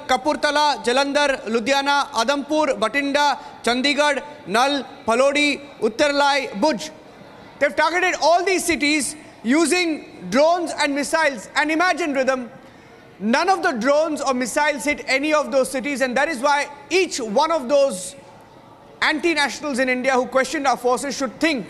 Kapurthala, Jalandhar, Ludhiana, Adhampur, Batinda, Chandigarh, Nal, Phalodi, Uttarlai, Bhuj. They've targeted all these cities using drones and missiles. And imagine, Rhythm, none of the drones or missiles hit any of those cities, and that is why each one of those anti-nationals in India who questioned our forces should think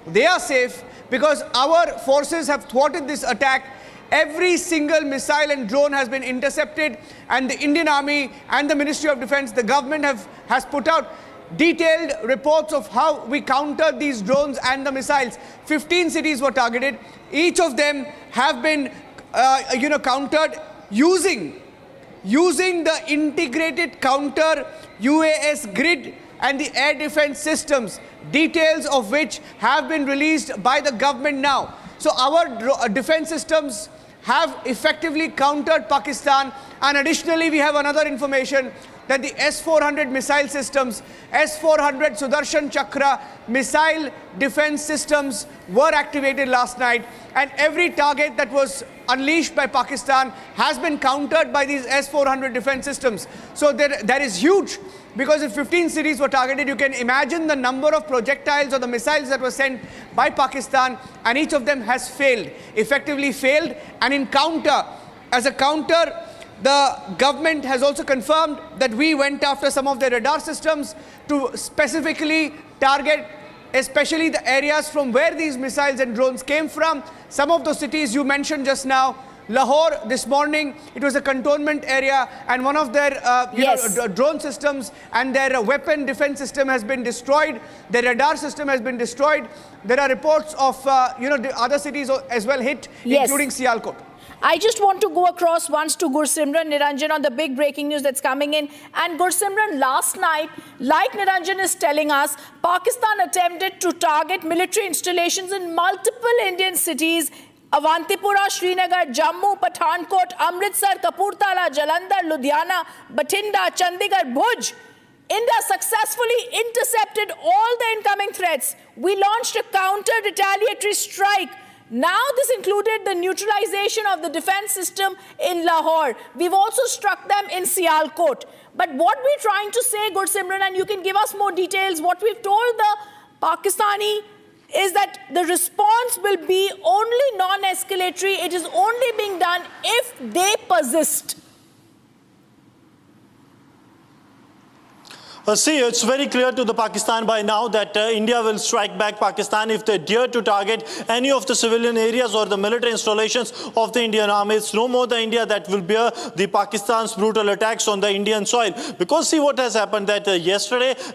they are safe, because our forces have thwarted this attack. Every single missile and drone has been intercepted, and the Indian Army and the Ministry of Defence, the government has put out detailed reports of how we countered these drones and the missiles. 15 cities were targeted. Each of them have been countered using the integrated counter UAS grid and the air defense systems, details of which have been released by the government now. So our defense systems have effectively countered Pakistan, and additionally we have another information that the S-400 missile systems, S-400 Sudarshan Chakra missile defense systems were activated last night, and every target that was unleashed by Pakistan has been countered by these S-400 defense systems. So that is huge, because if 15 cities were targeted, you can imagine the number of projectiles or the missiles that were sent by Pakistan, and each of them has failed, effectively failed. And as a counter, the government has also confirmed that we went after some of their radar systems to specifically target especially the areas from where these missiles and drones came from. Some of those cities you mentioned just now, Lahore this morning, it was a cantonment area, and one of their drone systems and their weapon defense system has been destroyed. Their radar system has been destroyed. There are reports of the other cities as well hit, including Sialkot. I just want to go across once to Gursimran Niranjan on the big breaking news that's coming in. And Gursimran, last night, like Niranjan is telling us, Pakistan attempted to target military installations in multiple Indian cities: Avantipura, Srinagar, Jammu, Pathankot, Amritsar, Kapurthala, Jalandhar, Ludhiana, Batinda, Chandigarh, Bhuj. India successfully intercepted all the incoming threats. We launched a counter-retaliatory strike. Now this included the neutralization of the defense system in Lahore. We've also struck them in Sialkot. But what we're trying to say, Gursimran, and you can give us more details, what we've told the Pakistani is that the response will be only non-escalatory. It is only being done if they persist. See, it's very clear to the Pakistan by now that India will strike back Pakistan if they dare to target any of the civilian areas or the military installations of the Indian army. It's no more the India that will bear the Pakistan's brutal attacks on the Indian soil. Because see what has happened, that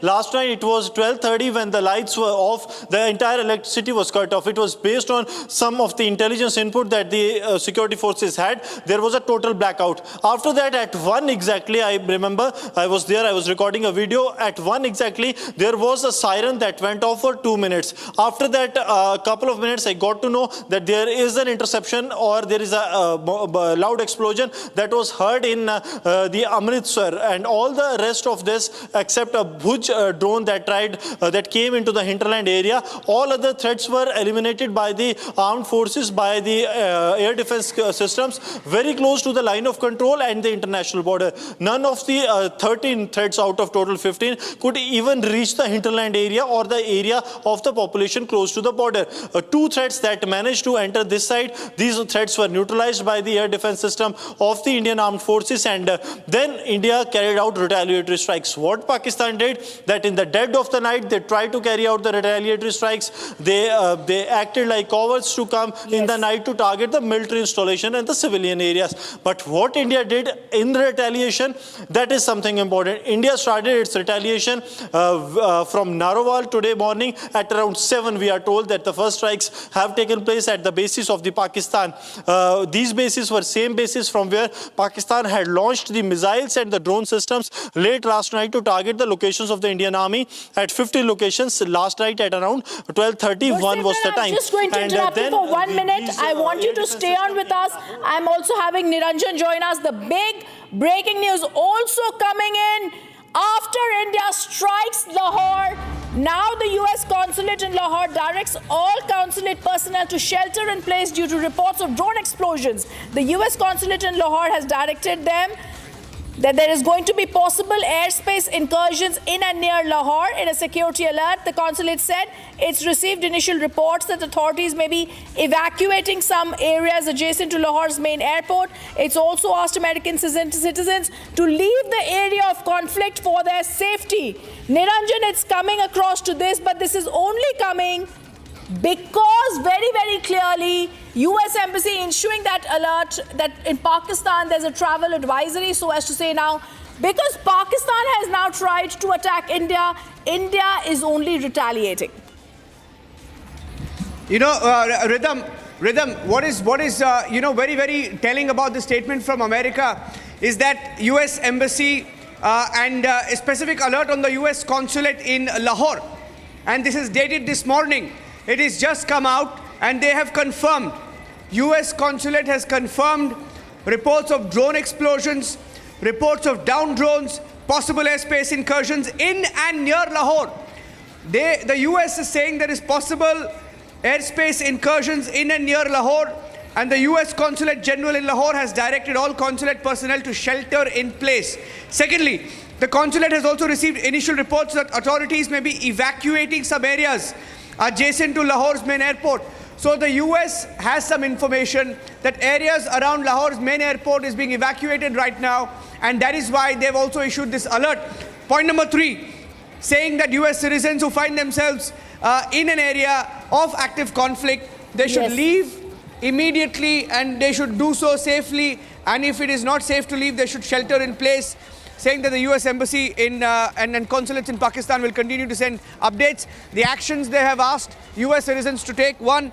last night it was 12:30 when the lights were off, the entire electricity was cut off. It was based on some of the intelligence input that the security forces had. There was a total blackout. After that, at 1 exactly, I remember, I was there, I was recording a video. At 1 exactly, there was a siren that went off for 2 minutes. After that, a couple of minutes, I got to know that there is an interception, or there is a loud explosion that was heard in the Amritsar, and all the rest of this, except a Bhuj drone that came into the hinterland area, all other threats were eliminated by the armed forces, by the air defense systems, very close to the line of control and the international border. None of the 13 threats out of total 15 could even reach the hinterland area or the area of the population close to the border. 2 threats that managed to enter this side, these threats were neutralized by the air defense system of the Indian armed forces, and then India carried out retaliatory strikes. What Pakistan did, that in the dead of the night, they tried to carry out the retaliatory strikes. They acted like cowards to come in the night to target the military installation and the civilian areas. But what India did in retaliation, that is something important. India started its retaliation from Rawalpindi today morning at around 7. We are told that the first strikes have taken place at the bases of the Pakistan. These bases were same bases from where Pakistan had launched the missiles and the drone systems late last night to target the locations of the Indian army at 50 locations last night at around 12:30. 1 was the time. I'm just going to interrupt you for 1 minute. I want you to stay on with us. I'm also having Niranjan join us. The big breaking news also coming in. After India strikes Lahore, now the US consulate in Lahore directs all consulate personnel to shelter in place due to reports of drone explosions. The US consulate in Lahore has directed them that there is going to be possible airspace incursions in and near Lahore in a security alert. The consulate said it's received initial reports that authorities may be evacuating some areas adjacent to Lahore's main airport. It's also asked American citizens to leave the area of conflict for their safety. Niranjan, it's coming across to this, but this is only coming because very, very clearly US Embassy issuing that alert that in Pakistan there's a travel advisory, so as to say now, because Pakistan has now tried to attack India, India is only retaliating. You know, Rhythm, what is you know, very, very telling about the statement from America is that US Embassy and a specific alert on the US consulate in Lahore. And this is dated this morning. It has just come out and they have confirmed. US consulate has confirmed reports of drone explosions, reports of down drones, possible airspace incursions in and near Lahore. The US is saying there is possible airspace incursions in and near Lahore, and the US Consulate General in Lahore has directed all consulate personnel to shelter in place. Secondly, the consulate has also received initial reports that authorities may be evacuating some areas adjacent to Lahore's main airport. So the US has some information that areas around Lahore's main airport is being evacuated right now, and that is why they've also issued this alert. Point number 3, saying that US citizens who find themselves in an area of active conflict, they should leave immediately and they should do so safely, and if it is not safe to leave, they should shelter in place, saying that the US Embassy and consulates in Pakistan will continue to send updates. The actions they have asked US citizens to take: 1,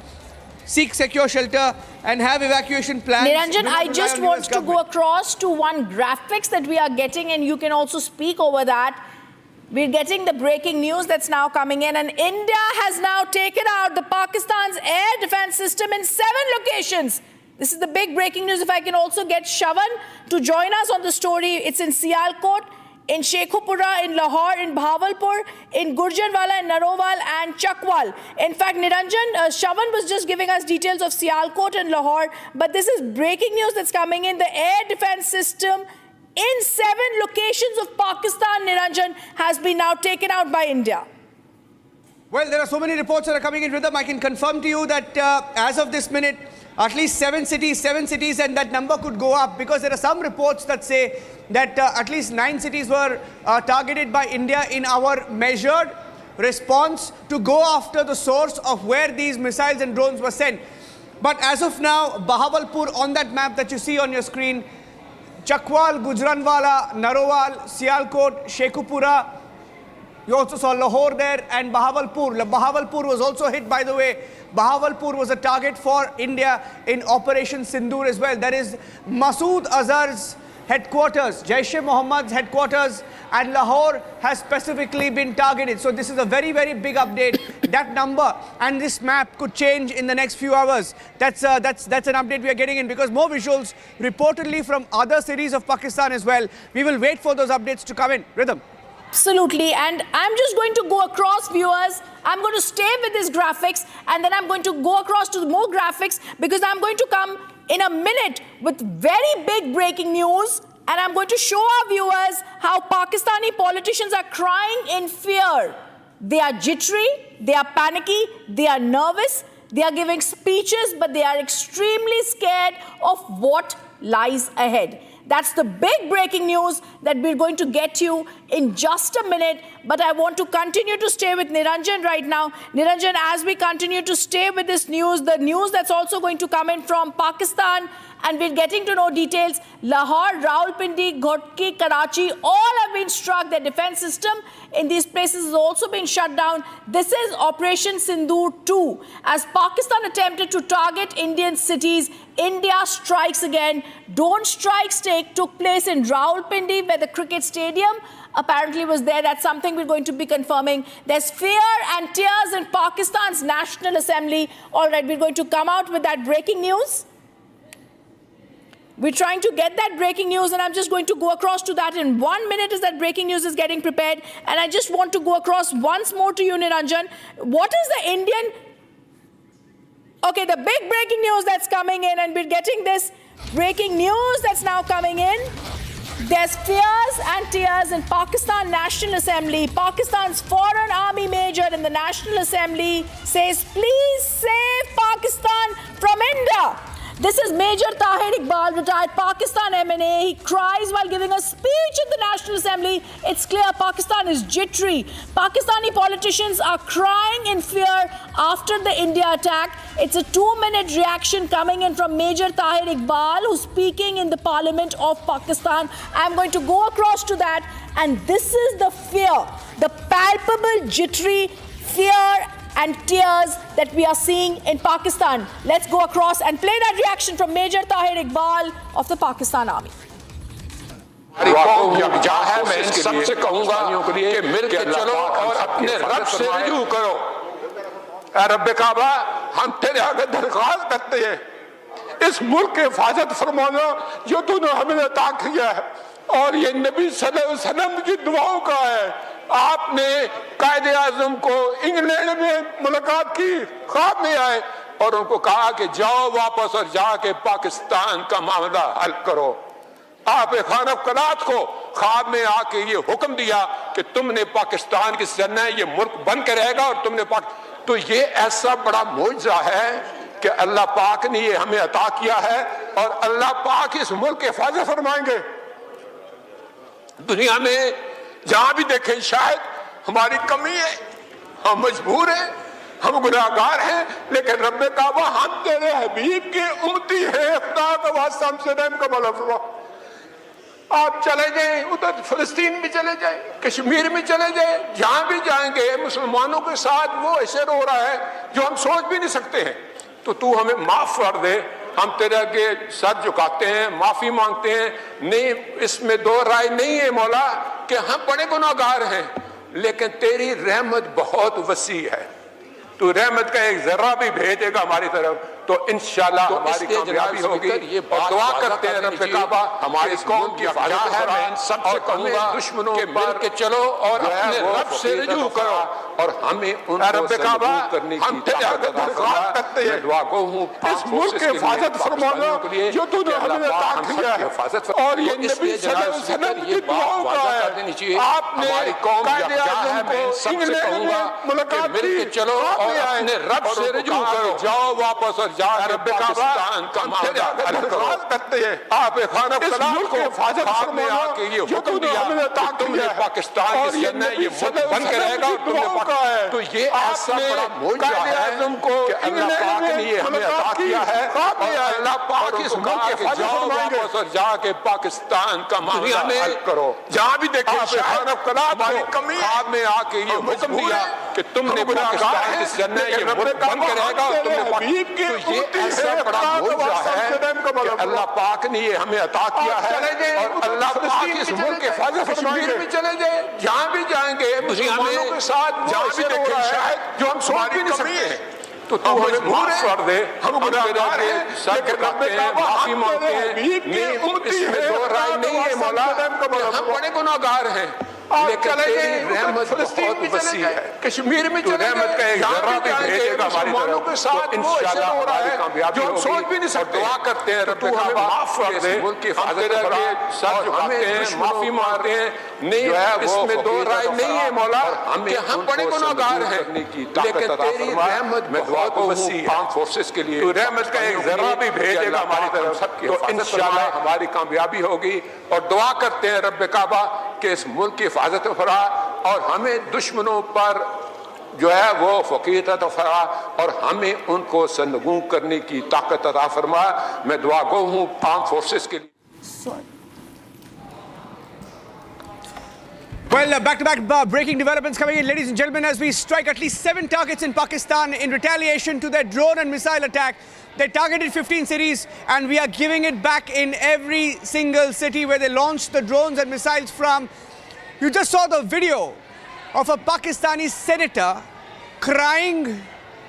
seek secure shelter and have evacuation plans. Niranjan, I just want to go across to one graphics that we are getting, and you can also speak over that. We're getting the breaking news that's now coming in, and India has now taken out the Pakistan's air defense system in 7 locations. This is the big breaking news. If I can also get Shavan to join us on the story. It's in Sialkot, in Shekhupura, in Lahore, in Bahawalpur, in Gurjanwala, in Narowal and Chakwal. In fact, Niranjan, Shavan was just giving us details of Sialkot and Lahore, but this is breaking news that's coming in. The air defense system in 7 locations of Pakistan, Niranjan, has been now taken out by India. Well, there are so many reports that are coming in, Rhythm. I can confirm to you that as of this minute, at least 7 cities, and that number could go up, because there are some reports that say that at least 9 cities were targeted by India in our measured response to go after the source of where these missiles and drones were sent. But as of now, Bahawalpur on that map that you see on your screen, Chakwal, Gujranwala, Narowal, Sialkot, Shekhupura, you also saw Lahore there, and Bahawalpur. Bahawalpur was also hit, by the way. Bahawalpur was a target for India in Operation Sindhu as well. That is Masood Azhar's headquarters, Jaish-e-Mohammed's headquarters, and Lahore has specifically been targeted. So this is a very, very big update. That number and this map could change in the next few hours. That's an update we are getting in, because more visuals reportedly from other cities of Pakistan as well. We will wait for those updates to come in. Rhythm. Absolutely, and I'm just going to go across, viewers. I'm going to stay with these graphics, and then I'm going to go across to more graphics, because I'm going to come in a minute with very big breaking news, and I'm going to show our viewers how Pakistani politicians are crying in fear. They are jittery, they are panicky, they are nervous, they are giving speeches, but they are extremely scared of what lies ahead. That's the big breaking news that we're going to get you in just a minute. But I want to continue to stay with Niranjan right now. Niranjan, as we continue to stay with this news, the news that's also going to come in from Pakistan, and we're getting to know details. Lahore, Rawalpindi, Ghotki, Karachi, all have been struck. Their defense system in these places has also been shut down. This is Operation Sindhu 2. As Pakistan attempted to target Indian cities, India strikes again. Drone strikes took place in Rawalpindi, where the cricket stadium apparently was there. That's something we're going to be confirming. There's fear and tears in Pakistan's National Assembly. All right, we're going to come out with that breaking news. We're trying to get that breaking news, and I'm just going to go across to that in 1 minute as that breaking news is getting prepared. And I just want to go across once more to you, Niranjan. What is the Indian... Okay, the big breaking news that's coming in, and we're getting this breaking news that's now coming in. There's fears and tears in Pakistan National Assembly. Pakistan's Foreign Army Major in the National Assembly says, please save Pakistan from India. This is Major Tahir Iqbal, retired Pakistan MNA. He cries while giving a speech in the National Assembly. It's clear Pakistan is jittery. Pakistani politicians are crying in fear after the India attack. It's a 2-minute reaction coming in from Major Tahir Iqbal, who's speaking in the Parliament of Pakistan. I'm going to go across to that. And this is the fear, the palpable, jittery fear and tears that we are seeing in Pakistan. Let's go across and play that reaction from Major Tahir Iqbal of the Pakistan Army. मैं इन सबसे कहूंगा कि मिलकर चलो और अपने रब से रुजू करो। ऐ रब्बे काबा, हम तेरे आगे दरख्वास्त करते हैं, इस मुल्क की हिफाजत फरमाना जो तूने हमें अता किया है, और ये नबी सल्लल्लाहु अलैहि वसल्लम की दुआओं का है। आपने कायदे आज़म को इंग्लैंड में मुलाकात की, ख्वाब में आए और उनको कहा कि जाओ वापस और जाके पाकिस्तान का मामला हल करो। आप खाना कलात को ख्वाब में आके ये हुक्म दिया कि तुमने पाकिस्तान की सरना ये मुल्क बन के रहेगा और तुमने तो ये ऐसा बड़ा मौजज़ा है कि अल्लाह पाक ने ये हमें अता किया है और अल्लाह पाक इस मुल्क की हिफाजत फरमाएंगे। दुनिया में जहां भी देखें शायद हमारी कमी है, हम मजबूर हैं, हम गुनाहगार हैं, लेकिन रब्बे काबा हम तेरे हबीब के उम्मती हैं। खुदा का वास्ता हमसे रहम का मौला फरमा। आप चले जाएं, उधर फिलिस्तीन में चले जाएं, कश्मीर में चले जाएं, जहां भी जाएंगे मुसलमानों के साथ वो ऐसे रो रहा है जो हम सोच भी नहीं सकते हैं। तो तू हमें माफ कर दे, हम तेरे आगे सर झुकाते हैं, माफी मांगते हैं। नहीं, इसमें दो राय नहीं है मौला कि हम बड़े गुनाहगार हैं, लेकिन तेरी रहमत बहुत वसी है। तू रहमत का एक जर्रा भी भेजेगा हमारी तरफ तो इंशाल्लाह हमारी कामयाबी होगी। और दुआ करते हैं रब्बे काबा हमारी कौम की हिफाजत है। मैं इन सबसे कहूंगा दुश्मनों के मिल के चलो और अपने रब से रुजू करो और हमें रब्बे काबा हम तेरे आगे दरख्वास्त करते हैं, दुआ को हूं इस मुल्क की हिफाजत फरमाना जो तूने हमें अता किया है, और ये नबी सल्लल्लाहु अलैहि वसल्लम की दुआओं का है। आपने हमारी कौम कायदे आज़म को इंग्लैंड में मुलाकात की, चलो और अपने रब से रुजू करो, जाओ वापस और जाके पाकिस्तान का मामला हल करते हैं। आप खाना मुल्क को हिफाजत में आके ये हुक्म दिया तुमने पाकिस्तान की सरना ये मुल्क बन के रहेगा और तुमने तो ये ऐसा बड़ा मौजज़ा है को अल्लाह पाक ने ये हमें अता किया है और अल्लाह पाक इस मुल्क के जाओ वापस और जाके पाकिस्तान का मामला हल करो। जहां भी देखें हमारी कमी में आके ये हुक्म दिया कि तुमने पाकिस्तान की सरना ये मुल्क बन के रहेगा और तुमने ये ऐसा बड़ा मौजज़ा है कि अल्लाह पाक ने ये हमें अता किया है और अल्लाह पाक इस मुल्क के हिफाजत कश्मीर में चले जाए, जहां भी जाएंगे मुसलमानों के साथ जहां भी देखें शायद जो हम सोच भी नहीं सकते। तो तू हमें माफ कर दे, हम गुनाहगार हैं, लेकिन रब्बे काबा माफी मांगते हैं। नहीं, इसमें दो राय नहीं है मौला, हम बड़े गुनाहगार हैं, लेकिन तेरी रहमत बहुत वसी है। कश्मीर में चले रहमत का एक जर्रा भी भेजेगा हमारी तरफ के साथ इंशाल्लाह हमारी कामयाबी होगी। सोच भी नहीं सकते। दुआ करते हैं रब्बे काबा माफ कर दे, मुल्क की हिफाजत करे, सर झुकाते हैं, माफी मांगते हैं। नहीं, इसमें दो राय नहीं है मौला कि हम बड़े गुनाहगार हैं, लेकिन तेरी रहमत बहुत वसी है। आर्म फोर्सेस के लिए तो रहमत का एक जर्रा भी भेजेगा हमारी तरफ, तो इंशाल्लाह हमारी कामयाबी होगी। और दुआ करते हैं रब्बे काबा कि इस मुल्क की हिफाजत फरा और हमें दुश्मनों पर जो है वो फकीर अता फरमा और हमें उनको सरनगू करने की ताकत अता फरमा। मैं दुआ गो हूँ आर्म फोर्सेस के लिए। Well, back-to-back breaking developments coming in, ladies and gentlemen, as we strike at least 7 targets in Pakistan in retaliation to their drone and missile attack. They targeted 15 cities, and we are giving it back in every single city where they launched the drones and missiles from. You just saw the video of a Pakistani senator crying,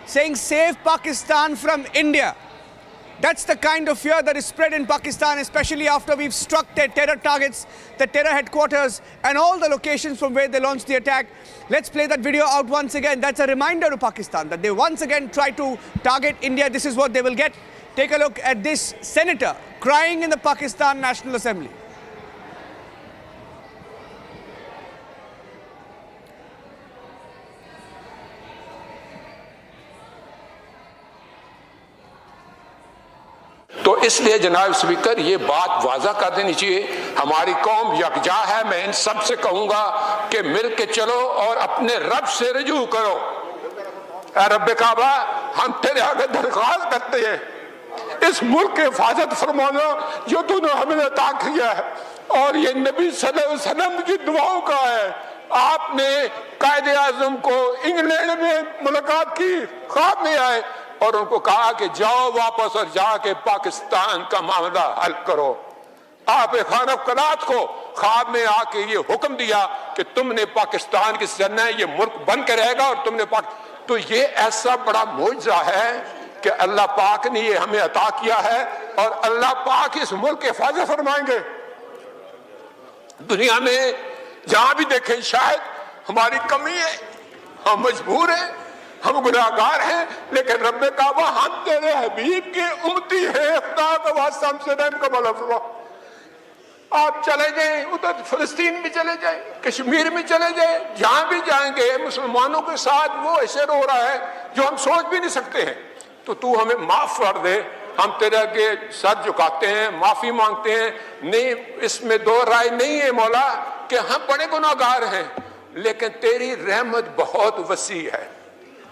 saying, "Save Pakistan from India." That's the kind of fear that is spread in Pakistan, especially after we've struck their terror targets, the terror headquarters, and all the locations from where they launched the attack. Let's play that video out once again. That's a reminder to Pakistan that they once again try to target India. This is what they will get. Take a look at this senator crying in the Pakistan National Assembly. इसलिए जनाब speaker ये बात waza कर देनी चाहिए, हमारी कौम यकजा है। मैं इन सब से कहूंगा कि मिल के चलो और अपने रब से रजू करो। रब काबा, हम तेरे आगे दरख्वास्त करते हैं, इस मुल्क की हिफाजत फरमाना जो तूने हमें अता किया है, और ये नबी सल्लल्लाहु अलैहि वसल्लम की दुआओं का है। आपने कायदे आजम को इंग्लैंड में मुलाकात की, ख्वाब में आए और उनको कहा कि जाओ वापस और जाके पाकिस्तान का मामला हल करो। आप खान कलात को ख्वाब में आके ये हुक्म दिया कि तुमने पाकिस्तान की सरना ये मुल्क बन के रहेगा और तुमने तो ये ऐसा बड़ा मौजज़ा है कि अल्लाह पाक ने ये हमें अता किया है और अल्लाह पाक इस मुल्क की हिफाजत फरमाएंगे। दुनिया में जहां भी देखें शायद हमारी कमी है, हम मजबूर हैं, हम गुनाहगार हैं, लेकिन रब्बे काबा हम तेरे हबीब के उम्मती हैं, खुदा का वास्ता हमसे रहम का मौला फरमा। आप चले जाएं उधर फिलिस्तीन में चले जाएं, कश्मीर में चले जाएं, जहां भी जाएंगे मुसलमानों के साथ वो ऐसे रो रहा है जो हम सोच भी नहीं सकते हैं। तो तू हमें माफ कर दे, हम तेरे आगे सर झुकाते हैं, माफी मांगते हैं। नहीं, इसमें दो राय नहीं है मौला कि हम बड़े गुनाहगार हैं, लेकिन तेरी रहमत बहुत वसी है।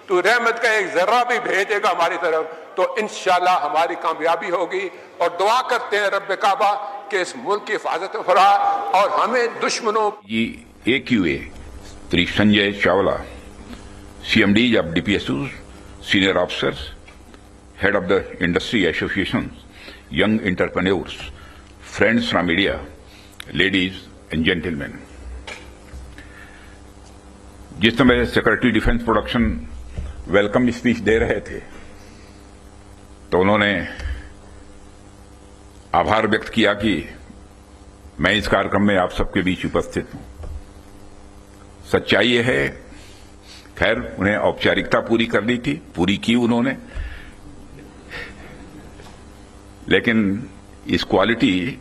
तू रहमत का एक जर्रा भी भेजेगा हमारी तरफ तो इंशाल्लाह हमारी कामयाबी होगी। और दुआ करते हैं रब्बे काबा कि इस मुल्क की हिफाजत फरा और हमें दुश्मनों AQA Sri Sanjay Chawla, CMDs of DPSUs, senior officers, head of the industry associations, young entrepreneurs, friends from media, ladies and gentlemen. जिस समय secretary defence production welcome speech दे रहे थे तो उन्होंने आभार व्यक्त किया कि मैं इस कार्यक्रम में आप सबके बीच उपस्थित हूं। सच्चाई यह है, खैर उन्हें औपचारिकता पूरी करनी थी, पूरी की उन्होंने, लेकिन इस क्वालिटी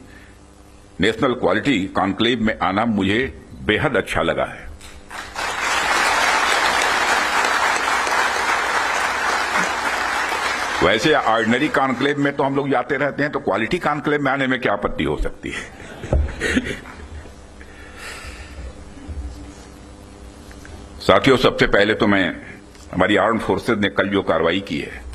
नेशनल क्वालिटी कॉन्क्लेव में आना मुझे बेहद अच्छा लगा है। वैसे ऑर्डिनरी कॉन्क्लेव में तो हम लोग जाते रहते हैं, तो क्वालिटी कॉन्क्लेव में आने में क्या आपत्ति हो सकती है। साथियों, सबसे पहले तो मैं हमारी आर्म फोर्सेज ने कल जो कार्रवाई की है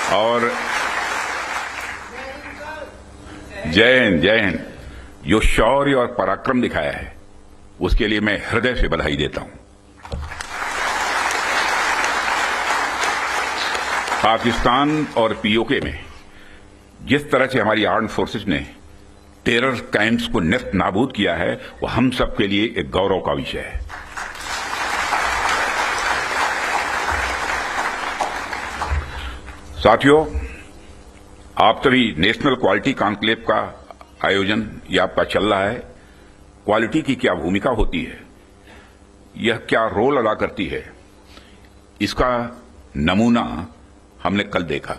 और जय हिंद जय हिंद, जो शौर्य और पराक्रम दिखाया है उसके लिए मैं हृदय से बधाई देता हूं। पाकिस्तान और पीओके में जिस तरह से हमारी आर्म्ड फोर्सेस ने टेरर कैंप्स को नेस्त नाबूद किया है वो हम सबके लिए एक गौरव का विषय है। साथियों, आप सभी नेशनल क्वालिटी कॉन्क्लेव का आयोजन ये आपका चल रहा है। क्वालिटी की क्या भूमिका होती है, यह क्या रोल अदा करती है, इसका नमूना हमने कल देखा।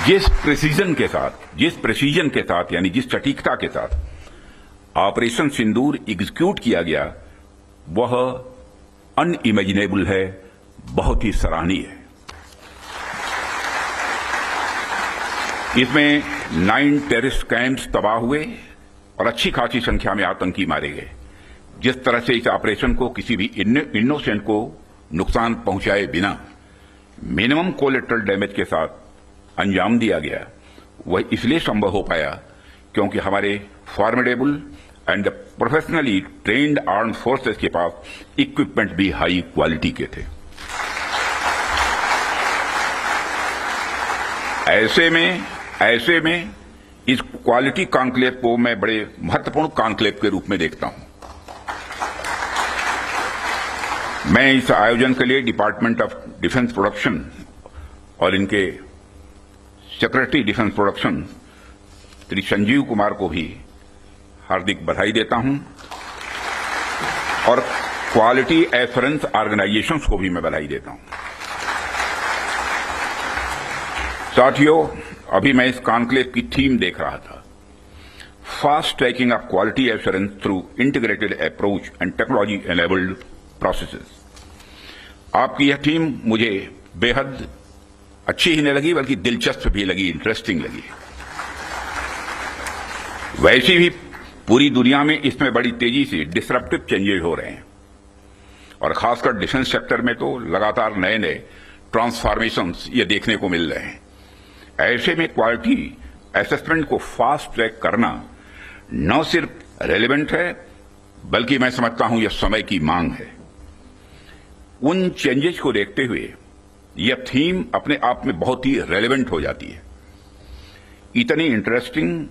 जिस प्रेसीजन के साथ यानी जिस सटीकता के साथ ऑपरेशन सिंदूर एग्जीक्यूट किया गया वह अनइमेजिनेबल है, बहुत ही सराहनीय है। इसमें 9 टेररिस्ट कैंप्स तबाह हुए और अच्छी खासी संख्या में आतंकी मारे गए। जिस तरह से इस ऑपरेशन को किसी भी इनोसेंट को नुकसान पहुंचाए बिना मिनिमम कोलेटरल डैमेज के साथ अंजाम दिया गया, वह इसलिए संभव हो पाया क्योंकि हमारे formidable and professionally trained armed forces के पास इक्विपमेंट भी हाई क्वालिटी के थे। ऐसे में इस क्वालिटी कॉन्क्लेव को मैं बड़े महत्वपूर्ण कॉन्क्लेव के रूप में देखता हूं। मैं इस आयोजन के लिए डिपार्टमेंट ऑफ डिफेंस प्रोडक्शन और इनके secretary defence production Shri Sanjeev Kumar को भी हार्दिक बधाई देता हूं और क्वालिटी एश्योरेंस ऑर्गेनाइजेशंस को भी मैं बधाई देता हूं। साथियों, अभी मैं इस कॉन्क्लेव की थीम देख रहा था, fast tracking of quality assurance through integrated approach and technology enabled processes. आपकी यह थीम मुझे बेहद अच्छी ही नहीं लगी, बल्कि दिलचस्प भी लगी, इंटरेस्टिंग लगी। वैसे भी पूरी दुनिया में इसमें बड़ी तेजी से डिसरप्टिव चेंजेस हो रहे हैं और खासकर डिफेंस सेक्टर में तो लगातार नए नए ट्रांसफॉर्मेशंस ये देखने को मिल रहे हैं। ऐसे में क्वालिटी असेसमेंट को फास्ट ट्रैक करना न सिर्फ रेलेवेंट है, बल्कि मैं समझता हूं यह समय की मांग है। उन चेंजेस को देखते हुए यह थीम अपने आप में बहुत ही रेलेवेंट हो जाती है। इतनी इंटरेस्टिंग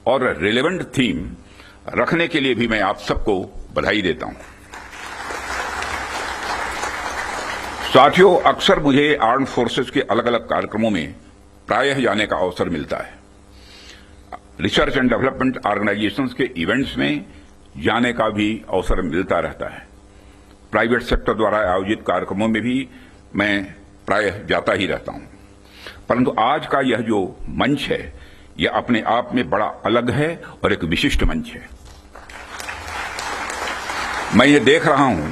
और रेलेवेंट थीम रखने के लिए भी मैं आप सबको बधाई देता हूं। साथियों, अक्सर मुझे आर्म्ड फोर्सेस के अलग अलग कार्यक्रमों में प्रायः जाने का अवसर मिलता है। रिसर्च एंड डेवलपमेंट ऑर्गेनाइजेशंस के इवेंट्स में जाने का भी अवसर मिलता रहता है। प्राइवेट सेक्टर द्वारा आयोजित कार्यक्रमों में भी मैं प्रायः जाता ही रहता हूं। परंतु आज का यह जो मंच है, यह अपने आप में बड़ा अलग है और एक विशिष्ट मंच है। मैं ये देख रहा हूं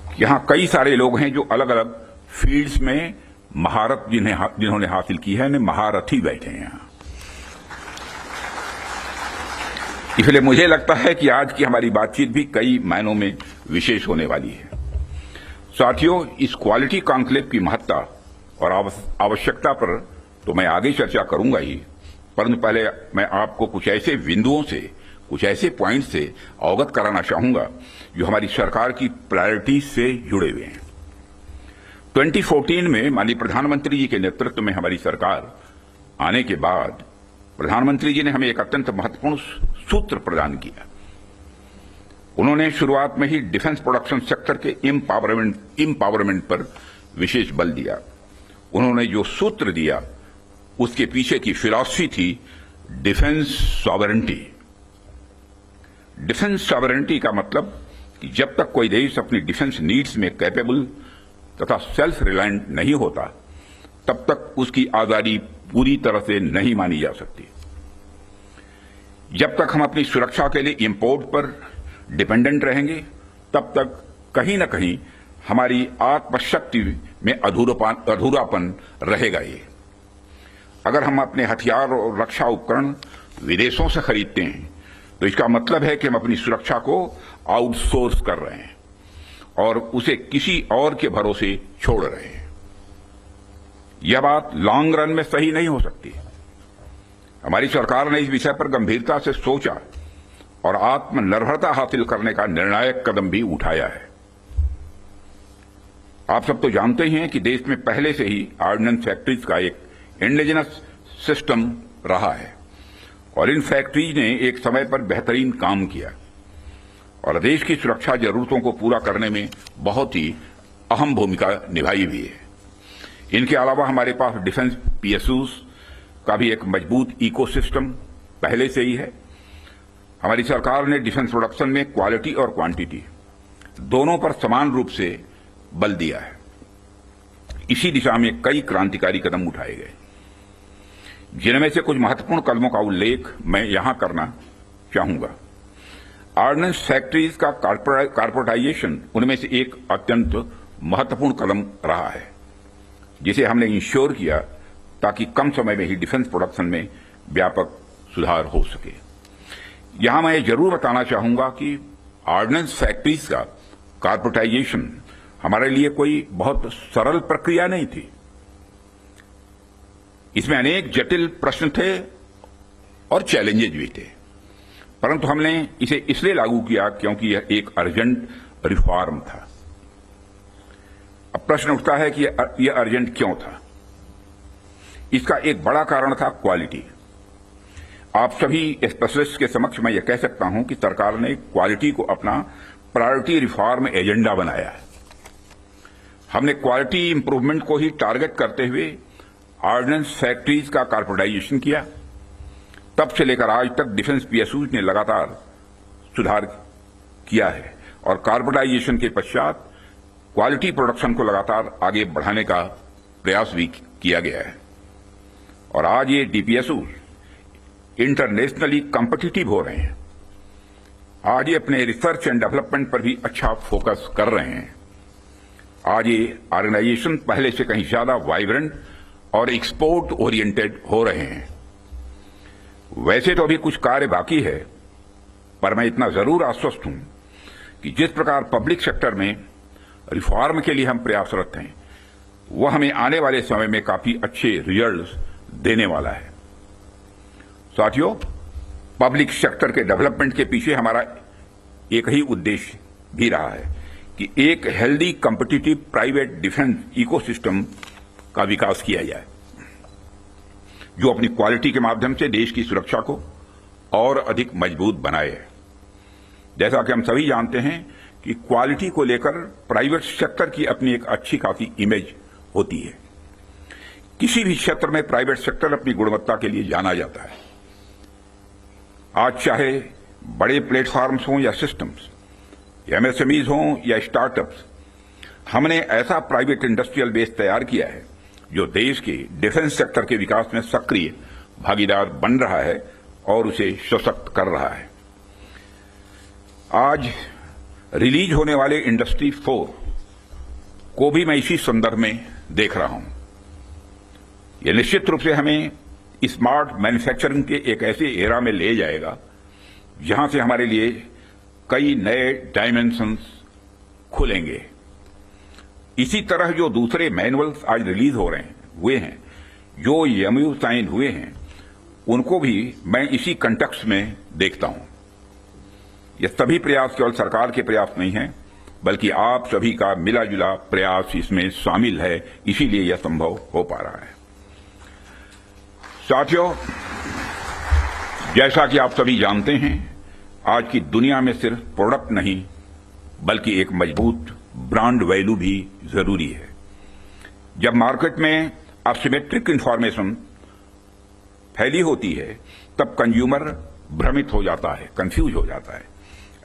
कि यहां कई सारे लोग हैं जो अलग अलग फील्ड्स में महारत जिन्होंने हासिल की है, महारथी बैठे हैं यहां। इसलिए मुझे लगता है कि आज की हमारी बातचीत भी कई मायनों में विशेष होने वाली है। साथियों, इस क्वालिटी कॉन्क्लेव की महत्ता और आवश्यकता पर तो मैं आगे चर्चा करूंगा ही, परंतु पहले मैं आपको कुछ ऐसे बिंदुओं से, कुछ ऐसे पॉइंट से अवगत कराना चाहूंगा जो हमारी सरकार की प्रायोरिटीज से जुड़े हुए हैं। 2014 में माननीय प्रधानमंत्री जी के नेतृत्व में हमारी सरकार आने के बाद प्रधानमंत्री जी ने हमें एक अत्यंत महत्वपूर्ण सूत्र प्रदान किया। उन्होंने शुरुआत में ही डिफेंस प्रोडक्शन सेक्टर के एम्पावरमेंट पर विशेष बल दिया। उन्होंने जो सूत्र दिया उसके पीछे की फिलॉसफी थी डिफेंस सॉवरेंटी। डिफेंस सॉवरेंटी का मतलब कि जब तक कोई देश अपनी डिफेंस नीड्स में कैपेबल तथा सेल्फ रिलायंट नहीं होता, तब तक उसकी आजादी पूरी तरह से नहीं मानी जा सकती। जब तक हम अपनी सुरक्षा के लिए इंपोर्ट पर डिपेंडेंट रहेंगे, तब तक कहीं न कहीं हमारी आत्मशक्ति में अधूरापन रहेगा। ये अगर हम अपने हथियार और रक्षा उपकरण विदेशों से खरीदते हैं, तो इसका मतलब है कि हम अपनी सुरक्षा को आउटसोर्स कर रहे हैं और उसे किसी और के भरोसे छोड़ रहे हैं। यह बात लॉन्ग रन में सही नहीं हो सकती। हमारी सरकार ने इस विषय पर गंभीरता से सोचा और आत्मनिर्भरता हासिल करने का निर्णायक कदम भी उठाया है। आप सब तो जानते ही हैं कि देश में पहले से ही ऑर्डिनेंस फैक्ट्रीज का एक इंडिजिनस सिस्टम रहा है और इन फैक्ट्रीज ने एक समय पर बेहतरीन काम किया और देश की सुरक्षा जरूरतों को पूरा करने में बहुत ही अहम भूमिका निभाई भी है। इनके अलावा हमारे पास डिफेंस पीएसयूज का भी एक मजबूत इकोसिस्टम पहले से ही है। हमारी सरकार ने डिफेंस प्रोडक्शन में क्वालिटी और क्वांटिटी दोनों पर समान रूप से बल दिया है। इसी दिशा में कई क्रांतिकारी कदम उठाए गए, जिनमें से कुछ महत्वपूर्ण कदमों का उल्लेख मैं यहां करना चाहूंगा। ऑर्डिनेंस फैक्ट्रीज का कॉर्पोरेटाइजेशन उनमें से एक अत्यंत महत्वपूर्ण कदम रहा है, जिसे हमने इंश्योर किया ताकि कम समय में ही डिफेंस प्रोडक्शन में व्यापक सुधार हो सके। यहां मैं जरूर बताना चाहूंगा कि ऑर्डिनेंस फैक्ट्रीज का कॉर्पोरेटाइजेशन हमारे लिए कोई बहुत सरल प्रक्रिया नहीं थी। इसमें अनेक जटिल प्रश्न थे और चैलेंजेज भी थे, परंतु हमने इसे इसलिए लागू किया क्योंकि यह एक अर्जेंट रिफॉर्म था। अब प्रश्न उठता है कि यह अर्जेंट क्यों था। इसका एक बड़ा कारण था क्वालिटी। आप सभी स्पेशलिस्ट के समक्ष मैं यह कह सकता हूं कि सरकार ने क्वालिटी को अपना प्रायोरिटी रिफॉर्म एजेंडा बनाया है। हमने क्वालिटी इंप्रूवमेंट को ही टारगेट करते हुए ऑर्डिनेंस फैक्ट्रीज का कॉर्पोरेटाइजेशन किया। तब से लेकर आज तक डिफेंस पीएसयूज ने लगातार सुधार किया है और कार्बोनाइजेशन के पश्चात क्वालिटी प्रोडक्शन को लगातार आगे बढ़ाने का प्रयास भी किया गया है। और आज ये डीपीएसयू इंटरनेशनली कॉम्पिटिटिव हो रहे हैं। आज ये अपने रिसर्च एंड डेवलपमेंट पर भी अच्छा फोकस कर रहे हैं। आज ये ऑर्गेनाइजेशन पहले से कहीं ज्यादा वाइब्रेंट और एक्सपोर्ट ओरिएंटेड हो रहे हैं। वैसे तो अभी कुछ कार्य बाकी है, पर मैं इतना जरूर आश्वस्त हूं कि जिस प्रकार पब्लिक सेक्टर में रिफॉर्म के लिए हम प्रयासरत हैं, वह हमें आने वाले समय में काफी अच्छे रिजल्ट्स देने वाला है। साथियों, पब्लिक सेक्टर के डेवलपमेंट के पीछे हमारा एक ही उद्देश्य भी रहा है कि एक healthy competitive private defence ecosystem का विकास किया जाए, जो अपनी क्वालिटी के माध्यम से देश की सुरक्षा को और अधिक मजबूत बनाए। जैसा कि हम सभी जानते हैं कि क्वालिटी को लेकर प्राइवेट सेक्टर की अपनी एक अच्छी खासी इमेज होती है। किसी भी क्षेत्र में प्राइवेट सेक्टर अपनी गुणवत्ता के लिए जाना जाता है। आज चाहे बड़े प्लेटफॉर्म्स हों या सिस्टम्स, एमएसएमईज हों या स्टार्टअप्स, हमने ऐसा प्राइवेट इंडस्ट्रियल बेस तैयार किया है जो देश के डिफेंस सेक्टर के विकास में सक्रिय भागीदार बन रहा है और उसे सशक्त कर रहा है। आज रिलीज होने वाले इंडस्ट्री 4 को भी मैं इसी संदर्भ में देख रहा हूं। यह निश्चित रूप से हमें स्मार्ट मैन्युफैक्चरिंग के एक ऐसे एरा में ले जाएगा जहां से हमारे लिए कई नए डायमेंशंस खुलेंगे। इसी तरह जो दूसरे मैनुअल्स आज रिलीज हो रहे हैं, जो एमओयू साइन हुए हैं, उनको भी मैं इसी कंटेक्स्ट में देखता हूं। ये सभी प्रयास केवल सरकार के प्रयास नहीं हैं, बल्कि आप सभी का मिला जुला प्रयास इसमें शामिल है, इसीलिए यह संभव हो पा रहा है। साथियों, जैसा कि आप सभी जानते हैं, आज की दुनिया में सिर्फ प्रोडक्ट नहीं बल्कि एक मजबूत ब्रांड वैल्यू भी जरूरी है। जब मार्केट में असिमेट्रिक इंफॉर्मेशन फैली होती है, तब कंज्यूमर भ्रमित हो जाता है, कंफ्यूज हो जाता है।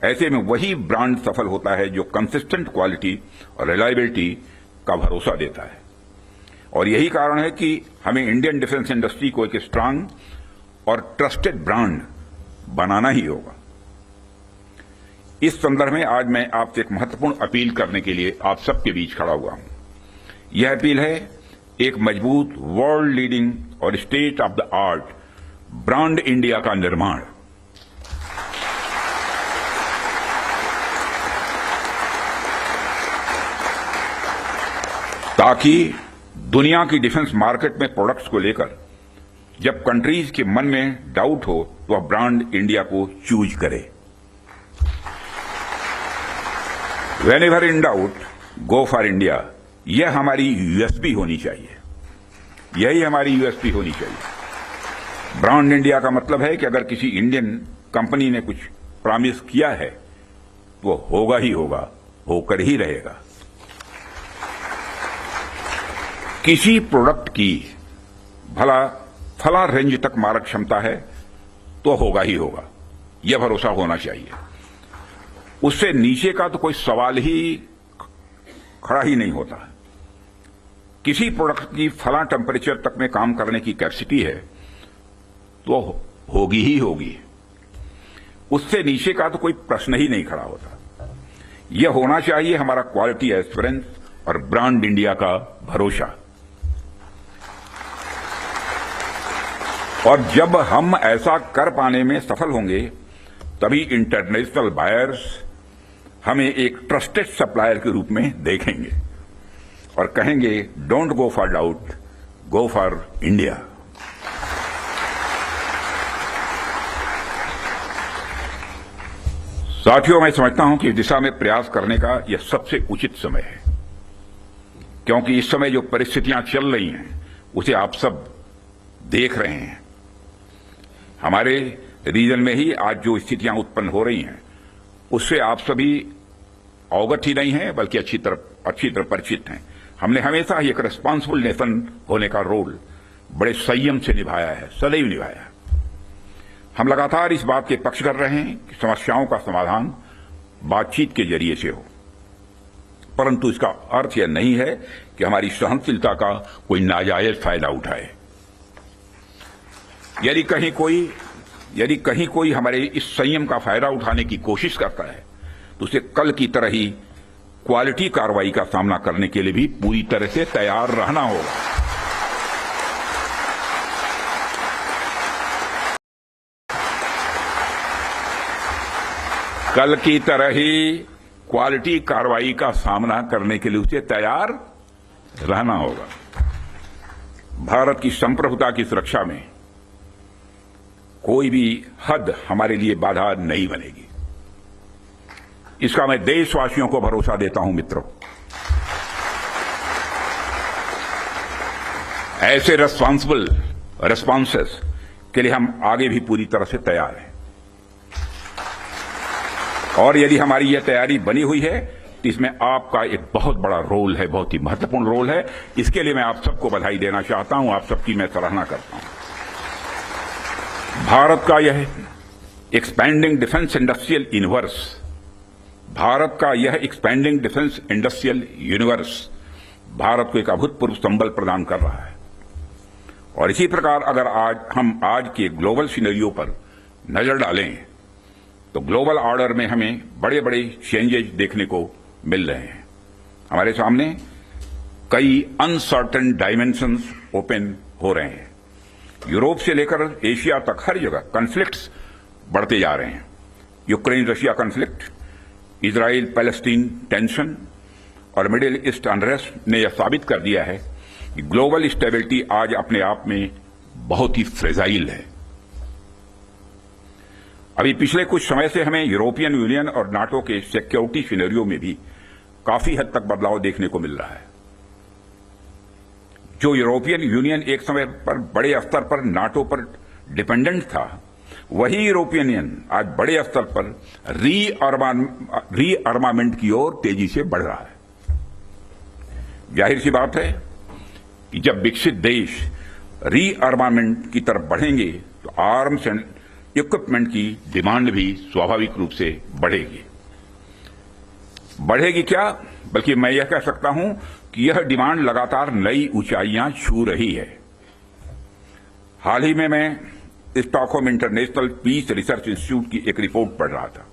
ऐसे में वही ब्रांड सफल होता है जो कंसिस्टेंट क्वालिटी और रिलायबिलिटी का भरोसा देता है। और यही कारण है कि हमें इंडियन डिफेंस इंडस्ट्री को एक स्ट्रांग और ट्रस्टेड ब्रांड बनाना ही होगा। इस संदर्भ में आज मैं आपसे एक महत्वपूर्ण अपील करने के लिए आप सबके बीच खड़ा हुआ हूं। यह अपील है एक मजबूत वर्ल्ड लीडिंग और state of the art brand India का निर्माण। ताकि दुनिया की डिफेंस मार्केट में प्रोडक्ट्स को लेकर जब कंट्रीज के मन में डाउट हो तो वह ब्रांड इंडिया को चूज करे। Whenever in doubt, go for India। यह हमारी यूएसपी होनी चाहिए, यही हमारी यूएसपी होनी चाहिए। ब्रांड इंडिया का मतलब है कि अगर किसी इंडियन कंपनी ने कुछ प्रॉमिस किया है तो होगा ही होगा, होकर ही रहेगा। किसी प्रोडक्ट की भला फला रेंज तक मारक क्षमता है तो होगा ही होगा, यह भरोसा होना चाहिए। उससे नीचे का तो कोई सवाल ही खड़ा ही नहीं होता। किसी प्रोडक्ट की फला टेम्परेचर तक में काम करने की कैपेसिटी है तो होगी ही होगी, उससे नीचे का तो कोई प्रश्न ही नहीं खड़ा होता। यह होना चाहिए हमारा क्वालिटी एस्योरेंस और ब्रांड इंडिया का भरोसा। और जब हम ऐसा कर पाने में सफल होंगे, तभी इंटरनेशनल बायर्स हमें एक ट्रस्टेड सप्लायर के रूप में देखेंगे और कहेंगे, don't go for doubt, go for India. साथियों, मैं समझता हूं कि इस दिशा में प्रयास करने का यह सबसे उचित समय है, क्योंकि इस समय जो परिस्थितियां चल रही हैं उसे आप सब देख रहे हैं। हमारे रीजन में ही आज जो स्थितियां उत्पन्न हो रही हैं उससे आप सभी अवगत ही नहीं हैं, बल्कि अच्छी तरह परिचित हैं। हमने हमेशा ही एक रिस्पांसिबल नेशन होने का रोल बड़े संयम से निभाया है, सदैव निभाया है। हम लगातार इस बात के पक्ष कर रहे हैं कि समस्याओं का समाधान बातचीत के जरिए से हो, परंतु इसका अर्थ यह नहीं है कि हमारी सहनशीलता का कोई नाजायज फायदा उठाए। यदि कहीं कोई हमारे इस संयम का फायदा उठाने की कोशिश करता है तो उसे कल की तरह ही क्वालिटी कार्रवाई का सामना करने के लिए भी पूरी तरह से तैयार रहना होगा। कल की तरह ही क्वालिटी कार्रवाई का सामना करने के लिए उसे तैयार रहना होगा। भारत की संप्रभुता की सुरक्षा में कोई भी हद हमारे लिए बाधा नहीं बनेगी, इसका मैं देशवासियों को भरोसा देता हूं। मित्रों, ऐसे रेस्पॉन्सिबल रेस्पॉन्सेस के लिए हम आगे भी पूरी तरह से तैयार हैं, और यदि हमारी यह तैयारी बनी हुई है तो इसमें आपका एक बहुत बड़ा रोल है, बहुत ही महत्वपूर्ण रोल है। इसके लिए मैं आप सबको बधाई देना चाहता हूं, आप सबकी मैं सराहना करता हूं। भारत का यह expanding defence industrial universe, Bharat का यह expanding defence industrial universe Bharat को एक अभूतपूर्व संबल प्रदान कर रहा है। और इसी प्रकार अगर हम आज के ग्लोबल सिनेरियो पर नजर डालें तो ग्लोबल ऑर्डर में हमें बड़े बड़े चेंजेस देखने को मिल रहे हैं। हमारे सामने कई अनसर्टेन डायमेंशंस ओपन हो रहे हैं। यूरोप से लेकर एशिया तक हर जगह कॉन्फ्लिक्ट्स बढ़ते जा रहे हैं। Ukraine Russia conflict, Israel Palestine tension और मिडिल ईस्ट अनरेस्ट ने यह साबित कर दिया है कि ग्लोबल स्टेबिलिटी आज अपने आप में बहुत ही फ्रेजाइल है। अभी पिछले कुछ समय से हमें यूरोपियन यूनियन और नाटो के सिक्योरिटी सिनेरियो में भी काफी हद तक बदलाव देखने को मिल रहा है। जो यूरोपियन यूनियन एक समय पर बड़े स्तर पर नाटो पर डिपेंडेंट था, वही यूरोपियन यूनियन आज बड़े स्तर पर रीअर्मामेंट की ओर तेजी से बढ़ रहा है। जाहिर सी बात है कि जब विकसित देश रीअर्मामेंट की तरफ बढ़ेंगे तो आर्म्स एंड इक्विपमेंट की डिमांड भी स्वाभाविक रूप से बढ़ेगी क्या, बल्कि मैं यह कह सकता हूं कि यह डिमांड लगातार नई ऊंचाइयां छू रही है। हाल ही में मैं Stockholm International Peace Research Institute की एक रिपोर्ट पढ़ रहा था,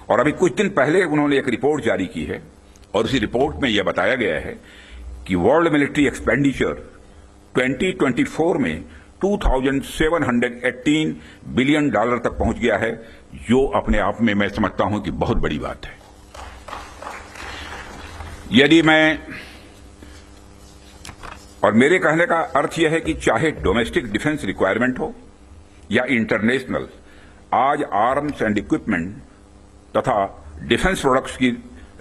और अभी कुछ दिन पहले उन्होंने एक रिपोर्ट जारी की है, और उसी रिपोर्ट में यह बताया गया है कि वर्ल्ड मिलिट्री एक्सपेंडिचर 2024 में 2718 बिलियन डॉलर तक पहुंच गया है, जो अपने आप में मैं समझता हूं कि बहुत बड़ी बात है। यदि मैं, और मेरे कहने का अर्थ यह है कि चाहे डोमेस्टिक डिफेंस रिक्वायरमेंट हो या इंटरनेशनल, आज आर्म्स एंड इक्विपमेंट तथा डिफेंस प्रोडक्ट्स की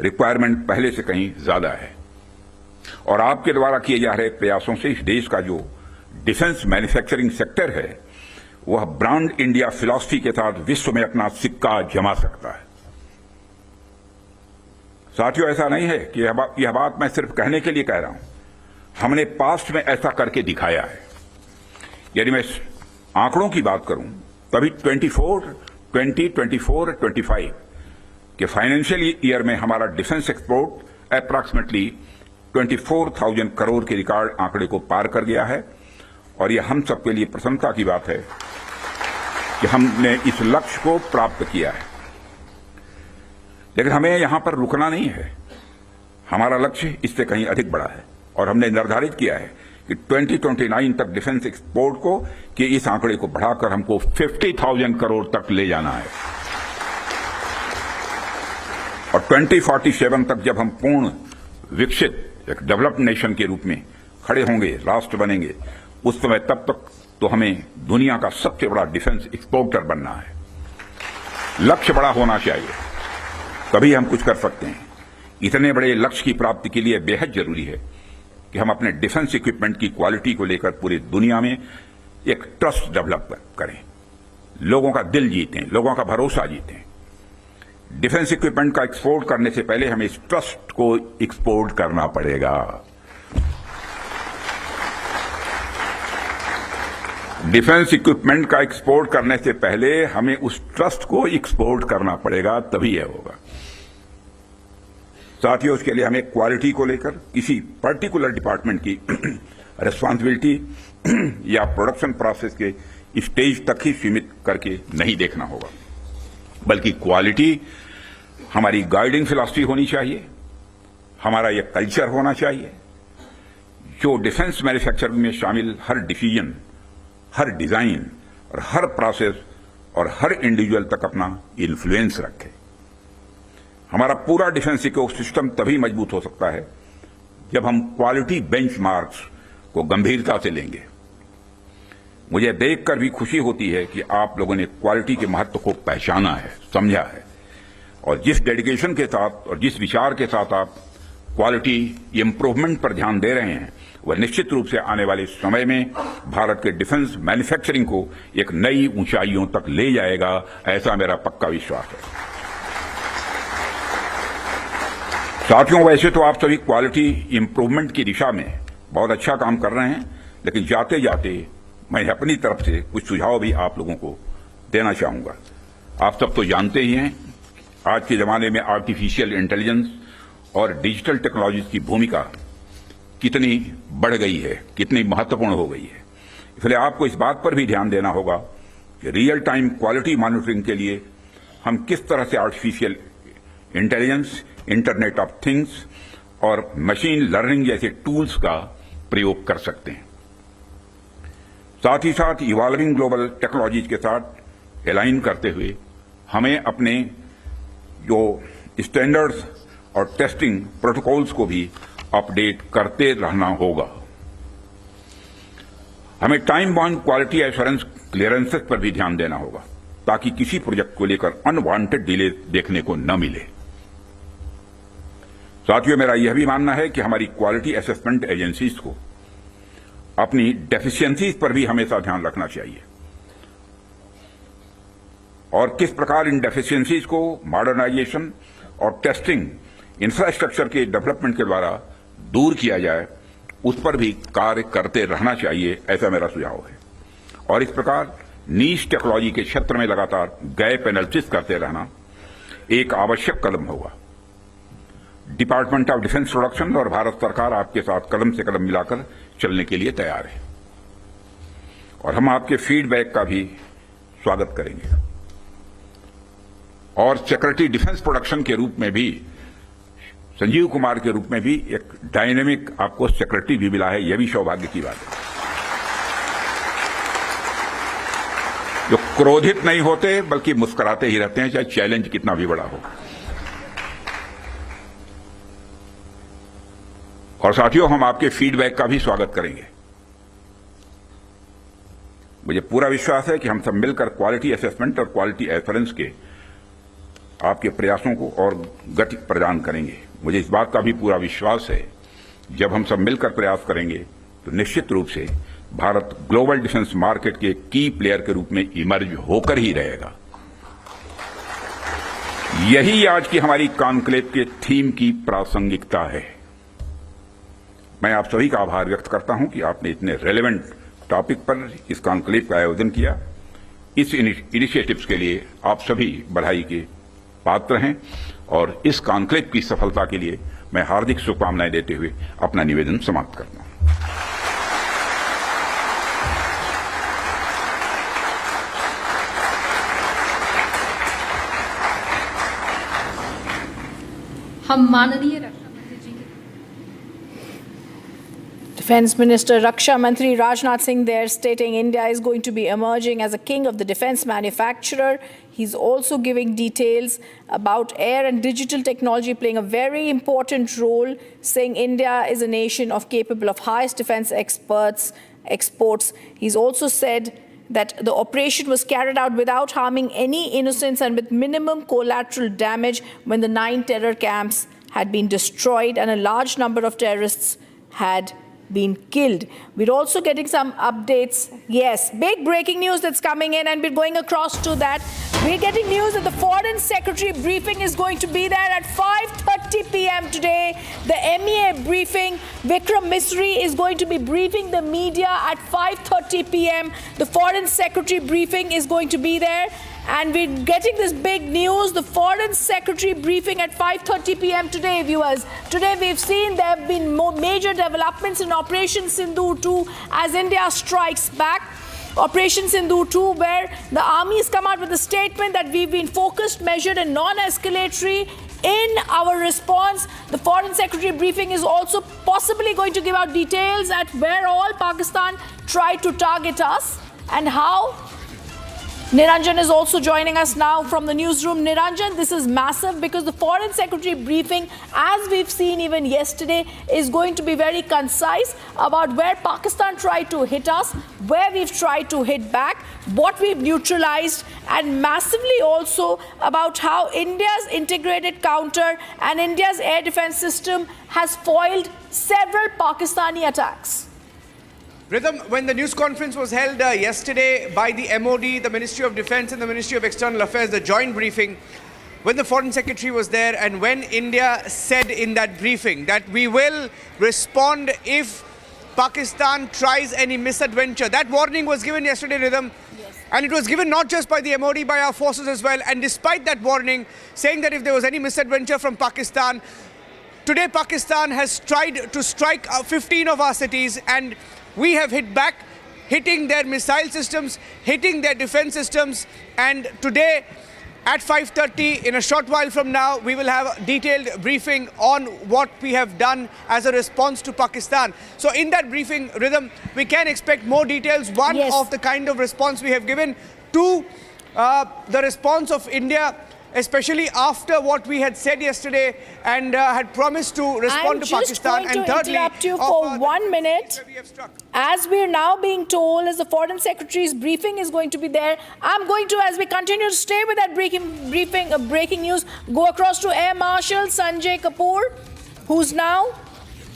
रिक्वायरमेंट पहले से कहीं ज्यादा है। और आपके द्वारा किए जा रहे प्रयासों से इस देश का जो डिफेंस मैन्युफैक्चरिंग सेक्टर है, वह ब्रांड इंडिया फिलॉसफी के साथ विश्व में अपना सिक्का जमा सकता है। साथियों, ऐसा नहीं है कि यह बात मैं सिर्फ कहने के लिए कह रहा हूं, हमने पास्ट में ऐसा करके दिखाया है। यदि मैं आंकड़ों की बात करूं तो अभी 2024-25 के फाइनेंशियल ईयर में हमारा डिफेंस एक्सपोर्ट अप्रॉक्सीमेटली 24,000 करोड़ के रिकॉर्ड आंकड़े को पार कर गया है, और यह हम सबके लिए प्रसन्नता की बात है कि हमने इस लक्ष्य को प्राप्त किया है। लेकिन हमें यहां पर रुकना नहीं है, हमारा लक्ष्य इससे कहीं अधिक बड़ा है, और हमने निर्धारित किया है कि 2029 तक डिफेंस एक्सपोर्ट को कि इस आंकड़े को बढ़ाकर हमको 50,000 करोड़ तक ले जाना है, और 2047 तक जब हम पूर्ण विकसित एक डेवलप्ड नेशन के रूप में खड़े होंगे, राष्ट्र बनेंगे, उस समय तब तक तो हमें दुनिया का सबसे बड़ा डिफेंस एक्सपोर्टर बनना है। लक्ष्य बड़ा होना चाहिए, तभी हम कुछ कर सकते हैं। इतने बड़े लक्ष्य की प्राप्ति के लिए बेहद जरूरी है कि हम अपने डिफेंस इक्विपमेंट की क्वालिटी को लेकर पूरी दुनिया में एक ट्रस्ट डेवलप करें, लोगों का दिल जीतें, लोगों का भरोसा जीतें। डिफेंस इक्विपमेंट का एक्सपोर्ट करने से पहले हमें इस ट्रस्ट को एक्सपोर्ट करना पड़ेगा। डिफेंस इक्विपमेंट का एक्सपोर्ट करने से पहले हमें उस ट्रस्ट को एक्सपोर्ट करना पड़ेगा, तभी यह होगा। साथियों, उसके लिए हमें क्वालिटी को लेकर किसी पर्टिकुलर डिपार्टमेंट की रिस्पॉन्सिबिलिटी या प्रोडक्शन प्रोसेस के स्टेज तक ही सीमित करके नहीं देखना होगा, बल्कि क्वालिटी हमारी गाइडिंग फिलॉसफी होनी चाहिए, हमारा यह कल्चर होना चाहिए जो डिफेंस मैन्युफैक्चरिंग में शामिल हर डिसीजन, हर डिजाइन और हर प्रोसेस और हर इंडिविजुअल तक अपना इन्फ्लुएंस रखे। हमारा पूरा डिफेंस इकोसिस्टम तभी मजबूत हो सकता है जब हम क्वालिटी बेंचमार्क्स को गंभीरता से लेंगे। मुझे देखकर भी खुशी होती है कि आप लोगों ने क्वालिटी के महत्व को पहचाना है, समझा है, और जिस डेडिकेशन के साथ और जिस विचार के साथ आप क्वालिटी इंप्रूवमेंट पर ध्यान दे रहे हैं, वह निश्चित रूप से आने वाले समय में भारत के डिफेंस मैन्युफैक्चरिंग को एक नई ऊंचाइयों तक ले जाएगा, ऐसा मेरा पक्का विश्वास है। साथियों, वैसे तो आप सभी क्वालिटी इंप्रूवमेंट की दिशा में बहुत अच्छा काम कर रहे हैं, लेकिन जाते जाते मैं अपनी तरफ से कुछ सुझाव भी आप लोगों को देना चाहूंगा। आप सब तो जानते ही हैं, आज के जमाने में आर्टिफिशियल इंटेलिजेंस और डिजिटल टेक्नोलॉजी की भूमिका कितनी बढ़ गई है, कितनी महत्वपूर्ण हो गई है। इसलिए आपको इस बात पर भी ध्यान देना होगा कि रियल टाइम क्वालिटी मॉनिटरिंग के लिए हम किस तरह से artificial intelligence, internet of things और मशीन लर्निंग जैसे टूल्स का प्रयोग कर सकते हैं। साथ ही साथ इवॉल्विंग ग्लोबल टेक्नोलॉजीज के साथ अलाइन करते हुए हमें अपने जो स्टैंडर्ड्स और टेस्टिंग प्रोटोकॉल्स को भी अपडेट करते रहना होगा। हमें time bound quality assurance clearances पर भी ध्यान देना होगा, ताकि किसी प्रोजेक्ट को लेकर अनवांटेड डिले देखने को न मिले। साथियों, मेरा यह भी मानना है कि हमारी क्वालिटी असेसमेंट एजेंसीज को अपनी डेफिशिएंसीज पर भी हमेशा ध्यान रखना चाहिए और किस प्रकार इन डेफिशिएंसीज को मॉडर्नाइजेशन और टेस्टिंग इंफ्रास्ट्रक्चर के डेवलपमेंट के द्वारा दूर किया जाए, उस पर भी कार्य करते रहना चाहिए, ऐसा मेरा सुझाव है। और इस प्रकार नीश टेक्नोलॉजी के क्षेत्र में लगातार गैप एनालिसिस करते रहना एक आवश्यक कदम होगा। डिपार्टमेंट ऑफ डिफेंस प्रोडक्शन और भारत सरकार आपके साथ कदम से कदम मिलाकर चलने के लिए तैयार है और हम आपके फीडबैक का भी स्वागत करेंगे। और सेक्रेटरी डिफेंस प्रोडक्शन के रूप में भी, संजीव कुमार के रूप में भी एक डायनेमिक आपको सेक्रेटरी भी मिला है, यह भी सौभाग्य की बात है, जो क्रोधित नहीं होते बल्कि मुस्कुराते ही रहते हैं, चाहे चैलेंज कितना भी बड़ा हो। और साथियों, हम आपके फीडबैक का भी स्वागत करेंगे। मुझे पूरा विश्वास है कि हम सब मिलकर क्वालिटी असेसमेंट और क्वालिटी एश्योरेंस के आपके प्रयासों को और गति प्रदान करेंगे। मुझे इस बात का भी पूरा विश्वास है, जब हम सब मिलकर प्रयास करेंगे तो निश्चित रूप से भारत ग्लोबल डिफेंस मार्केट के की प्लेयर के रूप में इमर्ज होकर ही रहेगा। यही आज की हमारी कॉन्क्लेव के थीम की प्रासंगिकता है। मैं आप सभी का आभार व्यक्त करता हूं कि आपने इतने रेलेवेंट टॉपिक पर इस कॉन्क्लेव का आयोजन किया। इस इनिशिएटिव्स के लिए आप सभी बधाई के पात्र हैं और इस कॉन्क्लेव की सफलता के लिए मैं हार्दिक शुभकामनाएं देते हुए अपना निवेदन समाप्त करता हूं। हम माननीय Defense Minister Raksha Mantri Rajnath Singh there stating India is going to be emerging as a king of the defense manufacturer. He's also giving details about air and digital technology playing a very important role, saying India is a nation capable of highest defense exports. He's also said that the operation was carried out without harming any innocents and with minimum collateral damage when the 9 terror camps had been destroyed and a large number of terrorists had been killed. We're also getting some updates. Yes, big breaking news that's coming in, and we're going across to that. We're getting news that the Foreign Secretary briefing is going to be there at 5:30 p.m. today. The MEA briefing, Vikram Misri is going to be briefing the media at 5:30 p.m. The Foreign Secretary briefing is going to be there. And we're getting this big news, the Foreign Secretary briefing at 5:30 p.m. today, viewers. Today we've seen there have been more major developments in Operation Sindhu 2 as India strikes back. Operation Sindhu 2, where the army has come out with a statement that we've been focused, measured and non-escalatory in our response. The Foreign Secretary briefing is also possibly going to give out details at where all Pakistan tried to target us and how. Niranjan is also joining us now from the newsroom. Niranjan, this is massive because the Foreign Secretary briefing, as we've seen even yesterday, is going to be very concise about where Pakistan tried to hit us, where we've tried to hit back, what we've neutralized, and massively also about how India's integrated counter and India's air defense system has foiled several Pakistani attacks. Rhythm, when the news conference was held yesterday by the MOD, the Ministry of Defense and the Ministry of External Affairs, the joint briefing, when the Foreign Secretary was there and when India said in that briefing that we will respond if Pakistan tries any misadventure, that warning was given yesterday, Rhythm. Yes. And it was given not just by the MOD, by our forces as well. And despite that warning, saying that if there was any misadventure from Pakistan, today Pakistan has tried to strike 15 of our cities, and we have hit back, hitting their missile systems, hitting their defense systems. And today at 5:30, in a short while from now, we will have a detailed briefing on what we have done as a response to Pakistan. So in that briefing, Rhythm, we can expect more details. One, yes, of the kind of response we have given. Two, the response of India, especially after what we had said yesterday and had promised to respond to Pakistan. And thirdly, interrupt you for 1 minute. As we're now being told, as the Foreign Secretary's briefing is going to be there, I'm going to, as we continue to stay with that breaking news, go across to Air Marshal Sanjay Kapoor, who's now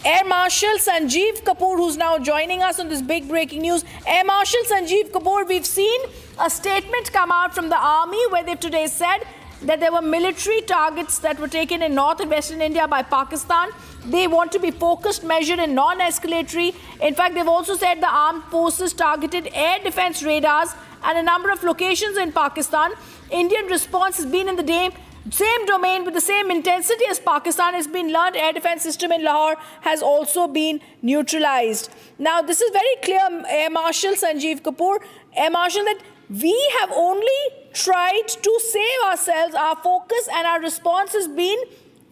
Air Marshal Sanjeev Kapoor, who's now joining us on this big breaking news. Air Marshal Sanjeev Kapoor, we've seen a statement come out from the army where they've today said that there were military targets that were taken in North and Western India by Pakistan. They want to be focused, measured and non-escalatory. In fact, they've also said the armed forces targeted air defense radars at a number of locations in Pakistan. Indian response has been in the same domain with the same intensity as Pakistan. Has been learned. Air defense system in Lahore has also been neutralized. Now, this is very clear, Air Marshal Sanjeev Kapoor, Air Marshal, that we have only tried to save ourselves. Our focus and our response has been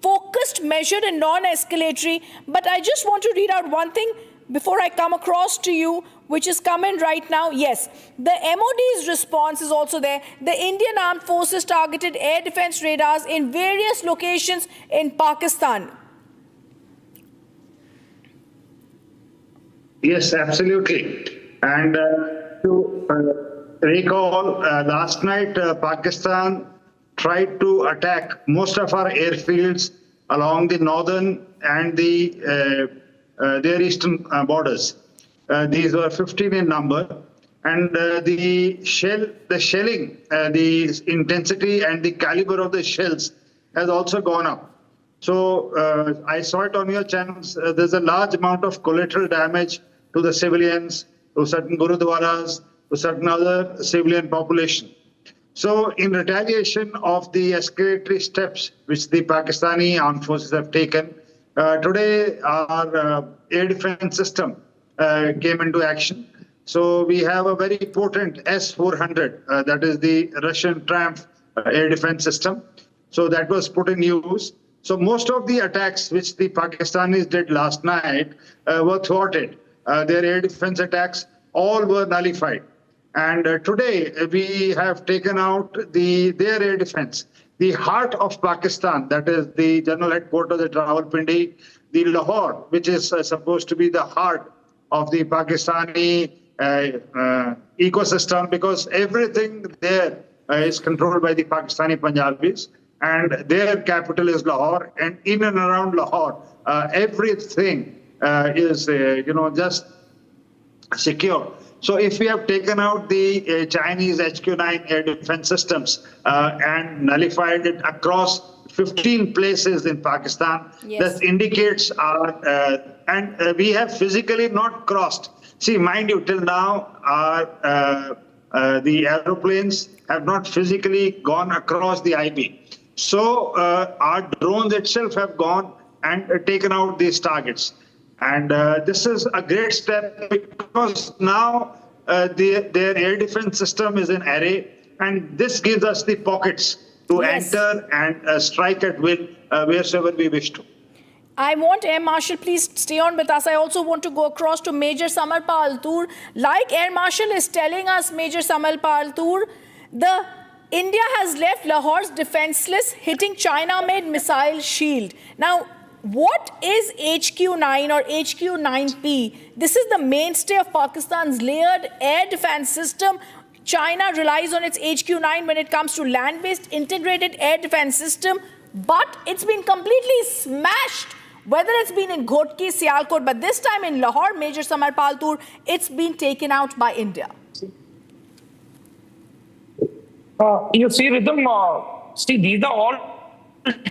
focused, measured and non-escalatory. But I just want to read out one thing before I come across to you, which is coming right now. Yes, the MOD's response is also there. The Indian Armed Forces targeted air defense radars in various locations in Pakistan. Yes, absolutely. And recall, last night Pakistan tried to attack most of our airfields along the northern and their eastern borders. These were 15 in number, and the shelling, the intensity and the caliber of the shells has also gone up. So I saw it on your channels. There's a large amount of collateral damage to the civilians, to certain gurudwaras, to certain other civilian population. So in retaliation of the escalatory steps which the Pakistani armed forces have taken, today our air defense system came into action. So we have a very potent S-400, that is the Russian Triumph air defense system. So that was put in use. So most of the attacks which the Pakistanis did last night were thwarted. Their air defense attacks all were nullified. And today we have taken out their air defense. The heart of Pakistan, that is the general headquarters at Rawalpindi, the Lahore, which is supposed to be the heart of the Pakistani ecosystem, because everything there is controlled by the Pakistani Punjabis, and their capital is Lahore, and in and around Lahore, everything is, just secure. So if we have taken out the Chinese HQ-9 air defense systems and nullified it across 15 places in Pakistan, that indicates our, and we have physically not crossed. See, mind you, till now, the aeroplanes have not physically gone across the IB. So our drones itself have gone and taken out these targets. And this is a great step because now their air defense system is in array, and this gives us the pockets to enter and strike at will wherever we wish to. I want Air Marshal, please stay on with us. I also want to go across to Major Samarpal Toor. Like Air Marshal is telling us, Major Samarpal Toor, India has left Lahore's defenseless, hitting China-made missile shield. Now, what is HQ-9 or HQ-9P? This is the mainstay of Pakistan's layered air defense system. China relies on its HQ-9 when it comes to land-based integrated air defense system, but it's been completely smashed, whether it's been in Ghotki, Sialkot, but this time in Lahore, Major Samarpal Toor, it's been taken out by India. You see, Rhythm, these are all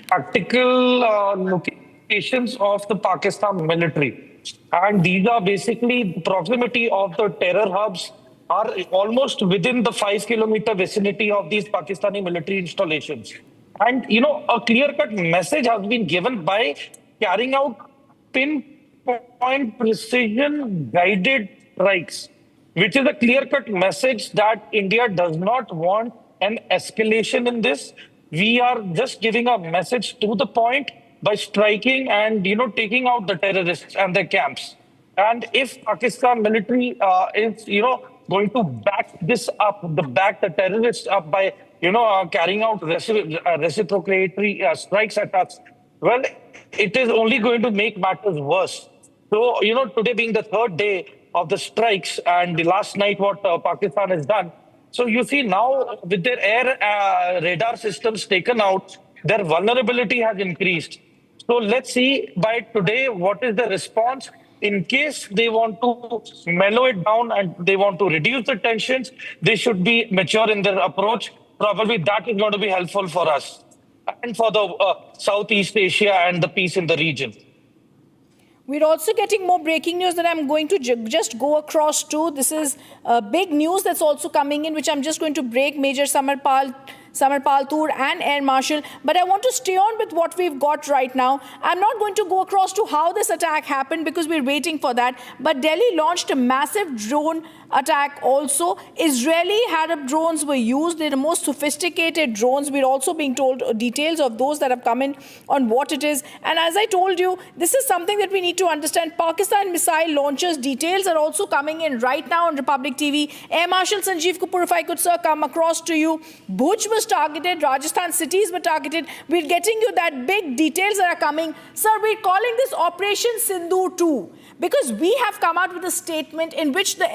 tactical locations of the Pakistan military. And these are basically proximity of the terror hubs are almost within the 5-kilometer vicinity of these Pakistani military installations. And, you know, a clear-cut message has been given by carrying out pinpoint precision guided strikes, which is a clear-cut message that India does not want an escalation in this. We are just giving a message to the point by striking and, you know, taking out the terrorists and their camps. And if Pakistan military is, you know, going to back this up, back the terrorists up by, you know, carrying out reciprocatory strikes at us, well, it is only going to make matters worse. So, you know, today being the third day of the strikes and the last night what Pakistan has done. So you see now with their air radar systems taken out, their vulnerability has increased. So let's see by today what is the response. In case they want to mellow it down and they want to reduce the tensions, they should be mature in their approach. Probably that is going to be helpful for us and for the Southeast Asia and the peace in the region. We're also getting more breaking news that I'm going to just go across to. This is big news that's also coming in, which I'm just going to break, Major Samarpal Toor and Air Marshal. But I want to stay on with what we've got right now. I'm not going to go across to how this attack happened because we're waiting for that. But Delhi launched a massive drone attack also. Israeli Harab drones were used. They're the most sophisticated drones. We're also being told details of those that have come in on what it is. And as I told you, this is something that we need to understand. Pakistan missile launchers details are also coming in right now on Republic TV. Air Marshal Sanjeev Kapoor, if I could, sir, come across to you. Bhuj was targeted. Rajasthan cities were targeted. We're getting you that big details that are coming. Sir, we're calling this Operation Sindhu 2. Because we have come out with a statement in which the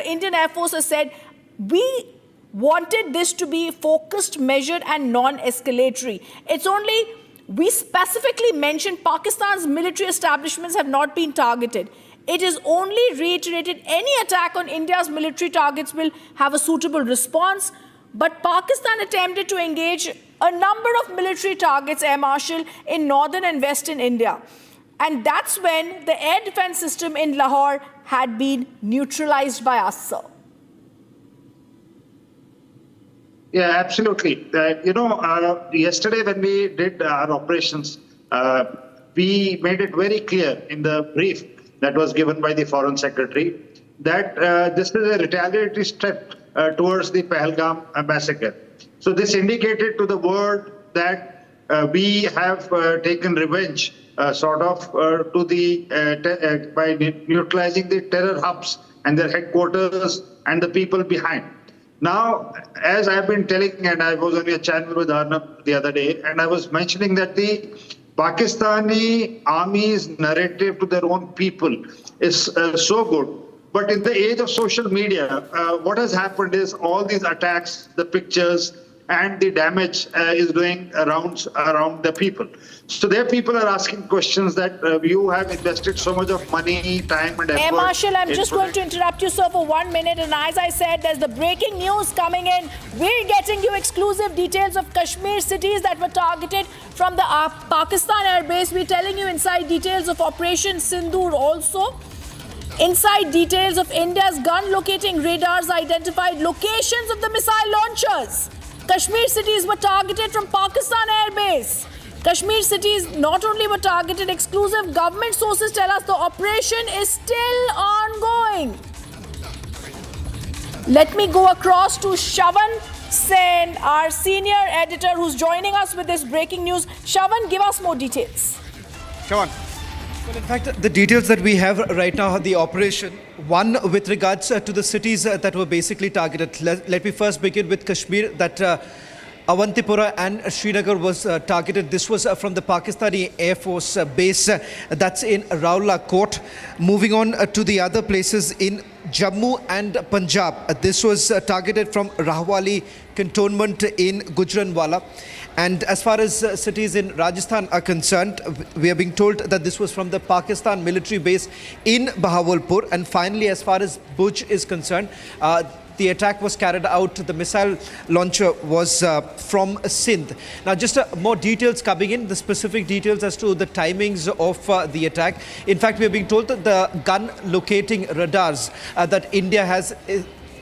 Indian Air Force has said we wanted this to be focused, measured and non-escalatory. It's only, we specifically mentioned Pakistan's military establishments have not been targeted. It is only reiterated any attack on India's military targets will have a suitable response. But Pakistan attempted to engage a number of military targets, Air Marshal, in northern and western India. And that's when the air defense system in Lahore had been neutralized by us, sir. Yeah, absolutely. Yesterday when we did our operations, we made it very clear in the brief that was given by the Foreign Secretary that this is a retaliatory step towards the Pahalgam massacre. So this indicated to the world that we have taken revenge to the by neutralizing the terror hubs and their headquarters and the people behind. Now, as I've been telling, and I was on your channel with Arnab the other day, and I was mentioning that the Pakistani army's narrative to their own people is so good. But in the age of social media, what has happened is all these attacks, the pictures, and the damage is doing around the people. So their people are asking questions that you have invested so much of money, time and effort. Air Marshal, I'm just going to interrupt you, sir, for 1 minute. And as I said, there's the breaking news coming in. We're getting you exclusive details of Kashmir cities that were targeted from the Pakistan airbase. We're telling you inside details of Operation Sindhu also. Inside details of India's gun locating radars identified locations of the missile launchers. Kashmir cities were targeted from Pakistan airbase. Kashmir cities not only were targeted, exclusive government sources tell us the operation is still ongoing. Let me go across to Shavan Sen, our senior editor who's joining us with this breaking news. Shavan, give us more details. Shavan. Well, in fact, the details that we have right now are the operation. One, with regards to the cities that were basically targeted. Let me first begin with Kashmir, that Avantipura and Srinagar was targeted. This was from the Pakistani Air Force base that's in Rawalpindi. Moving on to the other places in Jammu and Punjab. This was targeted from Rawalpindi cantonment in Gujranwala. And as far as cities in Rajasthan are concerned, we are being told that this was from the Pakistan military base in Bahawalpur. And finally, as far as Bhuj is concerned, the attack was carried out. The missile launcher was from Sindh. Now, just more details coming in, the specific details as to the timings of the attack. In fact, we are being told that the gun locating radars that India has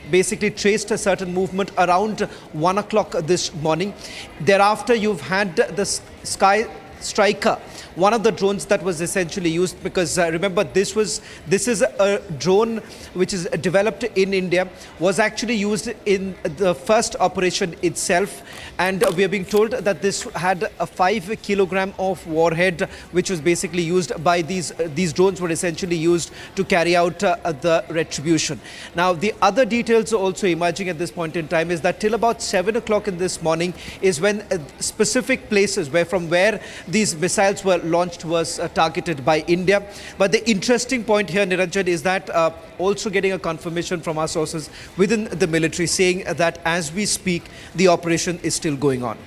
basically traced a certain movement around 1 o'clock this morning. Thereafter, you've had the Sky Striker, one of the drones that was essentially used, because remember, this is a drone which is developed in India, was actually used in the first operation itself, and we are being told that this had a 5 kilogram of warhead, which was basically used by these drones were essentially used to carry out the retribution. Now, the other details also emerging at this point in time is that till about 7 o'clock in this morning is when specific places from where these missiles were launched was targeted by India. But the interesting point here, Niranjan, is that also getting a confirmation from our sources within the military saying that as we speak, the operation is still going on.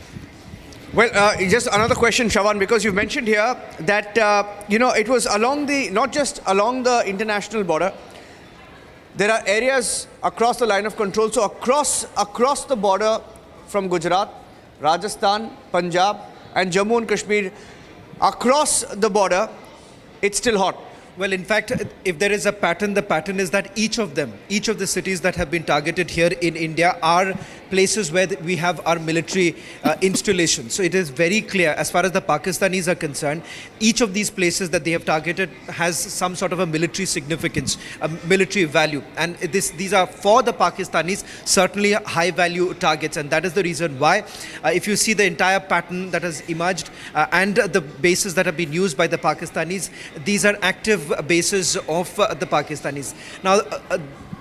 Well, just another question, Shavan, because you mentioned here that, it was not just along the international border. There are areas across the line of control. So across the border from Gujarat, Rajasthan, Punjab, and Jammu and Kashmir, across the border, it's still hot. Well, in fact, if there is a pattern, the pattern is that each of the cities that have been targeted here in India are places where we have our military installations. So it is very clear, as far as the Pakistanis are concerned, each of these places that they have targeted has some sort of a military significance, a military value. And these are, for the Pakistanis, certainly high value targets. And that is the reason why, if you see the entire pattern that has emerged and the bases that have been used by the Pakistanis, these are active bases of the Pakistanis. Now,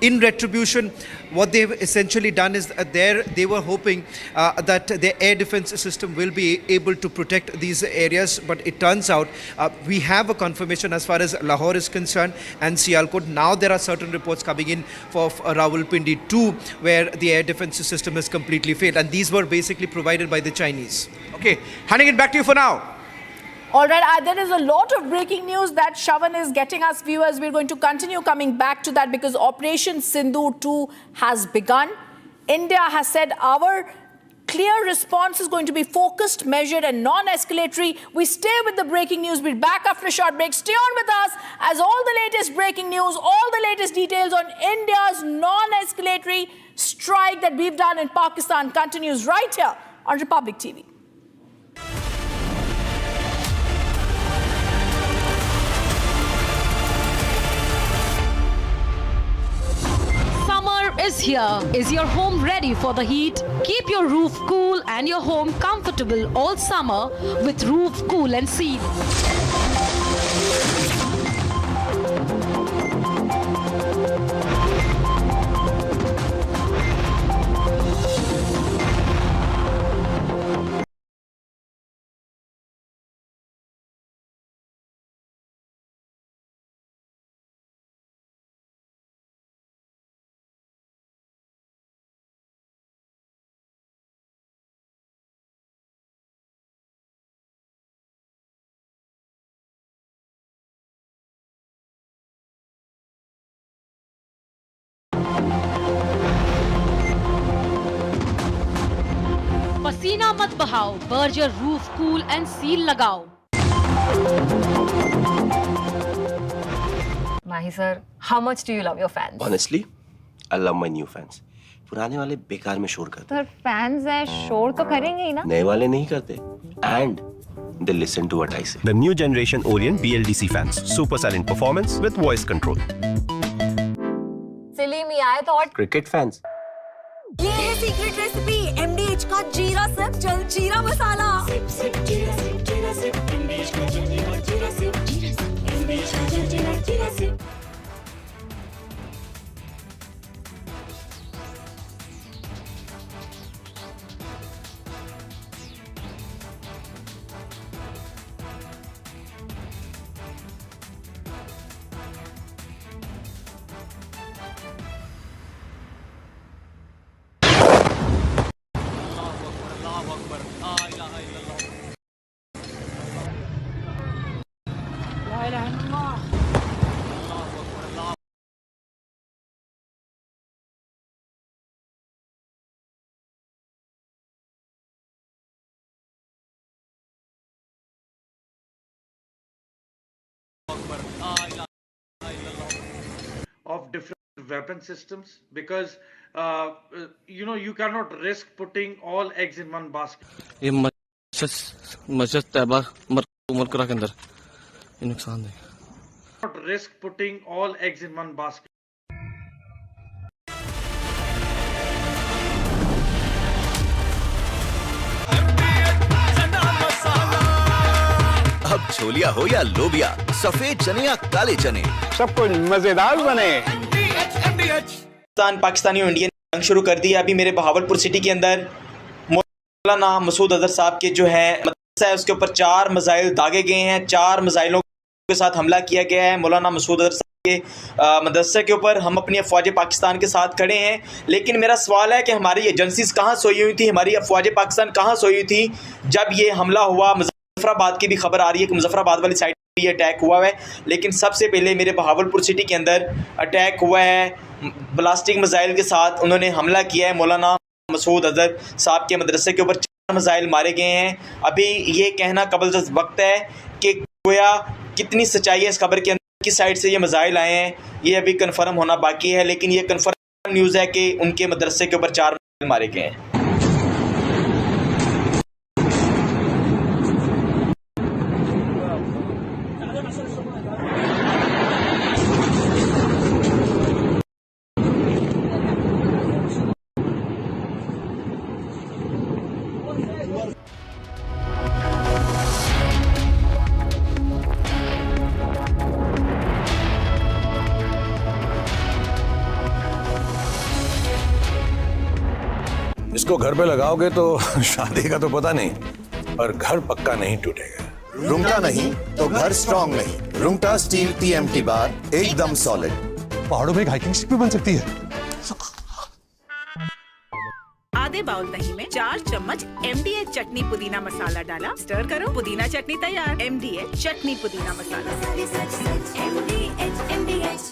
in retribution, what they've essentially done is they were hoping that their air defense system will be able to protect these areas. But it turns out we have a confirmation as far as Lahore is concerned and Sialkot. Now there are certain reports coming in for Rawalpindi too, where the air defense system has completely failed. And these were basically provided by the Chinese. Okay, handing it back to you for now. All right, there is a lot of breaking news that Shavan is getting us, viewers. We're going to continue coming back to that because Operation Sindhu 2 has begun. India has said our clear response is going to be focused, measured and non-escalatory. We stay with the breaking news. We're back after a short break. Stay on with us as all the latest breaking news, all the latest details on India's non-escalatory strike that we've done in Pakistan continues right here on Republic TV. Summer is here. Is your home ready for the heat? Keep your roof cool and your home comfortable all summer with Roof Cool and Seal. पसीना मत बहाओ, Berger roof cool and seal लगाओ। Mahi sir, how much do you love your fans? Honestly, I love my new fans. पुराने वाले बेकार में शोर करते। सर फैंस है, शोर तो करेंगे ही ना। नए वाले नहीं करते। And they listen to what I say. The new generation Orient BLDC fans, super silent performance with voice control. Silly me, I thought Cricket fans. ये है सीक्रेट रेसिपी MDH का जीरा सिप जल जीरा मसाला। सिप सिप जीरा SIP MDH का जल जीरा सिप MDH का जल जीरा SIP. Of different weapon systems, because you cannot risk putting all eggs in one basket. ये मस्जिद तैयबा उमरकरा के अंदर ये नुकसान है। Not risk putting all eggs in one basket. अब छोलिया हो या लोबिया, सफेद चने या काले चने, सब कुछ मजेदार बने। पाकिस्तानी और इंडियन जंग शुरू कर दी है। अभी मेरे बहावलपुर सिटी के अंदर मौलाना मसूद अजहर साहब के जो है मदरसा है उसके ऊपर 4 मिसाइल दागे गए हैं। 4 मिसाइलों के साथ हमला किया गया है मौलाना मसूद अजहर साहब के मदरसे के ऊपर। हम अपनी अफवाज पाकिस्तान के साथ खड़े हैं, लेकिन मेरा सवाल है कि हमारी एजेंसीज कहाँ सोई हुई थी, हमारी अफवाज पाकिस्तान कहाँ सोई हुई थी जब ये हमला हुआ। मुजफ्फराबाद की भी खबर आ रही है कि मुजफ्फराबाद वाली साइड पे ये अटैक हुआ है, लेकिन सबसे पहले मेरे बहावलपुर सिटी के अंदर अटैक हुआ है ब्लास्टिक मिसाइल के साथ। उन्होंने हमला किया है मौलाना मसूद अजहर साहब के मदरसे के ऊपर 4 मिसाइल मारे गए हैं। अभी ये कहना कबल वक्त है कि गोया कितनी सच्चाई है इस खबर के अंदर, किस साइड से ये मिसाइल आए हैं, ये अभी कन्फर्म होना बाकी है। लेकिन ये कन्फर्म न्यूज़ है कि उनके मदरसे के ऊपर 4 मिसाइल मारे गए हैं। इसको घर पे लगाओगे तो शादी का तो पता नहीं, पर घर पक्का नहीं टूटेगा। रुंगटा नहीं तो घर स्ट्रॉन्ग नहीं। रुंगटा स्टील TMT बार एकदम सॉलिड। पहाड़ों में एक हाइकिंग स्टिक भी बन सकती है। आधे बाउल दही में 4 चम्मच MDH चटनी पुदीना मसाला डाला, स्टर करो, पुदीना चटनी तैयार। MDH चटनी पुदीना मसाला। MDH।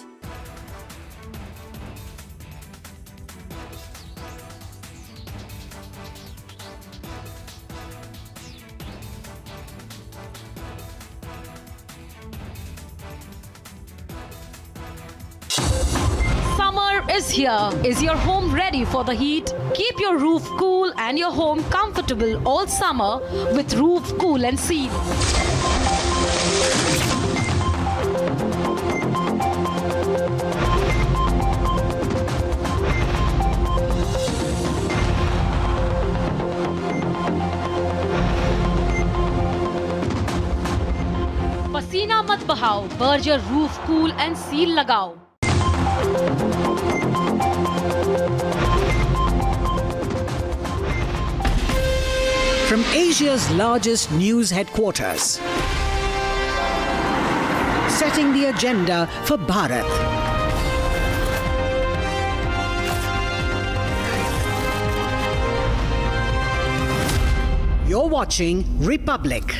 Summer is here. Is your home ready for the heat? Keep your roof cool and your home comfortable all summer with Roof Cool and Seal. पसीना मत बहाओ, Berger roof cool and seal लगाओ। From Asia's largest news headquarters, setting the agenda for Bharat. You're watching Republic.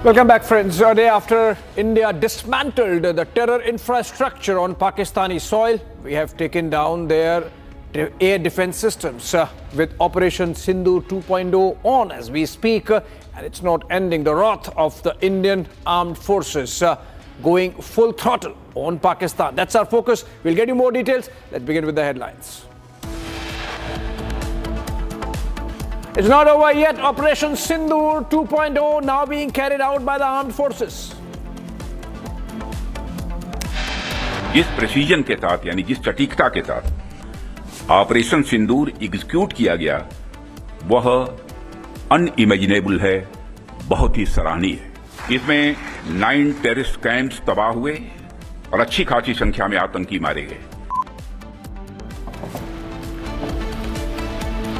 Welcome back, friends. A day after India dismantled the terror infrastructure on Pakistani soil, we have taken down their air defense systems with Operation Sindhu 2.0 on as we speak, and it's not ending. The wrath of the Indian armed forces going full throttle on Pakistan. That's our focus. We'll get you more details. Let's begin with the headlines. It's not over yet. Operation Sindhu 2.0 now being carried out by the armed forces. जिस precision के साथ यानी जिस सटीकता के साथ operation सिंदूर execute किया गया वह अनइमेजिनेबल है, बहुत ही सराहनीय है। इसमें 9 टेररिस्ट कैंप्स तबाह हुए और अच्छी खासी संख्या में आतंकी मारे गए।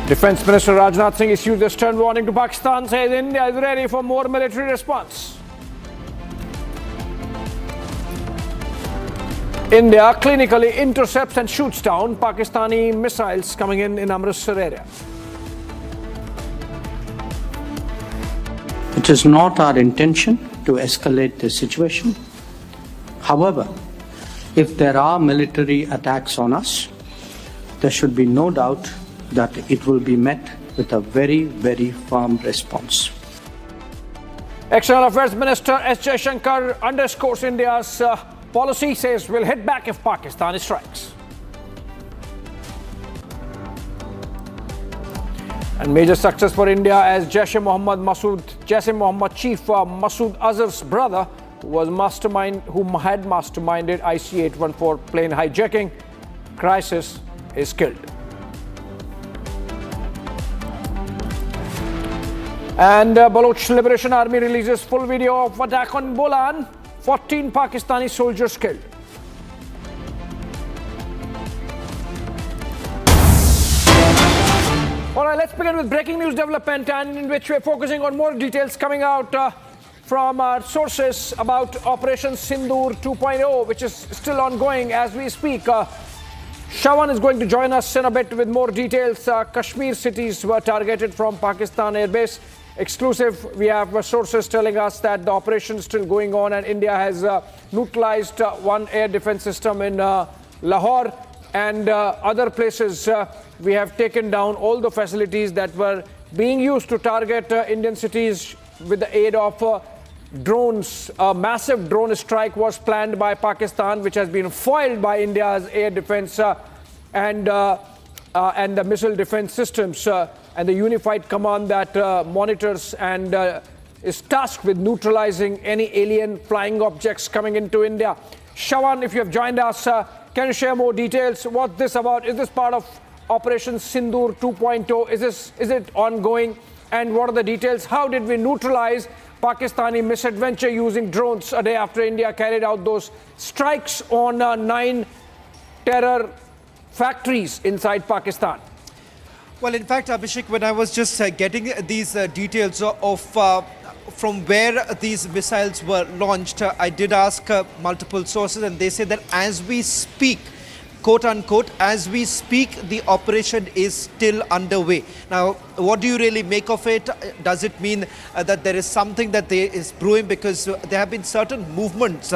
Defense Minister Rajnath Singh issued a stern warning to Pakistan, says India is ready for more military response. India clinically intercepts and shoots down Pakistani missiles coming in Amritsar area. It is not our intention to escalate the situation. However, if there are military attacks on us, there should be no doubt that it will be met with a very, very firm response. External Affairs Minister S. Jaishankar underscores India's policy, says we'll hit back if Pakistan strikes. And major success for India as Jaish-e Mohammed chief Masood Azhar's brother, who had masterminded IC-814 plane hijacking crisis, is killed. And Baloch Liberation Army releases full video of attack on Bolan, 14 Pakistani soldiers killed. All right, let's begin with breaking news development, and in which we're focusing on more details coming out from our sources about Operation Sindhu 2.0, which is still ongoing as we speak. Shawan is going to join us in a bit with more details. Kashmir cities were targeted from Pakistan airbase. Exclusive, we have sources telling us that the operation is still going on and India has neutralized one air defense system in Lahore and other places. We have taken down all the facilities that were being used to target Indian cities with the aid of drones. A massive drone strike was planned by Pakistan, which has been foiled by India's air defense and the missile defense systems. And the unified command that monitors and is tasked with neutralizing any alien flying objects coming into India. Shawan, if you have joined us, can you share more details? What's this about? Is this part of Operation Sindhu 2.0? Is it ongoing? And what are the details? How did we neutralize Pakistani misadventure using drones a day after India carried out those strikes on 9 terror factories inside Pakistan? Well, in fact, Abhishek, when I was just getting these details of from where these missiles were launched, I did ask multiple sources, and they say that as we speak, quote unquote, as we speak, the operation is still underway. Now, what do you really make of it? Does it mean that there is something that is brewing? Because there have been certain movements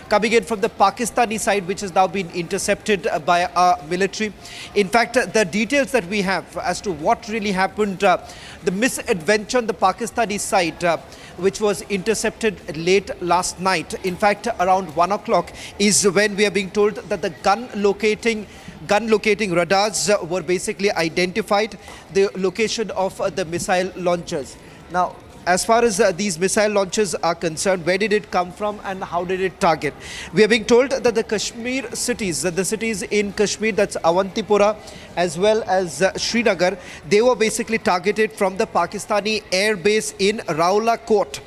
coming in from the Pakistani side, which has now been intercepted by our military. In fact, the details that we have as to what really happened, the misadventure on the Pakistani side, which was intercepted late last night, in fact, around 1 o'clock, is when we are being told that the gun locating radars were basically identified the location of the missile launchers. Now, as far as these missile launches are concerned, where did it come from and how did it target? We are being told that the Kashmir cities, the cities in Kashmir, that's Awantipora as well as Srinagar, they were basically targeted from the Pakistani air base in Rawalpindi.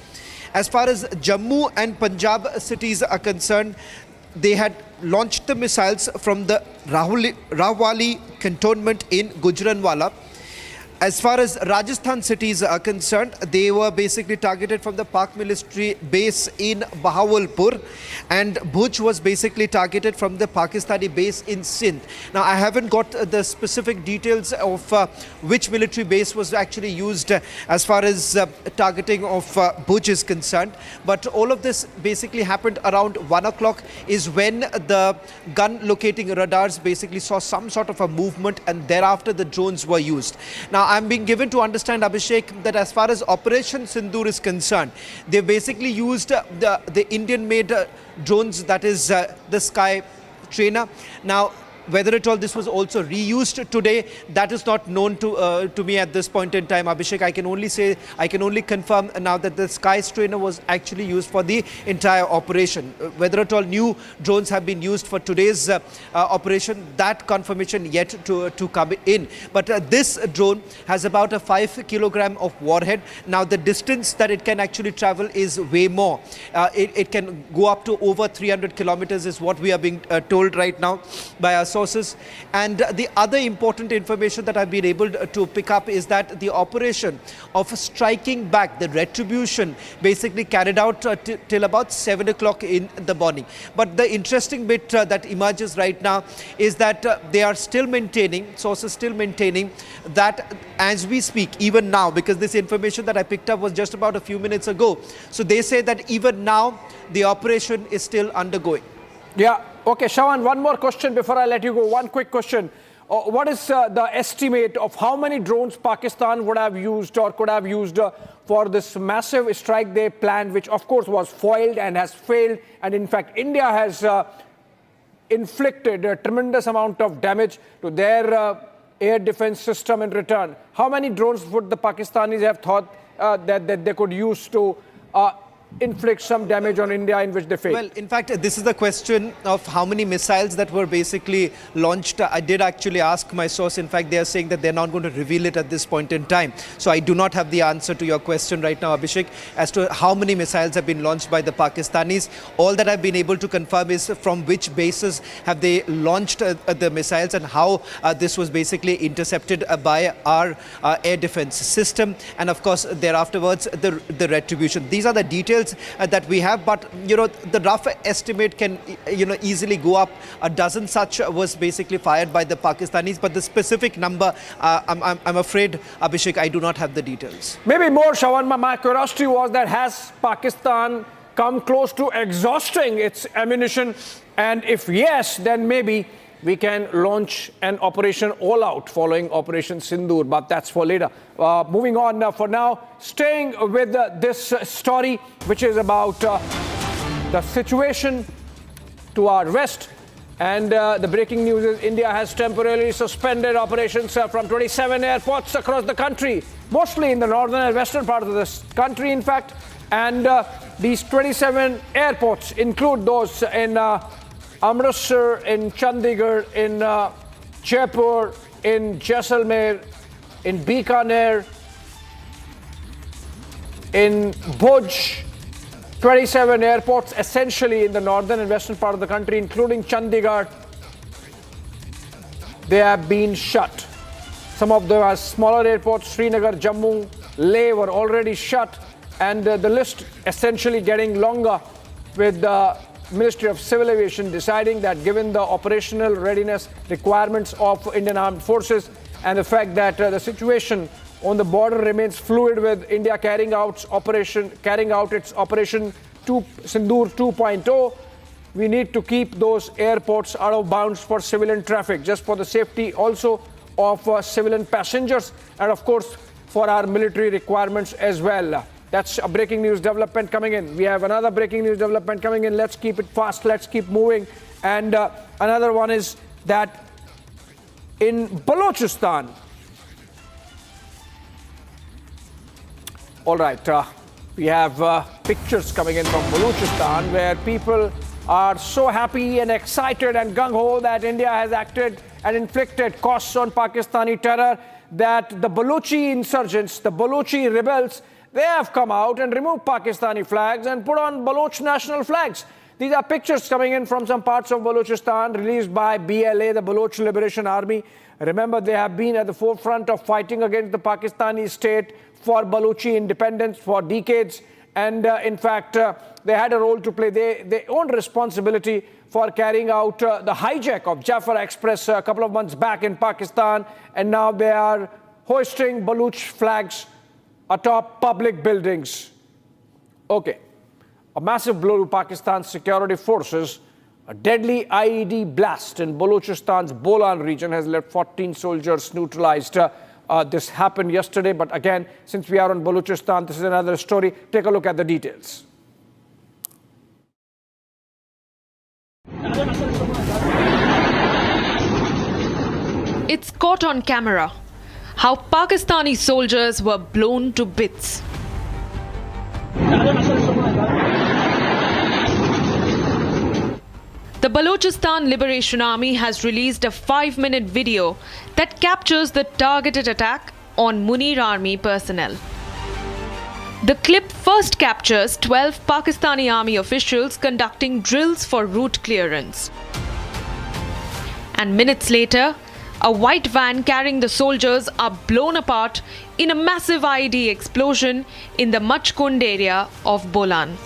As far as Jammu and Punjab cities are concerned, they had launched the missiles from the Rawali cantonment in Gujranwala. As far as Rajasthan cities are concerned, they were basically targeted from the PAK military base in Rawalpindi, and Bhuj was basically targeted from the Pakistani base in Sindhu. Now, I haven't got the specific details of which military base was actually used as far as targeting of Bhuj is concerned, but all of this basically happened around 1 o'clock is when the gun locating radars basically saw some sort of a movement, and thereafter the drones were used. Now, I'm being given to understand, Abhishek, that as far as Operation Sindhu is concerned, they basically used the Indian-made drones, that is the Sky Trainer. Now, whether at all this was also reused today, that is not known to me at this point in time, Abhishek. I can only confirm now that the Sky Trainer was actually used for the entire operation. Whether at all new drones have been used for today's operation, that confirmation yet to come in. But this drone has about a 5 kilogram of warhead. Now, the distance that it can actually travel is way more. It can go up to over 300 kilometers is what we are being told right now by our sources. And the other important information that I've been able to pick up is that the operation of striking back, the retribution, basically carried out till about 7 o'clock in the morning. But the interesting bit that emerges right now is that they are still maintaining, sources still maintaining that as we speak, even now, because this information that I picked up was just about a few minutes ago. So they say that even now the operation is still undergoing. Yeah. Okay, Shawan, one more question before I let you go. One quick question. What is the estimate of how many drones Pakistan would have used or could have used for this massive strike they planned, which of course was foiled and has failed? And in fact, India has inflicted a tremendous amount of damage to their air defense system in return. How many drones would the Pakistanis have thought that they could use to inflict some damage on India in which they failed? Well, in fact, this is the question of how many missiles that were basically launched. I did actually ask my source. In fact, they are saying that they're not going to reveal it at this point in time. So I do not have the answer to your question right now, Abhishek, as to how many missiles have been launched by the Pakistanis. All that I've been able to confirm is from which bases have they launched the missiles and how this was basically intercepted by our air defense system. And of course, thereafterwards, the retribution. These are the details that we have, but the rough estimate can easily go up. A dozen such was basically fired by the Pakistanis, but the specific number, I'm afraid, Abhishek, I do not have the details. Maybe more, Shawan. My curiosity was that has Pakistan come close to exhausting its ammunition, and if yes, then maybe we can launch an operation all out following Operation Sindhu, but that's for later. Moving on for now, staying with this story, which is about the situation to our west. And the breaking news is India has temporarily suspended operations from 27 airports across the country, mostly in the northern and western part of this country, in fact. And these 27 airports include those in Amritsar, in Chandigarh, in Jaipur, in Jaisalmer, in Bikaner, in Bhuj. 27 airports essentially in the northern and western part of the country, including Chandigarh. They have been shut. Some of them are smaller airports, Srinagar, Jammu, Leh were already shut, and the list essentially getting longer, with the Ministry of Civil Aviation deciding that given the operational readiness requirements of Indian Armed Forces and the fact that the situation on the border remains fluid, with India carrying out its Operation Sindhu 2.0, we need to keep those airports out of bounds for civilian traffic, just for the safety also of civilian passengers and of course for our military requirements as well. That's a breaking news development coming in. We have another breaking news development coming in. Let's keep it fast. Let's keep moving. And another one is that in Baluchistan, all right, we have pictures coming in from Baluchistan where people are so happy and excited and gung-ho that India has acted and inflicted costs on Pakistani terror, that the Baluchi insurgents, the Baluchi rebels, they have come out and removed Pakistani flags and put on Baloch national flags. These are pictures coming in from some parts of Baluchistan released by BLA, the Baloch Liberation Army. Remember, they have been at the forefront of fighting against the Pakistani state for Baluchi independence for decades. And in fact, they had a role to play. They own responsibility for carrying out the hijack of Jafar Express a couple of months back in Pakistan. And now they are hoisting Baluch flags atop public buildings. Okay. A massive blow to Pakistan's security forces. A deadly IED blast in Baluchistan's Bolan region has left 14 soldiers neutralized. This happened yesterday, but again, since we are on Baluchistan, this is another story. Take a look at the details. It's caught on camera how Pakistani soldiers were blown to bits. The Baluchistan Liberation Army has released a 5-minute video that captures the targeted attack on Munir Army personnel. The clip first captures 12 Pakistani Army officials conducting drills for route clearance. And minutes later, a white van carrying the soldiers are blown apart in a massive IED explosion in the Machkund area of Bolan.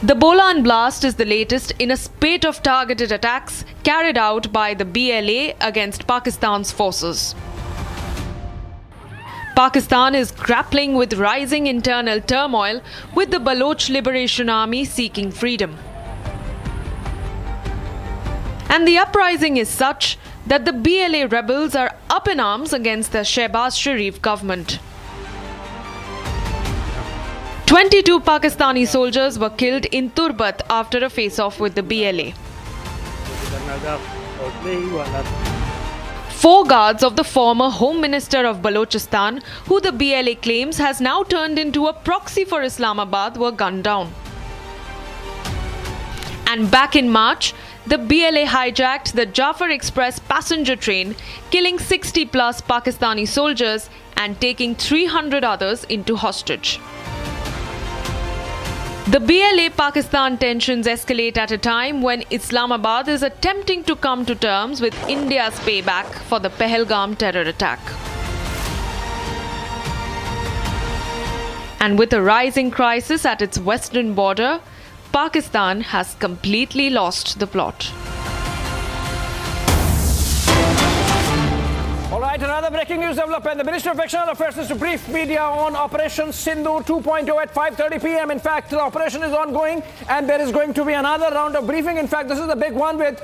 The Bolan blast is the latest in a spate of targeted attacks carried out by the BLA against Pakistan's forces. Pakistan is grappling with rising internal turmoil, with the Baloch Liberation Army seeking freedom. And the uprising is such that the BLA rebels are up in arms against the Shehbaz Sharif government. 22 Pakistani soldiers were killed in Turbat after a face-off with the BLA. 4 guards of the former Home Minister of Balochistan, who the BLA claims has now turned into a proxy for Islamabad, were gunned down. And back in March, the BLA hijacked the Jafar Express passenger train, killing 60-plus Pakistani soldiers and taking 300 others into hostage. The BLA-Pakistan tensions escalate at a time when Islamabad is attempting to come to terms with India's payback for the Pahalgam terror attack. And with a rising crisis at its western border, Pakistan has completely lost the plot. All right, another breaking news development. The Ministry of External Affairs is to brief media on Operation Sindhu 2.0 at 5:30 p.m. In fact, the operation is ongoing and there is going to be another round of briefing. In fact, this is the big one with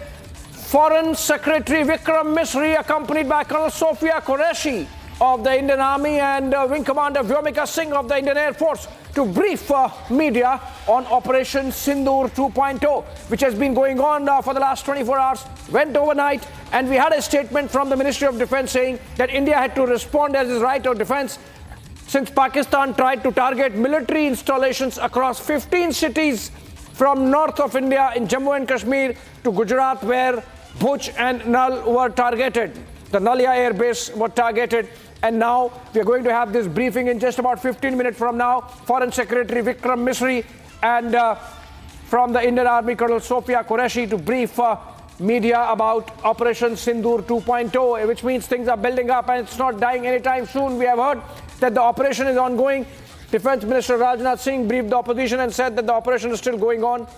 Foreign Secretary Vikram Misri accompanied by Colonel Sophia Qureshi of the Indian Army and Wing Commander Vyomika Singh of the Indian Air Force to brief media on Operation Sindhu 2.0, which has been going on for the last 24 hours, went overnight, and we had a statement from the Ministry of Defense saying that India had to respond as its right of defense since Pakistan tried to target military installations across 15 cities from north of India in Jammu and Kashmir to Gujarat, where Bhuj and Nal were targeted. The Nalia Air Base were targeted. And now we are going to have this briefing in just about 15 minutes from now. Foreign Secretary Vikram Misri and from the Indian Army Colonel Sophia Qureshi to brief media about Operation Sindhu 2.0, which means things are building up and it's not dying anytime soon. We have heard that the operation is ongoing. Defense Minister Rajnath Singh briefed the opposition and said that the operation is still going on.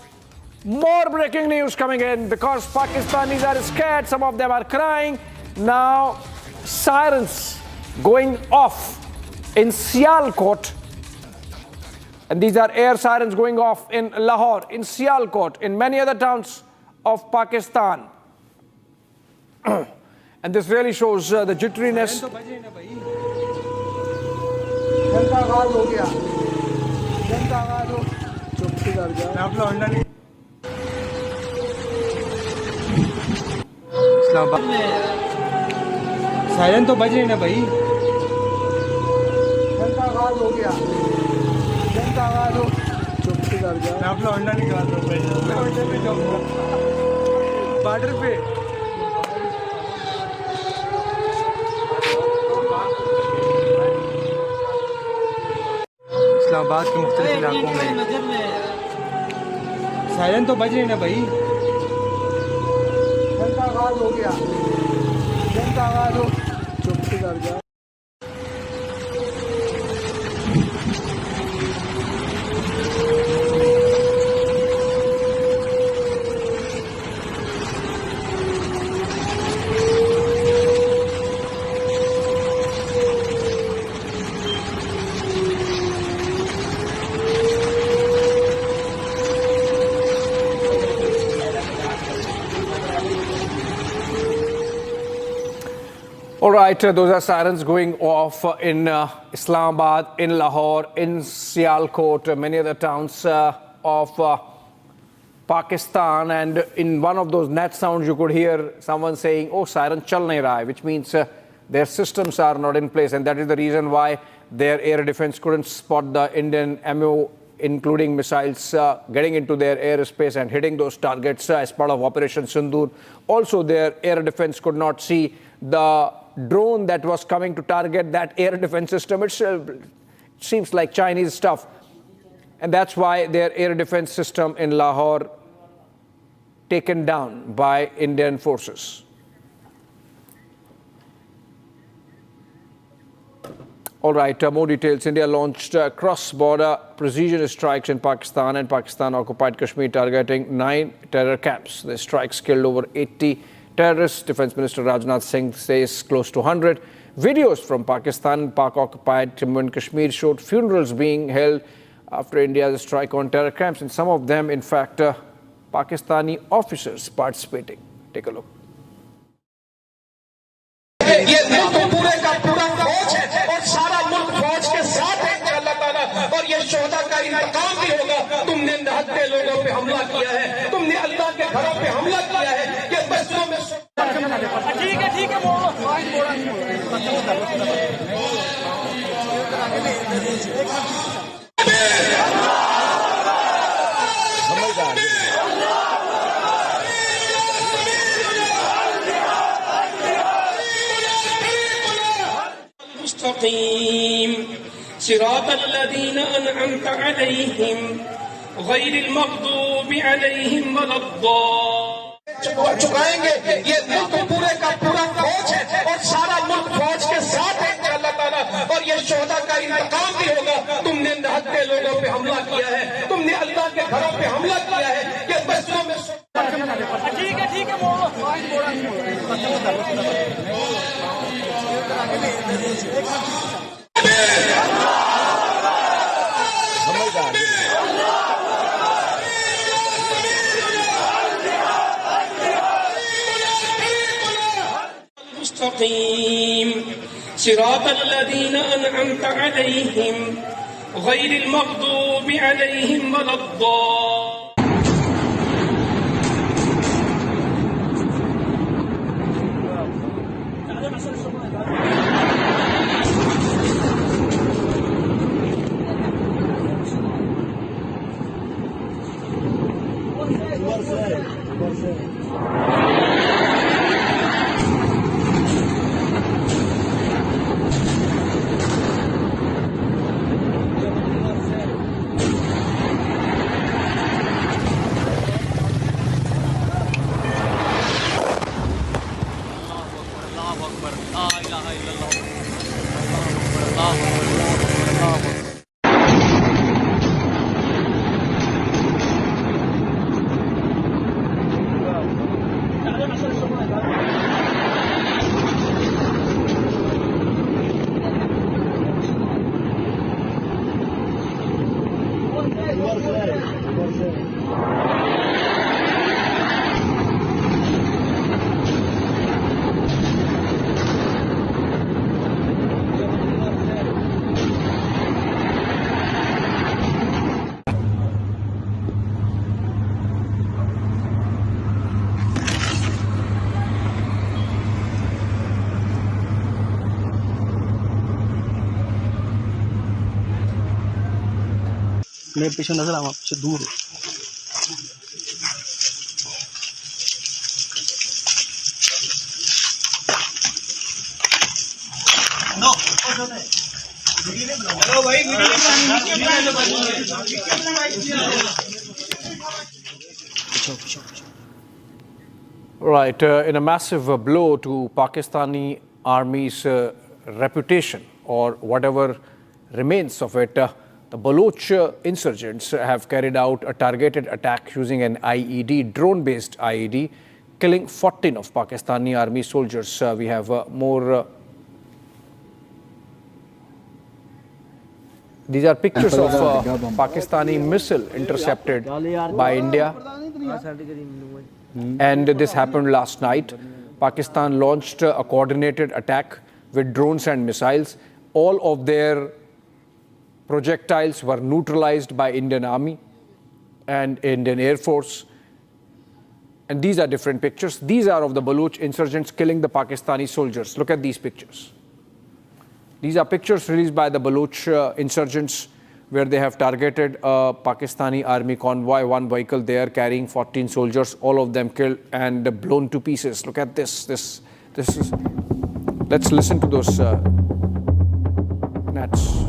More breaking news coming in because Pakistanis are scared. Some of them are crying. Now, sirens going off in Sialkot, and these are air sirens going off in Lahore, in Sialkot, in many other towns of Pakistan. And this really shows the jitteriness. Siren तो बज रहे ना भाई जनता आवाज हो गया जनता आवाज हो चुप कर जा मैं अपना अंडा निकाल रहा हूं बॉर्डर पे शहबाज के मुख्तलिफ इलाकों में सायरन तो बज रहे ना भाई। जनता आवाज हो गया, जनता आवाज हो, चुप कर जा। All right, those are sirens going off in Islamabad, in Lahore, in Sialkot, many other towns of Pakistan. And in one of those net sounds, you could hear someone saying, oh, siren chal nahi raha hai, which means their systems are not in place. And that is the reason why their air defense couldn't spot the Indian MO, including missiles getting into their airspace and hitting those targets as part of Operation Sindhu. Also, their air defense could not see the drone that was coming to target that air defense system. It seems like Chinese stuff. And that's why their air defense system in Lahore taken down by Indian forces. All right, more details. India launched cross-border precision strikes in Pakistan and Pakistan-occupied Kashmir, targeting 9 terror camps. The strikes killed over 80 terrorists. Defense Minister Rajnath Singh says close to 100. Videos from Pakistan and PAK-occupied Jammu and Kashmir showed funerals being held after India's strike on terror camps, and some of them, in fact, Pakistani officers participating. Take a look. ये मुल्क पूरे का पूरा फौज है और सारा मुल्क फौज के साथ है इंशाअल्लाह ताला, और ये शोहदा का इंतकाम भी होगा। तुमने निहत्थे लोगों पे हमला किया है, तुमने अल्लाह के घरों पे हमला किया है, ये बस्तियों में ठीक है मुस्तकीम सिरातल्लज़ीन अनअमत अलैहिम गैरिल मग़दूबि अलैहिम वलद्दाल्लीन। चुकाएंगे। ये मुल्क पूरे का पूरा फौज है और सारा मुल्क फौज के साथ है इंशाअल्लाह ताला, और ये शोहदा का इंतकाम भी होगा। तुमने निहत्थे लोगों पे हमला किया है, तुमने अल्लाह के घरों पे हमला किया है, ये बस्तियों में ठीक है मुस्तकीम सिरातल्लज़ीन अनअमत अलैहिम गैरिल मग़दूबि अलैहिम वलद्दाल्लीन। मेरे पीछे नजर आवा, पीछे दूर हेलो भाई, Right, in a massive blow to Pakistani army's reputation, or whatever remains of it, the Baluch insurgents have carried out a targeted attack using an IED, drone-based IED, killing 14 of Pakistani army soldiers. We have more. These are pictures of Pakistani missile intercepted by India. And this happened last night. Pakistan launched a coordinated attack with drones and missiles. All of their projectiles were neutralized by Indian Army and Indian Air Force. And these are different pictures. These are of the Baluch insurgents killing the Pakistani soldiers. Look at these pictures. These are pictures released by the Baluch insurgents, where they have targeted a Pakistani army convoy, one vehicle there carrying 14 soldiers, all of them killed and blown to pieces. Look at this. This is. Let's listen to those nats.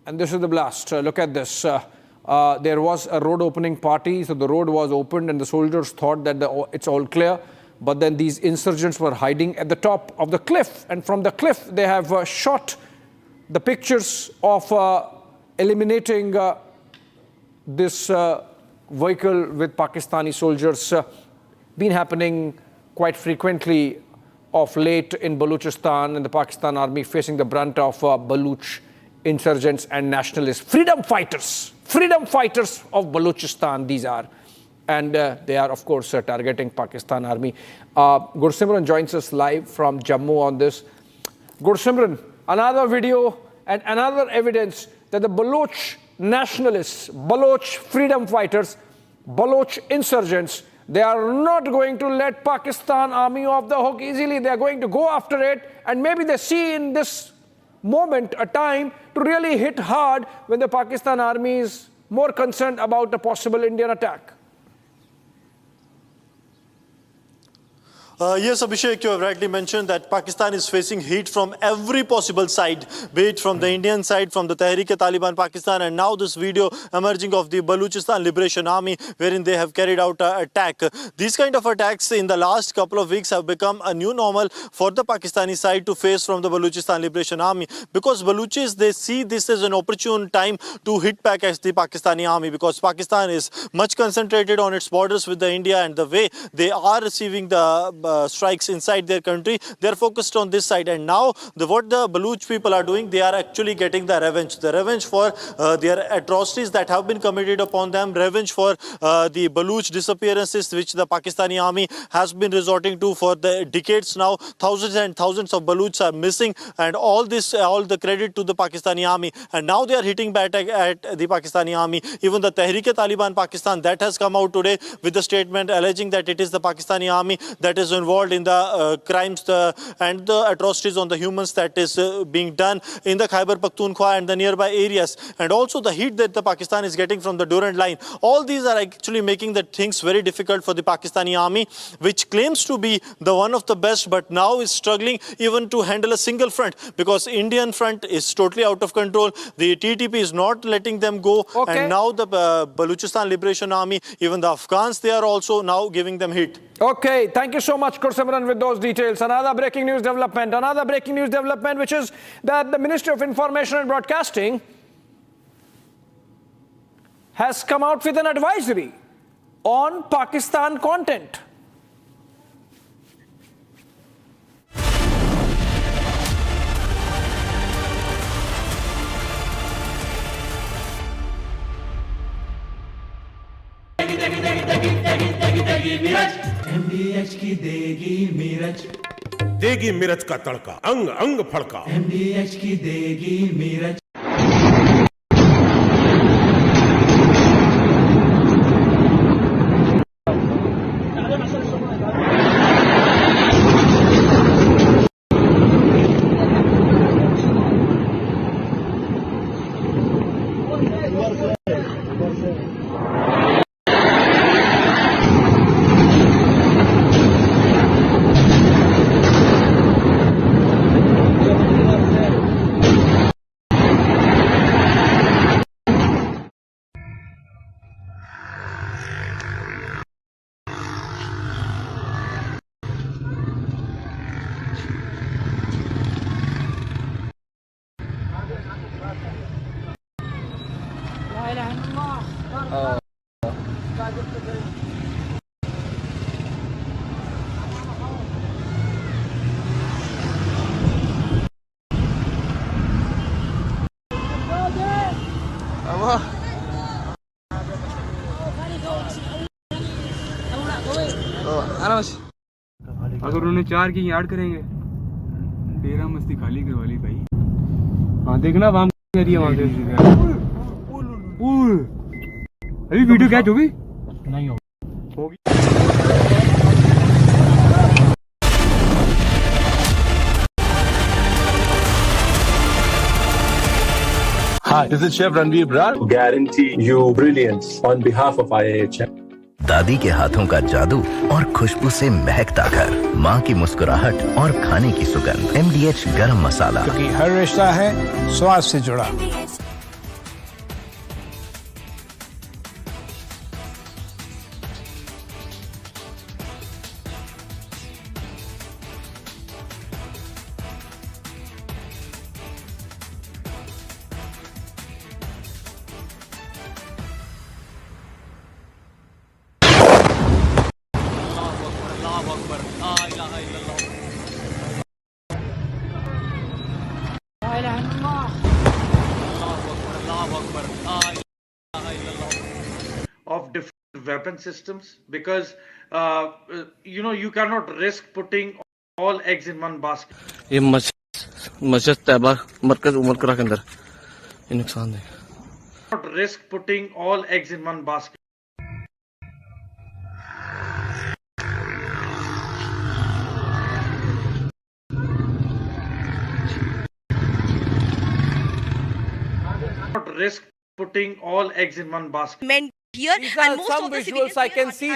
And this is the blast. Look at this. There was a road opening party, so the road was opened and the soldiers thought that it's all clear. But then these insurgents were hiding at the top of the cliff. And from the cliff, they have shot the pictures of eliminating this vehicle with Pakistani soldiers. Been happening quite frequently of late in Baluchistan, and the Pakistan army facing the brunt of Baluch insurgents and nationalists, freedom fighters of Baluchistan, these are. And they are, of course, targeting Pakistan army. Gursimran joins us live from Jammu on this. Gursimran, another video and another evidence that the Baluch nationalists, Baluch freedom fighters, Baluch insurgents, they are not going to let Pakistan army off the hook easily. They are going to go after it, and maybe they see in this moment a time to really hit hard when the Pakistan army is more concerned about a possible Indian attack. Yes, Abhishek, you have rightly mentioned that Pakistan is facing heat from every possible side, be it from the Indian side, from the Tehreek-e-Taliban Pakistan, and now this video emerging of the Baluchistan Liberation Army, wherein they have carried out an attack. These kind of attacks in the last couple of weeks have become a new normal for the Pakistani side to face from the Baluchistan Liberation Army, because Baluchis, they see this as an opportune time to hit back at the Pakistani army, because Pakistan is much concentrated on its borders with the India, and the way they are receiving the strikes inside their country, they are focused on this side. And now what the Baluch people are doing, they are actually getting the revenge for their atrocities that have been committed upon them, revenge for the Baluch disappearances which the Pakistani army has been resorting to for the decades now. Thousands and thousands of Baluchs are missing, and all the credit to the Pakistani army. And now they are hitting back at the Pakistani army. Even the Tehreek-e-Taliban Pakistan, that has come out today with a statement alleging that it is the Pakistani army that is involved in the crimes and the atrocities on the humans that is being done in the Khyber Pakhtunkhwa and the nearby areas, and also the heat that the Pakistan is getting from the Durand line. All these are actually making the things very difficult for the Pakistani army, which claims to be the one of the best, but now is struggling even to handle a single front, because Indian front is totally out of control. The TTP is not letting them go, and now the Baluchistan Liberation Army, even the Afghans, they are also now giving them hit. Okay, thank you so much, Gursimran, with those details. Another breaking news development, which is that the Ministry of Information and Broadcasting has come out with an advisory on Pakistan content. MDH की देगी मिर्च का तड़का, अंग अंग फड़का। MDH की देगी मिर्च। अगर उन्होंने 4 की याद करेंगे, डेरा मस्ती खाली करवा ली भाई। हाँ देखना वहां करिए वहां से। अभी वीडियो कैच होगी? नहीं होगी। Hi, this is Chef Ranveer Brar. Guarantee you brilliance on behalf of IIHM. दादी के हाथों का जादू और खुशबू से महकता घर, माँ की मुस्कुराहट और खाने की सुगंध। MDH गरम मसाला, क्योंकि हर रिश्ता है स्वाद से जुड़ा। of different weapon systems, because you cannot risk putting all eggs in one basket. ये मस्जिद तैयबा मरकज उमर करा के अंदर ये नुकसान है। Not risk putting all eggs in one basket. Not risk putting all eggs in one basket. Men here These and are most some of the visuals I can see.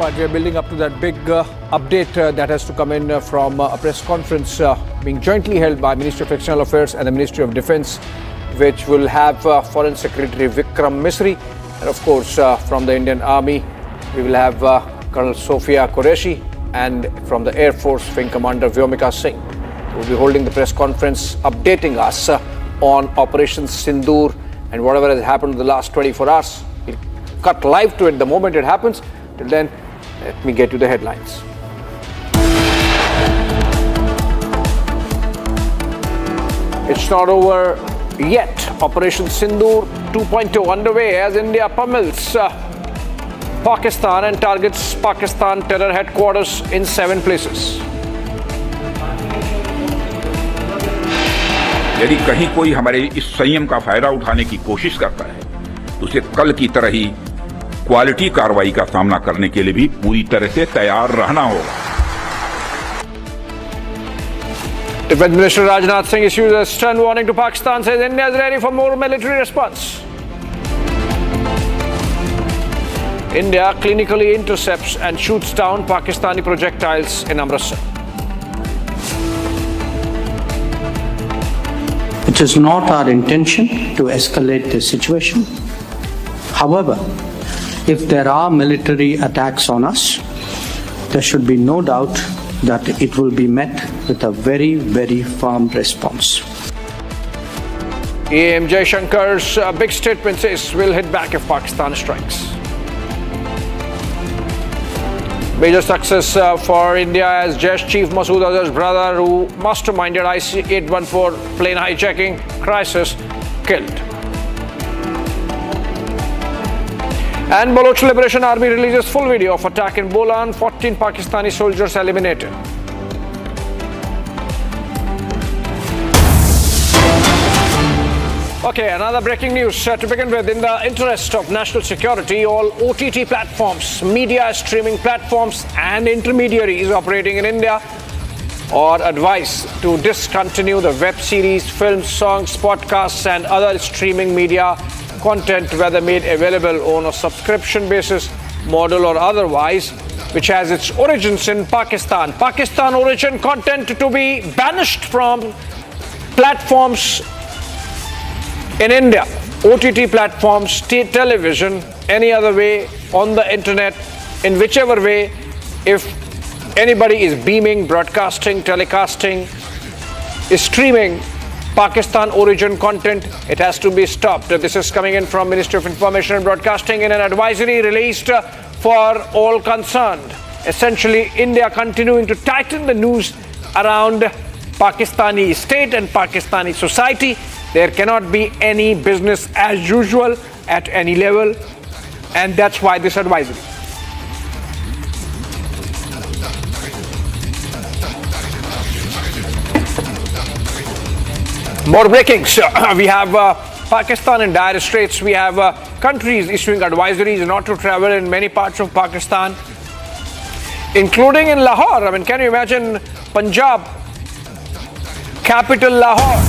Right, we are building up to that big update that has to come in from a press conference being jointly held by Ministry of External Affairs and the Ministry of Defence, which will have Foreign Secretary Vikram Misri, and of course from the Indian Army we will have Colonel Sophia Qureshi, and from the Air Force Wing Commander Vyomika Singh. They will be holding the press conference updating us on Operation Sindhu and whatever has happened in the last 24 hours. We'll cut live to it the moment it happens. Till then, let me get you the headlines. It's not over yet. Operation Sindhu 2.0 underway as India pummels Pakistan and targets Pakistan terror headquarters in 7 places. यदि कहीं कोई हमारे इस संयम का फायदा उठाने की कोशिश करता है तो उसे कल की तरह ही क्वालिटी कार्रवाई का सामना करने के लिए भी पूरी तरह से तैयार रहना होगा। Defense Minister Rajnath Singh issues a stern warning to Pakistan, says India is ready for more military response. India clinically intercepts and shoots down Pakistani projectiles in Amritsar. It is not our intention to escalate the situation. However, if there are military attacks on us, there should be no doubt that it will be met with a very, very firm response. EM Jaishankar's big statement says we'll hit back if Pakistan strikes. Major success for India as Jaish Chief Masood Azhar's brother, who masterminded IC-814 plane hijacking crisis, killed. And Baloch Liberation Army releases full video of attack in Bolan, 14 Pakistani soldiers eliminated. Okay, another breaking news to begin with. In the interest of national security, all OTT platforms, media streaming platforms and intermediaries operating in India are advised to discontinue the web series, films, songs, podcasts and other streaming media content, whether made available on a subscription basis, model or otherwise, which has its origins in Pakistan. Pakistan origin content to be banished from platforms in India, OTT platforms, state television, any other way, on the internet, in whichever way, if anybody is beaming, broadcasting, telecasting, streaming Pakistan origin content, it has to be stopped. This is coming in from Ministry of Information and Broadcasting in an advisory released for all concerned. Essentially, India continuing to tighten the noose around Pakistani state and Pakistani society. There cannot be any business as usual at any level, and that's why this advisory. More breakings. We have Pakistan in dire straits. We have countries issuing advisories not to travel in many parts of Pakistan, including in Lahore. I mean, can you imagine Punjab, capital Lahore?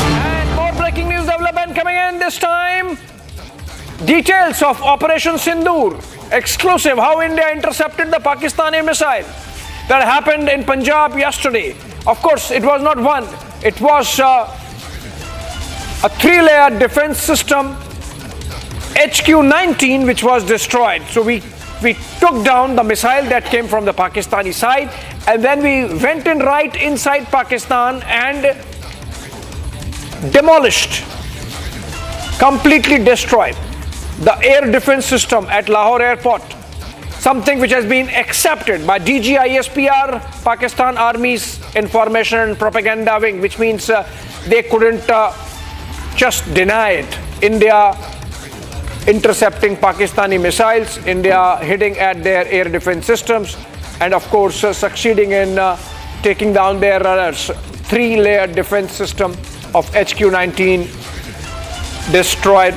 And more breaking news development coming in this time. Details of Operation Sindhu. Exclusive, how India intercepted the Pakistani missile that happened in Punjab yesterday. Of course, it was not one. It was a three-layer defense system, HQ-19, which was destroyed. So we took down the missile that came from the Pakistani side, and then we went in right inside Pakistan and demolished, completely destroyed the air defense system at Lahore airport. Something which has been accepted by DGISPR, Pakistan Army's Information and Propaganda Wing, which means they couldn't just deny it. India intercepting Pakistani missiles, India hitting at their air defense systems, and of course succeeding in taking down their runners. Three-layer defense system of HQ-19 destroyed.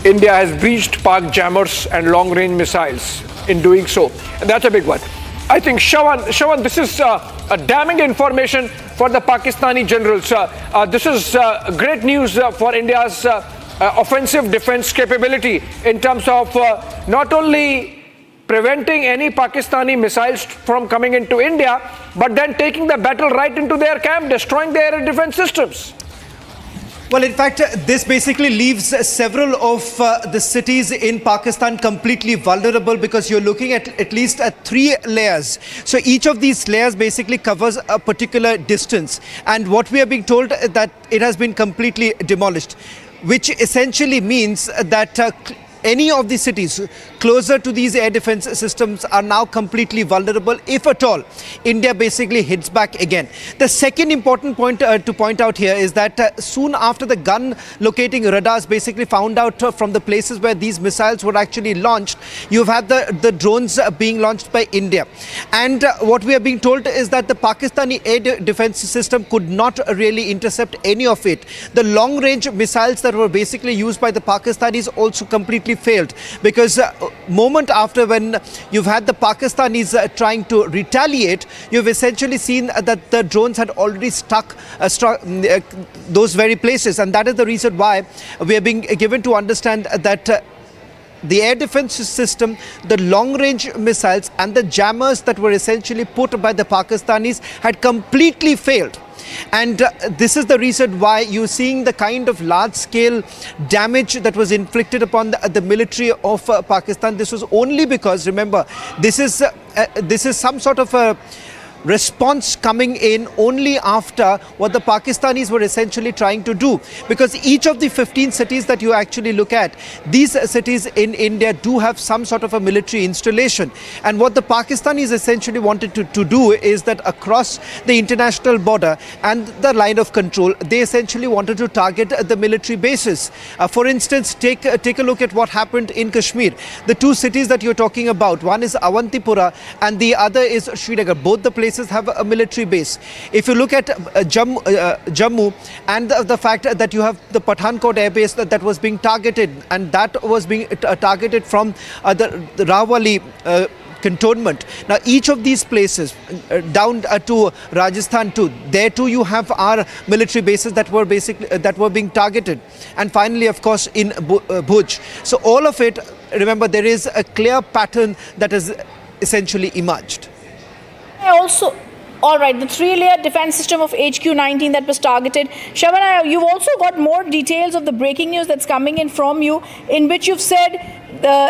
India has breached PAK jammers and long-range missiles in doing so. And that's a big one. I think, Shawan, this is a damning information for the Pakistani generals. This is great news for India's offensive defense capability in terms of not only preventing any Pakistani missiles from coming into India, but then taking the battle right into their camp, destroying their defense systems. Well, in fact, this basically leaves several of the cities in Pakistan completely vulnerable, because you're looking at least at 3 layers. So each of these layers basically covers a particular distance. And what we are being told that it has been completely demolished, which essentially means that any of the cities closer to these air defense systems are now completely vulnerable. If at all, India basically hits back again. The second important point to point out here is that soon after the gun locating radars basically found out from the places where these missiles were actually launched, you've had the drones being launched by India. And what we are being told is that the Pakistani air defense system could not really intercept any of it. The long range missiles that were basically used by the Pakistanis also completely failed, because moment after when you've had the Pakistanis trying to retaliate, you've essentially seen that the drones had already struck those very places. And that is the reason why we are being given to understand that the air defense system, the long-range missiles and the jammers that were essentially put by the Pakistanis had completely failed. And this is the reason why you're seeing the kind of large-scale damage that was inflicted upon the military of Pakistan. This was only because, remember, this is some sort of a response coming in only after what the Pakistanis were essentially trying to do, because each of the 15 cities that you actually look at, these cities in India do have some sort of a military installation. And what the Pakistanis essentially wanted to do is that across the international border and the line of control, they essentially wanted to target the military bases. For instance, take a look at what happened in Kashmir. The 2 cities that you're talking about, one is Awantipura and the other is Srinagar. Both the places have a military base. If you look at Jammu and the fact that you have the Pathankot air base that was being targeted, and that was being targeted from the Rawalpindi cantonment. Now each of these places down to Rajasthan too, there too you have our military bases that were being targeted, and finally of course in Bhuj. So all of it, remember, there is a clear pattern that has essentially emerged. Also, All right, the three-layer defense system of HQ-19 that was targeted. Shravan, you've also got more details of the breaking news that's coming in from you, in which you've said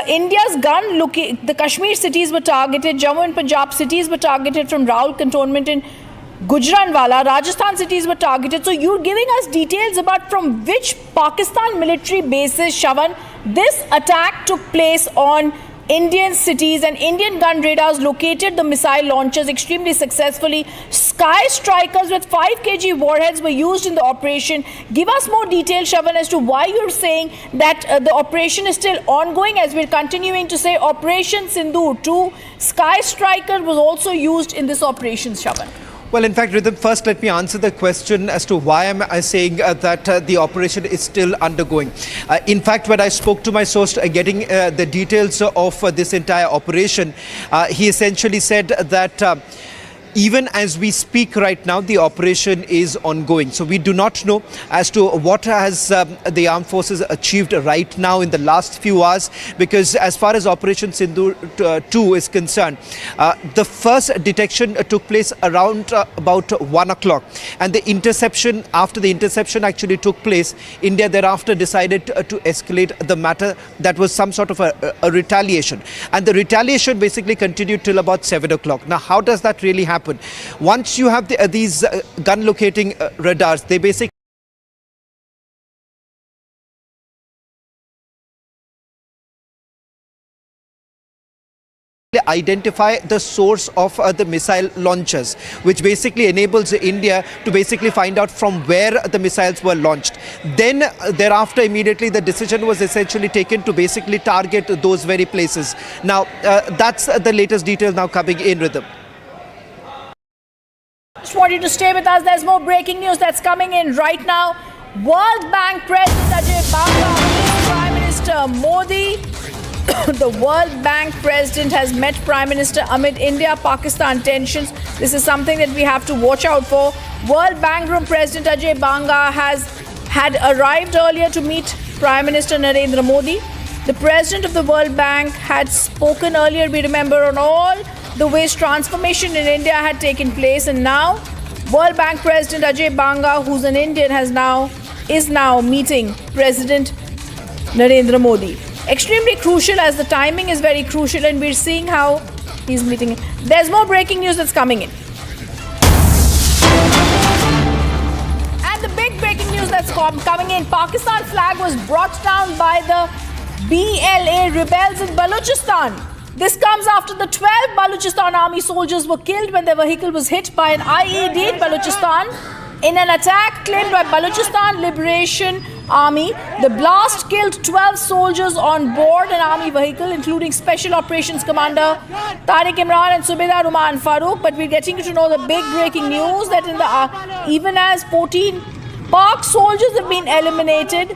India's the Kashmir cities were targeted, Jammu and Punjab cities were targeted from Rawal cantonment in Gujranwala, Rajasthan cities were targeted. So you're giving us details about from which Pakistan military bases, Shravan, this attack took place on Indian cities, and Indian gun radars located the missile launchers extremely successfully. Sky strikers with 5 kg warheads were used in the operation. Give us more details, Shravan, as to why you're saying that the operation is still ongoing, as we're continuing to say Operation Sindhu 2. Sky striker was also used in this operation, Shravan. Well, in fact, Rhythm, first let me answer the question as to why am I saying that the operation is still undergoing. In fact, when I spoke to my source getting the details of this entire operation, he essentially said that even as we speak right now, the operation is ongoing. So we do not know as to what has the armed forces achieved right now in the last few hours, because as far as Operation Sindhu 2 is concerned, the first detection took place around about 1 o'clock. And the interception, after the interception actually took place, India thereafter decided to escalate the matter. That was some sort of a retaliation. And the retaliation basically continued till about 7 o'clock. Now, how does that really happen? Once you have these gun locating radars, they basically identify the source of the missile launchers, which basically enables India to basically find out from where the missiles were launched. Then thereafter, immediately the decision was essentially taken to basically target those very places. Now, that's the latest detail now coming in, Rhythm. Just want you to stay with us. There's more breaking news that's coming in right now. World Bank President Ajit Doval, Prime Minister Modi. The World Bank President has met Prime Minister amid India-Pakistan tensions. This is something that we have to watch out for. World Bank Group President Ajay Banga had arrived earlier to meet Prime Minister Narendra Modi. The President of the World Bank had spoken earlier, we remember, on all the ways transformation in India had taken place, and now World Bank President Ajay Banga, who's an Indian, is now meeting President Narendra Modi. Extremely crucial, as the timing is very crucial, and we're seeing how he's meeting. There's more breaking news that's coming in. And the big breaking news that's coming in: Pakistan flag was brought down by the BLA rebels in Baluchistan. This comes after the 12 Baluchistan army soldiers were killed when their vehicle was hit by an IED in Baluchistan. In an attack claimed by Baluchistan Liberation Army, the blast killed 12 soldiers on board an army vehicle, including Special Operations Commander Tariq Imran and Subedar Uman Farooq. But we're getting to know the big breaking news that in the even as 14 PAK soldiers have been eliminated,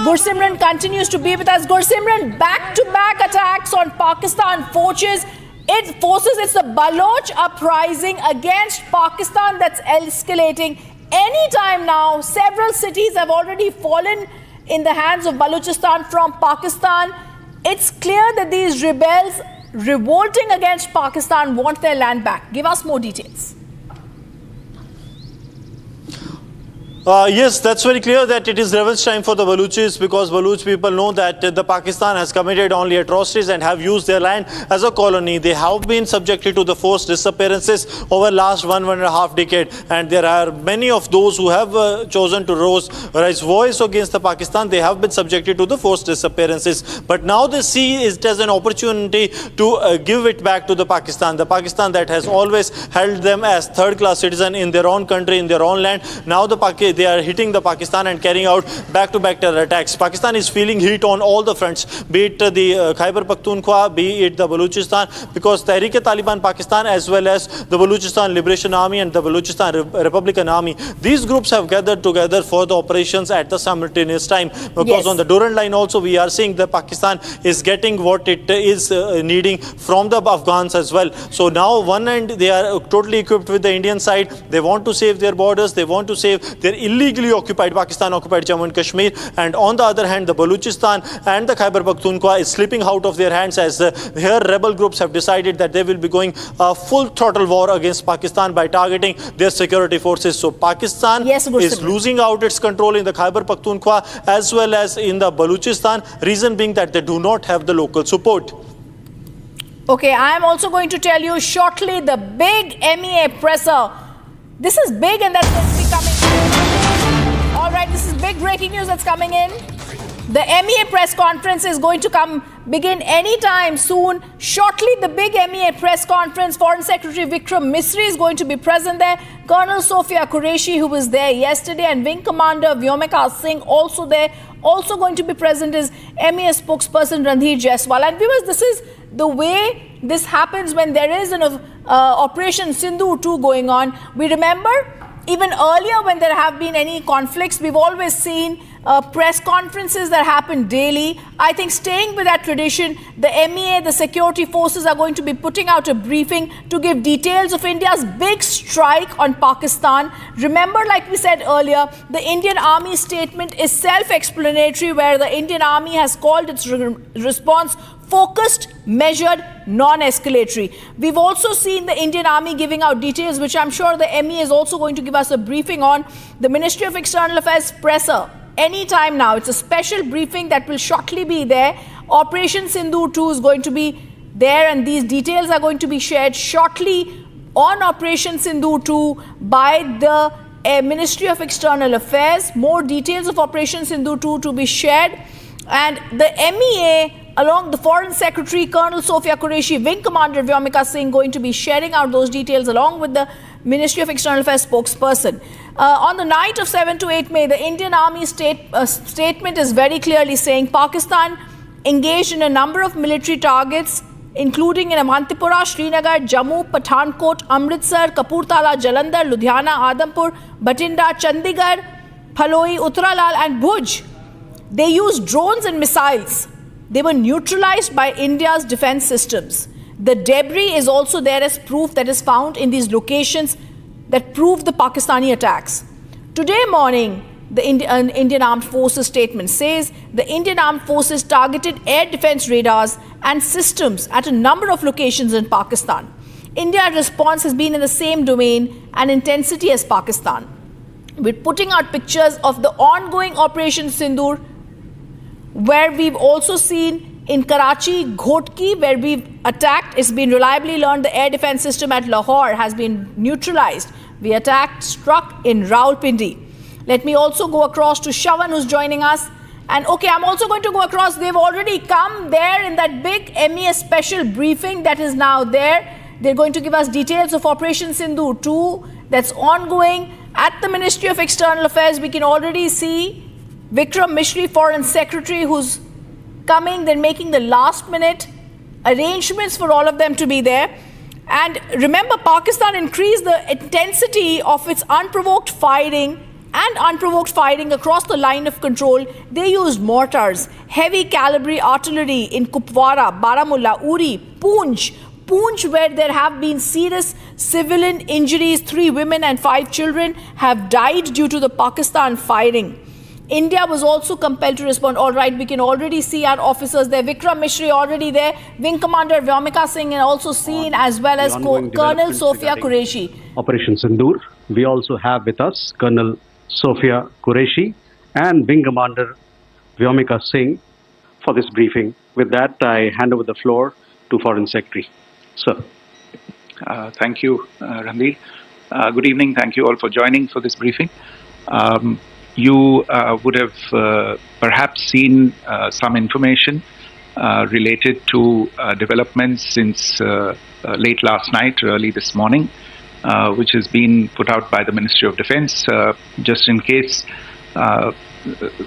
Gursimran continues to be with us. Gursimran, back-to-back attacks on Pakistan forces. It's the Baloch uprising against Pakistan that's escalating. Anytime now, several cities have already fallen in the hands of Baluchistan from Pakistan. It's clear that these rebels revolting against Pakistan want their land back. Give us more details. Yes, that's very clear that it is revenge time for the Baluchis, because Baluch people know that the Pakistan has committed only atrocities and have used their land as a colony. They have been subjected to the forced disappearances over last 1.5 decades, and there are many of those who have chosen to raise voice against the Pakistan. They have been subjected to the forced disappearances, but now they see it as an opportunity to give it back to the Pakistan that has always held them as third-class citizen in their own country, in their own land. Now they are hitting the Pakistan and carrying out back-to-back terror attacks. Pakistan is feeling heat on all the fronts, be it the Khyber Pakhtunkhwa, be it the Baluchistan, because Tehreek-e-Taliban Pakistan as well as the Baluchistan Liberation Army and the Baluchistan Republican Army, these groups have gathered together for the operations at the simultaneous time, because on the Durand line also we are seeing that Pakistan is getting what it is needing from the Afghans as well. So now one end they are totally equipped with the Indian side. They want to save their borders, they want to save their illegally occupied, Pakistan occupied Jammu and Kashmir, and on the other hand, the Baluchistan and the Khyber Pakhtunkhwa is slipping out of their hands as here rebel groups have decided that they will be going full throttle war against Pakistan by targeting their security forces. So Pakistan is losing out its control in the Khyber Pakhtunkhwa as well as in the Baluchistan, reason being that they do not have the local support. Okay, I am also going to tell you shortly the big MEA presser. This is big and that's going to be coming. All right, this is big breaking news that's coming in. The MEA press conference is going to begin anytime soon. Shortly, the big MEA press conference, Foreign Secretary Vikram Misri is going to be present there. Colonel Sophia Qureshi, who was there yesterday, and Wing Commander Vyomika Singh also there. Also going to be present is MEA spokesperson Ranveer Jaiswal. And viewers, this is the way this happens when there is an Operation Sindhu 2 going on. We remember even earlier when there have been any conflicts, we've always seen press conferences that happen daily. I think staying with that tradition, the MEA, the security forces are going to be putting out a briefing to give details of India's big strike on Pakistan. Remember, like we said earlier, the Indian Army statement is self-explanatory, where the Indian Army has called its response focused, measured, non-escalatory. We've also seen the Indian Army giving out details, which I'm sure the MEA is also going to give us a briefing on. The Ministry of External Affairs presser, anytime now. It's a special briefing that will shortly be there. Operation Sindhu 2 is going to be there, and these details are going to be shared shortly on Operation Sindhu 2 by the Ministry of External Affairs. More details of Operation Sindhu 2 to be shared. And the MEA, along the Foreign Secretary, Colonel Sophia Qureshi, Wing Commander Vyomika Singh, going to be sharing out those details along with the Ministry of External Affairs spokesperson. On the night of 7 to 8 May, the Indian Army statement is very clearly saying Pakistan engaged in a number of military targets, including in Avantipura, Srinagar, Jammu, Pathankot, Amritsar, Kapurthala, Jalandhar, Ludhiana, Adampur, Bathinda, Chandigarh, Phaloi, Uttaralal and Bhuj. They used drones and missiles. They were neutralized by India's defense systems. The debris is also there as proof that is found in these locations that prove the Pakistani attacks. Today morning, the Indian Armed Forces statement says the Indian Armed Forces targeted air defense radars and systems at a number of locations in Pakistan. India's response has been in the same domain and intensity as Pakistan. We're putting out pictures of the ongoing Operation Sindoor, where we've also seen in Karachi, Ghotki, where we've attacked. It's been reliably learned the air defense system at Lahore has been neutralized. We struck in Rawalpindi. Let me also go across to Shawan, who's joining us. And okay, I'm also going to go across. They've already come there in that big MEA special briefing that is now there. They're going to give us details of Operation Sindhu 2 that's ongoing. At the Ministry of External Affairs, we can already see Vikram Misri, Foreign Secretary, who's coming. They're making the last minute arrangements for all of them to be there. And remember, Pakistan increased the intensity of its unprovoked firing across the line of control. They used mortars, heavy caliber artillery in Kupwara, Baramula, Uri, Poonch, where there have been serious civilian injuries. 3 women and 5 children have died due to the Pakistan firing. India was also compelled to respond. All right, we can already see our officers there. Vikram Misri already there. Wing Commander Vyomika Singh and also seen, as well as Colonel Sophia Qureshi. Operation Sindoor. We also have with us Colonel Sophia Qureshi and Wing Commander Vyomika Singh for this briefing. With that, I hand over the floor to Foreign Secretary. Sir. Thank you, Ranveer. Good evening. Thank you all for joining for this briefing. You would have perhaps seen some information related to developments since late last night, early this morning, which has been put out by the Ministry of Defense. Just in case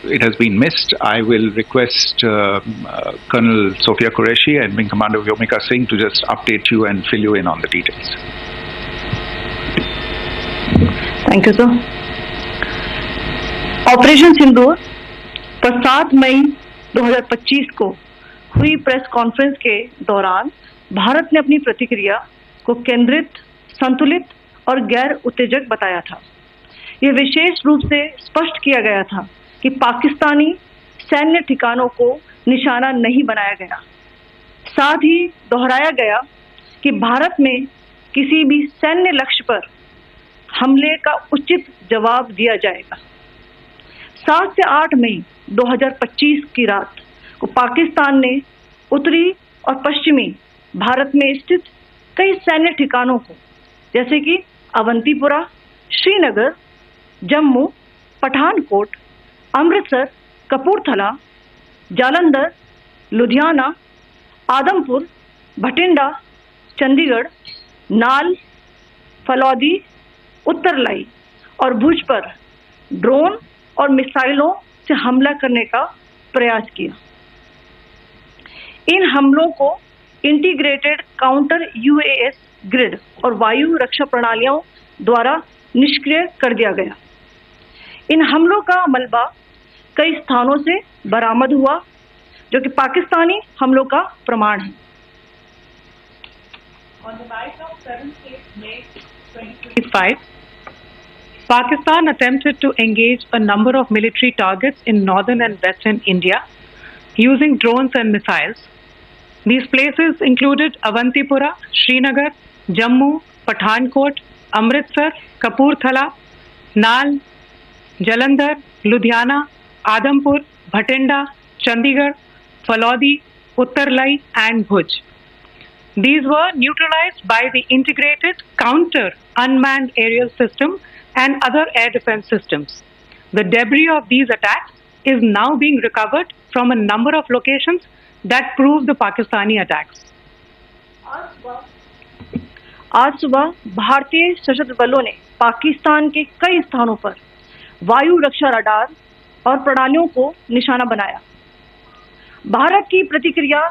it has been missed, I will request Colonel Sophia Qureshi and Wing Commander Vyomika Singh to just update you and fill you in on the details. Thank you, sir. Operation Sindoor पर 7 मई 2025 को हुई press conference के दौरान भारत ने अपनी प्रतिक्रिया को केंद्रित, संतुलित और गैर उत्तेजक बताया था। ये विशेष रूप से स्पष्ट किया गया था कि पाकिस्तानी सैन्य ठिकानों को निशाना नहीं बनाया गया। साथ ही दोहराया गया कि भारत में किसी भी सैन्य लक्ष्य पर हमले का उचित जवाब दिया जाएगा। 7 से 8 मई 2025 की रात को पाकिस्तान ने उत्तरी और पश्चिमी भारत में स्थित कई सैन्य ठिकानों को, जैसे कि अवंतीपुरा, श्रीनगर, जम्मू, पठानकोट, अमृतसर, कपूरथला, जालंधर, लुधियाना, आदमपुर, भटिंडा, चंडीगढ़, नाल, फलौदी, उत्तरलाई और भुज पर ड्रोन और मिसाइलों से हमला करने का प्रयास किया। इन हमलों को इंटीग्रेटेड काउंटर यूएएस ग्रिड और वायु रक्षा प्रणालियों द्वारा निष्क्रिय कर दिया गया। इन हमलों का मलबा कई स्थानों से बरामद हुआ, जो कि पाकिस्तानी हमलों का प्रमाण है। On the night of 7th May 2025, Pakistan attempted to engage a number of military targets in northern and western India using drones and missiles. These places included Avantipura, Srinagar, Jammu, Pathankot, Amritsar, Kapurthala, Nal, Jalandhar, Ludhiana, Adampur, Bhatinda, Chandigarh, Falodi, Uttarlai and Bhuj. These were neutralized by the integrated counter unmanned aerial system and other air defense systems. The debris of these attacks is now being recovered from a number of locations that prove the Pakistani attacks. आज सुबह भारतीय सशस्त्र बलों ने पाकिस्तान के कई स्थानों पर वायु रक्षा रडार और प्रणालियों को निशाना बनाया। भारत की प्रतिक्रिया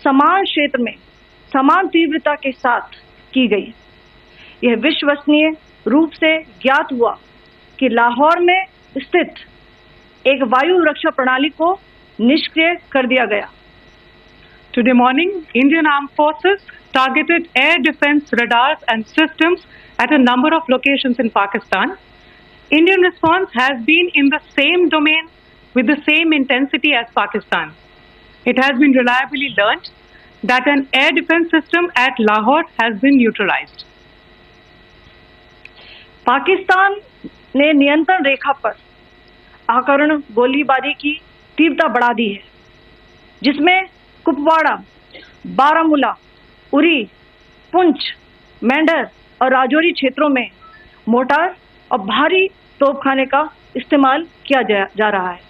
समान क्षेत्र में समान तीव्रता के साथ की गई। यह विश्वसनीय रूप से ज्ञात हुआ कि लाहौर में स्थित एक वायु रक्षा प्रणाली को निष्क्रिय कर दिया गया। Today morning, Indian Armed Forces targeted air defense radars and systems at a number of locations in Pakistan. Indian response has been in the same domain with the same intensity as Pakistan. It has been reliably learnt that an air defense system at Lahore has been neutralized. Pakistan ने नियंत्रण रेखा पर आकरण गोलीबारी की तीव्रता बढ़ा दी है, जिसमें कुपवाड़ा, बारामूला, उरी, पुंछ, मेंढर और राजौरी क्षेत्रों में मोर्टार और भारी तोपखाने का इस्तेमाल किया जा रहा है।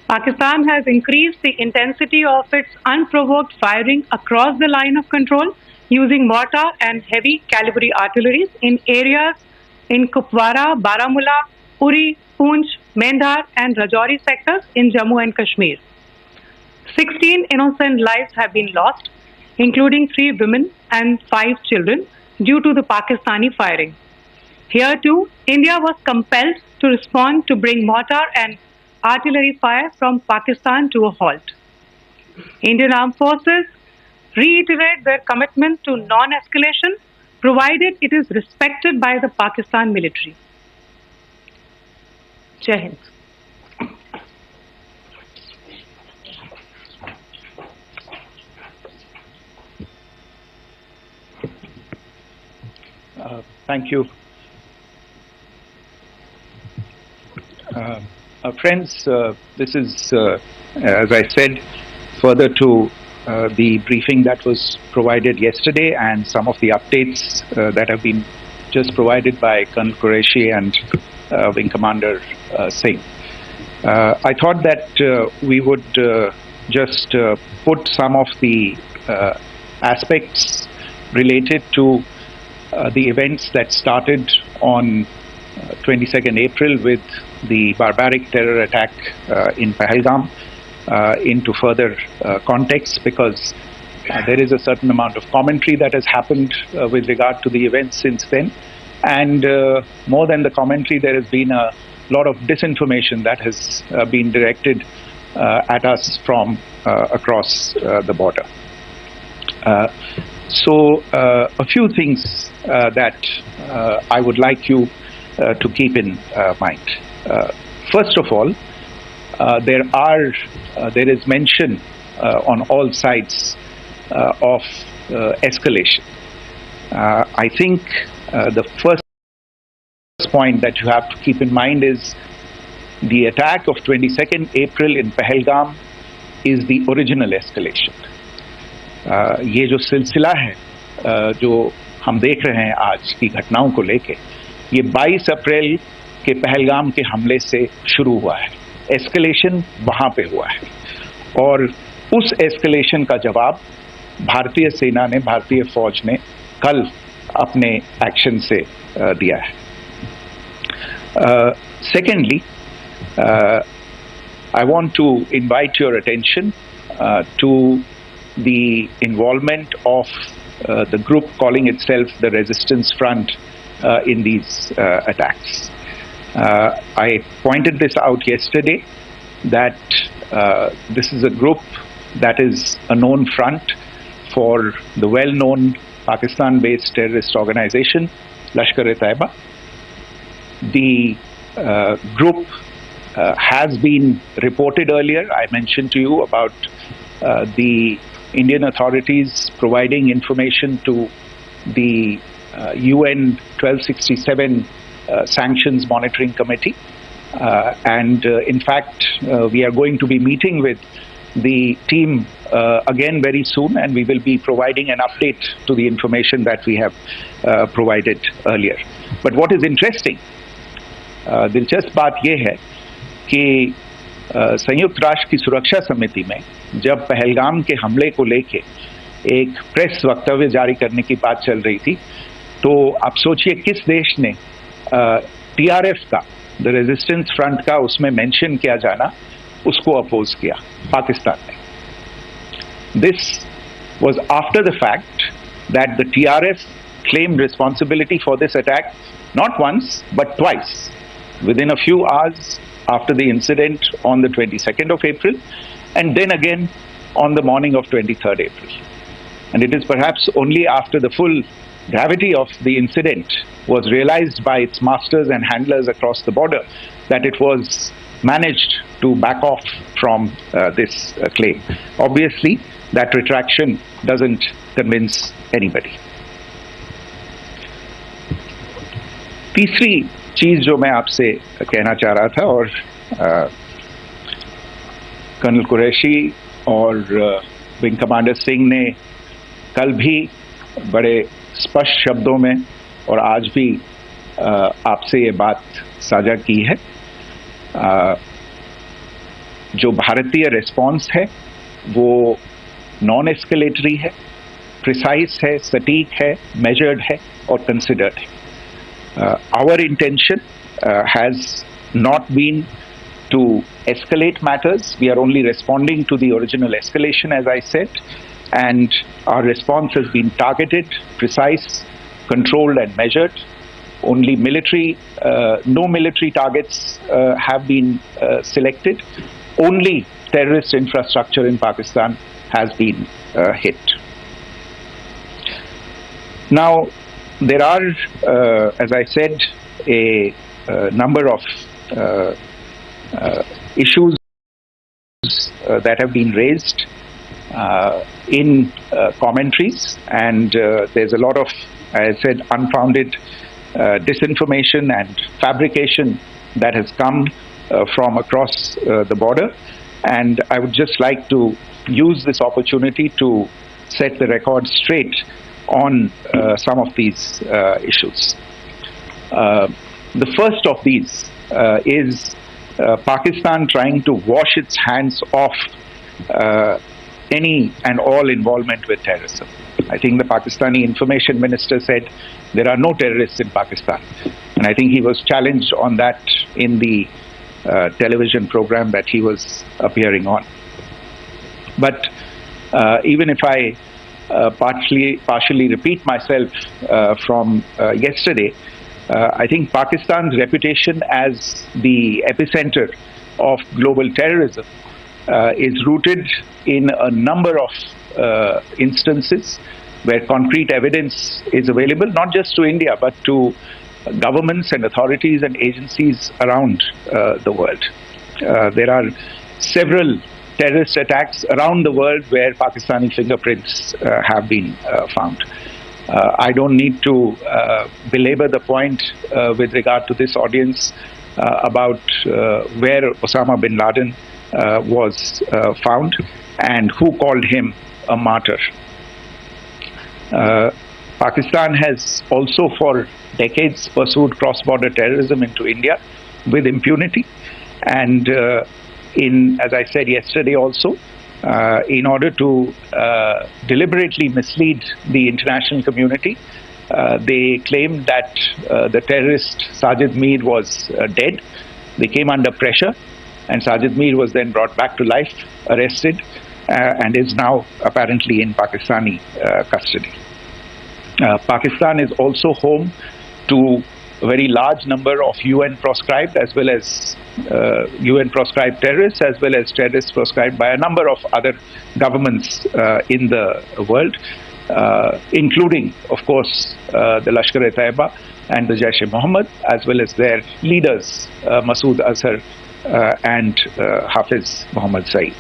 Pakistan has increased the intensity of its unprovoked firing across the line of control using mortar and heavy calibre artillery in areas in Kupwara, Baramula, Uri, Poonch, Mendhar and Rajouri sectors in Jammu and Kashmir. 16 innocent lives have been lost, including 3 women and 5 children, due to the Pakistani firing. Here too, India was compelled to respond to bring mortar and artillery fire from Pakistan to a halt. Indian Armed Forces reiterate their commitment to non-escalation, provided it is respected by the Pakistan military. Jai Hind. Thank you. Friends, this is, as I said, further to the briefing that was provided yesterday and some of the updates that have been just provided by Colonel Qureshi and Wing Commander Singh. I thought that we would just put some of the aspects related to the events that started on 22nd April with the barbaric terror attack in Pahalgam into further context, because there is a certain amount of commentary that has happened with regard to the events since then, and more than the commentary, there has been a lot of disinformation that has been directed at us from across the border. So a few things that I would like you to keep in mind. First of all, there is mention on all sides of escalation. I think the first point that you have to keep in mind is the attack of 22nd April in Pahalgam is the original escalation. ये जो सिलसिला है जो हम देख रहे हैं आज की घटनाओं को लेके, ये 22 अप्रैल के पहलगाम के हमले से शुरू हुआ है. एस्केलेशन वहां पे हुआ है और उस एस्केलेशन का जवाब भारतीय सेना ने, भारतीय फौज ने कल अपने एक्शन से दिया है. Secondly, I want to invite your attention to the involvement of the group calling itself the Resistance Front in these attacks. I pointed this out yesterday that this is a group that is a known front for the well-known Pakistan-based terrorist organization, Lashkar-e-Taiba. The group has been reported earlier. I mentioned to you about the Indian authorities providing information to the UN 1267 Sanctions Monitoring Committee. And in fact, we are going to be meeting with the team again very soon, and we will be providing an update to the information that we have provided earlier. But what is interesting, दिलचस्प बात यह है कि संयुक्त राष्ट्र की सुरक्षा समिति में जब पहलगाम के हमले को लेके एक प्रेस वक्तव्य जारी करने की बात चल रही थी, तो आप सोचिए किस देश ने टीआरएफ का, द रेजिस्टेंस फ्रंट का उसमें मेंशन किया जाना, उसको अपोज किया, पाकिस्तान ने. This was after the fact that the TRF claimed responsibility for this attack not once but twice within a few hours after the incident on the 22nd of April, and then again on the morning of 23rd April. And it is perhaps only after the full gravity of the incident was realized by its masters and handlers across the border that it was managed to back off from this claim. Obviously, that retraction doesn't convince anybody. तीसरी चीज जो मैं आपसे कहना चाह रहा था, और कर्नल कुरैशी और विंग कमांडर सिंह ने कल भी बड़े स्पष्ट शब्दों में और आज भी आपसे ये बात साझा की है. जो भारतीय रिस्पॉन्स है वो नॉन एस्केलेटरी है, प्रिसाइज है, सटीक है, मेजर्ड है और कंसिडर्ड है. Our intention has not been to escalate matters. We are only responding to the original escalation, as I said, and our response has been targeted, precise, controlled and measured. Only military, no military targets have been selected. Only terrorist infrastructure in Pakistan has been hit. Now, there are, as I said, a number of issues that have been raised in commentaries, and there's a lot of, as I said, unfounded disinformation and fabrication that has come from across the border. And I would just like to use this opportunity to set the record straight on some of these issues. The first of these is Pakistan trying to wash its hands off any and all involvement with terrorism. I think the Pakistani information minister said there are no terrorists in Pakistan, and I think he was challenged on that in the television program that he was appearing on. But even if I partially repeat myself from yesterday, I think Pakistan's reputation as the epicenter of global terrorism is rooted in a number of instances where concrete evidence is available, not just to India, but to governments and authorities and agencies around the world. There are several terrorist attacks around the world where Pakistani fingerprints have been found. I don't need to belabor the point with regard to this audience about where Osama bin Laden was found and who called him a martyr. Pakistan has also for decades pursued cross-border terrorism into India with impunity, and as I said yesterday also, in order to deliberately mislead the international community, they claimed that the terrorist Sajid Mir was dead. They came under pressure, and Sajid Mir was then brought back to life, arrested, and is now apparently in Pakistani custody. Pakistan is also home to a very large number of UN proscribed as well as UN proscribed terrorists, as well as terrorists proscribed by a number of other governments in the world, including, of course, the Lashkar-e-Taiba and the Jaish-e-Mohammed, as well as their leaders, Masood Azhar and Hafiz Mohammed Saeed.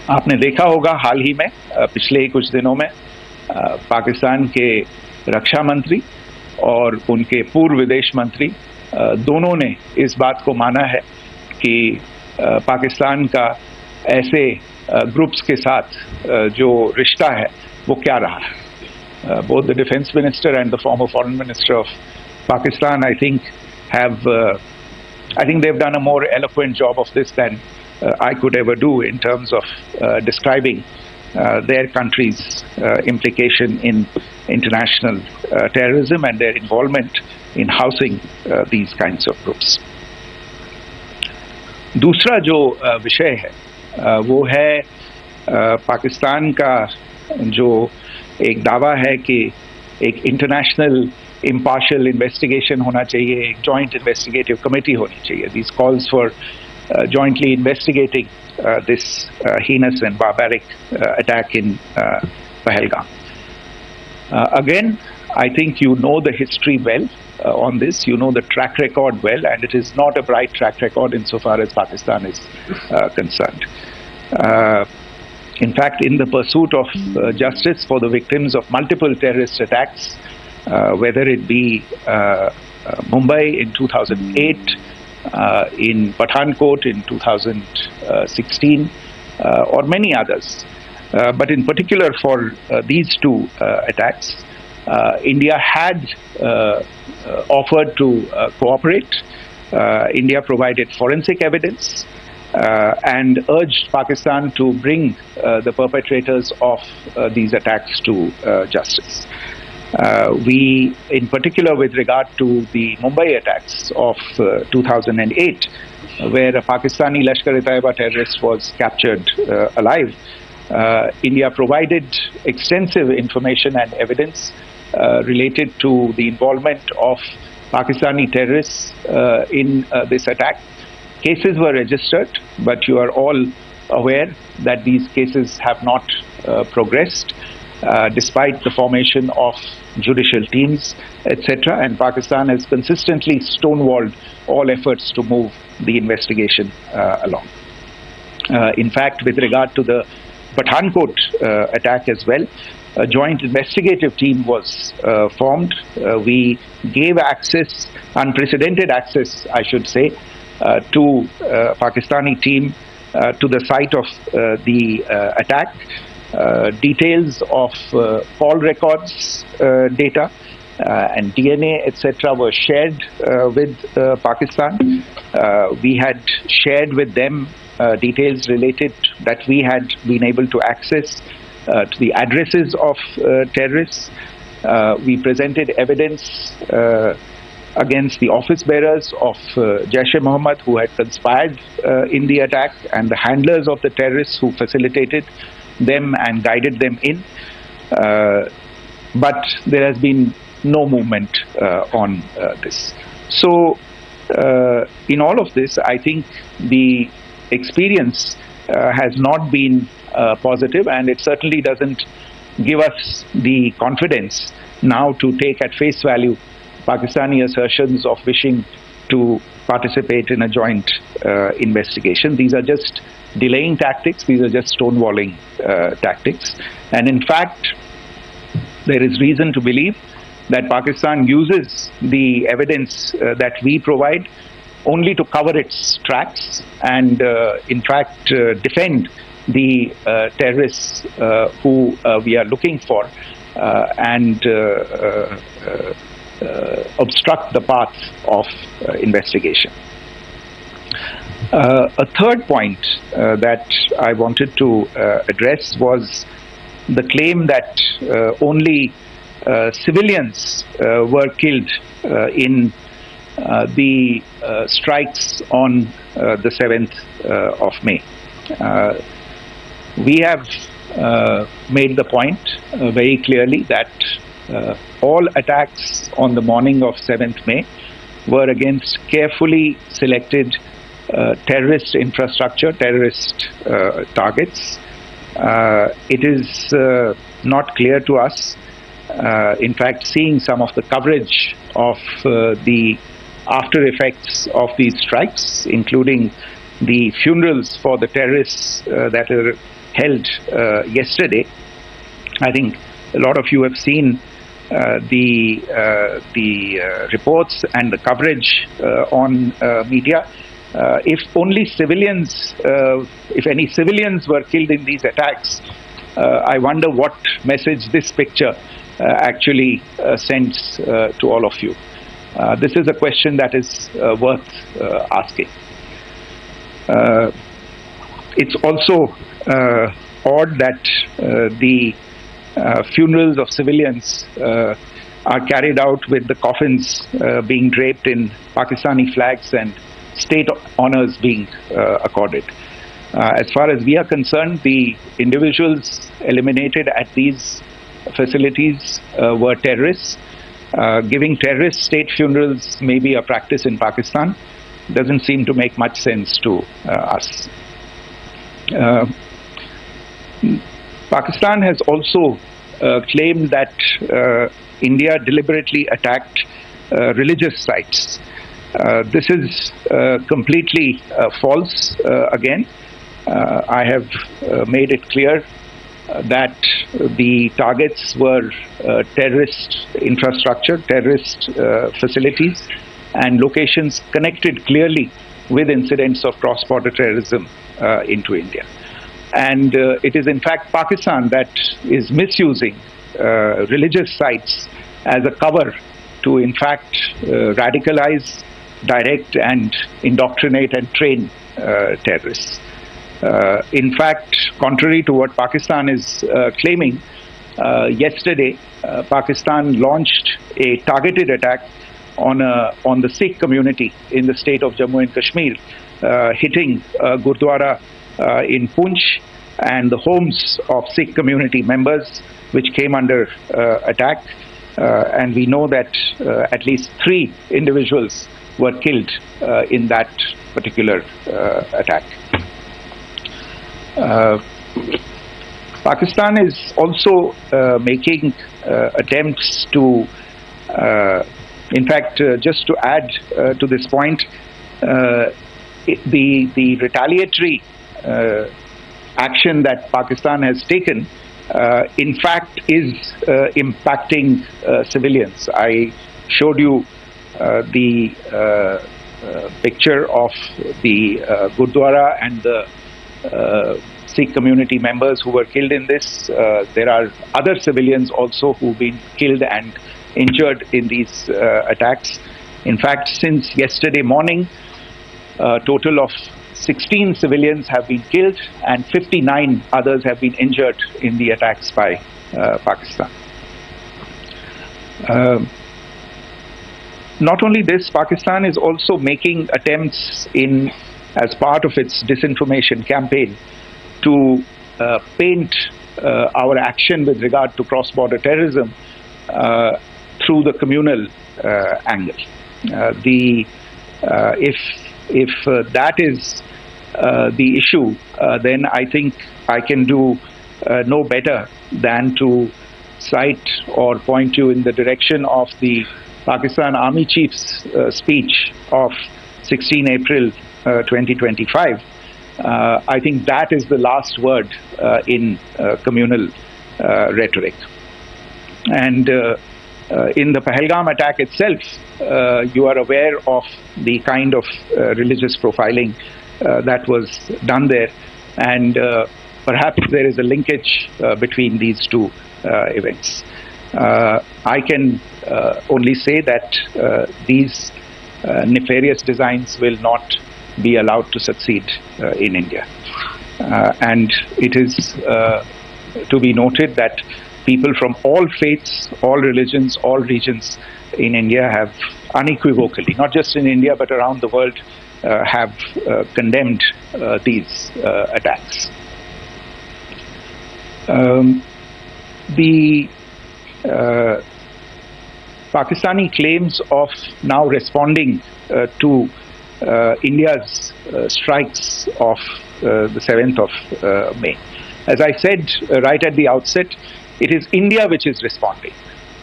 आपने देखा होगा हाल ही में पिछले ही कुछ दिनों में पाकिस्तान के रक्षा मंत्री और उनके पूर्व विदेश मंत्री दोनों ने इस बात को माना है कि पाकिस्तान का ऐसे ग्रुप्स के साथ जो रिश्ता है वो क्या रहा है. Both the defense minister and the former foreign minister of Pakistan, I think they've done a more eloquent job of this than I could ever do in terms of describing their country's implication in international terrorism and their involvement in housing these kinds of groups. दूसरा जो विषय है वो है पाकिस्तान का जो एक दावा है कि एक इंटरनेशनल impartial investigation होना चाहिए, एक joint investigative committee होनी चाहिए. These calls for jointly investigating this heinous and barbaric attack in Pahalgam. Again, I think you know the history well on this. You know the track record well, and it is not a bright track record insofar as Pakistan is concerned. In fact, in the pursuit of justice for the victims of multiple terrorist attacks, whether it be Mumbai in 2008, in Pathankot in 2016, or many others. But in particular for these two attacks, India had offered to cooperate. India provided forensic evidence and urged Pakistan to bring the perpetrators of these attacks to justice. We, in particular with regard to the Mumbai attacks of 2008, where a Pakistani Lashkar-e-Taiba terrorist was captured alive, India provided extensive information and evidence related to the involvement of Pakistani terrorists in this attack. Cases were registered, but you are all aware that these cases have not progressed, despite the formation of judicial teams, etc. And Pakistan has consistently stonewalled all efforts to move the investigation along. In fact, with regard to the Pathankot attack as well, a joint investigative team was formed. We gave access, unprecedented access, I should say, to Pakistani team to the site of the attack. Details of call records data and DNA, etc. were shared with Pakistan. We had shared with them details related that we had been able to access to the addresses of terrorists. We presented evidence against the office bearers of Jaish-e-Mohammed who had conspired in the attack, and the handlers of the terrorists who facilitated them and guided them in. But there has been no movement on this. So in all of this, I think the experience has not been positive, and it certainly doesn't give us the confidence now to take at face value Pakistani assertions of wishing to participate in a joint investigation. These are just delaying tactics. These are just stonewalling tactics. And in fact, there is reason to believe that Pakistan uses the evidence that we provide only to cover its tracks and, in fact, defend the terrorists who we are looking for and obstruct the path of investigation. A third point that I wanted to address was the claim that only civilians were killed in the strikes on the 7th of May. We have made the point very clearly that all attacks on the morning of 7th May were against carefully selected terrorist infrastructure, terrorist targets. It is not clear to us, in fact, seeing some of the coverage of the after effects of these strikes, including the funerals for the terrorists that were held yesterday. I think a lot of you have seen the reports and the coverage on media. If only civilians, if any civilians were killed in these attacks, I wonder what message this picture actually sends to all of you. This is a question that is worth asking. It's also odd that the funerals of civilians are carried out with the coffins being draped in Pakistani flags and state honors being accorded. As far as we are concerned, the individuals eliminated at these facilities were terrorists. Giving terrorist state funerals may be a practice in Pakistan. Doesn't seem to make much sense to us. Pakistan has also claimed that India deliberately attacked religious sites. This is completely false again. I have made it clear that the targets were terrorist infrastructure, terrorist facilities, and locations connected clearly with incidents of cross-border terrorism into India. And it is in fact Pakistan that is misusing religious sites as a cover to in fact radicalize, direct and indoctrinate and train terrorists. In fact, contrary to what Pakistan is claiming, yesterday Pakistan launched a targeted attack on the Sikh community in the state of Jammu and Kashmir, hitting Gurdwara in Poonch and the homes of Sikh community members, which came under attack. And we know that at least 3 individuals were killed in that particular attack. Pakistan is also making attempts to, in fact, just to add to this point, the retaliatory action that Pakistan has taken, in fact, is impacting civilians. I showed you the picture of the Gurdwara and the Sikh community members who were killed in this. There are other civilians also who've been killed and injured in these attacks. In fact, since yesterday morning, a total of 16 civilians have been killed and 59 others have been injured in the attacks by Pakistan. Not only this, Pakistan is also making attempts as part of its disinformation campaign to paint our action with regard to cross-border terrorism through the communal angle. If that is the issue, then I think I can do no better than to cite or point you in the direction of the Pakistan Army Chief's speech of 16 April 2025, I think that is the last word in communal rhetoric. And in the Pahalgam attack itself, you are aware of the kind of religious profiling that was done there, and perhaps there is a linkage between these two events. I can only say that these nefarious designs will not be allowed to succeed in India. And it is to be noted that people from all faiths, all religions, all regions in India have unequivocally, not just in India but around the world, have condemned these attacks. The Pakistani claims of now responding to India's strikes of the 7th of May. As I said right at the outset, it is India which is responding.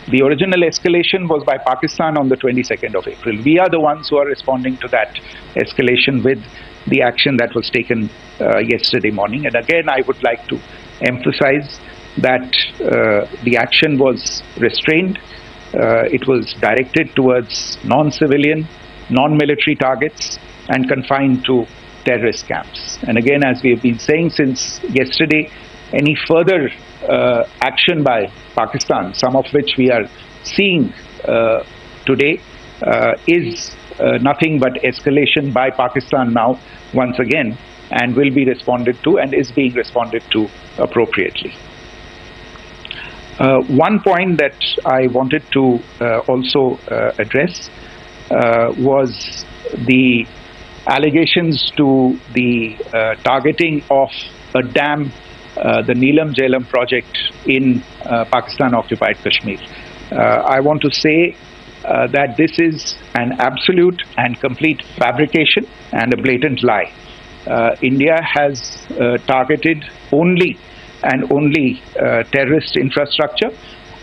The original escalation was by Pakistan on the 22nd of April. We are the ones who are responding to that escalation with the action that was taken yesterday morning. And again, I would like to emphasize that the action was restrained. It was directed towards non-civilian, non-military targets and confined to terrorist camps. And again, as we have been saying since yesterday, any further action by Pakistan, some of which we are seeing today, is nothing but escalation by Pakistan now once again, and will be responded to and is being responded to appropriately. One point that I wanted to also address was the allegations to the targeting of a dam, the Neelam Jhelum project in Pakistan-occupied Kashmir. I want to say that this is an absolute and complete fabrication and a blatant lie. India has targeted only and only terrorist infrastructure,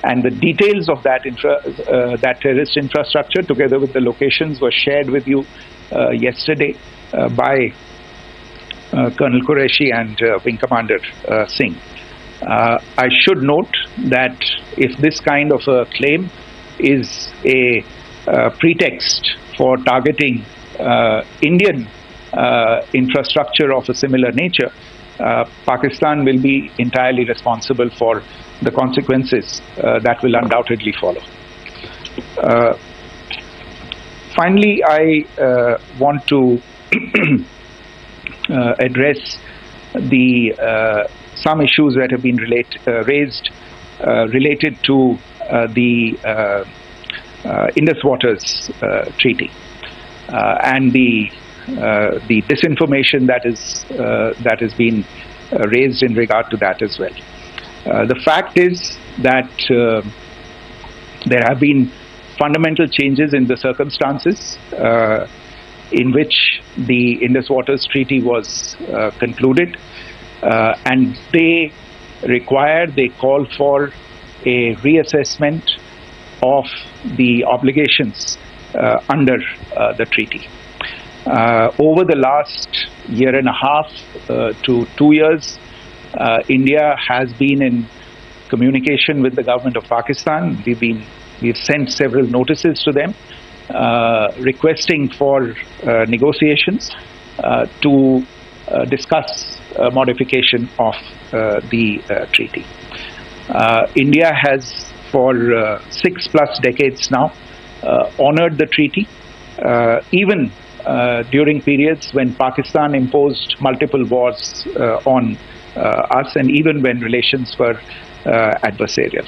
and the details of that terrorist infrastructure, together with the locations, were shared with you yesterday by Colonel Qureshi and Wing Commander Singh. I should note that if this kind of a claim is a pretext for targeting Indian infrastructure of a similar nature, Pakistan will be entirely responsible for the consequences that will undoubtedly follow. Finally, I want to address some issues that have been raised related to the Indus Waters Treaty and the disinformation that has been raised in regard to that as well. The fact is that there have been fundamental changes in the circumstances in which the Indus Waters Treaty was concluded, and they call for a reassessment of the obligations under the treaty. Over the last year and a half to 2 years, India has been in communication with the government of Pakistan. We've sent several notices to them requesting for negotiations to discuss modification of the treaty. India has for 6+ decades now honored the treaty, even during periods when Pakistan imposed multiple wars on us, and even when relations were adversarial.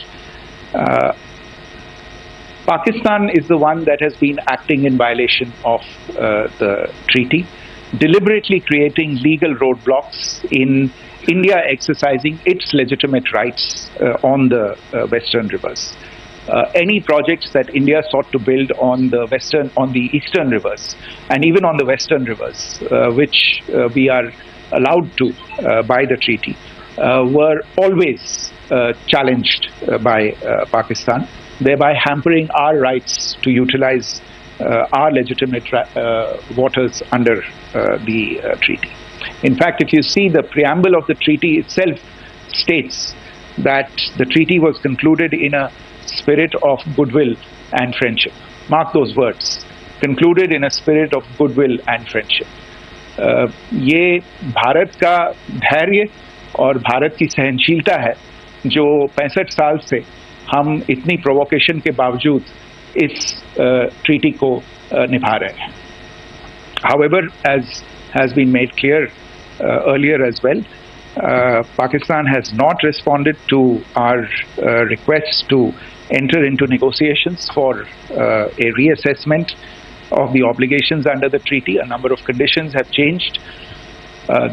Pakistan is the one that has been acting in violation of the treaty, deliberately creating legal roadblocks in India exercising its legitimate rights on the western rivers. Any projects that India sought to build on the eastern rivers and even on the western rivers, which we are allowed to by the treaty, were always challenged by Pakistan, thereby hampering our rights to utilize our legitimate waters under the treaty. In fact, if you see the preamble of the treaty itself states that the treaty was concluded in a spirit of goodwill and friendship. Mark those words, concluded in a spirit of goodwill and friendship. ये भारत का धैर्य और भारत की सहनशीलता है जो 65 साल से हम इतनी प्रोवोकेशन के बावजूद इस ट्रीटी को निभा रहे हैं. However, as has been made clear earlier as well, Pakistan has not responded to our request to enter into negotiations for a reassessment of the obligations under the treaty. A number of conditions have changed.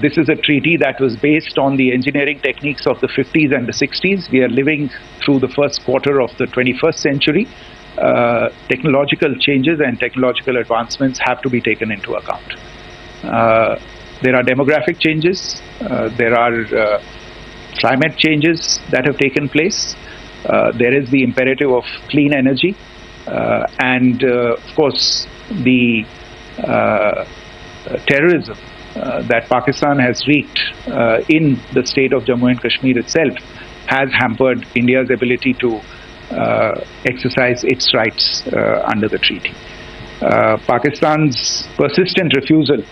This is a treaty that was based on the engineering techniques of the 50s and the 60s. We are living through the first quarter of the 21st century. Technological changes and technological advancements have to be taken into account. There are demographic changes. There are climate changes that have taken place. There is the imperative of clean energy. And of course, the terrorism that Pakistan has wreaked in the state of Jammu and Kashmir itself has hampered India's ability to exercise its rights under the treaty. Pakistan's persistent refusal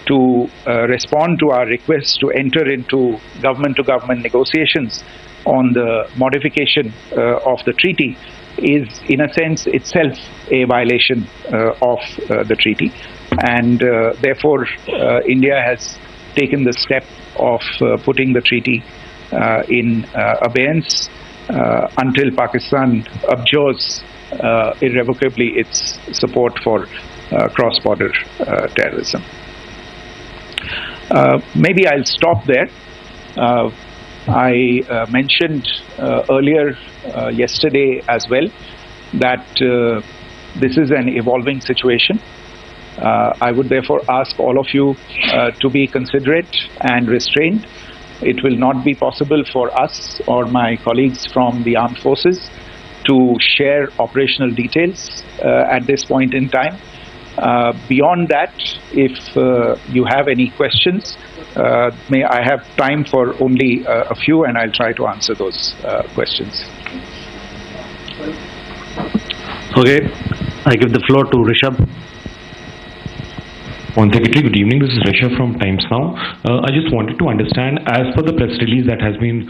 to respond to our request to enter into government-to-government negotiations on the modification of the treaty is, in a sense, itself a violation of the treaty. And therefore, India has taken the step of putting the treaty in abeyance until Pakistan abjures irrevocably its support for cross-border terrorism. Maybe I'll stop there. I mentioned earlier yesterday as well that this is an evolving situation. I would therefore ask all of you to be considerate and restrained. It will not be possible for us or my colleagues from the armed forces to share operational details at this point in time. Beyond that, if you have any questions, may I have time for only a few, and I'll try to answer those questions. Okay, I give the floor to Rishabh. One Secretary, good evening. This is Rishabh from Times Now. I just wanted to understand, as per the press release that has been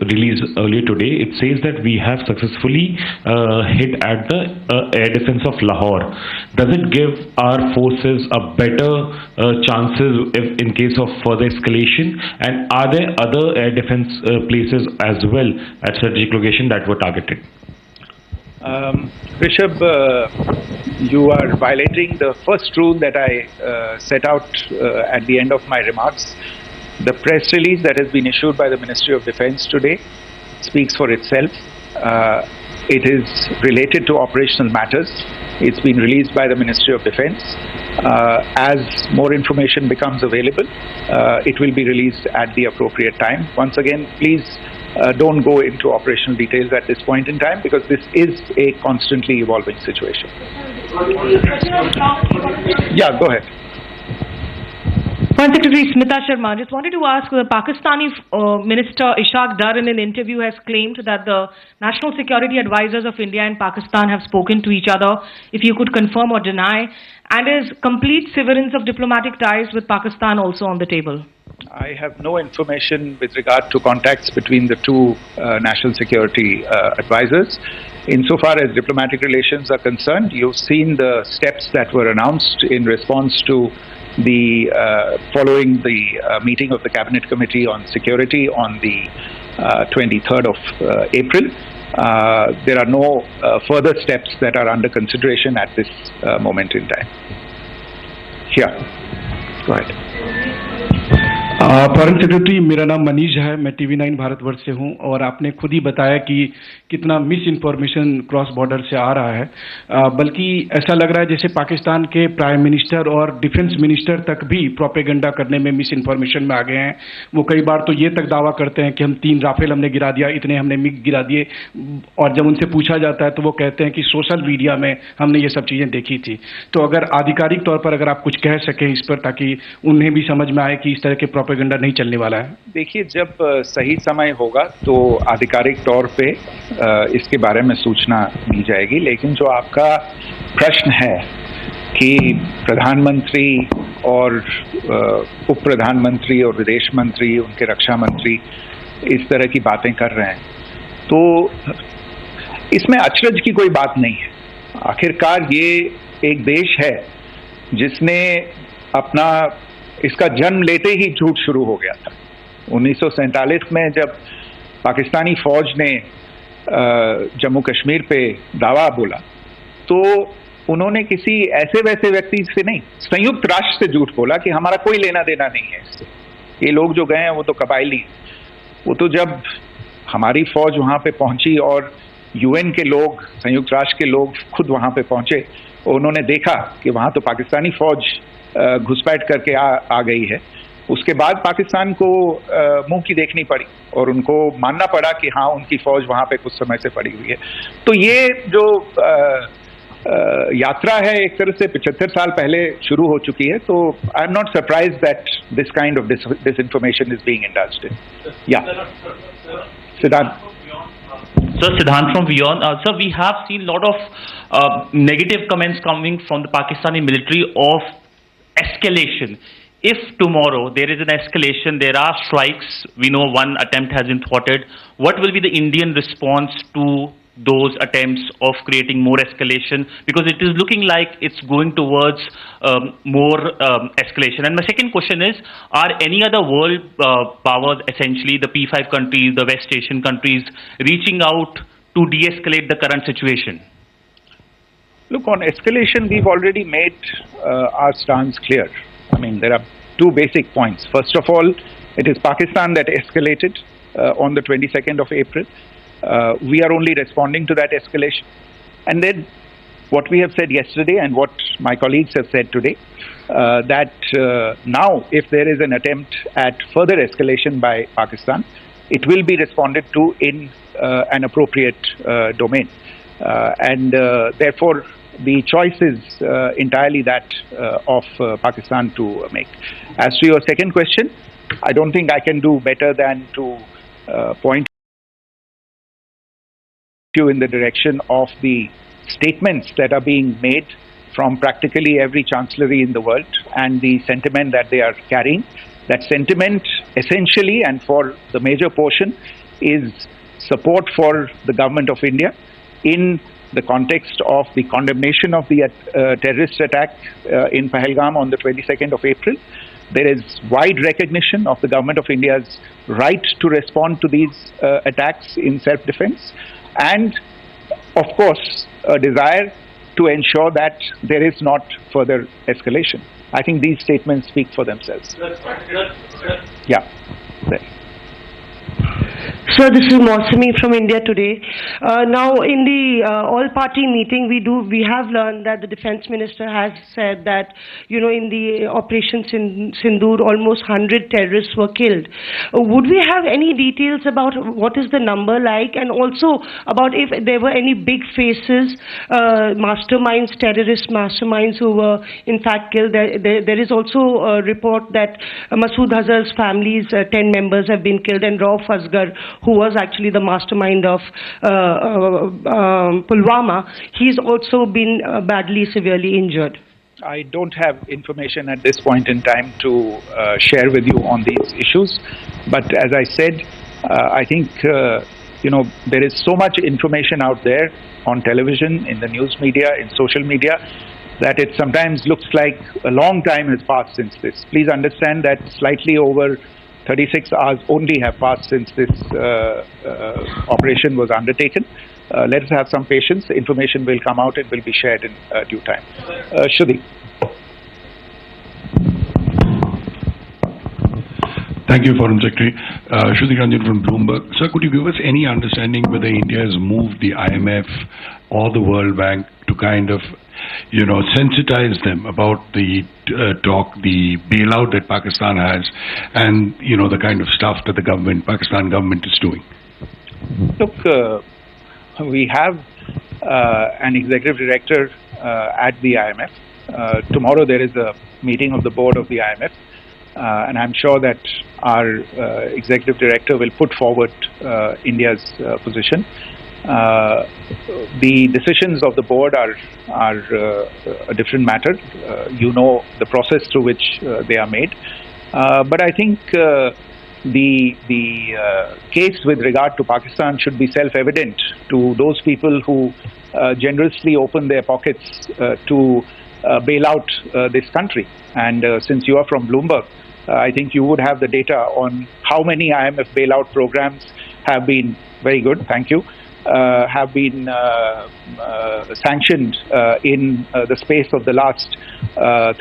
released earlier today, it says that we have successfully hit at the air defense of Lahore. Does it give our forces a better chances in case of further escalation? And are there other air defense places as well at strategic location that were targeted? Rishabh, you are violating the first rule that I set out at the end of my remarks. The press release that has been issued by the Ministry of Defence today speaks for itself. It is related to operational matters. It's been released by the Ministry of Defence. As more information becomes available, it will be released at the appropriate time. Once again, please don't go into operational details at this point in time, because this is a constantly evolving situation. Yeah, go ahead. Foreign Secretary Smita Sharma, just wanted to ask, the Pakistani Minister Ishaq Dar in an interview has claimed that the national security advisors of India and Pakistan have spoken to each other. If you could confirm or deny, and is complete severance of diplomatic ties with Pakistan also on the table? I have no information with regard to contacts between the two national security advisors. Insofar as diplomatic relations are concerned, you've seen the steps that were announced in response to the following the meeting of the Cabinet Committee on Security on the 23rd of April. There are no further steps that are under consideration at this moment in time. Yeah, go ahead. Foreign secretary, मेरा नाम मनीष है, मैं TV9 Bharatvarsh से हूं और आपने खुद ही बताया कि कितना मिस इन्फॉर्मेशन क्रॉस बॉर्डर से आ रहा है। बल्कि ऐसा लग रहा है जैसे पाकिस्तान के प्राइम मिनिस्टर और डिफेंस मिनिस्टर तक भी प्रोपेगेंडा करने में मिस इन्फॉर्मेशन में आ गए हैं। वो कई बार तो ये तक दावा करते हैं कि हम 3 राफेल हमने गिरा दिया, इतने हमने मिग गिरा दिए, और जब उनसे पूछा जाता है तो वो कहते हैं कि सोशल मीडिया में हमने ये सब चीज़ें देखी थी। तो अगर आधिकारिक तौर पर अगर आप कुछ कह सकें इस पर, ताकि उन्हें भी समझ में आए कि इस तरह के प्रोपेगेंडा नहीं चलने वाला है। देखिए, जब सही समय होगा तो आधिकारिक तौर पे इसके बारे में सूचना दी जाएगी। लेकिन जो आपका प्रश्न है कि प्रधानमंत्री और उप प्रधानमंत्री और विदेश मंत्री, उनके रक्षा मंत्री इस तरह की बातें कर रहे हैं, तो इसमें अचरज की कोई बात नहीं है। आखिरकार ये एक देश है जिसने अपना इसका जन्म लेते ही झूठ शुरू हो गया था। 1947 में जब पाकिस्तानी फौज ने जम्मू कश्मीर पे दावा बोला तो उन्होंने किसी ऐसे वैसे व्यक्ति से नहीं, संयुक्त राष्ट्र से झूठ बोला कि हमारा कोई लेना देना नहीं है इससे, ये लोग जो गए हैं वो तो कबायली हैं। वो तो जब हमारी फौज वहाँ पे पहुंची और UN के लोग, संयुक्त राष्ट्र के लोग खुद वहाँ पे पहुंचे, उन्होंने देखा कि वहाँ तो पाकिस्तानी फौज घुसपैठ करके आ गई है, उसके बाद पाकिस्तान को मुंह की देखनी पड़ी और उनको मानना पड़ा कि हाँ, उनकी फौज वहाँ पे कुछ समय से पड़ी हुई है। तो ये जो यात्रा है एक तरह से 75 साल पहले शुरू हो चुकी है। तो I am not surprise that this kind of disinformation is being indulged in. Yeah. Siddhant. Sir, Siddhant from Beyond. Sir, we have seen a lot of negative comments coming from the Pakistani military of escalation. If tomorrow there is an escalation, there are strikes, we know one attempt has been thwarted, what will be the Indian response to those attempts of creating more escalation? Because it is looking like it's going towards more escalation. And my second question is, are any other world powers, essentially the P5 countries, the West Asian countries, reaching out to de-escalate the current situation? Look, on escalation, we've already made our stance clear. I mean, there are 2 basic points. First of all, it is Pakistan that escalated on the 22nd of April. We are only responding to that escalation. And then what we have said yesterday and what my colleagues have said today, that now if there is an attempt at further escalation by Pakistan, it will be responded to in an appropriate domain. And therefore, the choice is entirely that of Pakistan to make. As to your second question, I don't think I can do better than to point you in the direction of the statements that are being made from practically every chancellery in the world and the sentiment that they are carrying. That sentiment essentially and for the major portion is support for the government of India in the context of the condemnation of the terrorist attack in Pahalgam on the 22nd of April. There is wide recognition of the government of India's right to respond to these attacks in self-defense, and of course a desire to ensure that there is not further escalation. I think these statements speak for themselves. Yeah. There. Sir, this is Mausami from India Today. Now, in the all-party meeting, we have learned that the Defence Minister has said that, you know, in the operations in Sindhu, almost 100 terrorists were killed. Would we have any details about what is the number like, and also about if there were any big faces, masterminds, terrorist masterminds who were in fact killed? There is also a report that Masood Azhar's family's 10 members have been killed, and Rauf Asghar, who was actually the mastermind of Pulwama, he's also been badly, severely injured. I don't have information at this point in time to share with you on these issues. But as I said, I think, you know, there is so much information out there on television, in the news media, in social media, that it sometimes looks like a long time has passed since this. Please understand that slightly over 36 hours only have passed since this operation was undertaken. Let us have some patience. Information will come out and will be shared in due time. Shruti. Thank you, Foreign Secretary. Shruti Ranjan from Bloomberg. Sir, could you give us any understanding whether India has moved the IMF or the World Bank to kind of, sensitize them about the the bailout that Pakistan has and, the kind of stuff that the Pakistan government is doing? Look, we have an executive director at the IMF. Tomorrow there is a meeting of the board of the IMF. And I'm sure that our executive director will put forward India's position. The decisions of the board are a different matter. You know the process through which they are made. But I think the case with regard to Pakistan should be self-evident to those people who generously open their pockets to bail out this country. And since you are from Bloomberg, I think you would have the data on how many IMF bailout programs have been very good. Thank you. Have been sanctioned in the space of the last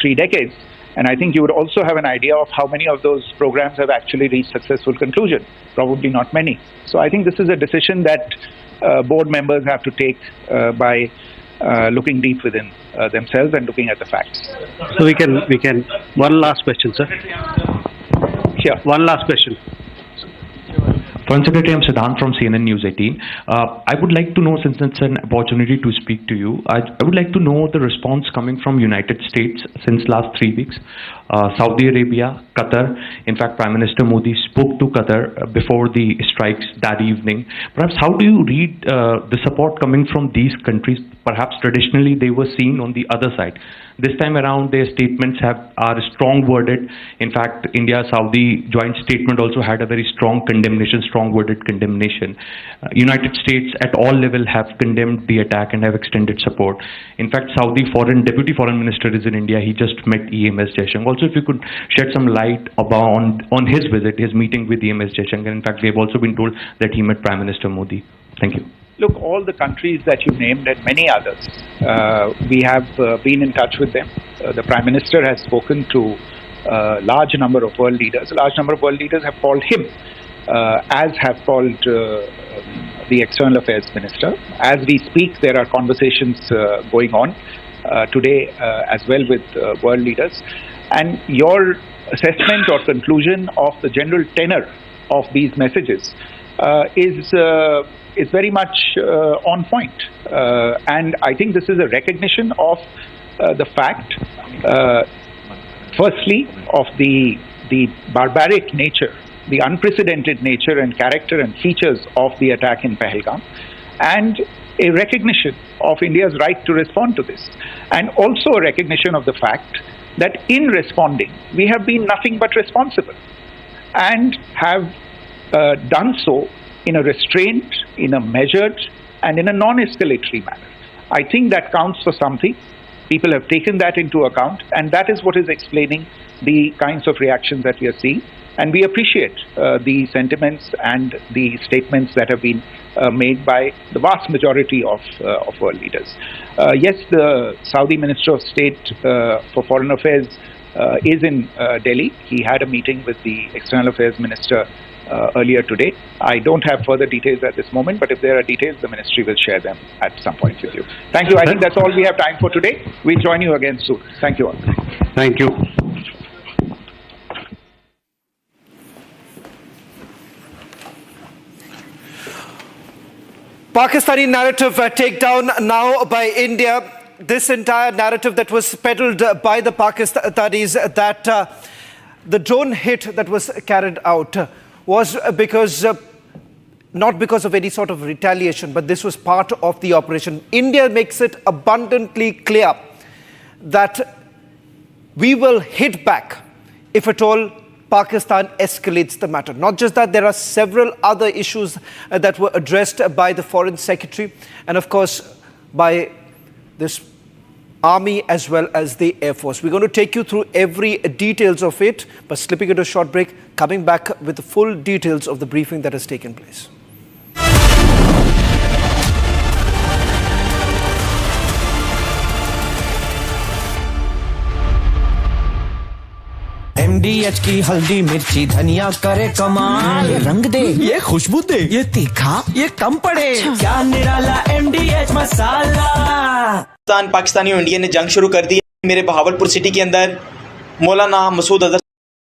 3 decades. And I think you would also have an idea of how many of those programs have actually reached successful conclusion. Probably not many. So I think this is a decision that board members have to take by looking deep within themselves and looking at the facts. So we can, one last question, sir. Sure. One last question. Foreign Secretary, I'm Siddhant from CNN News 18. I would like to know, since it's an opportunity to speak to you, I would like to know the response coming from United States since last 3 weeks. Saudi Arabia, Qatar. In fact, Prime Minister Modi spoke to Qatar before the strikes that evening. Perhaps how do you read the support coming from these countries? Perhaps traditionally they were seen on the other side. This time around, their statements are strong worded. In fact, India-Saudi joint statement also had a very strong condemnation, strong worded condemnation. United States at all level have condemned the attack and have extended support. In fact, Saudi Deputy Foreign Minister is in India. He just met EMS Jaishankar. Also, if you could shed some light on his visit, his meeting with EMS Jaishankar. In fact, we have also been told that he met Prime Minister Modi. Thank you. Look, all the countries that you named and many others, we have been in touch with them. The Prime Minister has spoken to a large number of world leaders. A large number of world leaders have called him, as have called the External Affairs Minister. As we speak, there are conversations going on today as well with world leaders. And your assessment or conclusion of the general tenor of these messages is very much on point. And I think this is a recognition of the fact, firstly, of the barbaric nature, the unprecedented nature and character and features of the attack in Pahalgam, and a recognition of India's right to respond to this. And also a recognition of the fact that in responding, we have been nothing but responsible and have done so in a restrained, in a measured, and in a non-escalatory manner. I think that counts for something. People have taken that into account, and that is what is explaining the kinds of reactions that we are seeing. And we appreciate the sentiments and the statements that have been made by the vast majority of world leaders. Yes, the Saudi Minister of State for Foreign Affairs is in Delhi. He had a meeting with the External Affairs Minister earlier today. I don't have further details at this moment, but if there are details, the ministry will share them at some point with you. Thank you. I think that's all we have time for today. We'll join you again soon. Thank you all. Thank you. Pakistani narrative takedown now by India. This entire narrative that was peddled by the Pakistanis that the drone hit that was carried out was because, not because of any sort of retaliation, but this was part of the operation. India makes it abundantly clear that we will hit back if at all Pakistan escalates the matter. Not just that, there are several other issues that were addressed by the Foreign Secretary and of course by this Army as well as the Air Force. We're going to take you through every details of it, but slipping into a short break, coming back with the full details of the briefing that has taken place. MDH की हल्दी मिर्ची धनिया करे कमाल, ये रंग दे, ये खुशबू दे, ये तीखा, ये कम पड़े, क्या निराला MDH मसाला। पाकिस्तानी और इंडिया ने जंग शुरू कर दी। मेरे बहावलपुर सिटी के अंदर मौलाना मसूद अजहर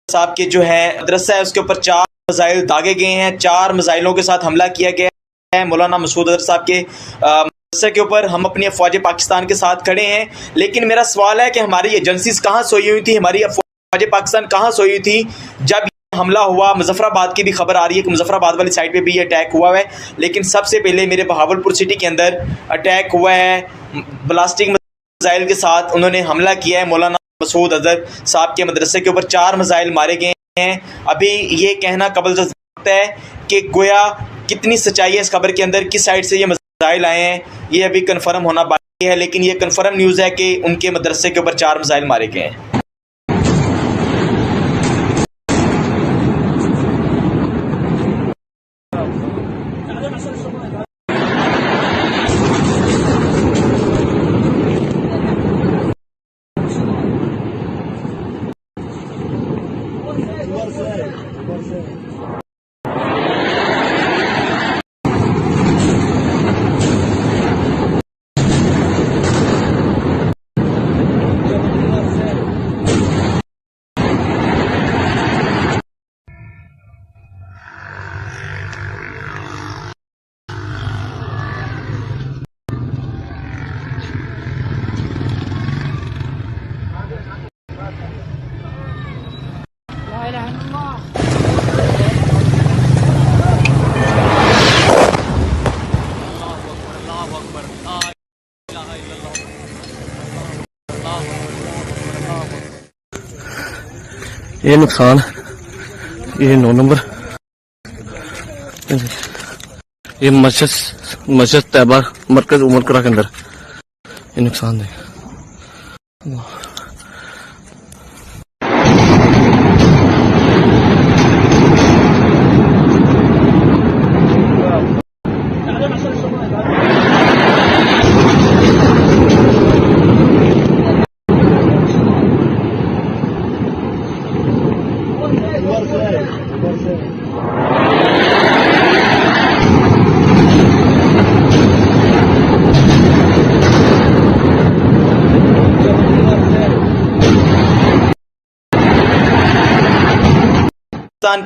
साहब के जो है मदरसा है उसके ऊपर 4 मिसाइल दागे गए हैं। 4 मिसाइलों के साथ हमला किया गया है। मौलाना मसूद अजहर साहब के मदरसे के ऊपर हम अपनी अफवाज पाकिस्तान के साथ खड़े हैं, लेकिन मेरा सवाल है कि हमारी एजेंसीज कहाँ सोई हुई थी, हमारी अफवाज पाकिस्तान कहाँ सोई हुई थी जब हमला हुआ। मुजफ्फराबाद की भी खबर आ रही है कि मुजफ्फराबाद वाली साइड पे भी अटैक हुआ है, लेकिन सबसे पहले मेरे बहावलपुर सिटी के अंदर अटैक हुआ है ब्लास्टिक मिसाइल के साथ। उन्होंने हमला किया है मौलाना मसूद अजहर साहब के मदरसे के ऊपर 4 मिसाइल मारे गए हैं। अभी ये कहना कबल सकता है कि गोया कितनी सच्चाई है इस खबर के अंदर, किस साइड से ये मिसाइल आए हैं, ये अभी कंफर्म होना बाकी है, लेकिन ये कंफर्म न्यूज़ है कि उनके मदरसे के ऊपर 4 मिसाइल मारे गए हैं। ये नुकसान, ये 9 नंबर, ये मस्जिद तैयबा मरकज उमरकरा के अंदर ये नुकसान है।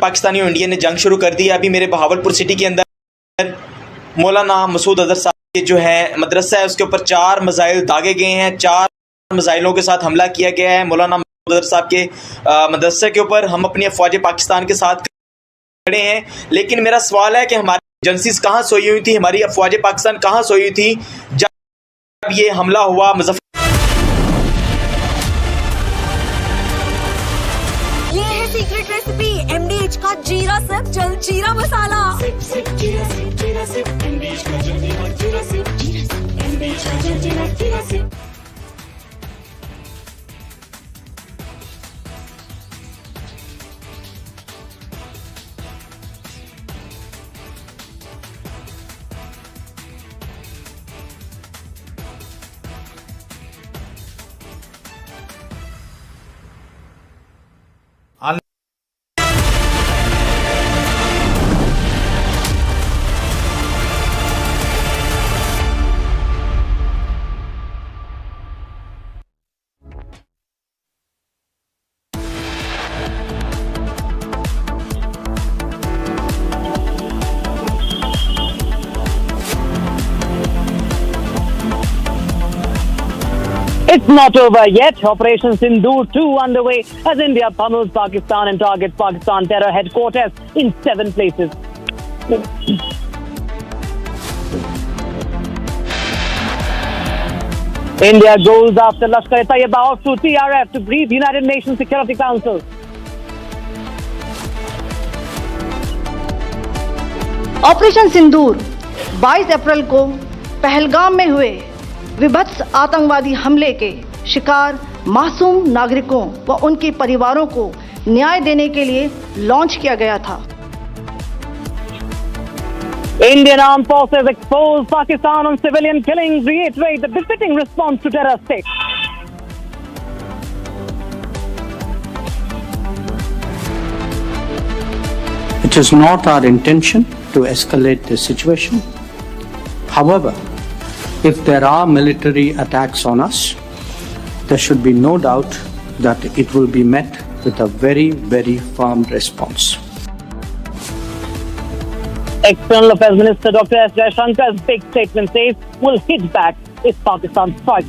पाकिस्तानी और इंडिया ने जंग शुरू कर दी है। अभी मेरे बहावलपुर सिटी के अंदर मौलाना मसूद अजहर साहब के जो है मदरसा है उसके ऊपर 4 मिसाइल दागे गए हैं। 4 मिसाइलों के साथ हमला किया गया है मौलाना मसूद अजहर साहब के मदरसे के ऊपर। हम अपनी अफवाज पाकिस्तान के साथ खड़े हैं, लेकिन मेरा सवाल है कि हमारी एजेंसीज कहाँ सोई हुई थी, हमारी अफवाज पाकिस्तान कहाँ सोई हुई थी जब ये हमला हुआ मुजफ्फर। ये है सीक्रेट रेसिपी MDH का जीरा सिप जल जीरा मसाला। जीरा सिप MDH का जल्दी और जीरा सिप MDH का जल जीरा SIP. It's not over yet. Operation Sindhu 2 underway as India pummels Pakistan and targets Pakistan terror headquarters in 7 places. India goes after Lashkar-e-Taiba off to TRF to brief United Nations Security Council. Operation Sindoor 22 अप्रैल को पहलगाम में हुए विभत्स आतंकवादी हमले के शिकार मासूम नागरिकों व उनके परिवारों को न्याय देने के लिए लॉन्च किया गया था। Indian armed forces expose Pakistan on civilian killings, reiterate the befitting response to terror state. It is not our intention to escalate the situation. However, if there are military attacks on us, there should be no doubt that it will be met with a very, very firm response. External Affairs Minister Dr. S. Jaishankar's big statement says we'll hit back if Pakistan strikes.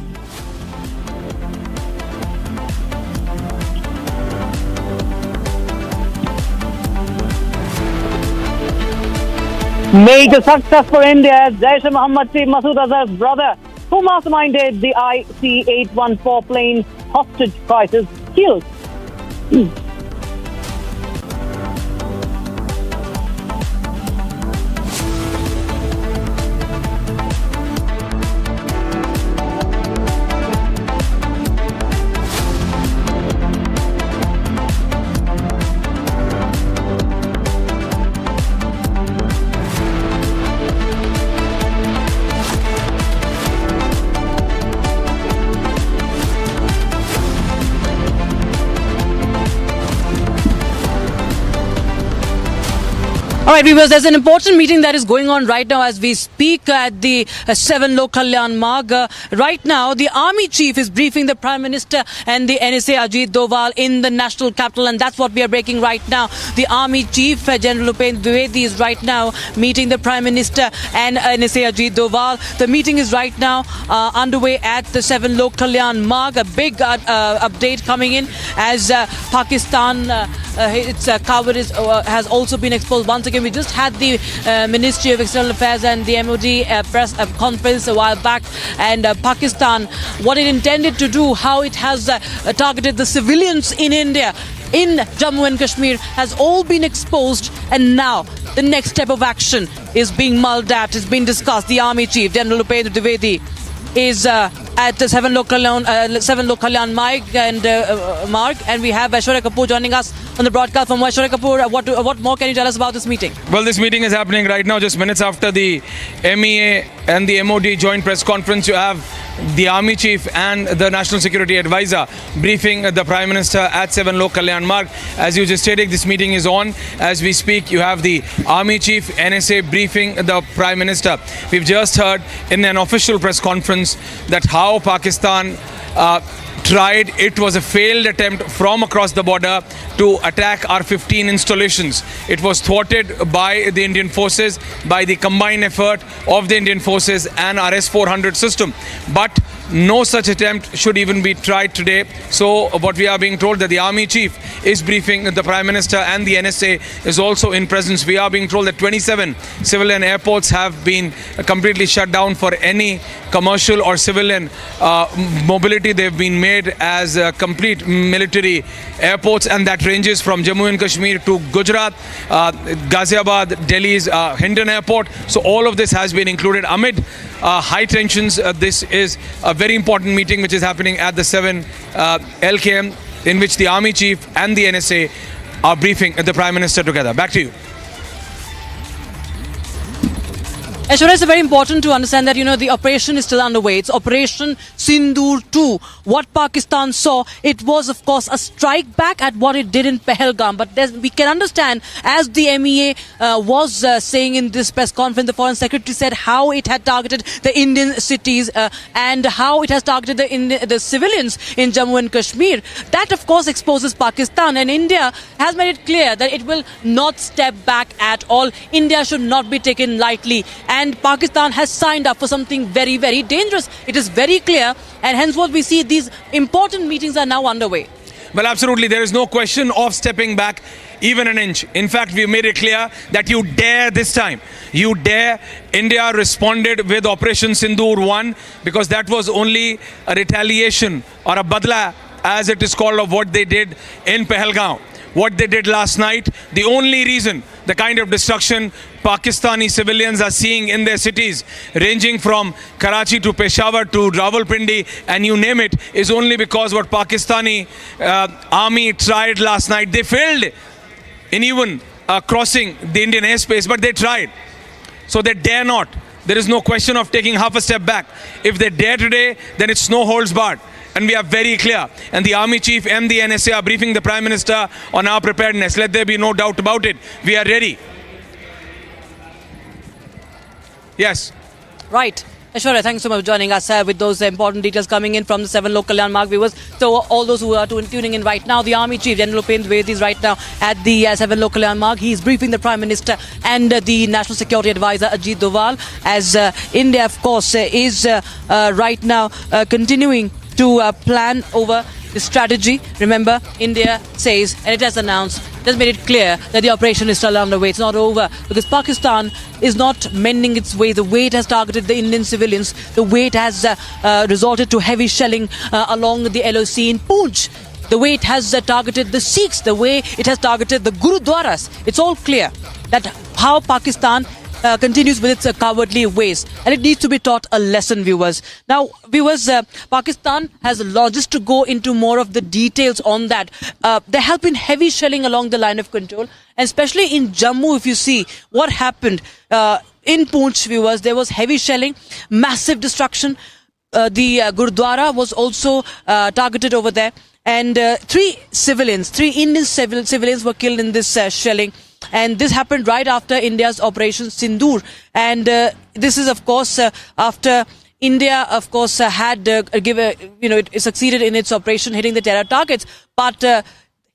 Major success for India as Jaish-e-Mohammed chief Masood Azhar's brother, who masterminded the IC-814 plane hostage crisis, killed. All right, viewers, there's an important meeting that is going on right now as we speak at the 7 Lok Kalyan Marg. Right now, the army chief is briefing the Prime Minister and the NSA Ajit Doval in the national capital, and that's what we are breaking right now. The army chief, General Upendra Dwivedi, is right now meeting the Prime Minister and NSA Ajit Doval. The meeting is right now underway at the 7 Lok Kalyan Marg. A big update coming in as Pakistan, its coverage has also been exposed once again. We just had the Ministry of External Affairs and the MOD press conference a while back, and Pakistan, what it intended to do, how it has targeted the civilians in India, in Jammu and Kashmir, has all been exposed, and now the next step of action is being mulled at, is being discussed. The Army Chief, General Upendra Dwivedi, is at the 7 Lok Kalyan Marg, and we have Aishwarya Kapoor joining us on the broadcast. From Aishwarya Kapoor, what more can you tell us about this meeting? Well, this meeting is happening right now, just minutes after the MEA and the MOD joint press conference. You have the Army Chief and the National Security Advisor briefing the Prime Minister at 7 Lok Kalyan Marg. As you just stated, this meeting is on. As we speak, you have the Army Chief, NSA briefing the Prime Minister. We've just heard in an official press conference that how Pakistan tried, it was a failed attempt from across the border to attack our 15 installations. It was thwarted by the Indian forces, by the combined effort of the Indian forces and our S-400 system. But no such attempt should even be tried today. So what we are being told, that the Army Chief is briefing the Prime Minister and the NSA is also in presence. We are being told that 27 civilian airports have been completely shut down for any commercial or civilian mobility. They've been made as complete military airports, and that ranges from Jammu and Kashmir to Gujarat, Ghaziabad, Delhi's Hindon Airport. So all of this has been included amid high tensions. This is a very important meeting which is happening at the 7 LKM, in which the Army Chief and the NSA are briefing the Prime Minister together. Back to you. Aishwarya, it's very important to understand that, the operation is still underway. It's Operation Sindhu 2. What Pakistan saw, it was, of course, a strike back at what it did in Pahalgam. But we can understand, as the MEA was saying in this press conference, the Foreign Secretary said how it had targeted the Indian cities and how it has targeted the civilians in Jammu and Kashmir. That, of course, exposes Pakistan. And India has made it clear that it will not step back at all. India should not be taken lightly. And Pakistan has signed up for something very, very dangerous. It is very clear, and henceforth we see these important meetings are now underway. Well, absolutely. There is no question of stepping back even an inch. In fact, we made it clear that you dare this time. You dare. India responded with Operation Sindoor 1 because that was only a retaliation or a badla, as it is called, of what they did in Pahalgam. What they did last night, the only reason, the kind of destruction Pakistani civilians are seeing in their cities, ranging from Karachi to Peshawar to Rawalpindi, and you name it, is only because what Pakistani army tried last night. They failed in even crossing the Indian airspace, but they tried. So they dare not. There is no question of taking half a step back. If they dare today, then it's no holds barred. and we are very clear. And the Army Chief and the NSA are briefing the Prime Minister on our preparedness. Let there be no doubt about it. We are ready. Yes. Right. Aishwarya, thanks so much for joining us with those important details coming in from the 7 local Kalyan Marg viewers. So all those who are tuning in right now, the Army Chief General Upinder Dwivedi is right now at the 7 local Kalyan Marg. He is briefing the Prime Minister and the National Security Advisor Ajit Doval, as India, of course, is right now continuing to plan over the strategy. Remember, India says, and it has announced, it has made it clear that the operation is still underway. It's not over, because Pakistan is not mending its way. The way it has targeted the Indian civilians, the way it has resorted to heavy shelling along the LOC in Poonch, the way it has targeted the Sikhs, the way it has targeted the Gurudwaras. It's all clear that how Pakistan continues with its cowardly ways, and it needs to be taught a lesson, viewers. Now, viewers, Pakistan has just to go into more of the details on that. There have been heavy shelling along the line of control, and especially in Jammu. If you see what happened in Poonch, viewers, there was heavy shelling, massive destruction. The Gurdwara was also targeted over there, and 3 Indian civilians were killed in this shelling. And this happened right after India's Operation Sindhu. And this is, of course, after India, of course, had it succeeded in its operation, hitting the terror targets. But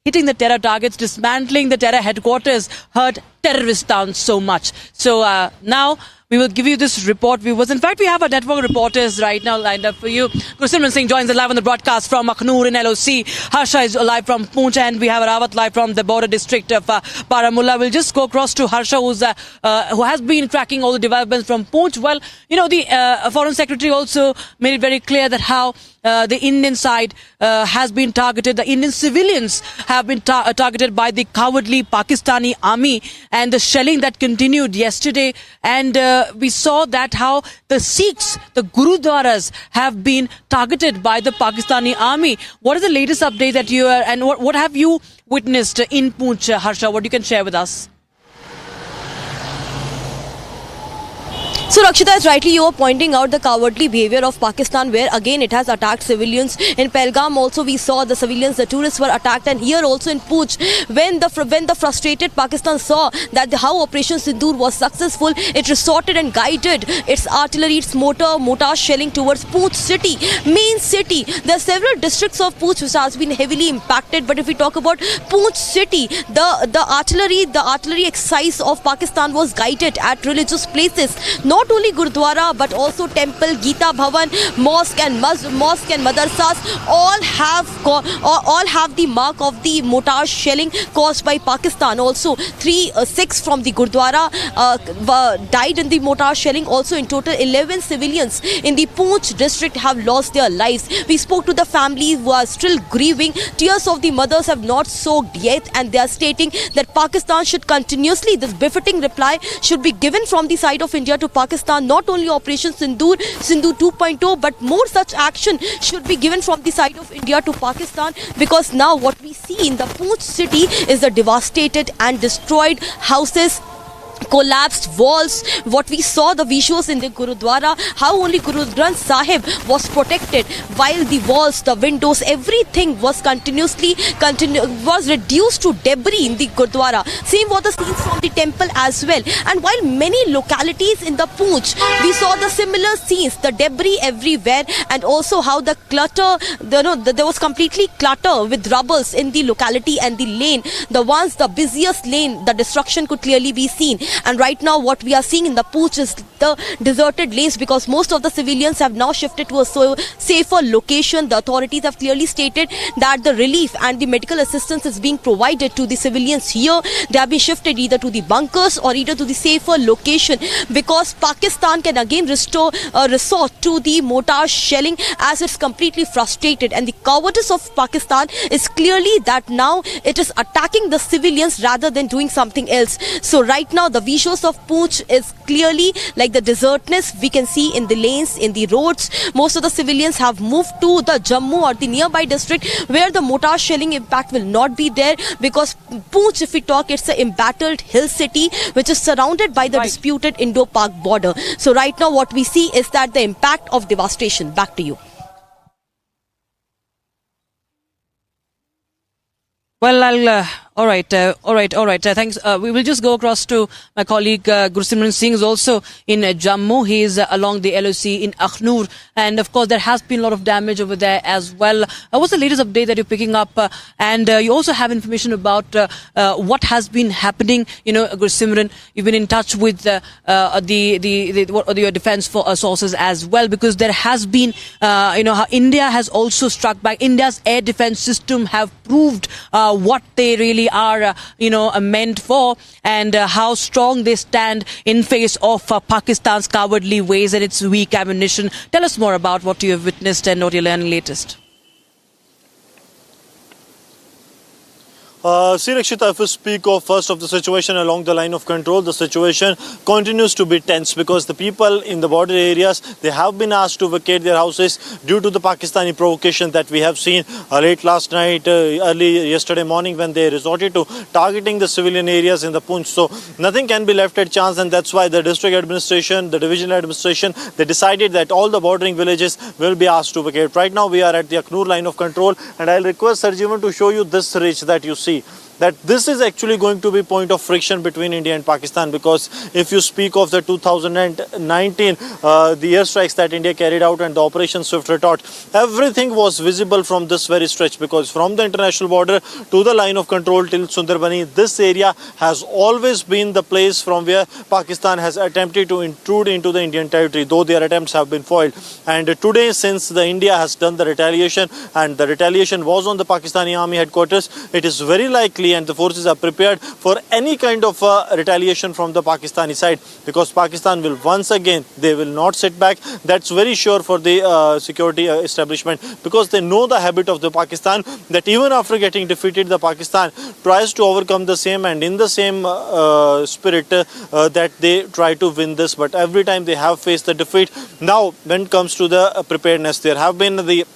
hitting the terror targets, dismantling the terror headquarters, hurt terrorists down so much. So now we will give you this report, viewers. In fact, we have our network reporters right now lined up for you. Rajnath Singh joins us live on the broadcast from Aknur in LOC. Harsha is live from Poonch, and we have Rawat live from the border district of Baramula. We'll just go across to Harsha, who has been tracking all the developments from Poonch. Well, the Foreign Secretary also made it very clear that how the Indian side has been targeted. The Indian civilians have been targeted by the cowardly Pakistani army, and the shelling that continued yesterday. And we saw that how the Sikhs, the Gurudwaras, have been targeted by the Pakistani army. What is the latest update that you are, and what have you witnessed in Poonch, Harsha? What you can share with us? So Rakshita, as rightly you are pointing out the cowardly behavior of Pakistan, where again it has attacked civilians. In Pahalgam also we saw the civilians, the tourists were attacked, and here also in Poonch, when the frustrated Pakistan saw that how Operation Sindhu was successful, it resorted and guided its artillery, its mortar shelling towards Poonch city, main city. There are several districts of Poonch which has been heavily impacted, but if we talk about Poonch city, the artillery exercise of Pakistan was guided at religious places. Not only Gurdwara, but also temple, Gita Bhavan, mosque and madrasas all have the mark of the mortar shelling caused by Pakistan. Also, 6 from the Gurdwara died in the mortar shelling. Also, in total, 11 civilians in the Poonch district have lost their lives. We spoke to the families who are still grieving. Tears of the mothers have not soaked yet, and they are stating that Pakistan should continuously, this befitting reply should be given from the side of India to Pakistan. Not only Operation Sindhu 2.0, but more such action should be given from the side of India to Pakistan, because now what we see in the Poonch city is the devastated and destroyed houses, collapsed walls. What we saw, the visuals in the Gurudwara, how only Guru Granth Sahib was protected, while the walls, the windows, everything was was reduced to debris in the Gurudwara. Same was the scenes from the temple as well. And while many localities in the Poonch, we saw the similar scenes, the debris everywhere, and also how the clutter, there was completely clutter with rubbles in the locality and the lane. The busiest lane, the destruction could clearly be seen. And right now what we are seeing in the Poonch is the deserted lanes, because most of the civilians have now shifted to a safer location. The authorities have clearly stated that the relief and the medical assistance is being provided to the civilians here. They have been shifted either to the bunkers or either to the safer location, because Pakistan can again resort to the mortar shelling as it's completely frustrated. And the cowardice of Pakistan is clearly that now it is attacking the civilians rather than doing something else. So right now the visuals of Poonch is clearly like the desertness we can see in the lanes, in the roads. Most of the civilians have moved to the Jammu or the nearby district, where the mortar shelling impact will not be there, because Poonch, if we talk, it's an embattled hill city which is surrounded by the disputed Indo-Pak border. So right now what we see is that the impact of devastation. Back to you. Well, all right. Thanks. We will just go across to my colleague Gursimran Singh is also in Jammu. He is along the LOC in Aknur, and of course there has been a lot of damage over there as well. What's the latest update that you're picking up? And you also have information about what has been happening. You know, Gursimran, you've been in touch with your defense sources as well, because there has been, how India has also struck back. India's air defense system have proved what they really are, meant for, and how strong they stand in face of Pakistan's cowardly ways and its weak ammunition. Tell us more about what you have witnessed and what you're learning latest. See, Rakshita, if we speak of first of the situation along the line of control, the situation continues to be tense because the people in the border areas, they have been asked to vacate their houses due to the Pakistani provocation that we have seen late last night, early yesterday morning, when they resorted to targeting the civilian areas in the Poonch. So nothing can be left at chance, and that's why the district administration, the divisional administration, they decided that all the bordering villages will be asked to vacate. Right now we are at the Aknur line of control, and I'll request Sarjeevan to show you this ridge that you see. That this is actually going to be point of friction between India and Pakistan, because if you speak of the 2019 the airstrikes that India carried out and the Operation Swift Retort, everything was visible from this very stretch, because from the international border to the line of control till Sundarbani, this area has always been the place from where Pakistan has attempted to intrude into the Indian territory, though their attempts have been foiled. And today, since the India has done the retaliation, and the retaliation was on the Pakistani army headquarters, it is very likely and the forces are prepared for any kind of retaliation from the Pakistani side, because Pakistan will once again, they will not sit back. That's very sure for the security establishment, because they know the habit of the Pakistan, that even after getting defeated, the Pakistan tries to overcome the same, and in the same spirit that they try to win this, but every time they have faced the defeat. Now when it comes to the preparedness, there have been the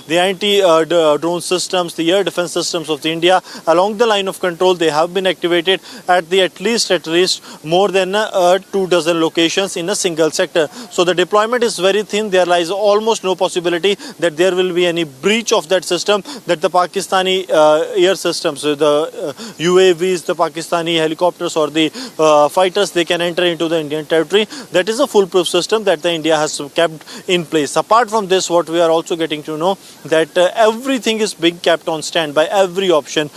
anti-drone systems, the air defense systems of the India along the line of control, they have been activated at least more than 2 dozen locations in a single sector. So the deployment is very thin. There lies almost no possibility that there will be any breach of that system, that the Pakistani air systems, the UAVs, the Pakistani helicopters or the fighters, they can enter into the Indian territory. That is a foolproof system that the India has kept in place. Apart from this, what we are also getting to know, that everything is being kept on standby, every option.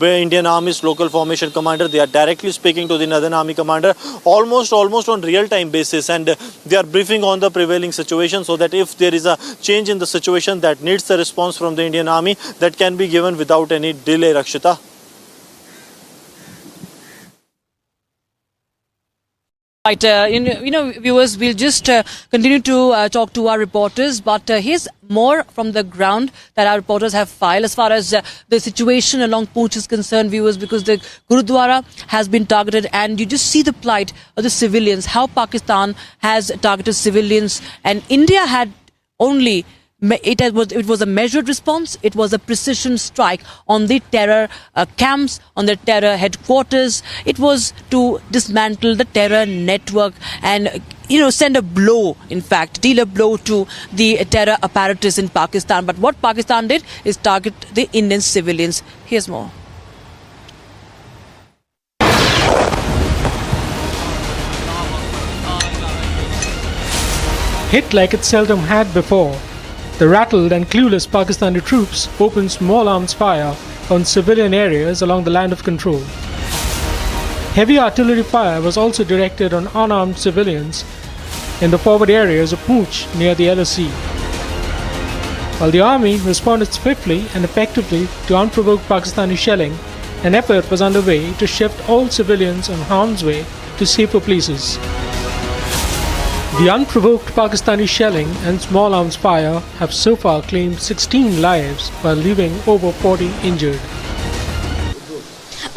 Indian Army's local formation commander, they are directly speaking to the Northern Army commander almost on real-time basis, and they are briefing on the prevailing situation, so that if there is a change in the situation that needs the response from the Indian Army, that can be given without any delay, Rakshita. Right, viewers, we'll just continue to talk to our reporters, but here's more from the ground that our reporters have filed as far as the situation along Poonch is concerned, viewers, because the Gurudwara has been targeted, and you just see the plight of the civilians, how Pakistan has targeted civilians, and India had only... It was a measured response. It was a precision strike on the terror camps, on the terror headquarters. It was to dismantle the terror network and, send a blow, in fact, deal a blow to the terror apparatus in Pakistan. But what Pakistan did is target the Indian civilians. Here's more. Hit like it seldom had before, the rattled and clueless Pakistani troops opened small arms fire on civilian areas along the line of control. Heavy artillery fire was also directed on unarmed civilians in the forward areas of Poonch near the LOC. While the army responded swiftly and effectively to unprovoked Pakistani shelling, an effort was underway to shift all civilians in harm's way to safer places. The unprovoked Pakistani shelling and small arms fire have so far claimed 16 lives while leaving over 40 injured.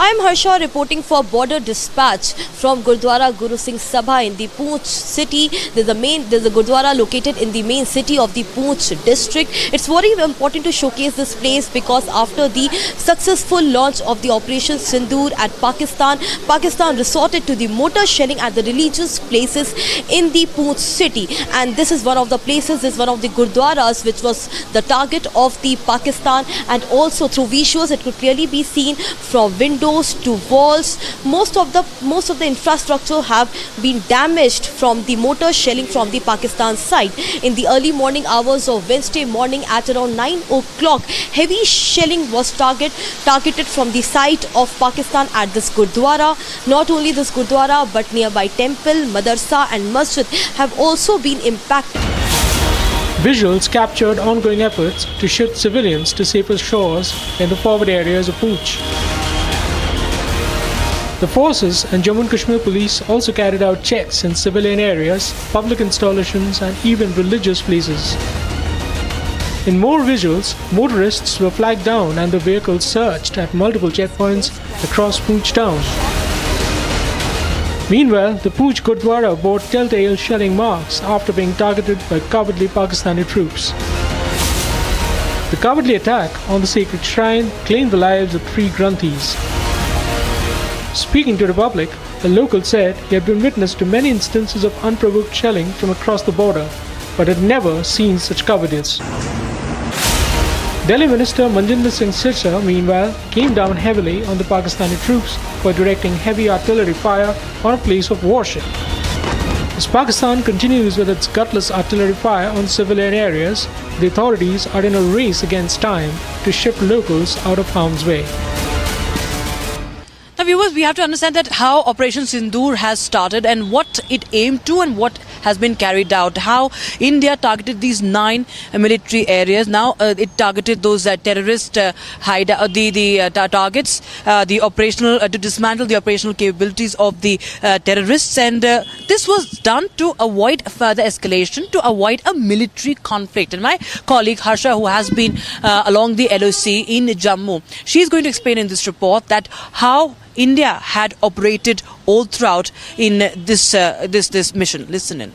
I am Harsha reporting for Border Dispatch from Gurdwara Guru Singh Sabha in the Poonch city. There's a Gurdwara located in the main city of the Poonch district. It's very important to showcase this place because after the successful launch of the Operation Sindhu at Pakistan resorted to the mortar shelling at the religious places in the Poonch city. And this is one of the places, this is one of the Gurdwaras which was the target of the Pakistan, and also through visuals it could clearly be seen from windows to walls. Most of the infrastructure have been damaged from the mortar shelling from the Pakistan side. In the early morning hours of Wednesday morning at around 9 o'clock, heavy shelling was targeted from the site of Pakistan at this Gurdwara. Not only this Gurdwara but nearby temple, madrasa and masjid have also been impacted. Visuals captured ongoing efforts to shift civilians to safer shores in the forward areas of Poonch. The forces and Jammu and Kashmir police also carried out checks in civilian areas, public installations and even religious places. In more visuals, motorists were flagged down and the vehicles searched at multiple checkpoints across Poonch town. Meanwhile, the Poonch Gurdwara bore telltale shelling marks after being targeted by cowardly Pakistani troops. The cowardly attack on the sacred shrine claimed the lives of 3 Granthis. Speaking to the public, a local said he had been witness to many instances of unprovoked shelling from across the border, but had never seen such cowardice. Delhi Minister Manjinder Singh Sirsa, meanwhile, came down heavily on the Pakistani troops for directing heavy artillery fire on a place of worship. As Pakistan continues with its gutless artillery fire on civilian areas, the authorities are in a race against time to shift locals out of harm's way. Now viewers, we have to understand that how Operation Sindhu has started and what it aimed to and what has been carried out. How India targeted these 9 military areas. Now it targeted those terrorist targets, the operational to dismantle the operational capabilities of the terrorists, and this was done to avoid further escalation, to avoid a military conflict. And my colleague Harsha, who has been along the LOC in Jammu, she is going to explain in this report that how India had operated all throughout in this mission. Listen in.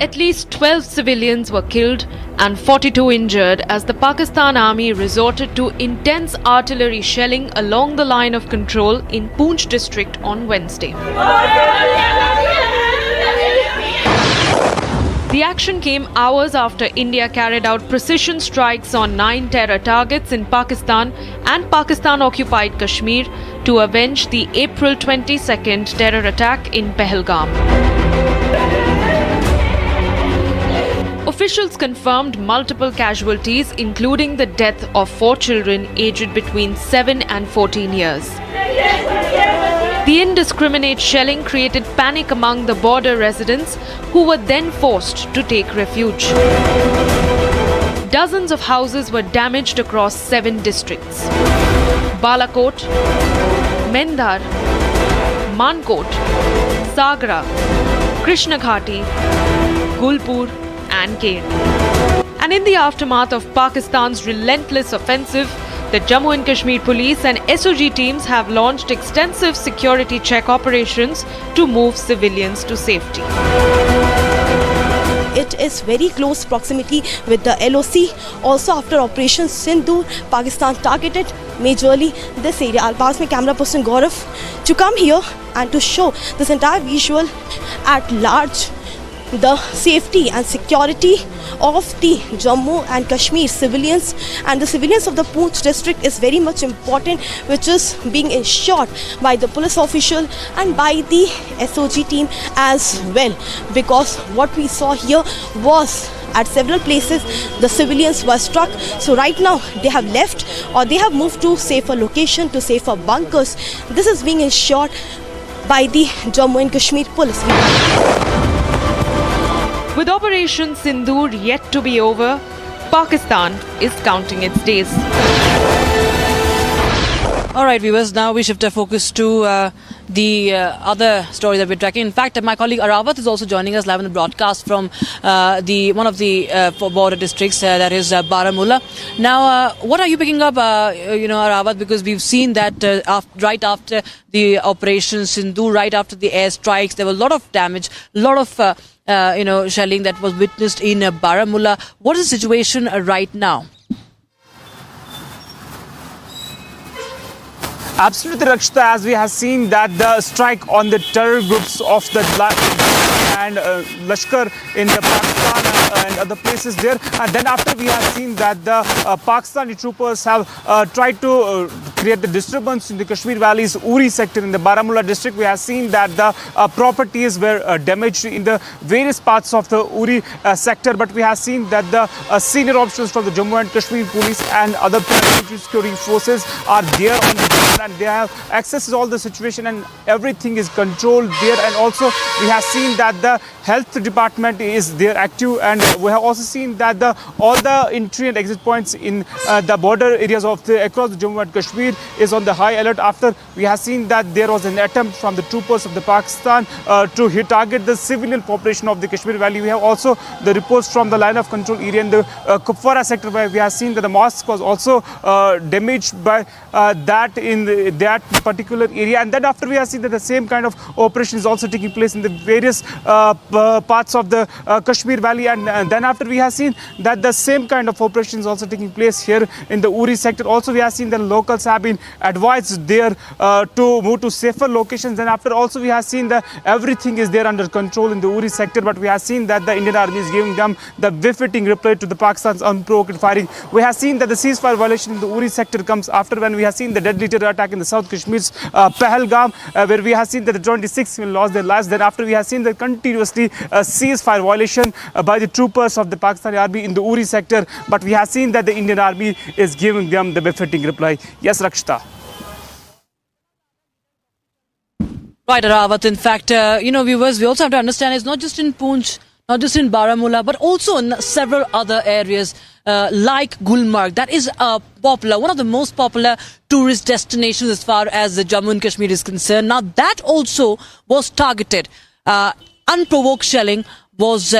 At least 12 civilians were killed and 42 injured as the Pakistan Army resorted to intense artillery shelling along the line of control in Poonch district on Wednesday. The action came hours after India carried out precision strikes on 9 terror targets in Pakistan and Pakistan-occupied Kashmir to avenge the April 22nd terror attack in Pahalgam. Officials confirmed multiple casualties, including the death of 4 children aged between 7 and 14 years. The indiscriminate shelling created panic among the border residents, who were then forced to take refuge. Dozens of houses were damaged across 7 districts: Balakot, Mendhar, Mankot, Sagra, Krishnaghati, Gulpur and Kain. And in the aftermath of Pakistan's relentless offensive, the Jammu and Kashmir police and SOG teams have launched extensive security check operations to move civilians to safety. It is very close proximity with the LOC. Also after Operation Sindhu, Pakistan targeted majorly this area. I'll pass my camera person Gaurav to come here and to show this entire visual at large. The safety and security of the Jammu and Kashmir civilians and the civilians of the Poonch district is very much important, which is being ensured by the police official and by the SOG team as well, because what we saw here was at several places the civilians were struck. So right now they have left or they have moved to safer location, to safer bunkers. This is being ensured by the Jammu and Kashmir police. With Operation Sindhu yet to be over, Pakistan is counting its days. All right, viewers, now we shift our focus to the other story that we're tracking. In fact, my colleague Arawat is also joining us live on the broadcast from one of the border districts, that is Baramula. Now, what are you picking up, Arawat, because we've seen that right after the Operation Sindhu, right after the airstrikes, there was a lot of damage, a lot of shelling that was witnessed in Baramula. What is the situation right now? Absolutely, Rakshita, as we have seen that the strike on the terror groups of the and Lashkar in the Pakistan and other places there. And then after we have seen that the Pakistani troopers have tried to create the disturbance in the Kashmir Valley's Uri sector in the Baramula district. We have seen that the properties were damaged in the various parts of the Uri sector. But we have seen that the senior officials from the Jammu and Kashmir police and other paramilitary security forces are there on the ground, and they have access to all the situation, and everything is controlled there. And also we have seen that the health department is there active, and we have also seen that all the entry and exit points in the border areas of across the Jammu and Kashmir is on the high alert after we have seen that there was an attempt from the troopers of the Pakistan to target the civilian population of the Kashmir Valley. We have also the reports from the line of control area in the Kupwara sector, where we have seen that the mosque was also damaged by that in that particular area. And then after we have seen that the same kind of operation is also taking place in the various parts of the Kashmir Valley, and then after we have seen that the same kind of operation is also taking place here in the Uri sector. Also we have seen that locals have been advised there to move to safer locations. Then after also we have seen that everything is there under control in the Uri sector, but we have seen that the Indian Army is giving them the befitting reply to the Pakistan's unprovoked firing. We have seen that the ceasefire violation in the Uri sector comes after when we have seen the deadly terror attack in the South Kashmir's Pahalgam, where we have seen that the 26 men lost their lives. Then after we have seen the continuously ceasefire violation by the troopers of the Pakistani army in the Uri sector, but we have seen that the Indian army is giving them the befitting reply. Yes, Rakshita. Right, Arawat. In fact, viewers, we also have to understand it's not just in Poonch, not just in Baramula, but also in several other areas like Gulmarg. That is popular, one of the most popular tourist destinations as far as the Jammu and Kashmir is concerned. Now, that also was targeted. Unprovoked shelling was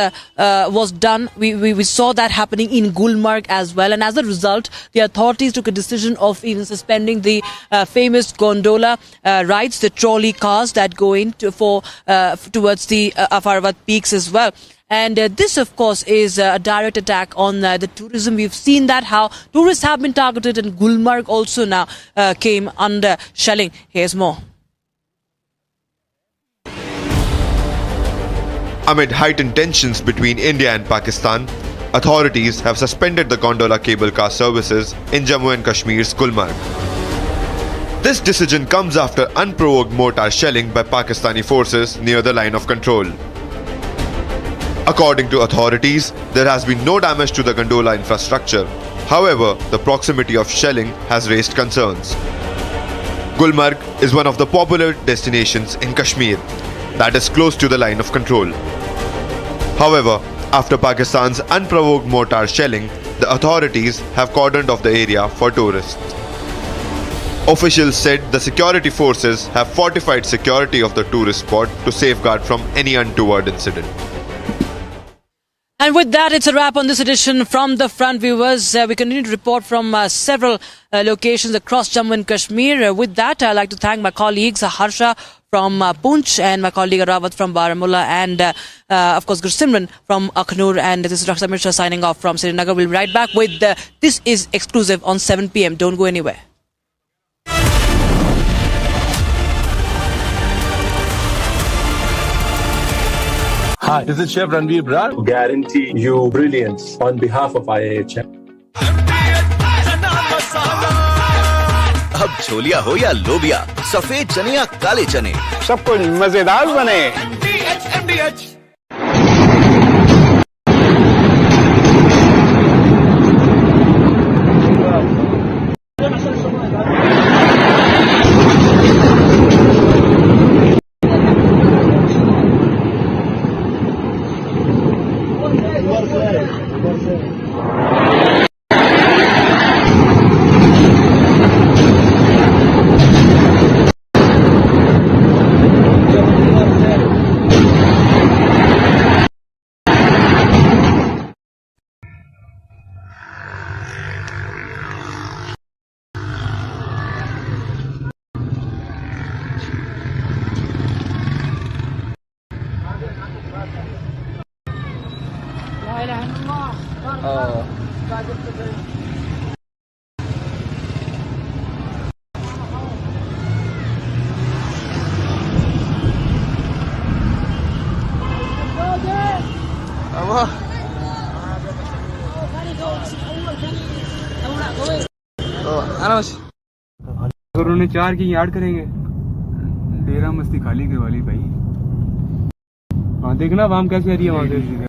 done. We saw that happening in Gulmarg as well, and as a result, the authorities took a decision of even suspending the famous gondola rides, the trolley cars that go in towards the Afarvat peaks as well. And this, of course, is a direct attack on the tourism. We've seen that how tourists have been targeted, and Gulmarg also now came under shelling. Here's more. Amid heightened tensions between India and Pakistan, authorities have suspended the gondola cable car services in Jammu and Kashmir's Gulmarg. This decision comes after unprovoked mortar shelling by Pakistani forces near the line of control. According to authorities, there has been no damage to the gondola infrastructure. However, the proximity of shelling has raised concerns. Gulmarg is one of the popular destinations in Kashmir that is close to the line of control. However, after Pakistan's unprovoked mortar shelling, the authorities have cordoned off the area for tourists. Officials said the security forces have fortified security of the tourist spot to safeguard from any untoward incident. And with that, it's a wrap on this edition from the front, viewers. We continue to report from several locations across Jammu and Kashmir. With that, I'd like to thank my colleagues Harsha from Poonch and my colleague Arawat from Baramula, and of course Gursimran from Aknur. And this is Rajnath Singh signing off from Srinagar. We'll be right back with This Is Exclusive on 7 p.m. Don't go anywhere. Hi, this is Chef Ranveer Brar. Guarantee you brilliance on behalf of IAHM. अब छोलिया हो या लोबिया, सफेद चने या काले चने, सब कुछ मजेदार बने। अगर उन्होंने 4 की यार्ड करेंगे, डेरा मस्ती खाली करवाली भाई। हाँ देखना वाम कैसे आ रही है वहां से।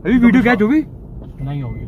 अभी वीडियो कैच होगी? नहीं होगी।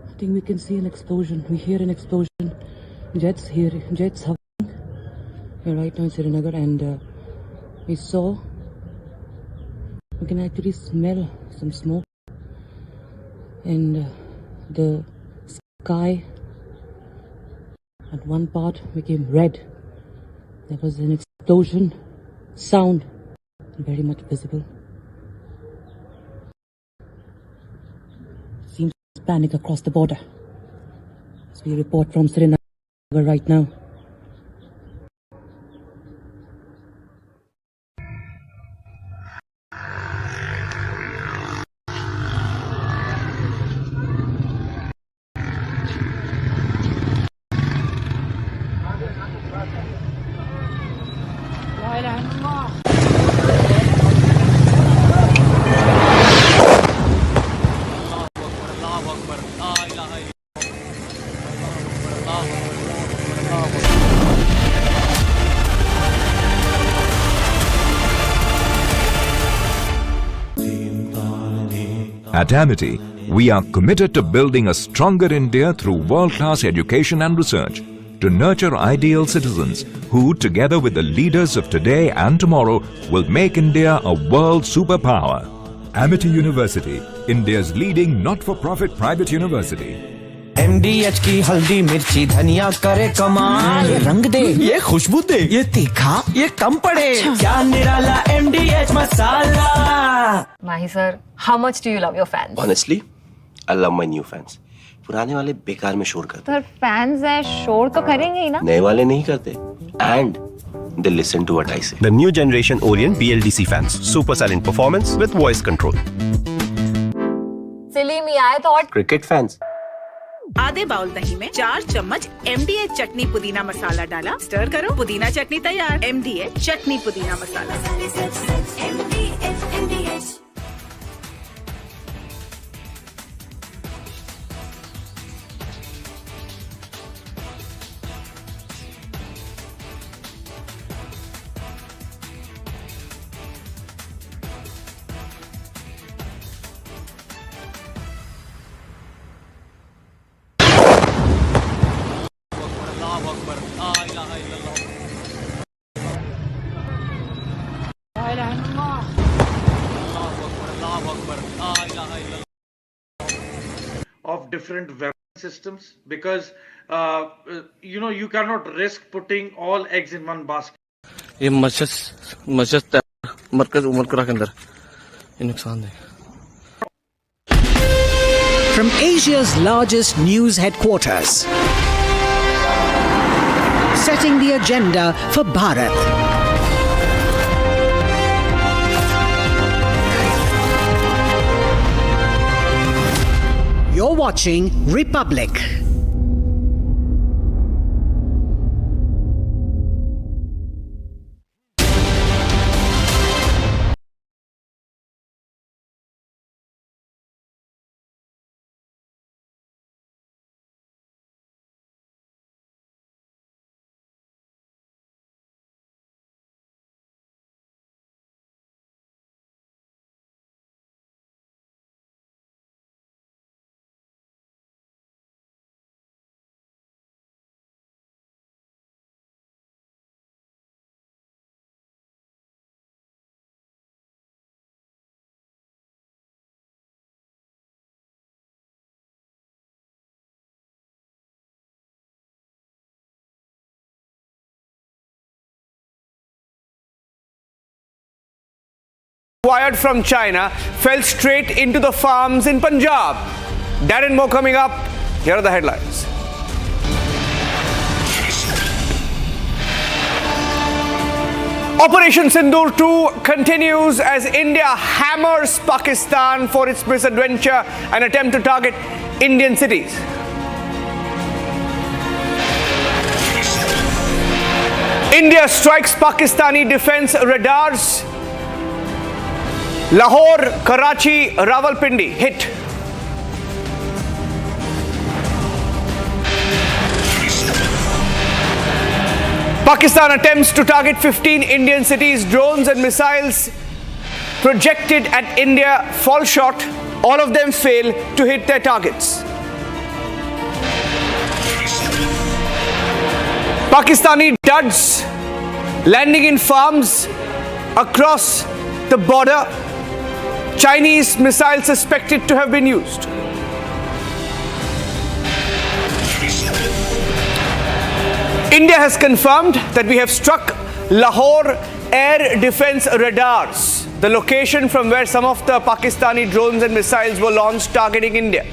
I think we can see an explosion. We hear an explosion. Jets here, jets hovering. We're right now in Srinagar, and we can actually smell some smoke, and the sky at one part became red. There was an explosion sound, very much visible. Seems panic across the border. As we report from Srinagar right now. At Amity, we are committed to building a stronger India through world-class education and research, to nurture ideal citizens who, together with the leaders of today and tomorrow, will make India a world superpower. Amity University, India's leading not-for-profit private university. MDH की हल्दी मिर्ची धनिया करे कमाल, ये रंग दे, ये खुशबू दे, ये तीखा, ये कम पड़े, क्या निराला MDH masala. Mahi sir, how much do you love your fans? Honestly, I love my new fans. पुराने वाले बेकार में शोर करते. Sir, fans है शोर तो करेंगे ही ना. नए वाले नहीं करते. And they listen to what I say. The new generation Orient BLDC fans, super silent performance with voice control. Silly me, I thought. Cricket fans. आधे बाउल दही में 4 चम्मच MDH चटनी पुदीना मसाला डाला, स्टर करो, पुदीना चटनी तैयार. MDH चटनी पुदीना मसाला. Of different weapon systems, because you cannot risk putting all eggs in one basket. ये मशस मरकज उमरकरा के अंदर ये नुकसान है. From Asia's largest news headquarters, setting the agenda for Bharat. You're watching Republic. acquired from China fell straight into the farms in Punjab. That and more coming up. Here are the headlines. Operation Sindhu 2 continues as India hammers Pakistan for its misadventure and attempt to target Indian cities. India strikes Pakistani defense radars. Lahore, Karachi, Rawalpindi hit. Pakistan attempts to target 15 Indian cities. Drones and missiles projected at India fall short. All of them fail to hit their targets. Pakistani duds landing in farms across the border. Chinese missiles suspected to have been used. India has confirmed that we have struck Lahore air defense radars, the location from where some of the Pakistani drones and missiles were launched targeting India.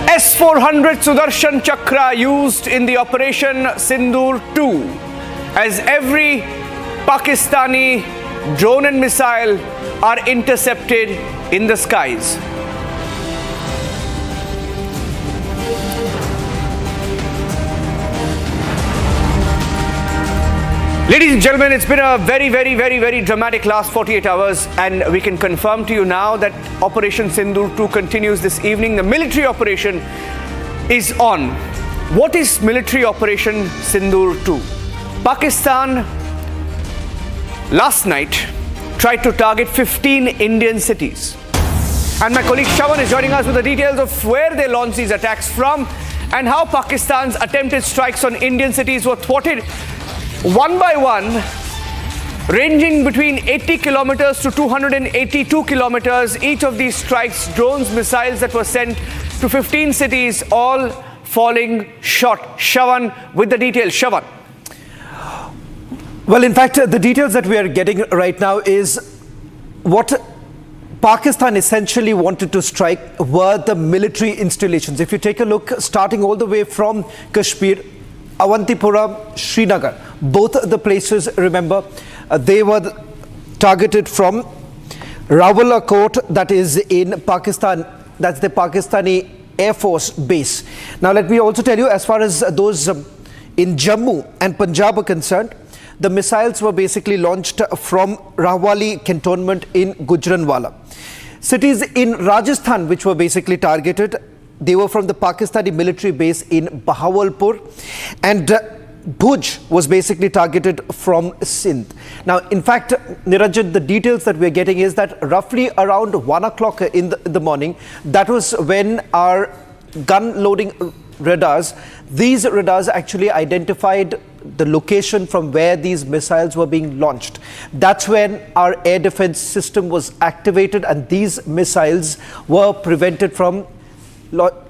S-400 Sudarshan Chakra used in the Operation Sindhu 2 as every Pakistani drone and missile are intercepted in the skies. Ladies and gentlemen, it's been a very dramatic last 48 hours, and we can confirm to you now that Operation Sindhu 2 continues this evening. The military operation is on. What is military Operation Sindhu 2? Pakistan last night tried to target 15 Indian cities. And my colleague Shawan is joining us with the details of where they launched these attacks from and how Pakistan's attempted strikes on Indian cities were thwarted one by one, ranging between 80 kilometers to 282 kilometers. Each of these strikes, drones, missiles that were sent to 15 cities, all falling short. Shawan with the details. Shawan. Well, in fact, the details that we are getting right now is what Pakistan essentially wanted to strike were the military installations. If you take a look, starting all the way from Kashmir, Awantipura, Srinagar, both the places, remember, they were targeted from Rawalpindi, that is in Pakistan. That's the Pakistani Air Force base. Now, let me also tell you, as far as those in Jammu and Punjab are concerned, the missiles were basically launched from Rawali cantonment in Gujranwala. Cities in Rajasthan which were basically targeted, they were from the Pakistani military base in Bahawalpur, and Bhuj was basically targeted from Sindh. Now, in fact, Niranjan, the details that we're getting is that roughly around 1 o'clock in the morning, that was when our gun loading radars, these radars actually identified the location from where these missiles were being launched. That's when our air defense system was activated, and these missiles were prevented from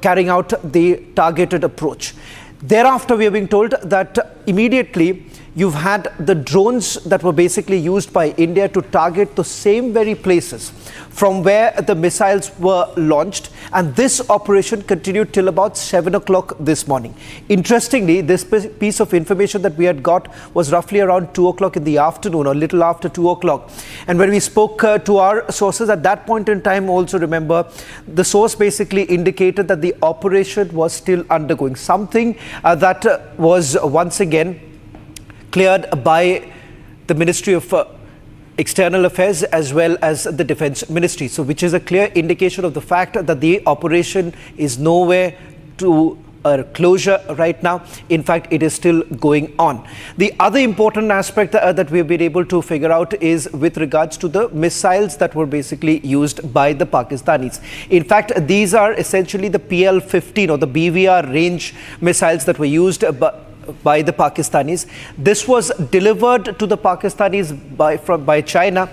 carrying out the targeted approach. Thereafter, we are being told that immediately you've had the drones that were basically used by India to target the same very places from where the missiles were launched, and this operation continued till about 7 o'clock this morning. Interestingly, this piece of information that we had got was roughly around 2 o'clock in the afternoon, or a little after 2 o'clock. And when we spoke to our sources at that point in time, also remember, the source basically indicated that the operation was still undergoing, something that was once again cleared by the Ministry of External Affairs as well as the Defense Ministry. So, which is a clear indication of the fact that the operation is nowhere to a closure right now. In fact, it is still going on. The other important aspect that we've been able to figure out is with regards to the missiles that were basically used by the Pakistanis. In fact, these are essentially the PL-15 or the BVR range missiles that were used by the Pakistanis. This was delivered to the Pakistanis by China,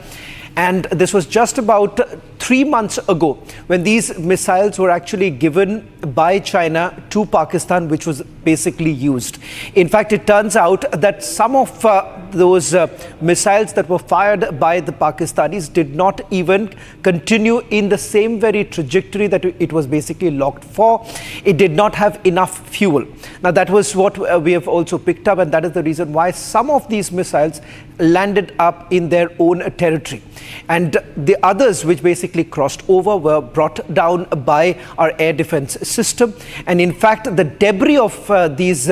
and this was just about 3 months ago when these missiles were actually given by China to Pakistan, which was basically used. In fact, it turns out that some of those missiles that were fired by the Pakistanis did not even continue in the same very trajectory that it was basically locked for. It did not have enough fuel. Now, that was what we have also picked up, and that is the reason why some of these missiles landed up in their own territory. And the others, which basically crossed over, were brought down by our air defense system. And in fact, the debris of these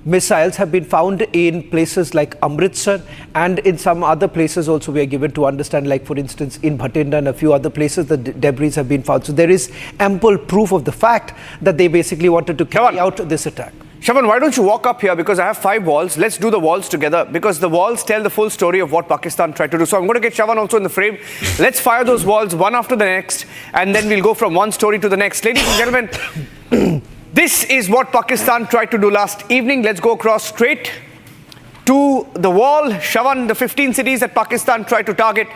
missiles have been found in places like Amritsar and in some other places also we are given to understand, like for instance in Bhatinda and a few other places the debris have been found. So there is ample proof of the fact that they basically wanted to carry out this attack. Shaban, why don't you walk up here, because I have 5 walls. Let's do the walls together, because the walls tell the full story of what Pakistan tried to do. So I'm going to get Shaban also in the frame. Let's fire those walls one after the next, and then we'll go from one story to the next. Ladies and gentlemen, this is what Pakistan tried to do last evening. Let's go across straight to the wall. Shaban, the 15 cities that Pakistan tried to target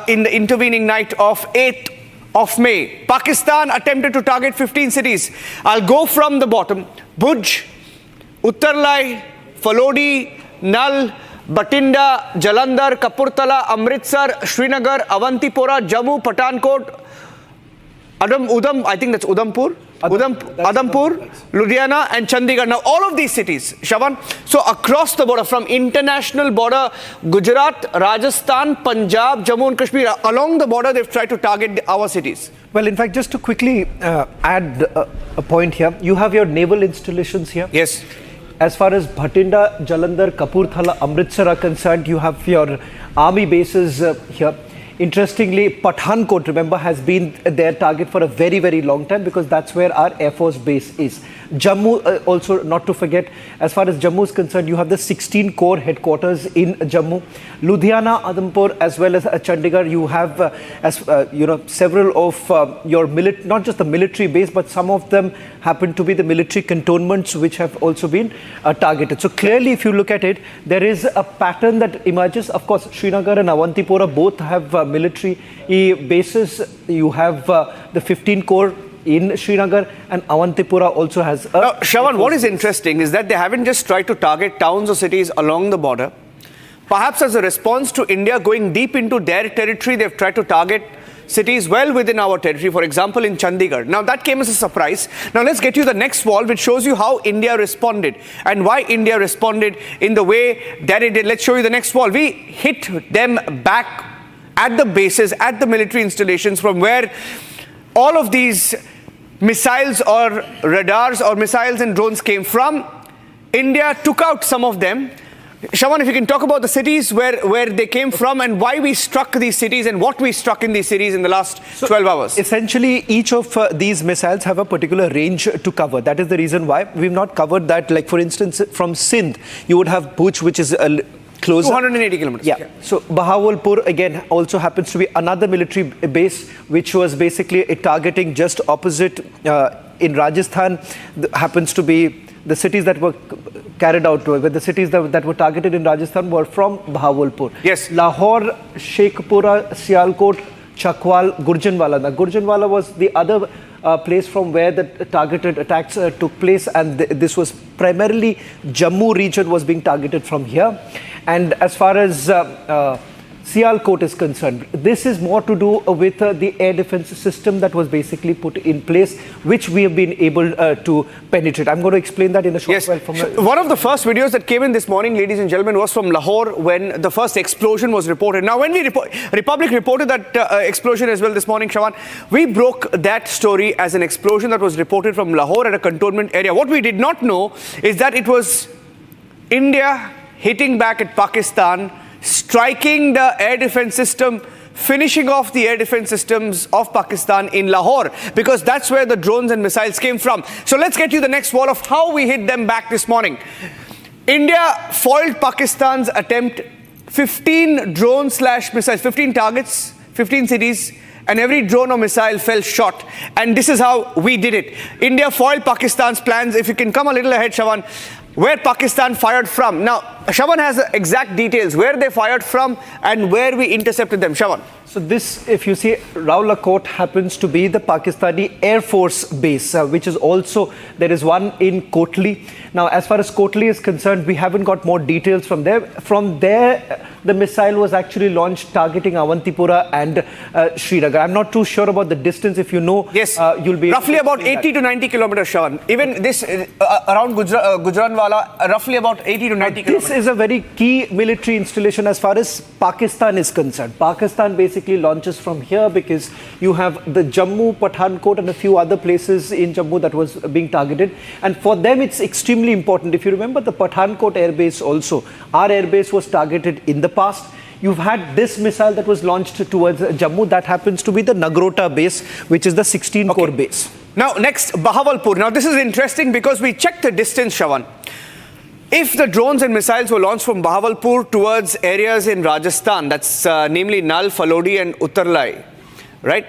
in the intervening night of 8th of May. Pakistan attempted to target 15 cities. I'll go from the bottom. Bhuj, Uttarlai, Falodi, Nal, Bhatinda, Jalandhar, Kapurthala, Amritsar, Srinagar, Avantipora, Jammu, Pathankot, Udhampur, Ludhiana and Chandigarh. Now, all of these cities, Shaban, so across the border, from international border, Gujarat, Rajasthan, Punjab, Jammu and Kashmir, along the border, they've tried to target our cities. Well, in fact, just to quickly add a point here, you have your naval installations here. Yes. As far as Bhatinda, Jalandhar, Kapurthala, Amritsar are concerned, you have your army bases here. Interestingly, Pathankot, remember, has been their target for a very, very long time, because that's where our Air Force base is. Jammu, also not to forget, as far as Jammu is concerned, you have the 16 Corps headquarters in Jammu. Ludhiana, Udhampur, as well as Chandigarh, you have, several of your not just the military base, but some of them happen to be the military cantonments, which have also been targeted. So clearly, if you look at it, there is a pattern that emerges. Of course, Srinagar and Avantipora both have military bases. You have the 15 Corps in Srinagar, and Avantipura also has a... Now, Shaban, what is interesting is that they haven't just tried to target towns or cities along the border. Perhaps as a response to India going deep into their territory, they've tried to target cities well within our territory, for example, in Chandigarh. Now, that came as a surprise. Now, let's get you the next wall, which shows you how India responded and why India responded in the way that it did. Let's show you the next wall. We hit them back at the bases, at the military installations from where all of these missiles or radars or missiles and drones came from. India took out some of them. Shaban, if you can talk about the cities where they came from and why we struck these cities and what we struck in these cities in the last 12 hours. Essentially, each of these missiles have a particular range to cover. That is the reason why we've not covered that. Like, for instance, from Sindh, you would have Bhuj, which is closer. 280 kilometers. Yeah. So Bahawalpur again also happens to be another military base, which was basically targeting just opposite in Rajasthan. Happens to be the cities that were carried out to it, but the cities that were targeted in Rajasthan were from Bahawalpur. Yes. Lahore, Sheikhpura, Sialkot, Chakwal, Gurjanwala. Now, Gurjanwala was the other place from where the targeted attacks took place, and this was primarily Jammu region was being targeted from here. And as far as Sialkot is concerned, this is more to do with the air defense system that was basically put in place, which we have been able to penetrate. I'm going to explain that in a short while. One of the first videos that came in this morning, ladies and gentlemen, was from Lahore when the first explosion was reported. Now, when Republic reported that explosion as well this morning, Shaban, we broke that story as an explosion that was reported from Lahore at a cantonment area. What we did not know is that it was India hitting back at Pakistan, striking the air defense system, finishing off the air defense systems of Pakistan in Lahore, because that's where the drones and missiles came from. So let's get you the next wall of how we hit them back this morning. India foiled Pakistan's attempt, 15 drone/missiles, 15 targets, 15 cities, and every drone or missile fell short. And this is how we did it. India foiled Pakistan's plans. If you can come a little ahead, Shaban, where Pakistan fired from. Now, Shawan has the exact details, where they fired from and where we intercepted them. Shawan. So this, if you see, Rawalpindi happens to be the Pakistani Air Force base, which is also, there is one in Kotli. Now, as far as Kotli is concerned, we haven't got more details from there. From there, the missile was actually launched targeting Awantipura and Srinagar. I'm not too sure about the distance. If you know, yes, you'll be roughly about 80 to 90 kilometers, Shawan. Even this around Gujranwala, roughly about 80 to 90 kilometers. This is a very key military installation as far as Pakistan is concerned. Pakistan basically launches from here because you have the Jammu, Pathankot and a few other places in Jammu that was being targeted. And for them, it's extremely important. If you remember the Pathankot airbase also, our airbase was targeted in the past. You've had this missile that was launched towards Jammu. That happens to be the Nagrota base, which is the 16-core base. Now, next, Bahawalpur. Now, this is interesting because we checked the distance, Shawan. If the drones and missiles were launched from Bahawalpur towards areas in Rajasthan, that's namely Nal, Falodi and Uttarlai, right?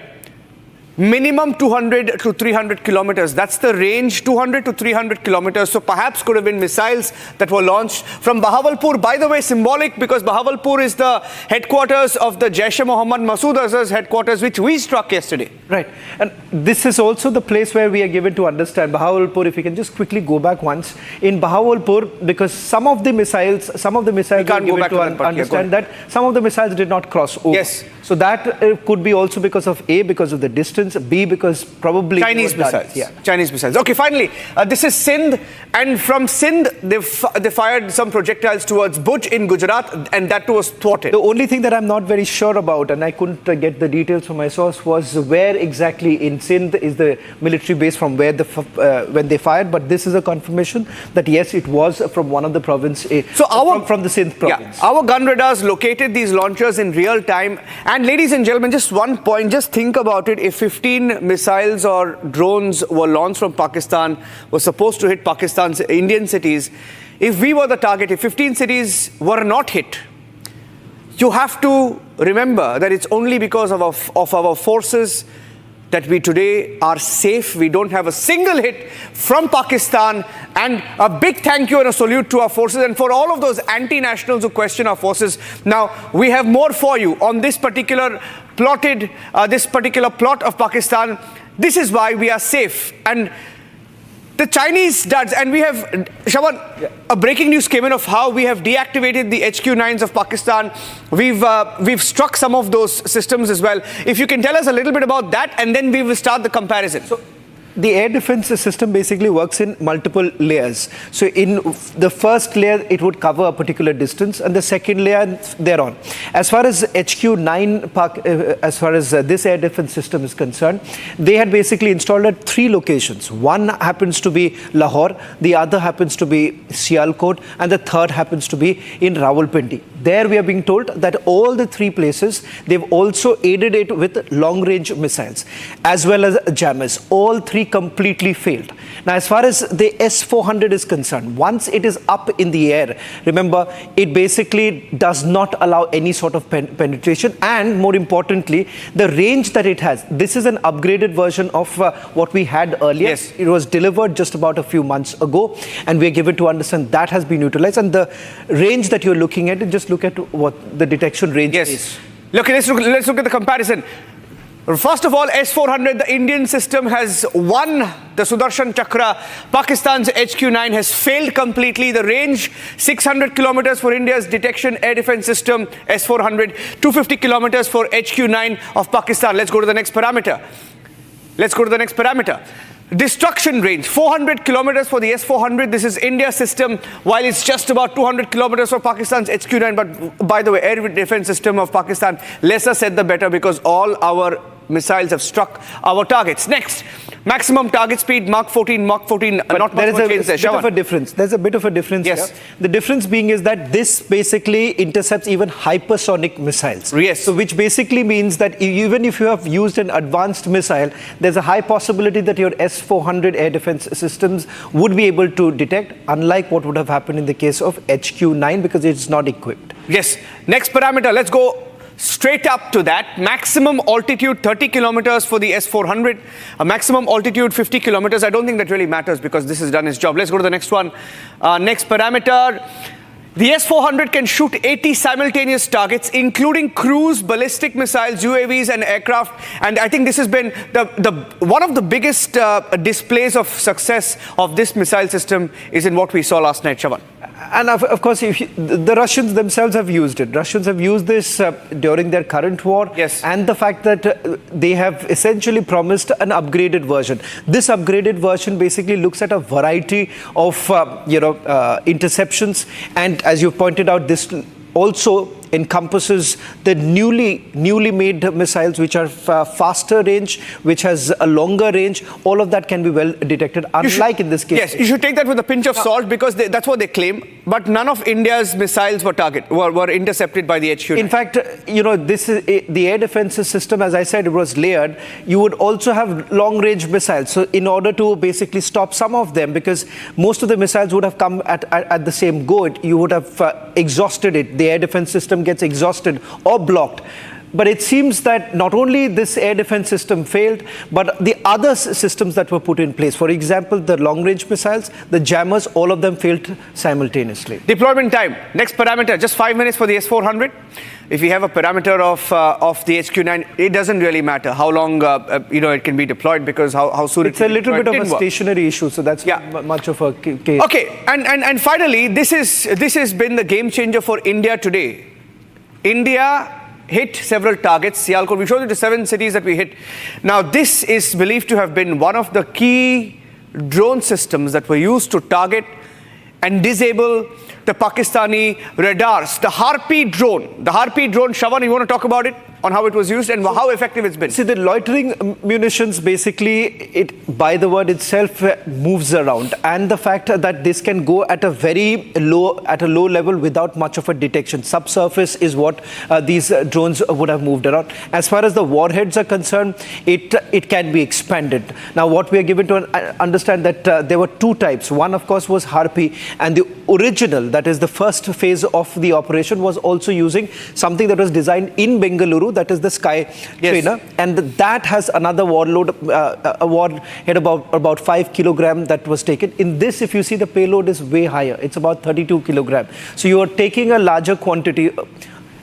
Minimum 200 to 300 kilometers. That's the range, 200 to 300 kilometers. So perhaps could have been missiles that were launched from Bahawalpur. By the way, symbolic because Bahawalpur is the headquarters of the Jaish-e-Mohammed Masood Azhar's headquarters, which we struck yesterday. Right. And this is also the place where we are given to understand Bahawalpur. If you can just quickly go back once. In Bahawalpur, because some of the missiles were given to understand that some of the missiles did not cross over. Yes. So that could be also because of A, because of the distance, B, because probably Chinese missiles. Yeah. Chinese missiles. Okay, finally, this is Sindh, and from Sindh they fired some projectiles towards Bhuj in Gujarat, and that was thwarted. The only thing that I'm not very sure about, and I couldn't get the details from my source, was where exactly in Sindh is the military base from where when they fired. But this is a confirmation that yes, it was from one of the province. So from the Sindh province. Yeah, our gun radars located these launchers in real time. And ladies and gentlemen, just one point, just think about it. If 15 missiles or drones were launched from Pakistan, were supposed to hit Pakistan's Indian cities, if we were the target, if 15 cities were not hit, you have to remember that it's only because of our forces that we today are safe. We don't have a single hit from Pakistan. And a big thank you and a salute to our forces and for all of those anti-nationals who question our forces. Now, we have more for you on this particular plot of Pakistan. This is why we are safe. And the Chinese duds, and we have, Shawan, a breaking news came in of how we have deactivated the HQ-9s of Pakistan. We've struck some of those systems as well. If you can tell us a little bit about that, and then we will start the comparison. So, the air defense system basically works in multiple layers. So in the first layer, it would cover a particular distance, and the second layer thereon. As far as HQ-9, as far as this air defense system is concerned, they had basically installed at 3 locations. One happens to be Lahore, the other happens to be Sialkot, and the third happens to be in Rawalpindi. There we are being told that all the 3 places, they've also aided it with long-range missiles, as well as jammers. All 3 completely failed. Now, as far as the S-400 is concerned, once it is up in the air, remember, it basically does not allow any sort of penetration, and more importantly, the range that it has. This is an upgraded version of what we had earlier. Yes. It was delivered just about a few months ago, and we are given to understand that has been utilized. And the range that you're looking at, just look at what the detection range is. Look, let's look at the comparison. First of all, S-400, the Indian system has won the Sudarshan Chakra. Pakistan's HQ-9 has failed completely. The range, 600 kilometers for India's detection air defense system, S-400, 250 kilometers for HQ-9 of Pakistan. Let's go to the next parameter. Destruction range, 400 kilometers for the S-400. This is India's system, while it's just about 200 kilometers for Pakistan's HQ-9. But by the way, air defense system of Pakistan, lesser said the better, because all our missiles have struck our targets. Next, maximum target speed, Mach 14, not much more change there. There's a bit of a difference. There's a bit of a difference here. The difference being is that this basically intercepts even hypersonic missiles. Yes. So which basically means that even if you have used an advanced missile, there's a high possibility that your S-400 air defense systems would be able to detect, unlike what would have happened in the case of HQ-9, because it's not equipped. Yes. Next parameter, let's go straight up to that. Maximum altitude 30 kilometers for the S-400, a maximum altitude 50 kilometers. I don't think that really matters because this has done its job. Let's go to the next one. Next parameter, The S-400 can shoot 80 simultaneous targets, including cruise, ballistic missiles, UAVs and aircraft. And I think this has been one of the biggest displays of success of this missile system is in what we saw last night, Shravan. And of course, the Russians themselves have used it. Russians have used this during their current war. Yes. And the fact that they have essentially promised an upgraded version. This upgraded version basically looks at a variety of, interceptions. And as you pointed out, this also encompasses the newly made missiles, which are faster range, which has a longer range. All of that can be well detected, unlike in this case. Yes, you should take that with a pinch of salt, because that's what they claim. But none of India's missiles were intercepted by the HQ. In fact, this is the air defense system, as I said, it was layered. You would also have long-range missiles. So in order to basically stop some of them, because most of the missiles would have come at the same go, you would have exhausted it. The air defense system gets exhausted or blocked. But it seems that not only this air defense system failed, but the other systems that were put in place, for example, the long-range missiles, the jammers, all of them failed simultaneously. Deployment time. Next parameter, just 5 minutes for the S-400. If you have a parameter of the HQ-9, it doesn't really matter how long it can be deployed, because how soon it's a little bit of a stationary issue, so that's not much of a case. Okay, and finally, this has been the game changer for India today. India hit several targets. Sialkot, we showed you the 7 cities that we hit. Now, this is believed to have been one of the key drone systems that were used to target and disable the Pakistani radars. The Harpy drone, Shravan, you want to talk about it? On how it was used and how effective it's been? See, the loitering munitions, basically, by the word itself, moves around. And the fact that this can go at a low level without much of a detection. Subsurface is what these drones would have moved around. As far as the warheads are concerned, it can be expanded. Now, what we are given to understand that there were 2 types. One, of course, was Harpy. And the original, that is the first phase of the operation, was also using something that was designed in Bengaluru, that is the Sky Trainer, and that has another warhead about 5 kilogram that was taken. In this, if you see, the payload is way higher. It's about 32 kilogram. So you are taking a larger quantity,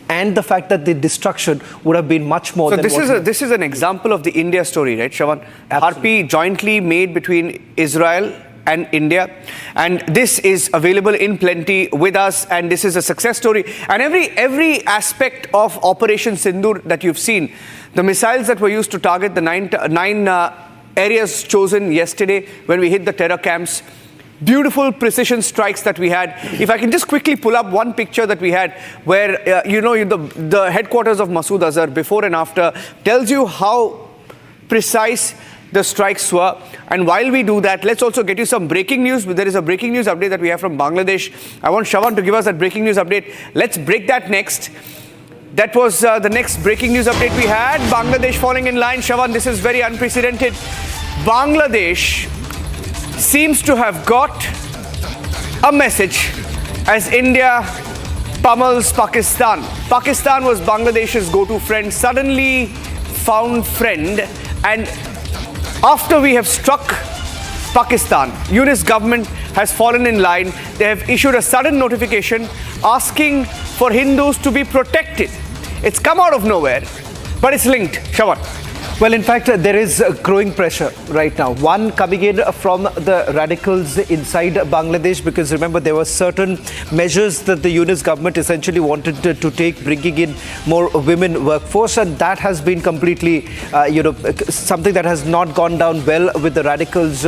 and the fact that the destruction would have been much more. So this is an example of the India story, right, Shravan? Harpy jointly made between Israel and India, and this is available in plenty with us, and this is a success story. And every aspect of Operation Sindhu that you've seen, the missiles that were used to target the nine areas chosen yesterday when we hit the terror camps, beautiful precision strikes that we had. If I can just quickly pull up one picture that we had where the headquarters of Masood Azhar before and after tells you how precise the strikes were. And while we do that, let's also get you some breaking news. There is a breaking news update that we have from Bangladesh. I want Shravan to give us that breaking news update. Let's break that next. That was the next breaking news update we had. Bangladesh falling in line. Shravan, this is very unprecedented. Bangladesh seems to have got a message as India pummels Pakistan. Pakistan was Bangladesh's go-to friend, suddenly found friend, and after we have struck Pakistan, Yunus government has fallen in line. They have issued a sudden notification asking for Hindus to be protected. It's come out of nowhere, but it's linked. Shravan. Well, in fact, there is growing pressure right now. One coming in from the radicals inside Bangladesh, because remember, there were certain measures that the Yunus government essentially wanted to take, bringing in more women workforce, and that has been completely, something that has not gone down well with the radicals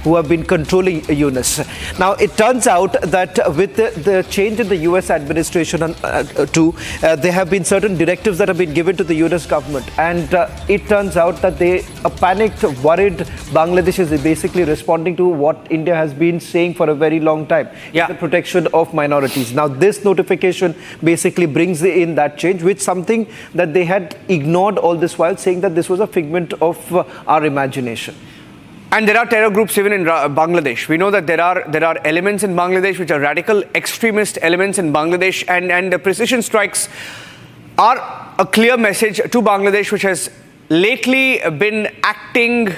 who have been controlling Yunus. Now, it turns out that with the change in the US administration there have been certain directives that have been given to the Yunus government, and it turns out that a panicked, worried Bangladesh is basically responding to what India has been saying for a very long time, the protection of minorities. Now, this notification basically brings in that change, which something that they had ignored all this while, saying that this was a figment of our imagination. And there are terror groups even in Bangladesh. We know that there are elements in Bangladesh which are radical extremist elements in Bangladesh, and the precision strikes are a clear message to Bangladesh, which has lately been acting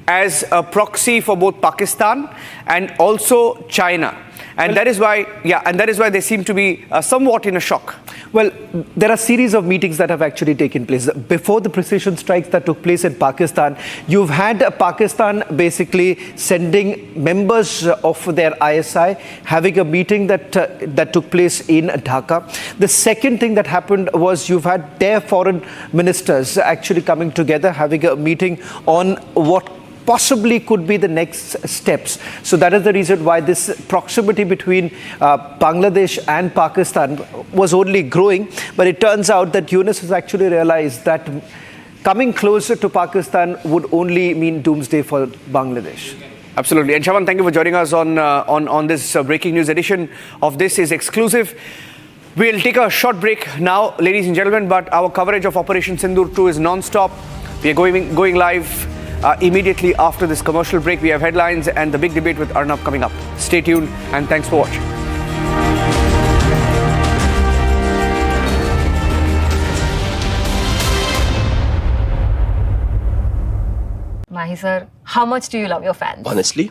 as a proxy for both Pakistan and also China. And that is why they seem to be somewhat in a shock. Well, there are series of meetings that have actually taken place. Before the precision strikes that took place in Pakistan, you've had Pakistan basically sending members of their ISI, having a meeting that took place in Dhaka. The second thing that happened was you've had their foreign ministers actually coming together, having a meeting on what possibly could be the next steps. So that is the reason why this proximity between Bangladesh and Pakistan was only growing. But it turns out that Yunus has actually realized that coming closer to Pakistan would only mean doomsday for Bangladesh. Absolutely. And Shawan, thank you for joining us on this breaking news edition of This Is Exclusive. We'll take a short break now, ladies and gentlemen, but our coverage of Operation Sindoor 2 is non-stop. We are going live immediately after this commercial break. We have headlines and the big debate with Arnab coming up. Stay tuned and thanks for watching. Mahi sir, how much do you love your fans? Honestly,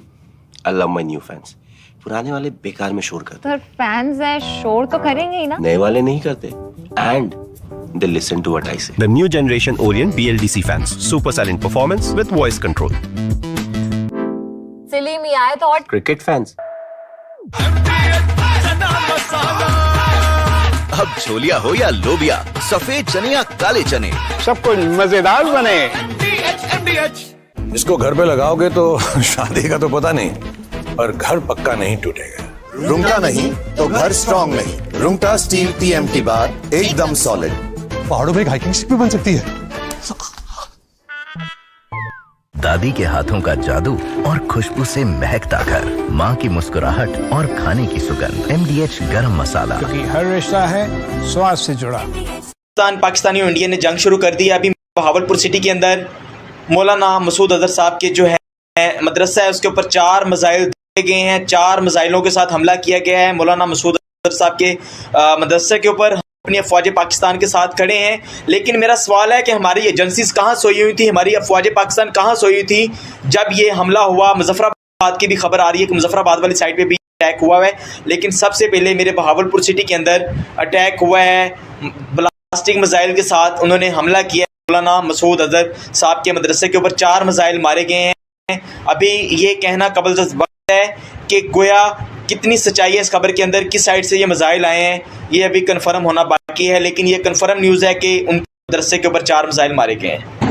I love my new fans. पुराने वाले बेकार में शोर करते Sir, fans है शोर तो करेंगे ही ना? नए वाले नहीं करते. And they listen to what I say. The new generation Orient BLDC fans. Super silent performance with voice control. Silly me आए तो और Cricket fans. अब छोलिया हो या लोबिया, सफेद चने या काले चने, सब कुछ मजेदार बने. इसको घर पे लगाओगे तो शादी का तो पता नहीं, पर घर पक्का नहीं टूटेगा. रुंगटा नहीं तो घर स्ट्रॉन्ग नहीं. रुंगटा स्टील TMT बार एकदम सॉलिड. पहाड़ों में हाइकिंग शिप भी बन सकती है. दादी के हाथों का जादू और खुशबू से महकता घर, माँ की मुस्कुराहट और खाने की सुगंध. MDH गरम मसाला, क्योंकि हर रिश्ता है स्वाद से जुड़ा. पाकिस्तानी और इंडिया ने जंग शुरू कर दी है. अभी बहावलपुर सिटी के अंदर मौलाना मसूद अजहर साहब के जो है मदरसा है, उसके ऊपर 4 मिसाइल दिए गए हैं. 4 मिसाइलों के साथ हमला किया गया है. मौलाना मसूद अजहर साहब के मदरसे के ऊपर अपनी अफवाज पाकिस्तान के साथ खड़े हैं. लेकिन मेरा सवाल है कि हमारी एजेंसीज कहाँ सोई हुई थी, हमारी अफवाज पाकिस्तान कहाँ सोई हुई थी जब ये हमला हुआ. मुजफ्फराबाद की भी खबर आ रही है कि मुजफ्फराबाद वाली साइड पे भी अटैक हुआ है. लेकिन सबसे पहले मेरे बहावलपुर सिटी के अंदर अटैक हुआ है. ब्लास्टिक मिसाइल के साथ उन्होंने हमला किया. मौलाना मसूद अजहर साहब के मदरसे के ऊपर 4 मिसाइल मारे गए हैं. अभी ये कहना कबल वक्त है कि गोया कितनी सच्चाई है इस खबर के अंदर, किस साइड से ये मिसाइल आए हैं, ये अभी कंफर्म होना बाकी है. लेकिन ये कंफर्म न्यूज़ है कि उन मदरसे के ऊपर 4 मिसाइल मारे गए हैं.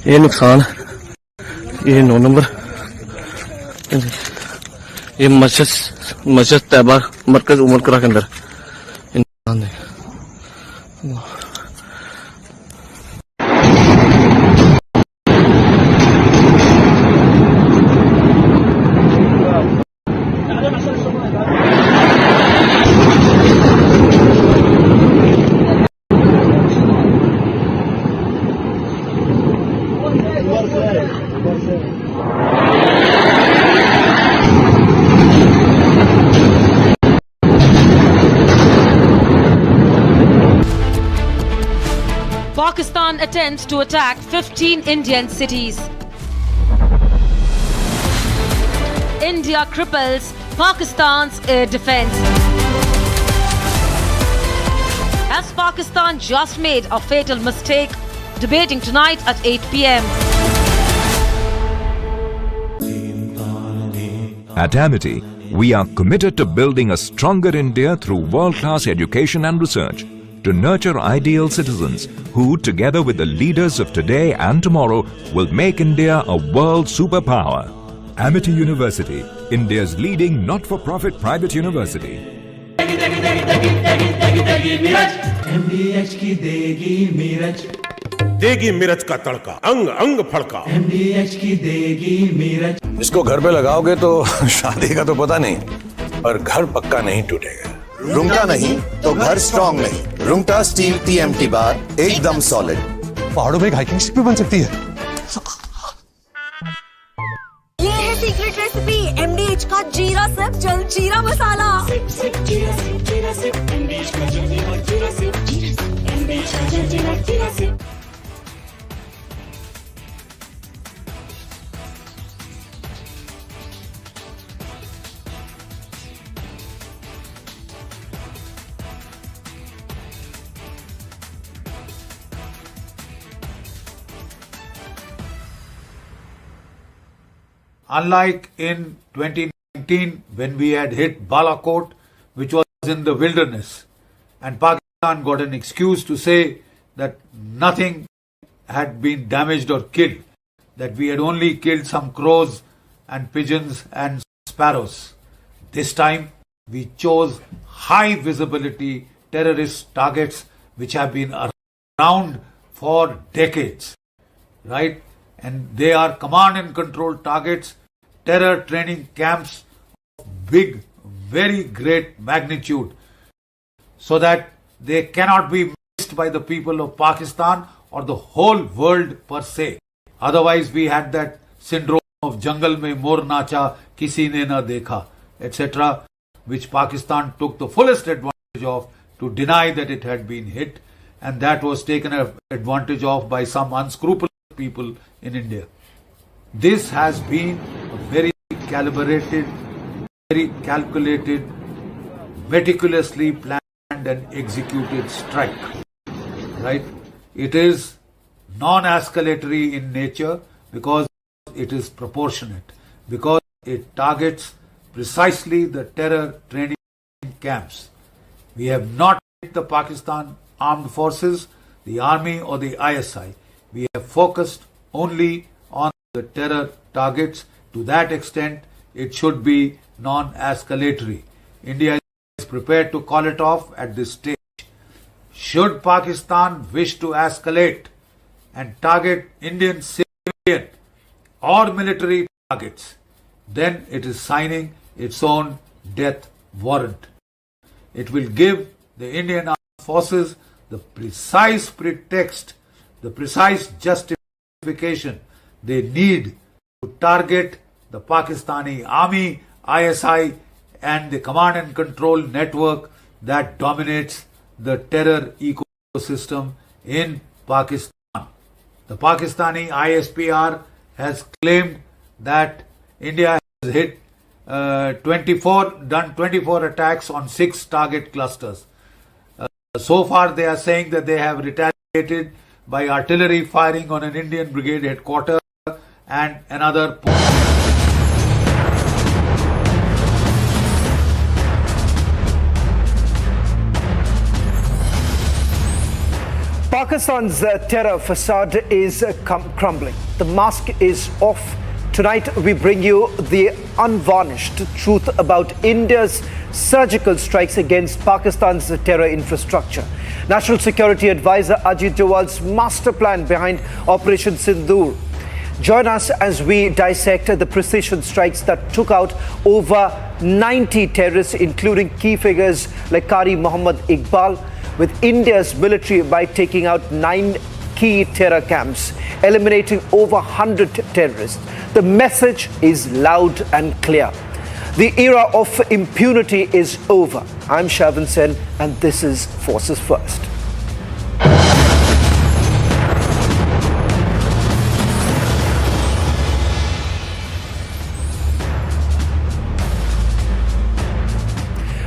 ये नुकसान, ये 9 नंबर, ये मस्जिद तैयबा मरकज उमर करा के अंदर नुकसान है. Pakistan attempts to attack 15 Indian cities. India cripples Pakistan's air defense. Has Pakistan just made a fatal mistake? Debating tonight at 8 p.m. At Amity, we are committed to building a stronger India through world-class education and research, to nurture ideal citizens who, together with the leaders of today and tomorrow, will make India a world superpower. Amity University, India's leading not-for-profit private university. MDH की देगी मीरज, देगी मिर्च का तड़का, अंग अंग फड़का। MDH की देगी मीरज। इसको घर पे लगाओगे तो शादी का तो पता नहीं, पर घर पक्का नहीं टूटेगा। रूंगटा नहीं तो घर स्ट्रॉन्ग नहीं। रूंगटा स्टील TMT बार एकदम सॉलिड। पहाड़ों में हाइकिंग स्टिक भी बन सकती है। ये है सीक्रेट रेसिपी MDH का जीरा सिप जल जीरा मसाला। Unlike in 2019 when we had hit Balakot, which was in the wilderness, and Pakistan got an excuse to say that nothing had been damaged or killed, that we had only killed some crows and pigeons and sparrows. This time we chose high visibility terrorist targets which have been around for decades, right? And they are command and control targets, terror training camps of big, very great magnitude, so that they cannot be missed by the people of Pakistan or the whole world per se. Otherwise, we had that syndrome of jungle mein mor nacha, kisi ne na dekha, etc., which Pakistan took the fullest advantage of to deny that it had been hit, and that was taken advantage of by some unscrupulous people in India. This has been a very calibrated, very calculated, meticulously planned and executed strike. Right? It is non-escalatory in nature because it is proportionate, because it targets precisely the terror training camps. We have not hit the Pakistan armed forces, the army or the ISI. We have focused only on the terror targets. To that extent, it should be non-escalatory. India is prepared to call it off at this stage. Should Pakistan wish to escalate and target Indian civilian or military targets, then it is signing its own death warrant. It will give the Indian Armed Forces the precise pretext, the precise justification they need to target the Pakistani army, ISI, and the command and control network that dominates the terror ecosystem in Pakistan. The Pakistani ISPR has claimed that India has hit 24 attacks on 6 target clusters. So far, they are saying that they have retaliated by artillery firing on an Indian brigade headquarters and another. Pakistan's terror facade is crumbling. The mask is off. Tonight we bring you the unvarnished truth about India's surgical strikes against Pakistan's terror infrastructure. National Security Advisor Ajit Doval's master plan behind Operation Sindhu. Join us as we dissect the precision strikes that took out over 90 terrorists, including key figures like Qari Muhammad Iqbal, with India's military by taking out 9 key terror camps, eliminating over 100 terrorists. The message is loud and clear. The era of impunity is over. I'm Shavan Sen and this is Forces First.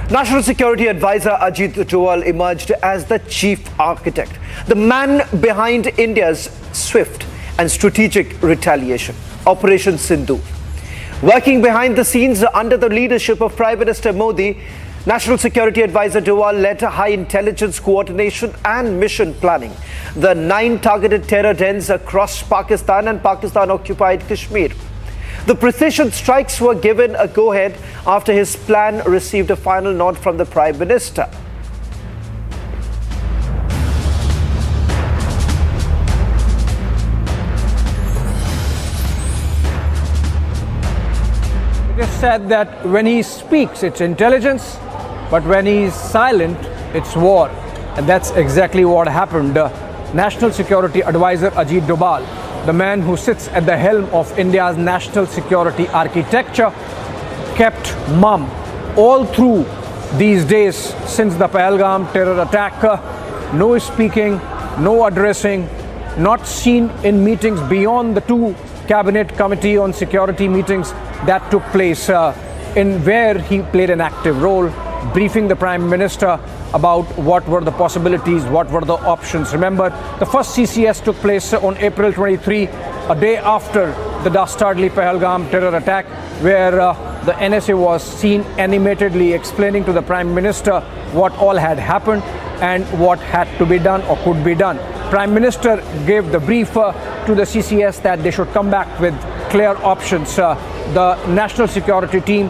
National Security Advisor Ajit Doval emerged as the chief architect, the man behind India's swift and strategic retaliation, Operation Sindhu. Working behind the scenes under the leadership of Prime Minister Modi, National Security Advisor Doval led high intelligence coordination and mission planning. The 9 targeted terror dens across Pakistan and Pakistan-occupied Kashmir. The precision strikes were given a go-ahead after his plan received a final nod from the Prime Minister. It is said that when he speaks, it's intelligence, but when he is silent, it's war. And that's exactly what happened. National Security Advisor Ajit Doval, the man who sits at the helm of India's national security architecture, kept mum all through these days since the Pahalgam terror attack. No speaking, no addressing, not seen in meetings beyond the 2 Cabinet Committee on Security meetings that took place, in where he played an active role, briefing the Prime Minister about what were the possibilities, what were the options. Remember, the first CCS took place on April 23, a day after the dastardly Pahalgam terror attack, where the NSA was seen animatedly explaining to the Prime Minister what all had happened and what had to be done or could be done. Prime Minister gave the brief to the CCS that they should come back with clear options. The national security team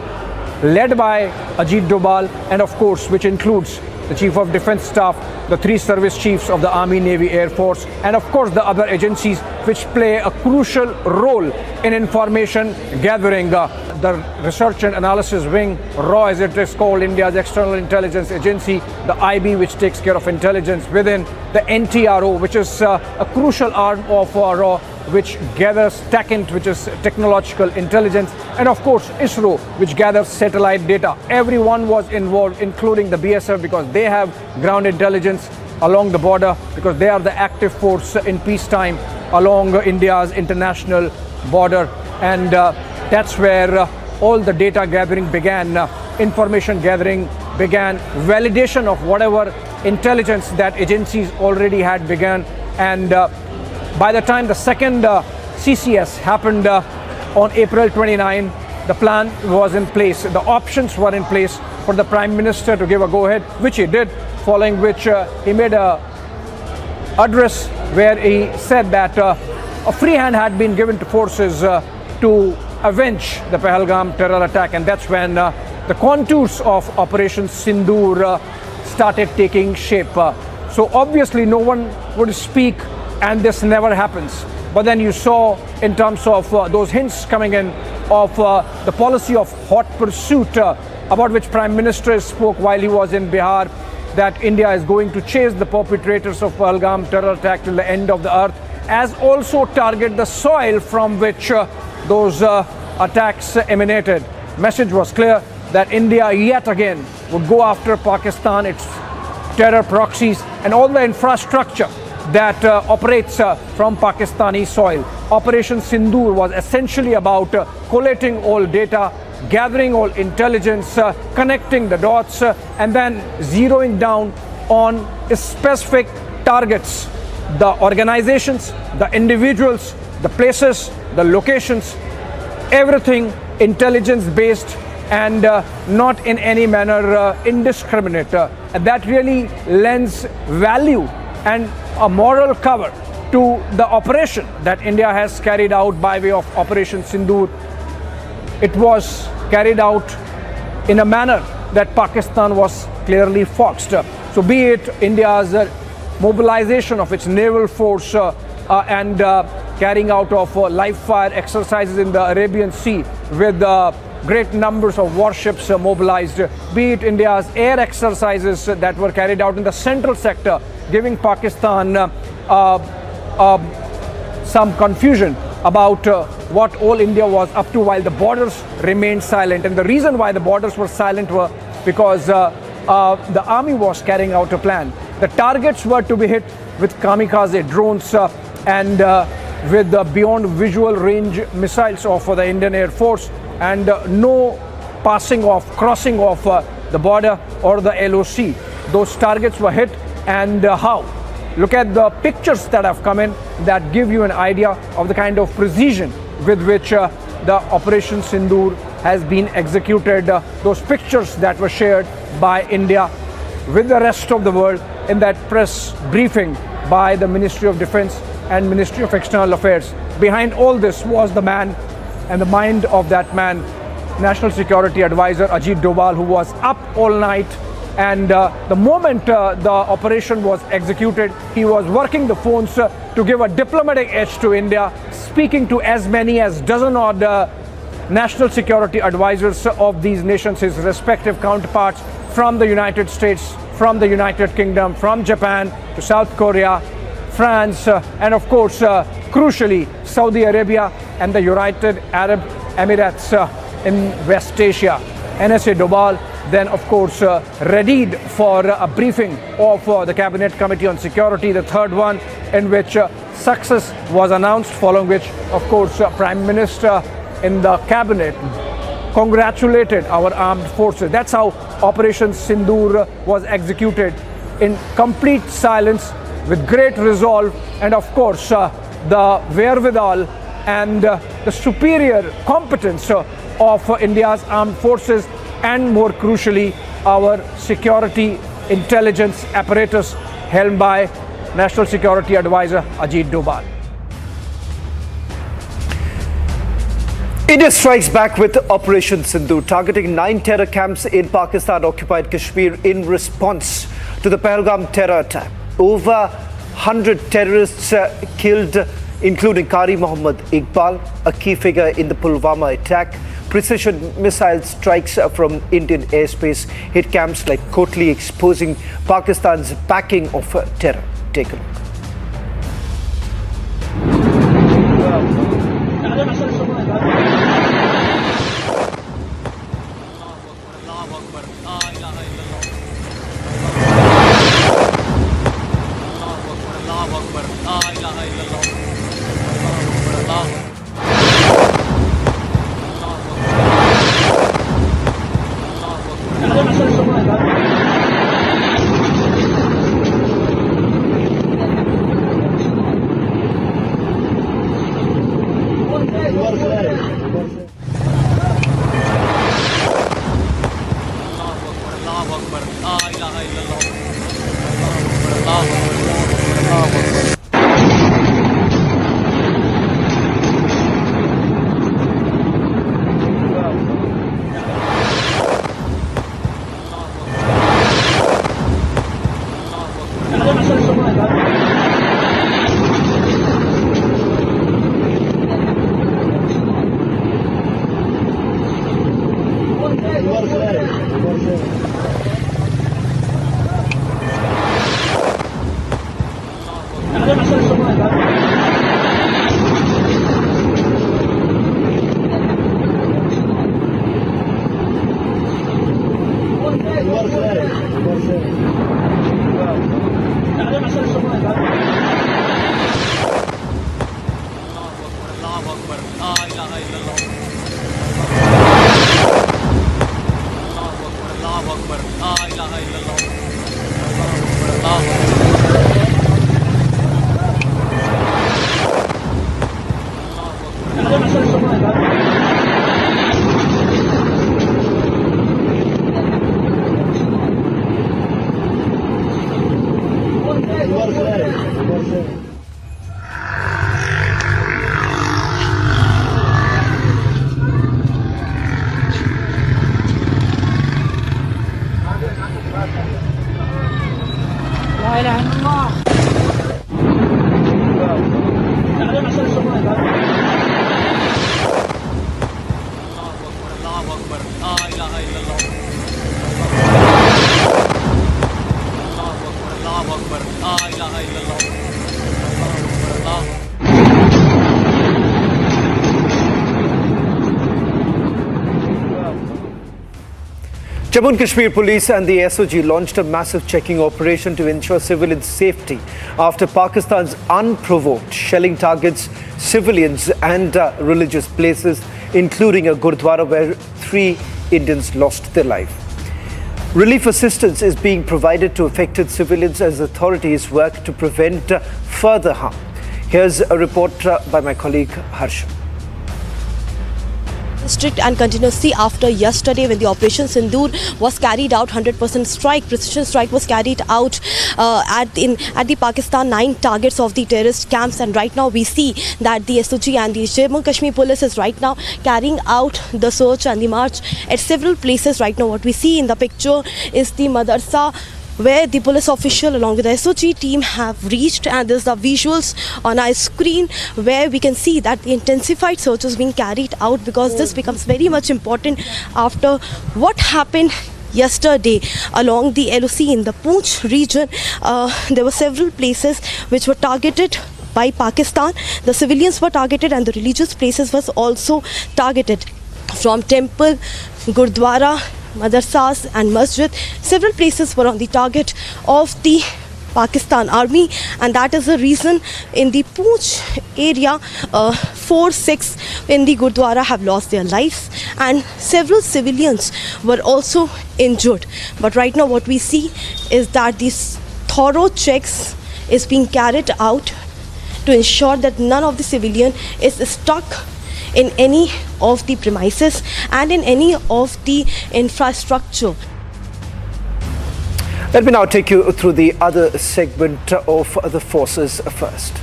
led by Ajit Doval, and of course which includes the Chief of Defence Staff, the 3 service chiefs of the Army, Navy, Air Force, and of course the other agencies which play a crucial role in information gathering. The Research and Analysis Wing, RAW as it is called, India's External Intelligence Agency, the IB which takes care of intelligence within, the NTRO which is a crucial arm of RAW which gathers TACINT, which is technological intelligence, and of course ISRO which gathers satellite data. Everyone was involved, including the BSF, because they have ground intelligence along the border, because they are the active force in peacetime along India's international border. And that's where all the data gathering began, information gathering began, validation of whatever intelligence that agencies already had begun. And by the time the second CCS happened on April 29, the plan was in place, the options were in place for the Prime Minister to give a go-ahead, which he did, following which he made a address where he said that a free hand had been given to forces to avenge the Pahalgam terror attack, and that's when the contours of Operation Sindhu started taking shape. So obviously no one would speak and this never happens. But then you saw in terms of those hints coming in of the policy of hot pursuit about which Prime Minister spoke while he was in Bihar, that India is going to chase the perpetrators of Pahalgam terror attack till the end of the earth, as also target the soil from which those attacks emanated. Message was clear that India yet again would go after Pakistan, its terror proxies, and all the infrastructure that operates from Pakistani soil. Operation Sindhu was essentially about collating all data, gathering all intelligence, connecting the dots, and then zeroing down on specific targets, the organizations, the individuals, the places, the locations, everything intelligence based and not in any manner indiscriminate. And that really lends value and a moral cover to the operation that India has carried out by way of Operation Sindhu. It was carried out in a manner that Pakistan was clearly foxed. So be it India's mobilization of its naval force and carrying out of live fire exercises in the Arabian Sea with great numbers of warships mobilized, be it India's air exercises that were carried out in the central sector, giving Pakistan some confusion about what all India was up to while the borders remained silent. And the reason why the borders were silent were because the army was carrying out a plan. The targets were to be hit with kamikaze drones and with the beyond visual range missiles of the Indian Air Force, and no passing of, crossing of the border or the LOC. Those targets were hit, and how? Look at the pictures that have come in that give you an idea of the kind of precision with which the Operation Sindhu has been executed. Those pictures that were shared by India with the rest of the world in that press briefing by the Ministry of Defense and Ministry of External Affairs. Behind all this was the man and the mind of that man, National Security Advisor Ajit Doval, who was up all night. And the moment the operation was executed, he was working the phones to give a diplomatic edge to India, speaking to as many as dozen odd national security advisors of these nations, his respective counterparts from the United States, from the United Kingdom, from Japan to South Korea, France, and of course, crucially, Saudi Arabia and the United Arab Emirates in West Asia. NSA Doval then, of course, readied for a briefing of the Cabinet Committee on Security, the third one, in which success was announced, following which, of course, Prime Minister in the Cabinet congratulated our armed forces. That's how Operation Sindhu was executed, in complete silence, with great resolve, and of course, the wherewithal and the superior competence of India's armed forces, and more crucially, our security intelligence apparatus helmed by National Security Advisor Ajit Doval. India strikes back with Operation Sindhu, targeting 9 terror camps in Pakistan-occupied Kashmir in response to the Pahalgam terror attack. Over 100 terrorists killed, including Qari Mohammad Iqbal, a key figure in the Pulwama attack. Precision missile strikes from Indian airspace hit camps like Kotli, exposing Pakistan's backing of terror. Take a look. Jammu and Kashmir Police and the SOG launched a massive checking operation to ensure civilian safety after Pakistan's unprovoked shelling targets civilians and religious places, including a Gurdwara where 3 Indians lost their life. Relief assistance is being provided to affected civilians as authorities work to prevent further harm. Here's a report by my colleague Harsha. strict and continuously after yesterday when the Operation Sindhu was carried out. 100% strike, precision strike was carried out at the Pakistan 9 targets of the terrorist camps, and right now we see that the SOG and the Jammu Kashmir police is right now carrying out the search and the march at several places. Right now what we see in the picture is the madrasa where the police official along with the SOG team have reached, and there's the visuals on our screen where we can see that the intensified search is being carried out, because this becomes very much important after what happened yesterday along the LOC in the Poonch region. There were several places which were targeted by Pakistan. The civilians were targeted and the religious places was also targeted, from temple, gurdwara, madrasas and masjid. Several places were on the target of the Pakistan army, and that is the reason in the Poonch area 4-6 in the Gurdwara have lost their lives and several civilians were also injured. But right now what we see is that these thorough checks is being carried out to ensure that none of the civilian is stuck in any of the premises and in any of the infrastructure. Let me now take you through the other segment of the forces first.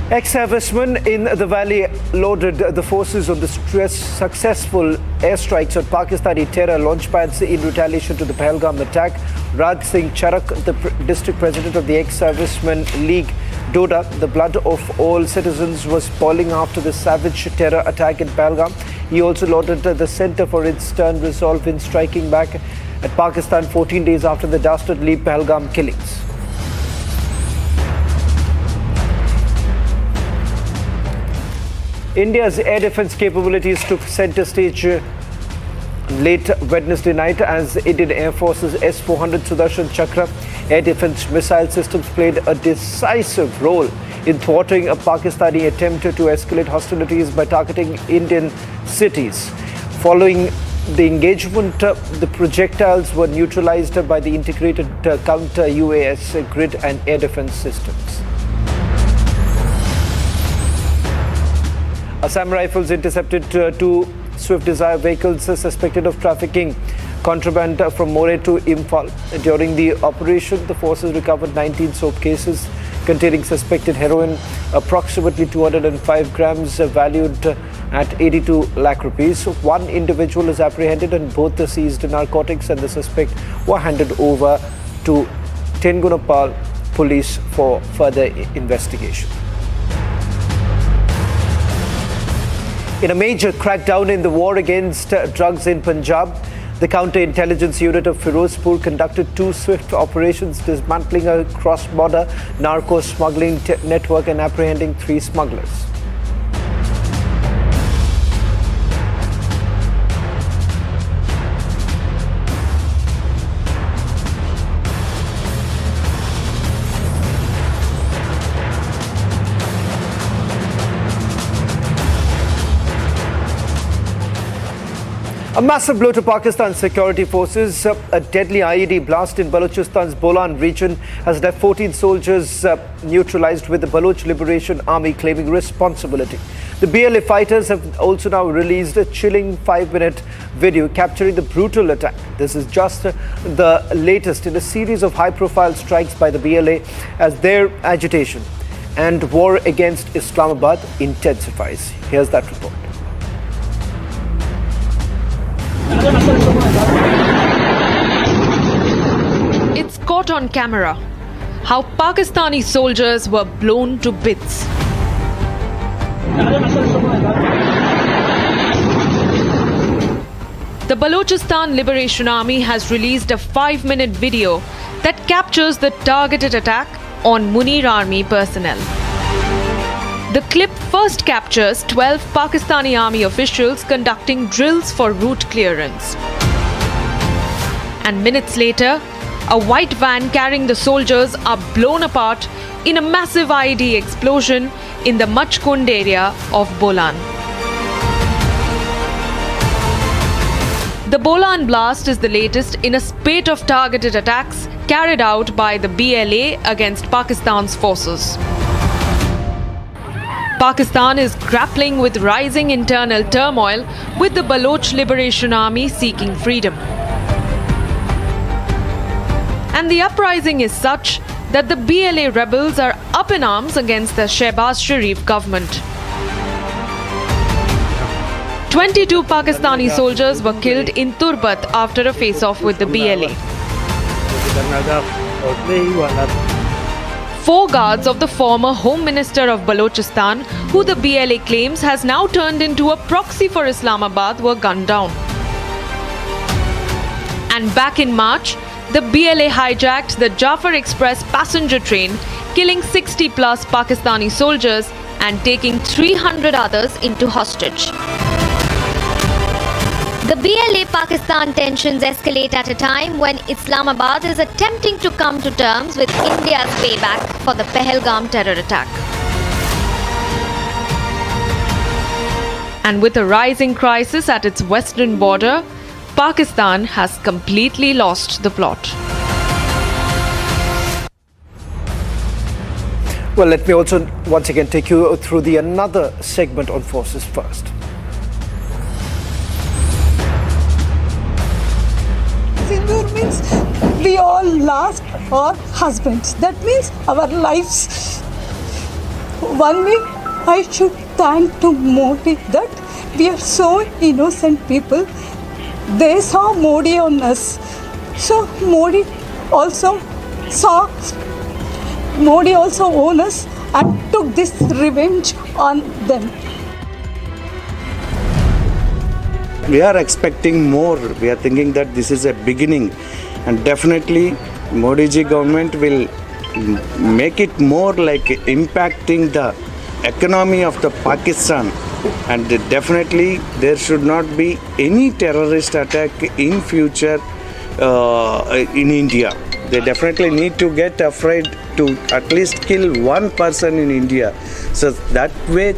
Ex-servicemen in the valley lauded the forces on the successful airstrikes on Pakistani terror launchpads in retaliation to the Pahalgam attack. Rajnath Singh, the district president of the Ex-Servicemen League, Doda, the blood of all citizens was boiling after the savage terror attack in Pahalgam. He also lauded the centre for its stern resolve in striking back at Pakistan 14 days after the dastardly Pahalgam killings. India's air defence capabilities took centre stage late Wednesday night as Indian Air Force's S-400 Sudarshan Chakra air defence missile systems played a decisive role in thwarting a Pakistani attempt to escalate hostilities by targeting Indian cities. Following the engagement, the projectiles were neutralised by the integrated counter-UAS grid and air defence systems. Assam Rifles intercepted two Swift Desire vehicles suspected of trafficking contraband from Moreh to Imphal. During the operation, the forces recovered 19 soap cases containing suspected heroin, approximately 205 grams valued at 82 lakh rupees. One individual is apprehended and both the seized narcotics and the suspect were handed over to Tengunapal police for further investigation. In a major crackdown in the war against drugs in Punjab, the counter-intelligence unit of Firozpur conducted two swift operations dismantling a cross-border narco-smuggling network and apprehending 3 smugglers. A massive blow to Pakistan's security forces. A deadly IED blast in Baluchistan's Bolan region has left 14 soldiers neutralized, with the Baluch Liberation Army claiming responsibility. The BLA fighters have also now released a chilling 5-minute video capturing the brutal attack. This is just the latest in a series of high-profile strikes by the BLA as their agitation and war against Islamabad intensifies. Here's that report. It's caught on camera how Pakistani soldiers were blown to bits. The Baluchistan Liberation Army has released a 5-minute video that captures the targeted attack on Munir Army personnel. The clip first captures 12 Pakistani army officials conducting drills for route clearance. And minutes later, a white van carrying the soldiers are blown apart in a massive IED explosion in the Machkund area of Bolan. The Bolan blast is the latest in a spate of targeted attacks carried out by the BLA against Pakistan's forces. Pakistan is grappling with rising internal turmoil, with the Baloch Liberation Army seeking freedom. And the uprising is such that the BLA rebels are up in arms against the Shehbaz Sharif government. 22 Pakistani soldiers were killed in Turbat after a face-off with the BLA. 4 guards of the former Home Minister of Baluchistan, who the BLA claims has now turned into a proxy for Islamabad, were gunned down. And back in March, the BLA hijacked the Jafar Express passenger train, killing 60 plus Pakistani soldiers and taking 300 others into hostage. The BLA-Pakistan tensions escalate at a time when Islamabad is attempting to come to terms with India's payback for the Pahalgam terror attack. And with a rising crisis at its western border, Pakistan has completely lost the plot. Well, let me also once again take you through another segment on forces first. Sindhu means we all lost our husbands. That means our lives. One way I should thank to Modi that we are so innocent people. They saw Modi on us. So Modi also owned us and took this revenge on them. We are expecting more. We are thinking that this is a beginning, and definitely Modi ji government will make it more like impacting the economy of the Pakistan, and definitely there should not be any terrorist attack in future in India. They definitely need to get afraid to at least kill one person in India. So that way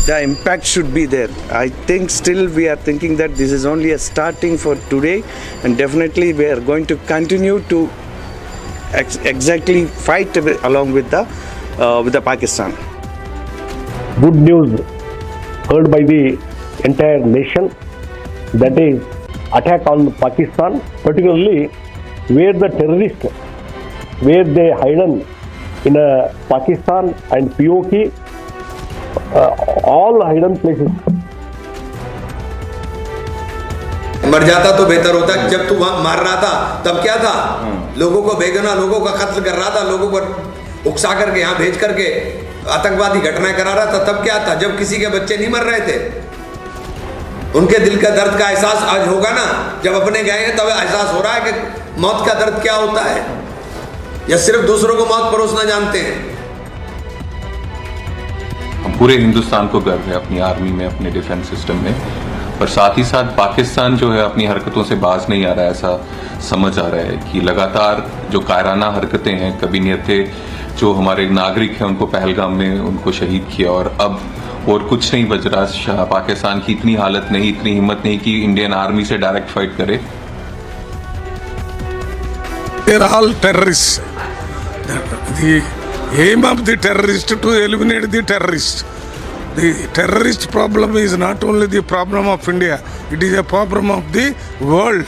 the impact should be there. I think still we are thinking that this is only a starting for today, and definitely we are going to continue to exactly fight along with the Pakistan. Good news heard by the entire nation, that is attack on Pakistan, particularly where the terrorists, where they hidden in Pakistan and POK, all hidden places. मर जाता तो बेहतर होता। जब तू वहां मार रहा था तब क्या था? लोगों को बेगुनाह लोगों का कत्ल कर रहा था, लोगों को उकसा करके यहाँ भेज करके आतंकवादी घटनाएं करा रहा था। तब क्या था? जब किसी के बच्चे नहीं मर रहे थे। उनके दिल का दर्द का एहसास आज होगा ना, जब अपने गए हैं तब एहसास हो रहा है कि मौत का दर्द क्या होता है, या सिर्फ दूसरों को मौत परोसना जानते हैं। हम पूरे हिंदुस्तान को गर्व है अपनी आर्मी में, अपने डिफेंस सिस्टम में, पर साथ ही साथ पाकिस्तान जो है अपनी हरकतों से बाज नहीं आ रहा है। ऐसा समझ आ रहा है कि लगातार जो कायराना हरकतें हैं, कभी नियते जो हमारे नागरिक हैं उनको पहलगाम में उनको शहीद किया, और अब और कुछ नहीं बच रहा। पाकिस्तान की इतनी हालत नहीं, इतनी हिम्मत नहीं कि इंडियन आर्मी से डायरेक्ट फाइट करे। They are all terrorists. The aim of the terrorist to eliminate the terrorist. The terrorist problem is not only the problem of India, it is a problem of the world.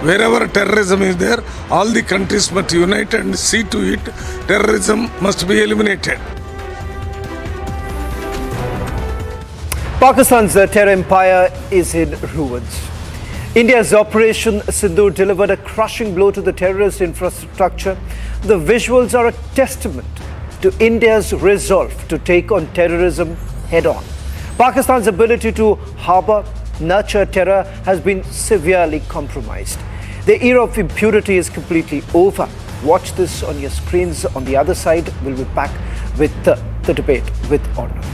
Wherever terrorism is there, all the countries must unite and see to it terrorism must be eliminated. Pakistan's terror empire is in ruins. India's Operation Sindhu delivered a crushing blow to the terrorist infrastructure. The visuals are a testament to India's resolve to take on terrorism head-on. Pakistan's ability to harbor, nurture terror has been severely compromised. The era of impunity is completely over. Watch this on your screens. On the other side, we'll be back with the debate with Aknur.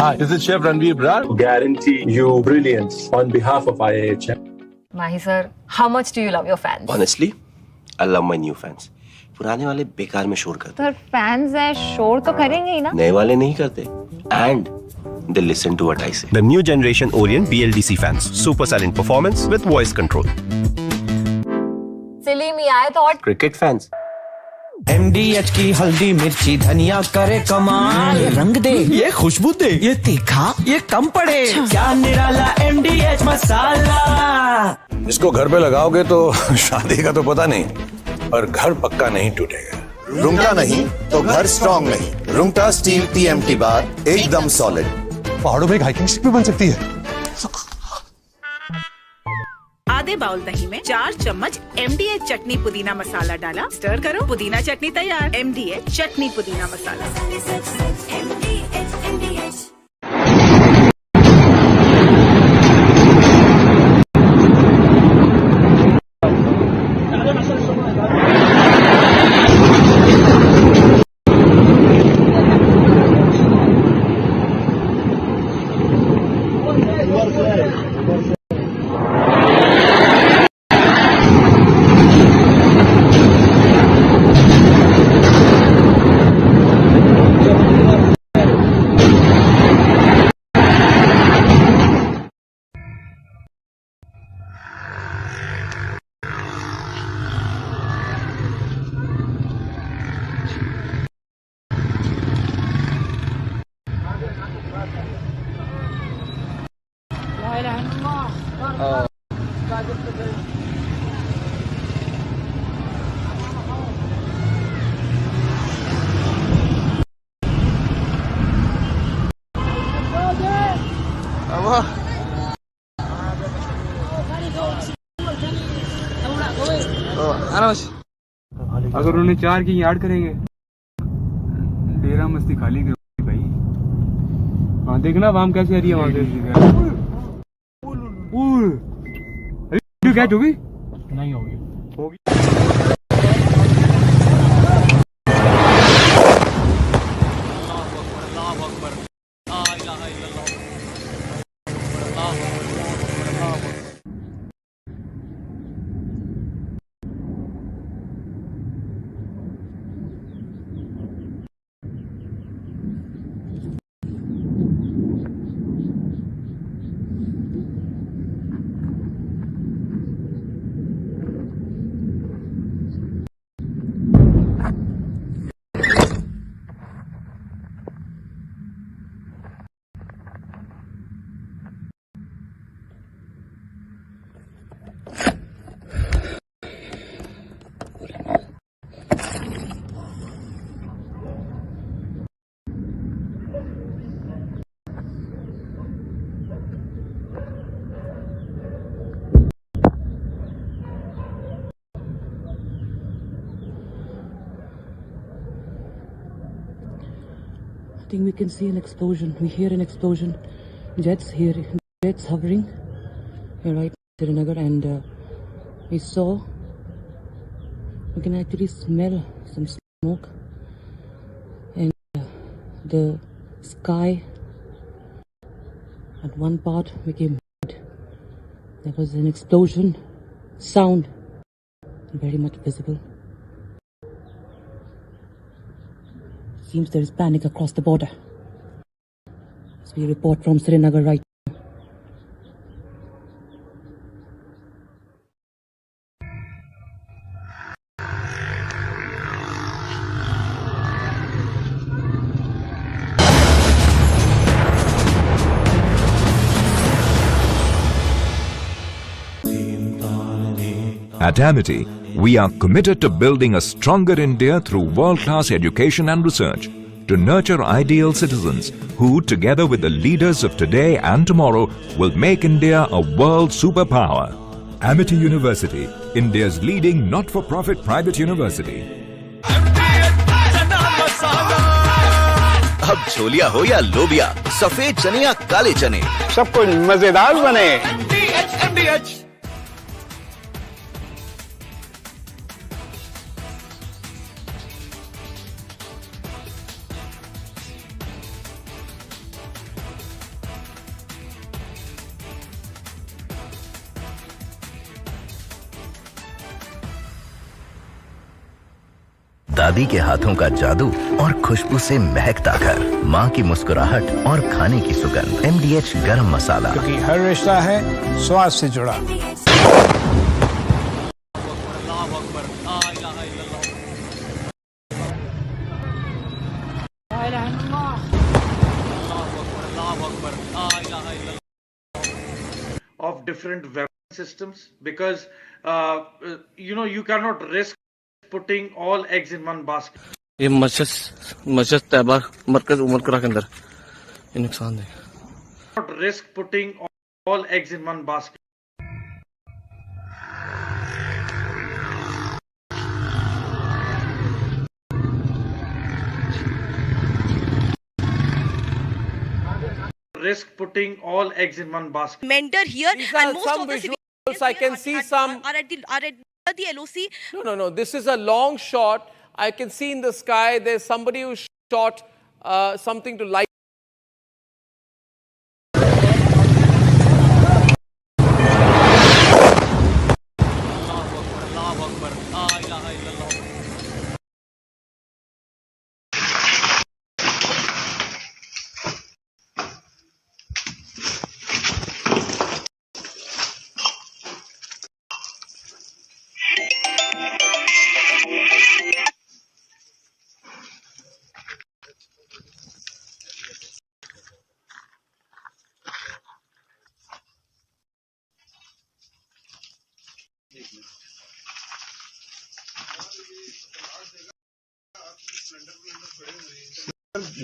Hi, this is Chef Ranveer Brar. Guarantee you brilliance on behalf of IIHM. Mahi sir, how much do you love your fans? Honestly, I love my new fans. पुराने वाले बेकार में शोर करते sir fans हैं शोर तो करेंगे ही ना नए वाले नहीं करते and they listen to what I say. The new generation Orient BLDC fans. Super silent performance with voice control. सिली में आए तो और Cricket fans. MDH की हल्दी मिर्ची धनिया करे कमाल, ये रंग दे, ये खुशबू दे, ये तीखा, ये कम पड़े, क्या निराला MDH मसाला। इसको घर पे लगाओगे तो शादी का तो पता नहीं, पर घर पक्का नहीं टूटेगा। रूंगटा नहीं तो घर स्ट्रॉन्ग नहीं। रूंगटा स्टील TMT बार एकदम सॉलिड। पहाड़ों में एक हाइकिंग स्टिक भी बन सकती है। आधे बाउल दही में 4 चम्मच MDH चटनी पुदीना मसाला डाला, स्टर करो, पुदीना चटनी तैयार। MDH चटनी पुदीना मसाला। अगर उन्हें 4 की याद करेंगे डेरा मस्ती खाली करोगे भाई। हाँ देखना वाम कैसे आ रही है वहां से कैच होगी नहीं होगी I think we can see an explosion. We hear an explosion. Jets here, jets hovering here right in Srinagar, and we saw. We can actually smell some smoke, and the sky at one part became red. There was an explosion sound, very much visible. Seems there is panic across the border. As we report from Srinagar right now. At Amity, we are committed to building a stronger India through world-class education and research to nurture ideal citizens who, together with the leaders of today and tomorrow, will make India a world superpower. Amity University, India's leading not-for-profit private university. अब छोलिया हो या लोबिया, सफेद चने या काले चने, सब कुछ मजेदार बने। दादी के हाथों का जादू और खुशबू से महकता घर, माँ की मुस्कुराहट और खाने की सुगंध। MDH गरम मसाला, क्योंकि हर रिश्ता है स्वाद से जुड़ा। Of different weapon systems, because you cannot risk putting all eggs in one basket. ये मस्जिद तैयबा मरकज उमर करा के अंदर ये नुकसान है। Not risk putting all eggs in one basket. Risk putting all eggs in one basket. Mentor here. These and are most some of the visuals. I can see some. Are at the LOC. No. This is a long shot. I can see in the sky there's somebody who shot something to light.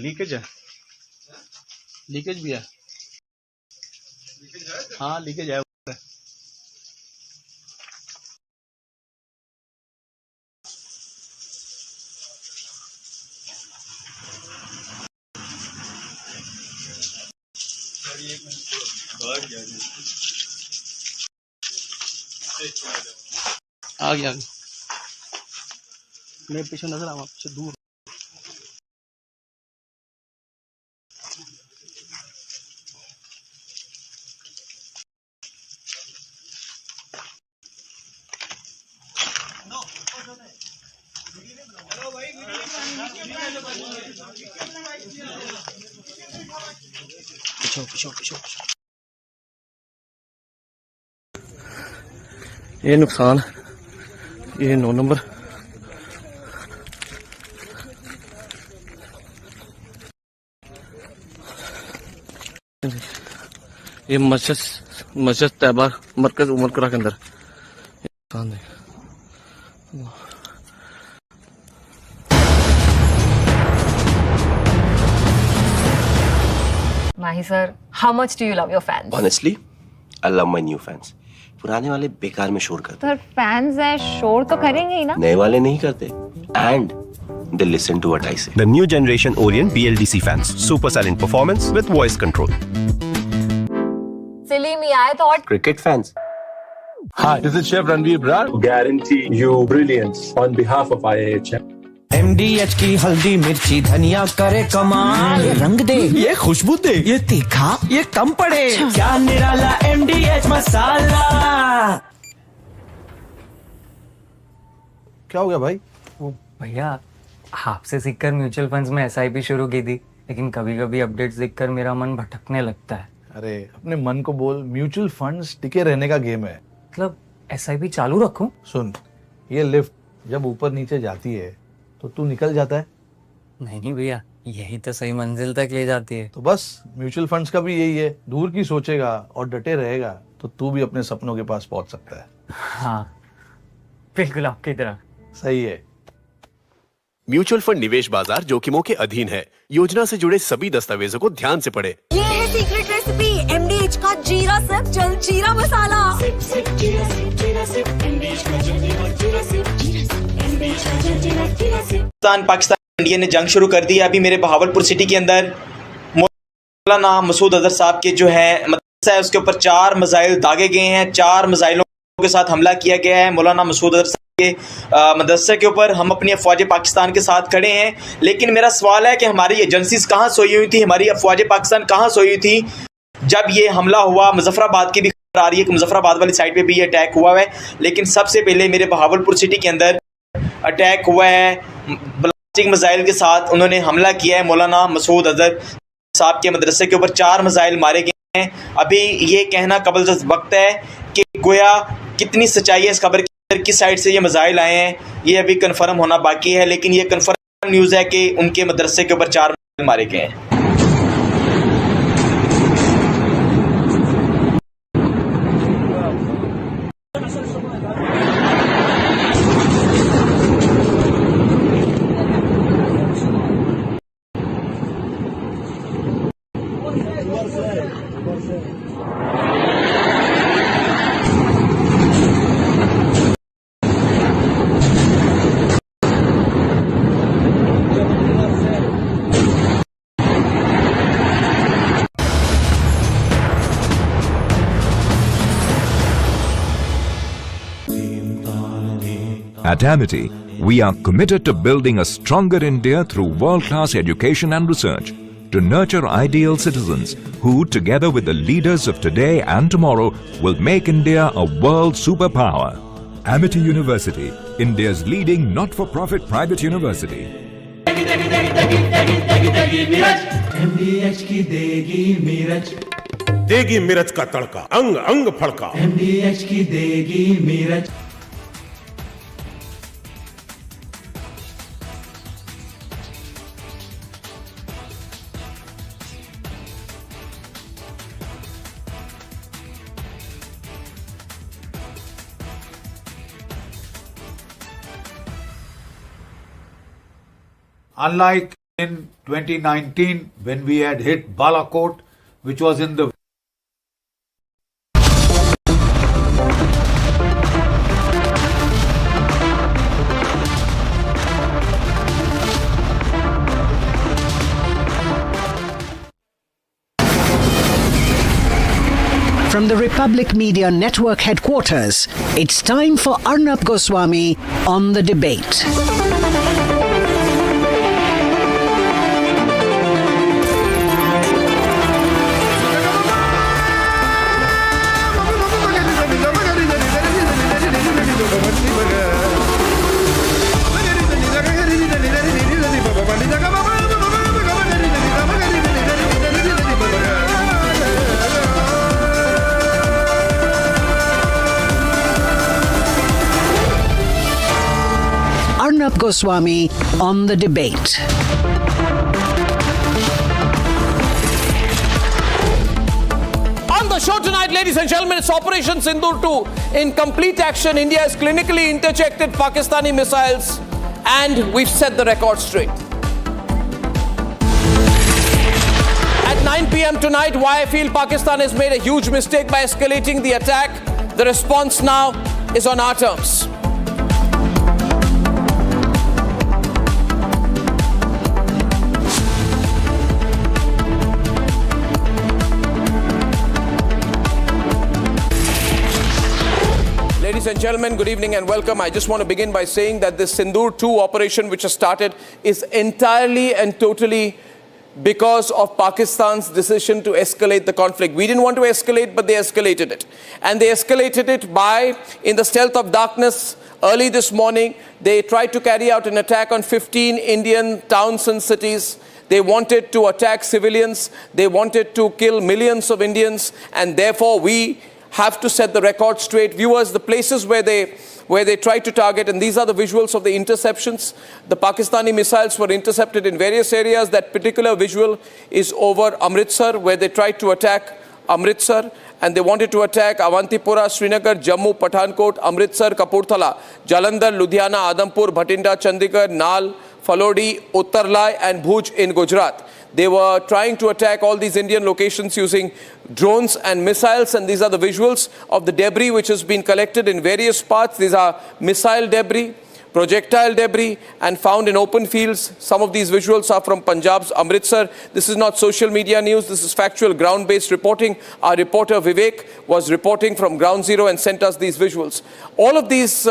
Leakage है, leakage भी है। हाँ leakage है। आ गया मेरे पीछे नजर आ पीछे दूर। पीछे ये नुकसान, ये 9 नंबर। ये मस्जिद तैयबा मरकज उमर करा के अंदर नुकसान है। Mahi sir, how much do you love your fans? Honestly, I love my new fans. पुराने वाले बेकार में शोर करते। सर फैंस हैं, शोर तो करेंगे ही ना। नए वाले नहीं करते। And they listen to what I say. The new generation Orient BLDC fans. Super silent performance with voice control. Silly me, I thought. Cricket fans. Hi, this is Chef Ranveer Brar. Guarantee you brilliance on behalf of IAHM. MDH की हल्दी मिर्ची धनिया करे कमाल, ये रंग दे, ये खुशबू दे, ये तीखा, ये कम पड़े, क्या निराला MDH मसाला। क्या हो गया भाई? भैया आपसे सीखकर म्यूचुअल फंड्स में SIP शुरू की थी, लेकिन कभी कभी अपडेट्स देखकर मेरा मन भटकने लगता है। अरे अपने मन को बोल, म्यूचुअल फंड्स टिके रहने का गेम है। मतलब SIP चालू रखूं? सुन, ये लिफ्ट जब ऊपर नीचे जाती है तो तू निकल जाता है। नहीं भैया, यही तो सही मंजिल तक ले जाती है। तो बस म्यूचुअल फंड्स का भी यही है, दूर की सोचेगा और डटे रहेगा तो तू भी अपने सपनों के पास पहुंच सकता है। हाँ बिल्कुल आपकी तरह। सही है। म्यूचुअल फंड निवेश बाजार जोखिमों के अधीन है। योजना से जुड़े सभी दस्तावेजों को ध्यान से पढ़ें। ये है सीक्रेट रेसिपी MDH का जीरा सिर्फ जल जीरा मसाला। पाकिस्तान इंडिया ने जंग शुरू कर दी है। अभी मेरे बहावलपुर सिटी के अंदर मौलाना मसूद अजहर साहब के जो है मदरसा है उसके ऊपर 4 मिसाइल दागे गए हैं। 4 मिसाइलों के साथ हमला किया गया है मौलाना मसूद अजहर साहब के मदरसे के ऊपर। हम अपनी अफवाज पाकिस्तान के साथ खड़े हैं, लेकिन मेरा सवाल है कि हमारी एजेंसीज कहाँ सोई हुई थी, हमारी अफवाज पाकिस्तान कहाँ सोई हुई थी जब ये हमला हुआ। मुजफ्फराबाद की भी खबर आ रही है कि मुजफ्फराबाद वाली साइड पे भी ये अटैक हुआ है, लेकिन सबसे पहले मेरे बहावलपुर सिटी के अंदर अटैक हुआ है, बैलिस्टिक मिसाइल के साथ उन्होंने हमला किया है। मौलाना मसूद अजहर साहब के मदरसे के ऊपर 4 मिसाइल मारे गए हैं। अभी ये कहना कबल वक्त है कि गोया कितनी सच्चाई है इस खबर की, किस साइड से ये मिसाइल आए हैं, ये अभी कन्फर्म होना बाकी है। लेकिन ये कन्फर्म न्यूज़ है कि उनके मदरसे के ऊपर 4 मिसाइल मारे गए हैं। At Amity, we are committed to building a stronger India through world-class education and research to nurture ideal citizens who, together with the leaders of today and tomorrow, will make India a world superpower. Amity University, India's leading not-for-profit private university. MDH की देगी मीरज, देगी मिर्च का तड़का, अंग अंग फड़का। MDH की देगी Miraj. Unlike in 2019 when we had hit Balakot, which was in the From the Republic Media Network headquarters, it's time for Arnab Goswami on the debate. Arnab Goswami on the debate. On the show tonight, ladies and gentlemen, it's Operation Sindhu 2. In complete action, India has clinically intercepted Pakistani missiles and we've set the record straight. At 9 p.m. tonight, why I feel Pakistan has made a huge mistake by escalating the attack. The response now is on our terms. Ladies and gentlemen, good evening and welcome. I just want to begin by saying that this Sindhu 2 operation which has started is entirely and totally because of Pakistan's decision to escalate the conflict. We didn't want to escalate, but they escalated it. And they escalated it by, in the stealth of darkness, early this morning, they tried to carry out an attack on 15 Indian towns and cities. They wanted to attack civilians. They wanted to kill millions of Indians. And therefore, we have to set the record straight. Viewers, the places where they tried to target, and these are the visuals of the interceptions. The Pakistani missiles were intercepted in various areas. That particular visual is over Amritsar, where they tried to attack Amritsar, and they wanted to attack Awantipura, Srinagar, Jammu, Pathankot, Amritsar, Kapurthala, Jalandhar, Ludhiana, Adampur, Bhatinda, Chandigarh, Nal, Falodi, Uttarlai and Bhuj in Gujarat. They were trying to attack all these Indian locations using drones and missiles, and these are the visuals of the debris which has been collected in various parts. These are missile debris, projectile debris, and found in open fields. Some of these visuals are from Punjab's Amritsar. This is not social media news. This is factual ground-based reporting. Our reporter Vivek was reporting from Ground Zero and sent us these visuals. All of these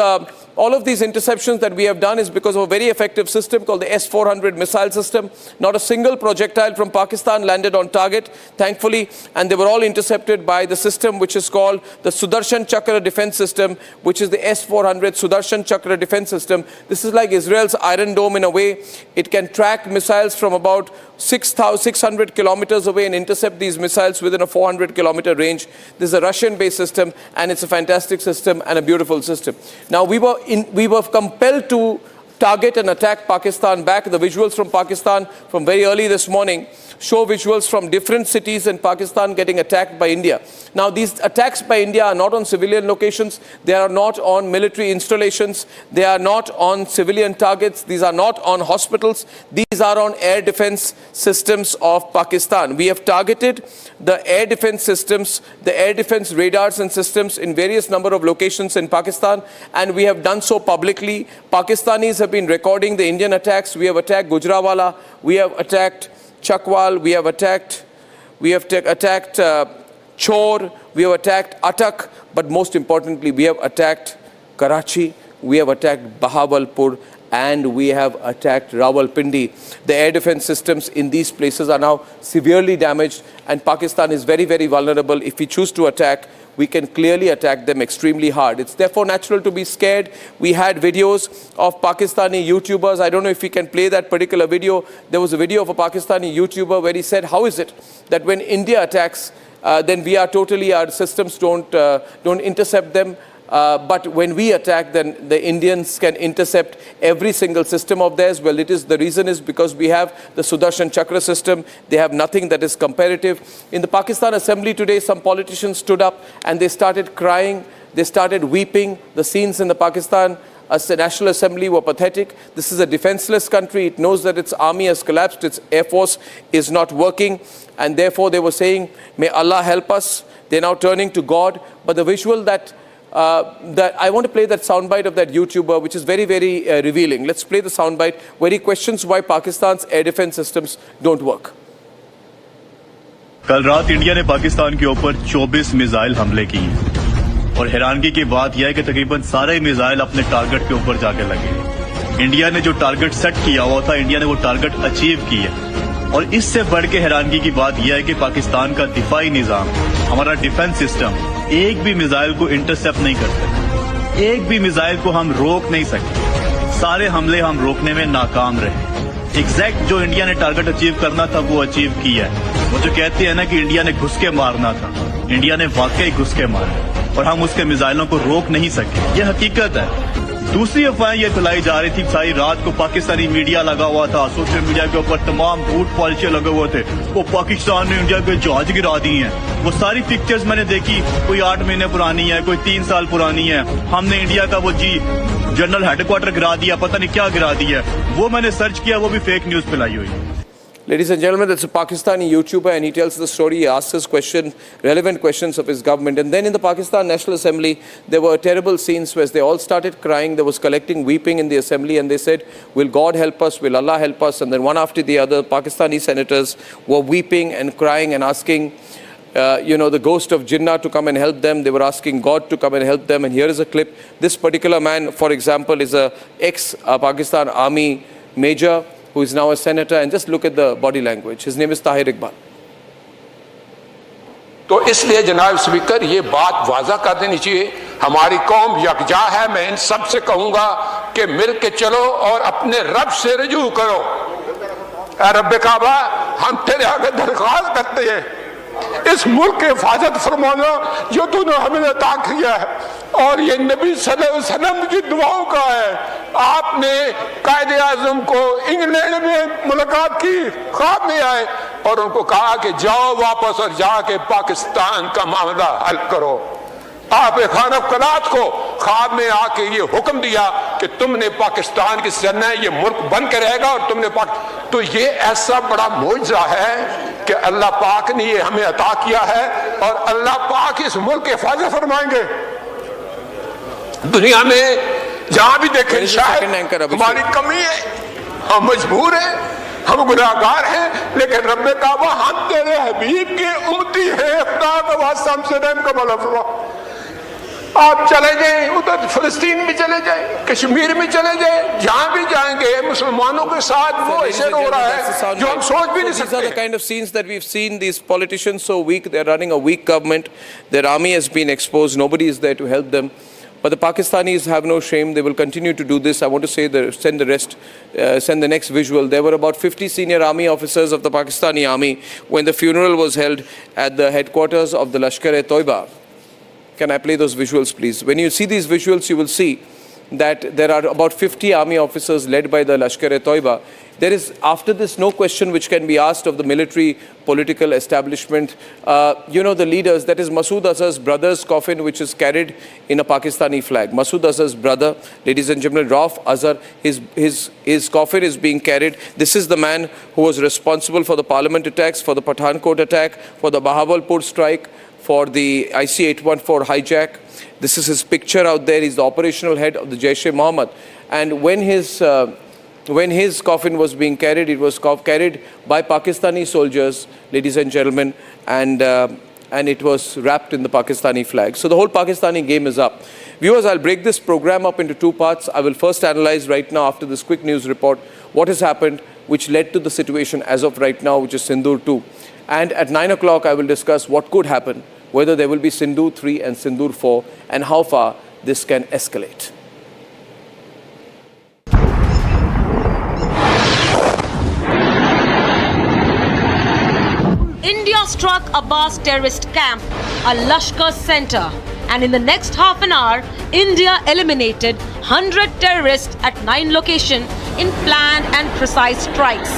All of these interceptions that we have done is because of a very effective system called the S-400 missile system. Not a single projectile from Pakistan landed on target, thankfully, and they were all intercepted by the system which is called the Sudarshan Chakra defense system, which is the S-400 Sudarshan Chakra defense system. This is like Israel's Iron Dome in a way. It can track missiles from about 600 kilometers away and intercept these missiles within a 400-kilometer range. This is a Russian-based system, and it's a fantastic system and a beautiful system. Now, we were compelled to target and attack Pakistan back. The visuals from Pakistan from very early this morning show visuals from different cities in Pakistan getting attacked by India. Now, these attacks by India are not on civilian locations. They are not on military installations. They are not on civilian targets. These are not on hospitals. These are on air defense systems of Pakistan. We have targeted the air defense systems, the air defense radars and systems in various number of locations in Pakistan, and we have done so publicly. Pakistanis have been recording the Indian attacks. We have attacked Gujranwala. We have attacked Chakwal, we have attacked Chor, we have attacked Atak, but most importantly, we have attacked Karachi, we have attacked Bahawalpur, and we have attacked Rawalpindi. The air defense systems in these places are now severely damaged, and Pakistan is very, very vulnerable. If we choose to attack, we can clearly attack them extremely hard. It's therefore natural to be scared. We had videos of Pakistani YouTubers. I don't know if we can play that particular video. There was a video of a Pakistani YouTuber where he said, how is it that when India attacks, then we are totally, our systems don't intercept them. But when we attack, then the Indians can intercept every single system of theirs. Well, the reason is because we have the Sudarshan Chakra system. They have nothing that is comparative. In the Pakistan Assembly today, some politicians stood up and they started crying. They started weeping. The scenes in the Pakistan National Assembly were pathetic. This is a defenseless country. It knows that its army has collapsed. Its air force is not working. And therefore, they were saying, may Allah help us. They're now turning to God. But the visual that I want to play that soundbite of that YouTuber, which is very, very revealing. Let's play the soundbite where he questions why Pakistan's air defense systems don't work. कल रात India ने पाकिस्तान के ऊपर 24 missile हमले किए और हैरानगी की बात यह है कि तकरीबन सारे मिसाइल अपने टारगेट के ऊपर जाके लगे। इंडिया ने जो टारगेट सेट किया हुआ था, इंडिया ने वो टारगेट अचीव किया। और इससे बढ़ के हैरानगी की बात यह है कि पाकिस्तान का दिफाई निजाम, हमारा डिफेंस सिस्टम एक भी मिसाइल को इंटरसेप्ट नहीं कर सकते, एक भी मिसाइल को हम रोक नहीं सकते। सारे हमले हम रोकने में नाकाम रहे। एग्जैक्ट जो इंडिया ने टारगेट अचीव करना था वो अचीव किया है। वो जो कहते हैं ना कि इंडिया ने घुस के मारना था, इंडिया ने वाकई घुस के मारा और हम उसके मिसाइलों को रोक नहीं सके। ये हकीकत है। दूसरी अफवाहें ये फैलाई जा रही थी, सारी रात को पाकिस्तानी मीडिया लगा हुआ था, सोशल मीडिया के ऊपर तमाम झूठ पॉलिसी लगे हुए थे। वो पाकिस्तान ने इंडिया के जहाज गिरा दिए हैं। वो सारी पिक्चर्स मैंने देखी, कोई 8 महीने पुरानी है, कोई 3 साल पुरानी है। हमने इंडिया का वो जनरल हेडक्वार्टर गिरा दिया, पता नहीं क्या गिरा दिया। वो मैंने सर्च किया, वो भी फेक न्यूज फैलाई हुई है। Ladies and gentlemen, that's a Pakistani YouTuber, and he tells the story. He asks us relevant questions of his government. And then in the Pakistan National Assembly, there were terrible scenes where they all started crying. There was collecting weeping in the assembly, and they said, will God help us? Will Allah help us? And then one after the other, Pakistani senators were weeping and crying and asking, the ghost of Jinnah to come and help them. They were asking God to come and help them. And here is a clip. This particular man, for example, is a ex-Pakistan Army major who is now a senator, and just look at the body language. His name is Tahir Iqbal. तो इसलिए जनाब speaker ये बात waza कर देनी चाहिए, हमारी कौम यकजा है। मैं इन सब से कहूँगा कि मिल के चलो और अपने रब से रजू करो। रब काबा, हम तेरे आगे दरख्वास्त करते हैं, इस मुल्क की हिफाजत फरमाना जो तूने हमें अता किया है, और ये नबी सल्लल्लाहु अलैहि वसल्लम की दुआओं का है। आपने कायदे आज़म को इंग्लैंड में मुलाकात की, ख्वाब में आए और उनको कहा कि जाओ वापस और जाके पाकिस्तान का मामला हल करो। आप खाना कलात को ख्वाब में आके ये हुक्म दिया कि तुमने पाकिस्तान की सरना ये मुल्क बन के रहेगा और तुमने तो ये ऐसा बड़ा मौजज़ा है कि अल्लाह पाक ने ये हमें अता किया है और अल्लाह पाक इस मुल्क की हिफाजत फरमाएंगे। दुनिया में जहां भी देखें शायद हमारी कमी है, हम मजबूर हैं, हम गुनाहगार हैं, लेकिन रब्बे काबा हम तेरे हबीब के उम्मती हैं। खुदा का वास्ता हमसे रहम का मौला फरमा। आप चले जाएं उधर फिलिस्तीन में चले जाएं, कश्मीर में चले जाएं, जहां भी जाएंगे मुसलमानों के साथ वो ऐसे हो रहा है जो हम सोच भी नहीं सकते. These are the kind of scenes that we've seen. These politicians so weak, they're running a weak government. Their army has been exposed. Nobody is there to help them. But the Pakistanis have no shame. They will continue to do this. I want to say send the next visual. There were about 50 senior army officers of the Pakistani army when the funeral was held at the headquarters of the Lashkar-e-Toiba. Can I play those visuals, please? When you see these visuals, you will see that there are about 50 army officers led by the Lashkar-e-Toiba. There is, after this, no question which can be asked of the military political establishment. The leaders, that is Masood Azhar's brother's coffin, which is carried in a Pakistani flag. Masood Azhar's brother, ladies and gentlemen, Rauf Azhar, his coffin is being carried. This is the man who was responsible for the parliament attacks, for the Pathankot attack, for the Bahawalpur strike, for the IC-814 hijack. This is his picture out there. He's the operational head of the Jaish-e-Mohammed. And when his coffin was being carried, it was carried by Pakistani soldiers, ladies and gentlemen, and it was wrapped in the Pakistani flag. So the whole Pakistani game is up. Viewers, I'll break this program up into two parts. I will first analyze right now, after this quick news report, what has happened, which led to the situation as of right now, which is Sindhu 2. And at 9 o'clock, I will discuss what could happen, whether there will be Sindhu 3 and Sindhu 4, and how far this can escalate. India struck Abbas terrorist camp, a Lashkar center, and in the next half an hour, India eliminated 100 terrorists at 9 locations in planned and precise strikes.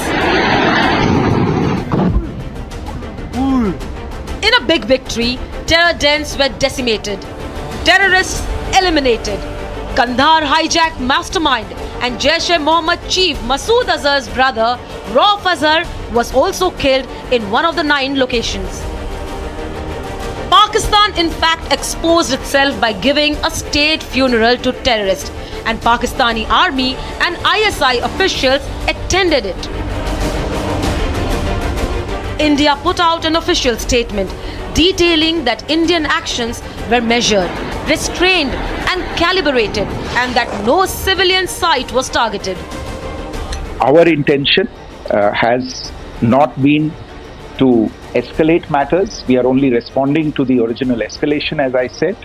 In a big victory, terror dens were decimated, terrorists eliminated, Kandahar hijack mastermind and Jaish-e-Mohammed chief Masood Azhar's brother Rauf Azhar was also killed in one of the 9 locations. Pakistan in fact exposed itself by giving a state funeral to terrorists, and Pakistani army and ISI officials attended it. India put out an official statement detailing that Indian actions were measured, restrained and calibrated, and that no civilian site was targeted. Our intention has not been to escalate matters. We are only responding to the original escalation, as I said,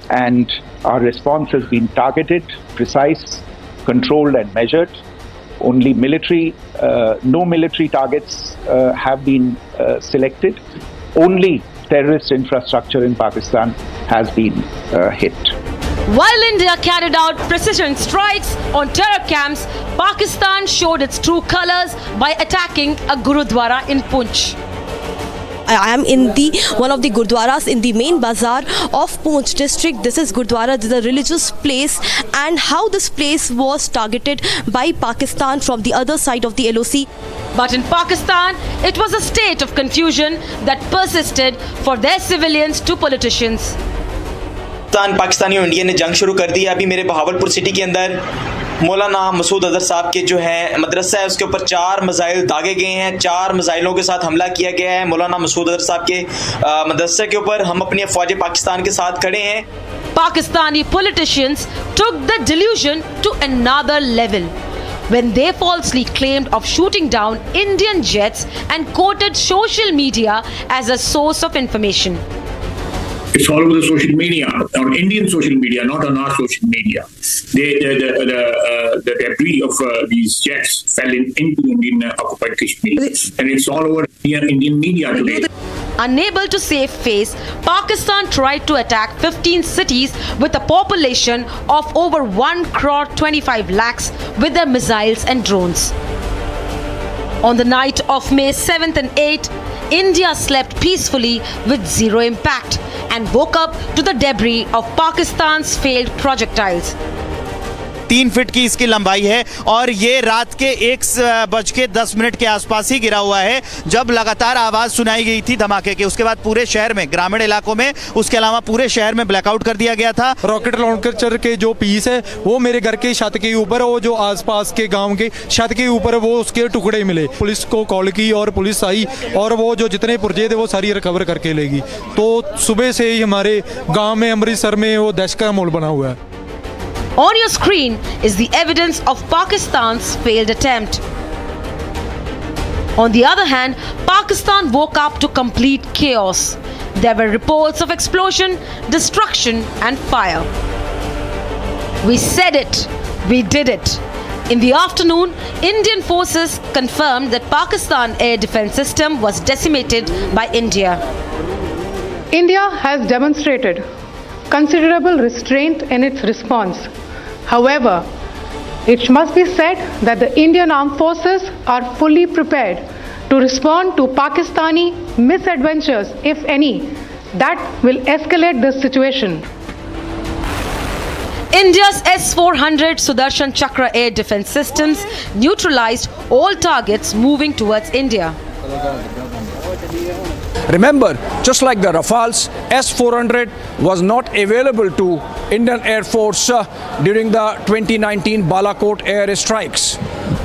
and our response has been targeted, precise, controlled and measured. Only no military targets have been selected. Only terrorist infrastructure in Pakistan has been hit. While India carried out precision strikes on terror camps, Pakistan showed its true colors by attacking a Gurudwara in Poonch. I am in one of the Gurdwaras in the main bazaar of Poonch district. This is Gurdwara, this is a religious place, and how this place was targeted by Pakistan from the other side of the LOC. But in Pakistan, it was a state of confusion that persisted for their civilians to politicians. Pakistani और India ने जंग शुरू कर दी है। अभी मेरे Bahawalpur city के अंदर मौलाना मसूद अजहर साहब के जो है मदरसा है उसके ऊपर 4 मिसाइल दागे गए हैं। 4 मिसाइलों के साथ हमला किया गया है मौलाना मसूद अजहर साहब के मदरसे के ऊपर। हम अपनी फौज पाकिस्तान के साथ खड़े हैं। Pakistani politicians took the delusion to another level when they falsely claimed of shooting down Indian jets and quoted social media as a source of information. It's all over the social media, on Indian social media, not on our social media. The debris of these jets fell into Indian occupied Kashmir, and it's all over Indian media today. Unable to save face, Pakistan tried to attack 15 cities with a population of over 1.25 lakhs with their missiles and drones. On the night of May 7th and 8th, India slept peacefully with zero impact and woke up to the debris of Pakistan's failed projectiles. 3 feet की इसकी लंबाई है और ये रात के 1:10 के आसपास ही गिरा हुआ है, जब लगातार आवाज सुनाई गई थी धमाके की। उसके बाद पूरे शहर में, ग्रामीण इलाकों में, उसके अलावा पूरे शहर में ब्लैकआउट कर दिया गया था। रॉकेट लॉन्चर के जो पीस है वो मेरे घर के छत के ऊपर, वो जो आसपास के गांव के छत के ऊपर वो उसके टुकड़े मिले। पुलिस को कॉल की और पुलिस आई और वो जो जितने पुर्जे थे वो सारी रिकवर करके लेगी। तो सुबह से ही हमारे गांव में, अमृतसर में वो दहशत का माहौल बना हुआ है। On your screen is the evidence of Pakistan's failed attempt. On the other hand, Pakistan woke up to complete chaos. There were reports of explosion, destruction and fire. We said it, we did it. In the afternoon, Indian forces confirmed that Pakistan air defense system was decimated by India. India has demonstrated considerable restraint in its response. However, it must be said that the Indian armed forces are fully prepared to respond to Pakistani misadventures, if any, that will escalate the situation. India's S-400 Sudarshan Chakra air defense systems neutralized all targets moving towards India. Remember, just like the Rafales, S-400 was not available to Indian Air Force during the 2019 Balakot air strikes.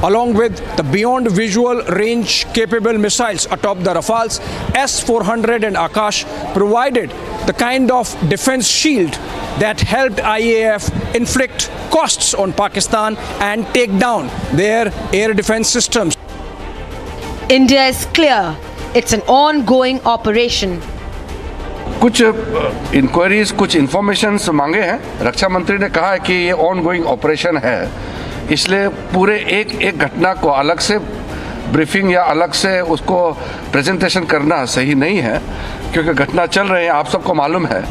Along with the beyond visual range capable missiles atop the Rafales, S-400 and Akash provided the kind of defense shield that helped IAF inflict costs on Pakistan and take down their air defense systems. India is clear. It's an ongoing operation. कुछ inquiries, कुछ information मांगे हैं। रक्षा मंत्री ने कहा है कि ये ऑनगोइंग ऑपरेशन है, इसलिए पूरे एक घटना को अलग से ब्रीफिंग या अलग से उसको प्रेजेंटेशन करना सही नहीं है, क्योंकि घटना चल रहे हैं, आप सबको मालूम है,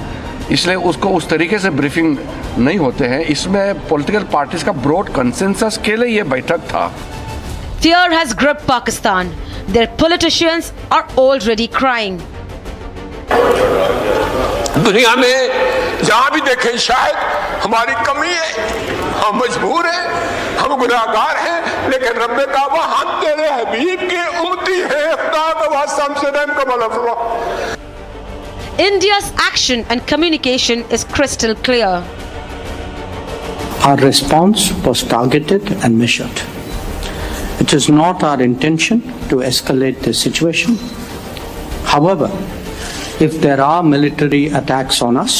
इसलिए उसको उस तरीके से ब्रीफिंग नहीं होते हैं। इसमें पॉलिटिकल पार्टीज का ब्रॉड कंसेंसस के लिए ये बैठक था। Fear has gripped Pakistan. Their politicians are already crying. दुनिया में जहां भी देखें शायद हमारी कमी है, हम मजबूर हैं, हम गुनाहगार हैं, लेकिन रब ने कहा हम तेरे हबीब की उम्मती हैं, खुदा का वास्ता हमसे रहम का भला फरमा। India's action and communication is crystal clear. Our response was targeted and measured. It is not our intention to escalate the situation. However, if there are military attacks on us,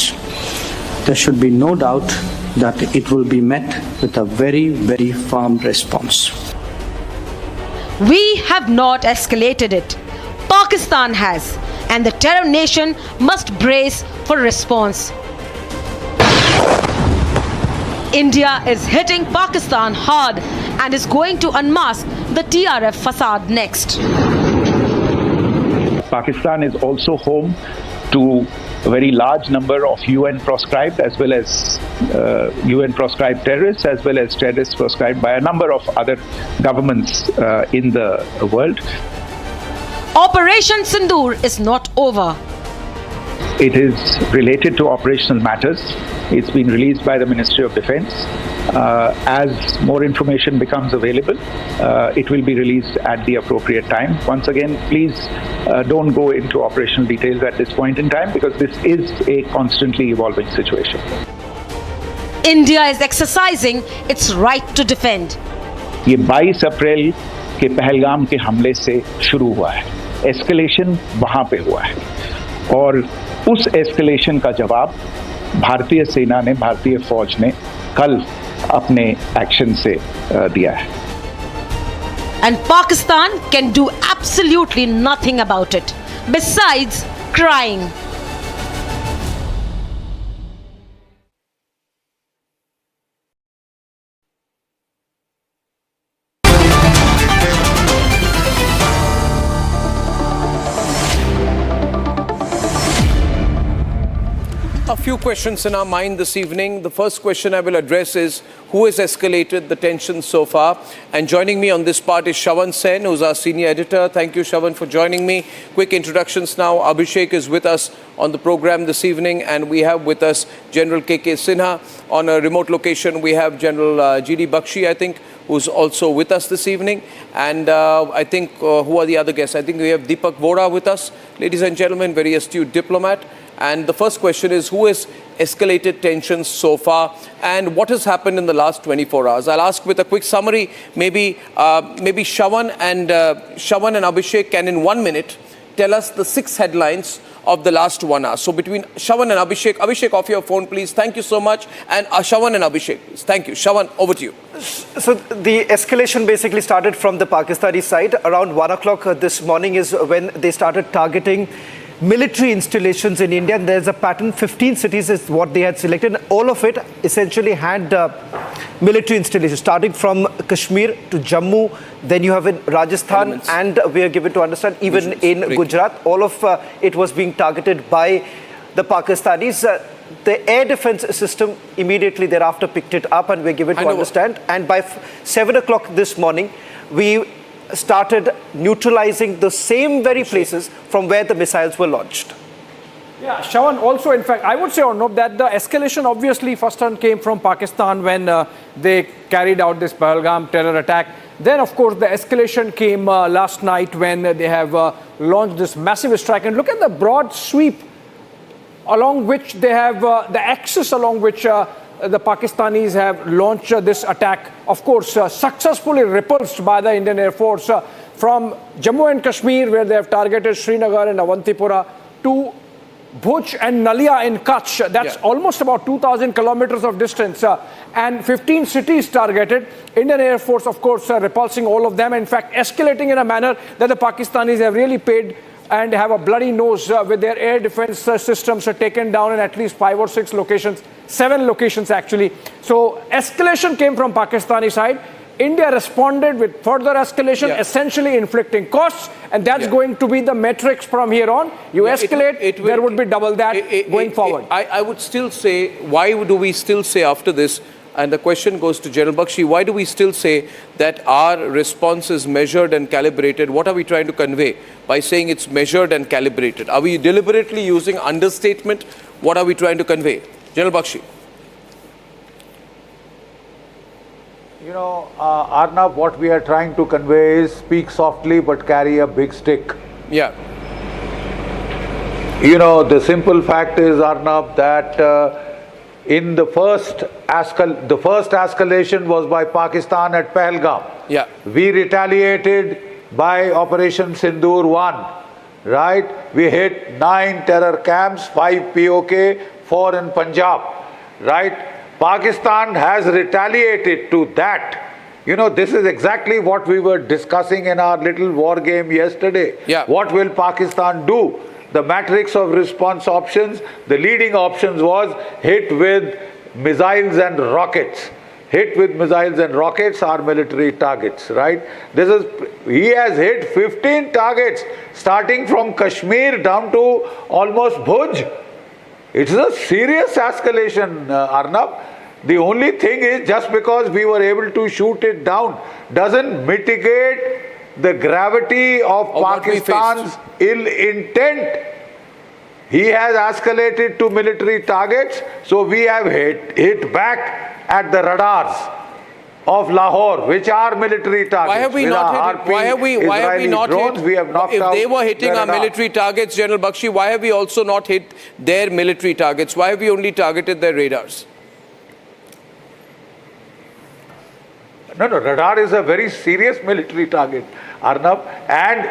there should be no doubt that it will be met with a very, very firm response. We have not escalated it. Pakistan has, and the terror nation must brace for response. India is hitting Pakistan hard and is going to unmask the TRF facade next. Pakistan is also home to a very large number of UN proscribed as well as UN proscribed terrorists, as well as terrorists proscribed by a number of other governments in the world. Operation Sindhu is not over. It is related to operational matters. It's been released by the Ministry of Defence. As more information becomes available, it will be released at the appropriate time. Once again, please don't go into operational details at this point in time, because this is a constantly evolving situation. India is exercising its right to defend. ये 22 अप्रैल के पहलगाम के हमले से शुरू हुआ है। Escalation वहाँ पे हुआ है और उस एस्केलेशन का जवाब भारतीय सेना ने, भारतीय फौज ने कल अपने एक्शन से दिया है। And Pakistan can do absolutely nothing about it, besides crying. A few questions in our mind this evening. The first question I will address is, who has escalated the tensions so far? And joining me on this part is Shravan Sen, who's our senior editor. Thank you, Shravan, for joining me. Quick introductions now. Abhishek is with us on the program this evening, and we have with us General KK Sinha. On a remote location, we have General GD Bakshi, I think, who's also with us this evening. And I think, who are the other guests? I think we have Deepak Vora with us. Ladies and gentlemen, very astute diplomat. And the first question is, who has escalated tensions so far, and what has happened in the last 24 hours? I'll ask with a quick summary. Maybe Shravan and Abhishek can in 1 minute tell us the 6 headlines of the last 1 hour. So between Shravan and Abhishek, off your phone, please. Thank you so much. And Shravan and Abhishek, please. Thank you. Shravan, over to you. So the escalation basically started from the Pakistani side. Around 1 o'clock this morning is when they started targeting military installations in India. And there's a pattern. 15 cities is what they had selected. All of it essentially had military installations, starting from Kashmir to Jammu. Then you have in Rajasthan, and we are given to understand even in Gujarat. All of it was being targeted by the Pakistanis. The air defense system immediately thereafter picked it up, and we're given to understand. And by 7 o'clock this morning, we started neutralizing the same very places from where the missiles were launched. Yeah, Shravan, also, in fact, I would say, Arnab, that the escalation obviously first one came from Pakistan when they carried out this Pahalgam terror attack. Then, of course, the escalation came last night when they have launched this massive strike. And look at the broad sweep along which they have, the axis along which the Pakistanis have launched this attack. Of course, successfully repulsed by the Indian Air Force from Jammu and Kashmir, where they have targeted Srinagar and Avantipura, to Bhuj and Nalia in Kutch. That's almost about 2,000 kilometers of distance, and 15 cities targeted. Indian Air Force, of course, repulsing all of them. In fact, escalating in a manner that the Pakistanis have really paid and have a bloody nose with their air defense systems taken down in at least 5 or 6 locations, 7 locations actually. So escalation came from Pakistani side. India responded with further escalation, essentially inflicting costs, and that's going to be the metrics from here on. You escalate, there would be double that going forward. I would still say, why do we still say after this, and the question goes to General Bakshi, why do we still say that our response is measured and calibrated? What are we trying to convey by saying it's measured and calibrated? Are we deliberately using understatement? What are we trying to convey? General Bakshi. You know, Arnab, what we are trying to convey is speak softly but carry a big stick. Yeah. You know, the simple fact is, Arnab, that in the first escalation was by Pakistan at Pahalgam. Yeah. We retaliated by Operation Sindoor 1, right? We hit 9 terror camps, 5 POK, 4 in Punjab, right? Pakistan has retaliated to that. You know, this is exactly what we were discussing in our little war game yesterday. Yeah. What will Pakistan do? The matrix of response options, the leading options was hit with missiles and rockets. Hit with missiles and rockets are military targets, right? He has hit 15 targets starting from Kashmir down to almost Bhuj. It's a serious escalation, Arnab. The only thing is, just because we were able to shoot it down doesn't mitigate the gravity of Pakistan's ill intent. He has escalated to military targets, so we have hit back at the radars of Lahore, which are military targets. Why have we not hit? Why have we not hit? We have knocked if out they were hitting our military targets, General Bakshi, why have we also not hit their military targets? Why have we only targeted their radars? No, radar is a very serious military target, Arnab. And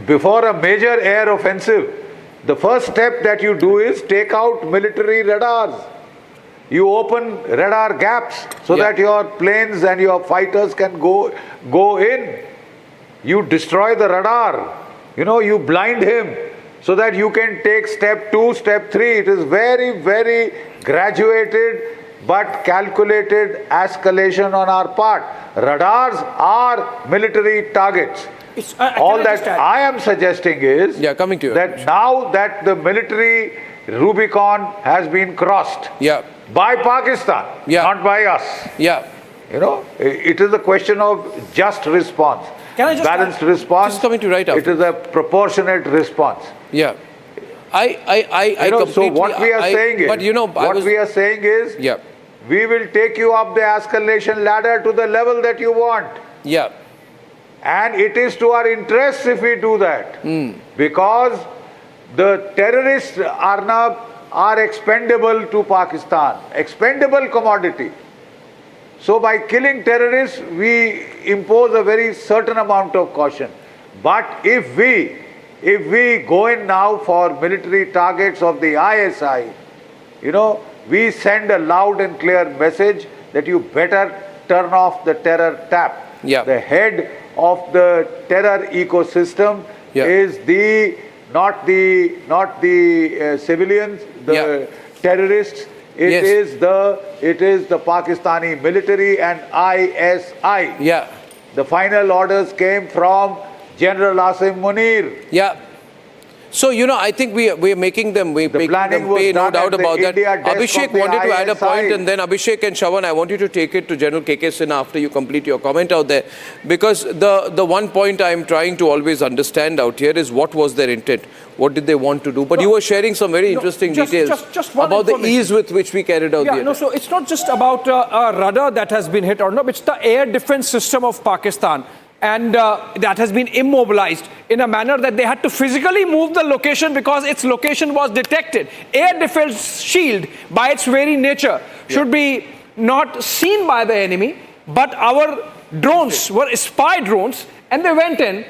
before a major air offensive, the first step that you do is take out military radars. You open radar gaps so that your planes and your fighters can go in. You destroy the radar. You know, you blind him so that you can take step 2, step 3. It is very, very graduated but calculated escalation on our part. Radars are military targets. All that I am suggesting is coming to you, that now that the military Rubicon has been crossed by Pakistan, not by us. You know, it is a question of just response. Can I just balanced response? Just coming to right after. It is a proportionate response. I so completely, what we are saying is, but you know, we are saying is, we will take you up the escalation ladder to the level that you want. And it is to our interests if we do that, because the terrorists are expendable to Pakistan, expendable commodity. So by killing terrorists, we impose a very certain amount of caution. But if we go in now for military targets of the ISI, you know, we send a loud and clear message that you better turn off the terror tap. The head of the terror ecosystem is not the civilians, the terrorists. It is the Pakistani military and ISI. The final orders came from General Asim Munir. So, you know, I think we are making them, pay, no doubt about that. Abhishek wanted to add a point, and then Abhishek and Shravan, I want you to take it to General KK Sinha after you complete your comment out there. Because the one point I'm trying to always understand out here is what was their intent? What did they want to do? But you were sharing some very interesting details about the ease with which we carried out the attack. So it's not just about a rudder that has been hit or no, it's the air defense system of Pakistan. And that has been immobilized in a manner that they had to physically move the location because its location was detected. Air defense shield, by its very nature, should be not seen by the enemy, but our drones were spy drones, and they went in.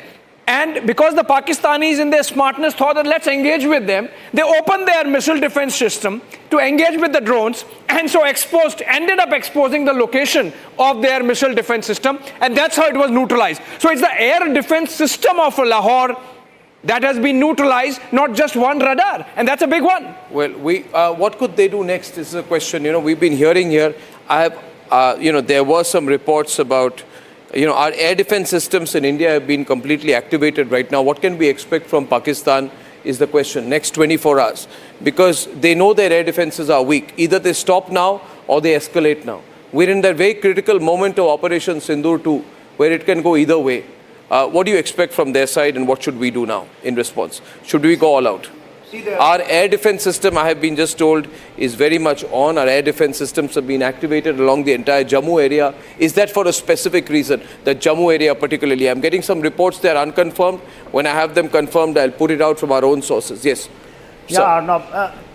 And because the Pakistanis in their smartness thought that let's engage with them, they opened their missile defense system to engage with the drones, and so ended up exposing the location of their missile defense system, and that's how it was neutralized. So it's the air defense system of Lahore that has been neutralized, not just one radar, and that's a big one. Well, what could they do next? This is a question. You know, we've been hearing here. There were some reports about, our air defense systems in India have been completely activated right now. What can we expect from Pakistan is the question, next 24 hours. Because they know their air defenses are weak. Either they stop now or they escalate now. We're in that very critical moment of Operation Sindhu 2, where it can go either way. What do you expect from their side, and what should we do now in response? Should we go all out? Our air defense system, I have been just told, is very much on. Our air defense systems have been activated along the entire Jammu area. Is that for a specific reason, the Jammu area particularly? I'm getting some reports that are unconfirmed. When I have them confirmed, I'll put it out from our own sources. Yes.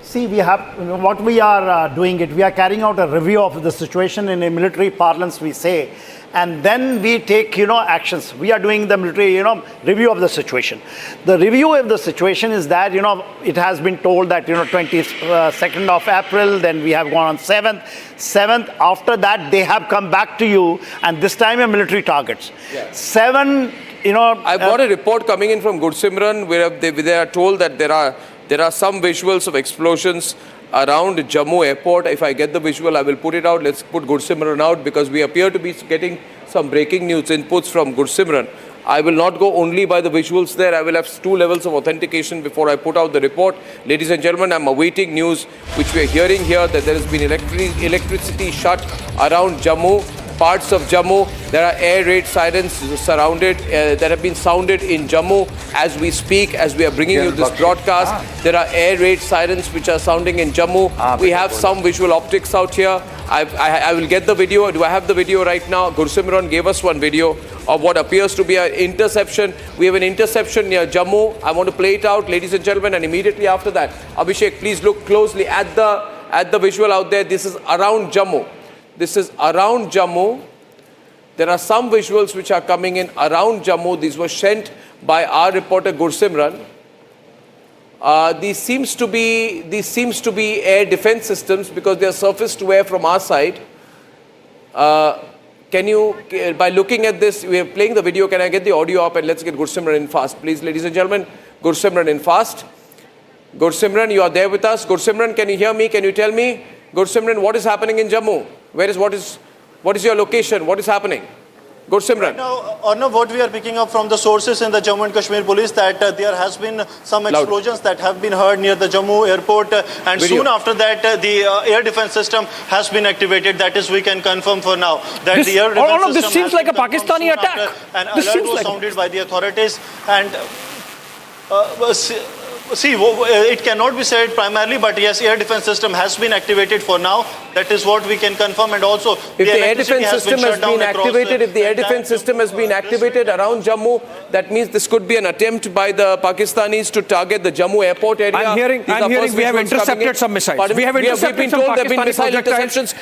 See, we have, what we are doing it, we are carrying out a review of the situation in a military parlance, we say. And then we take, actions. We are doing the military, review of the situation. The review of the situation is that, it has been told that, 22nd of April, then we have gone on 7th. 7th, after that, they have come back to you, and this time a military targets. 7, I've got a report coming in from Gursimran where they are told that there are some visuals of explosions around Jammu airport. If I get the visual, I will put it out. Let's put Gursimran out, because we appear to be getting some breaking news inputs from Gursimran. I will not go only by the visuals there. I will have 2 levels of authentication before I put out the report. Ladies and gentlemen, I'm awaiting news which we are hearing here that there has been electricity shut around Jammu. Parts of Jammu, there are air raid sirens surrounded that have been sounded in Jammu as we speak, as we are bringing you this broadcast. There are air raid sirens which are sounding in Jammu. We have some visual optics out here. I will get the video. Do I have the video right now? Gursimran gave us one video of what appears to be an interception. We have an interception near Jammu. I want to play it out, ladies and gentlemen, and immediately after that, Abhishek, please look closely at the visual out there. This is around Jammu. This is around Jammu. There are some visuals which are coming in around Jammu. These were sent by our reporter Gursimran. These seems to be air defense systems because they are surface to air from our side. Can you, by looking at this, we are playing the video. Can I get the audio up and let's get Gursimran in fast, please, ladies and gentlemen. Gursimran in fast. Gursimran, you are there with us. Gursimran, can you hear me? Can you tell me, Gursimran, what is happening in Jammu? What is your location? What is happening? Gursimran. Now, Arnav, what we are picking up from the sources in the Jammu and Kashmir police that there has been some explosions that have been heard near the Jammu airport and soon after that the air defense system has been activated. That is, we can confirm for now that the air defense all of this system seems like a Pakistani attack. An alert was sounded by the authorities and see, it cannot be said primarily, but yes, air defense system has been activated for now. That is what we can confirm. And also, if the air defense system has been activated, if the air defense system has been activated around Jammu, that means this could be an attempt by the Pakistanis to target the Jammu airport area. I'm hearing we have intercepted some missiles. We've been told there have been missile interceptions.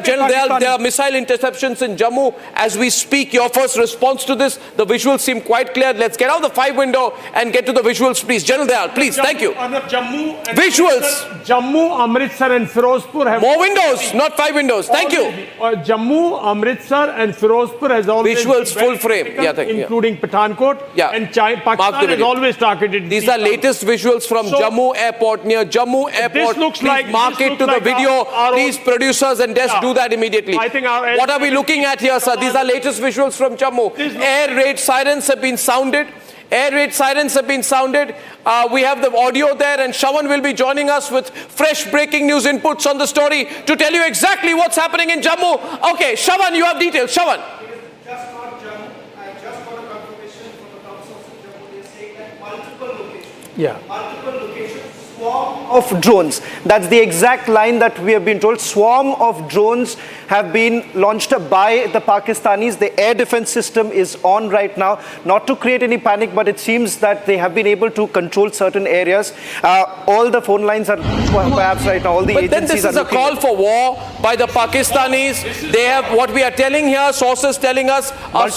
General, there are missile interceptions in Jammu as we speak. Your first response to this? The visuals seem quite clear. Let's get out the 5 window and get to the visuals, please. General Dayal, please. Thank you. Visuals. Jammu, Amritsar and Firozpur have... More windows, not 5 windows. Thank you. Jammu, Amritsar and Firozpur has always... Visuals full frame. Including Pathankot. And Pakistan has always targeted... These are latest visuals from Jammu Airport, near Jammu Airport. This looks please mark it to the video. Please, producers and desk, do that immediately. What are we looking at here, sir? These are latest visuals from Jammu. Air raid sirens have been sounded. Air raid sirens have been sounded. We have the audio there, and Shawan will be joining us with fresh breaking news inputs on the story to tell you exactly what's happening in Jammu. Okay, Shawan, you have details. Shawan. Just not Jammu. I just got a confirmation from the council of Jammu. They're saying that multiple locations. Multiple locations. Swarm of drones. That's the exact line that we have been told. Swarm of drones have been launched by the Pakistanis. The air defense system is on right now. Not to create any panic, but it seems that they have been able to control certain areas. All the phone lines are perhaps right now. All the agencies then this is a call for war by the Pakistanis. They have, what we are telling here, sources telling us, a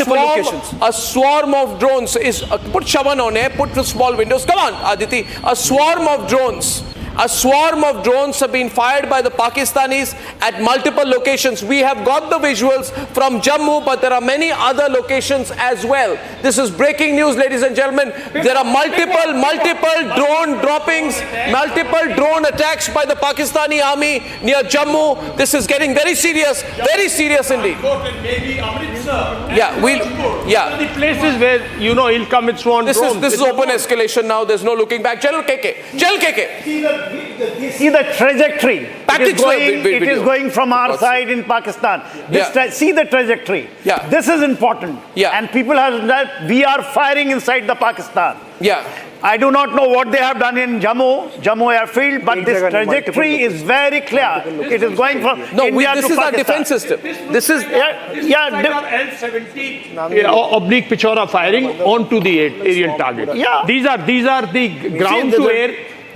swarm of drones is, put Shawan on air, put the small windows. Come on, Aditi. A swarm of drones. A swarm of drones have been fired by the Pakistanis at multiple locations. We have got the visuals from Jammu, but there are many other locations as well. This is breaking news, ladies and gentlemen. There are multiple drone droppings, multiple drone attacks by the Pakistani army near Jammu. This is getting very serious indeed. The places where, he'll come with swarm drones. This is open escalation now. There's no looking back. General KK. See the trajectory. It is going from our side in Pakistan. See the trajectory. This is important. And people have that we are firing inside the Pakistan. I do not know what they have done in Jammu airfield, but this trajectory is very clear. It is going from India to Pakistan. This is our defense system. This is L-70 oblique Pichora firing onto the Aryan target. These are the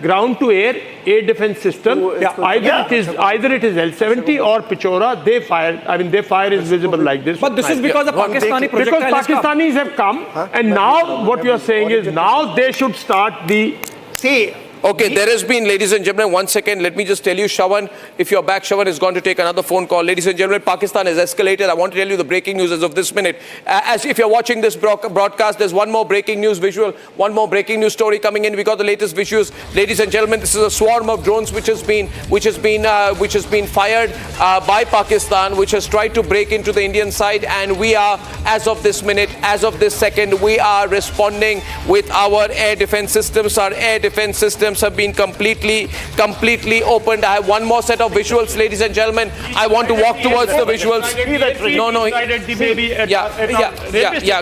ground to air air defense system. Either it is L-70 or Pichora. They fire. I mean, their fire is visible like this. But this is because the Pakistani projectile because Pakistanis have come, and now what you are saying is now they should start the Okay, there has been, ladies and gentlemen, 1 second. Let me just tell you, Shawan, if you're back, Shawan is going to take another phone call. Ladies and gentlemen, Pakistan has escalated. I want to tell you the breaking news as of this minute. As if you're watching this broadcast, there's one more breaking news visual, one more breaking news story coming in. We got the latest visuals. Ladies and gentlemen, this is a swarm of drones which has been fired by Pakistan, which has tried to break into the Indian side, and we are, as of this minute, as of this second, we are responding with our air defense systems. Our air defense systems have been completely opened. I have one more set of visuals, ladies and gentlemen. I want to walk towards the visuals.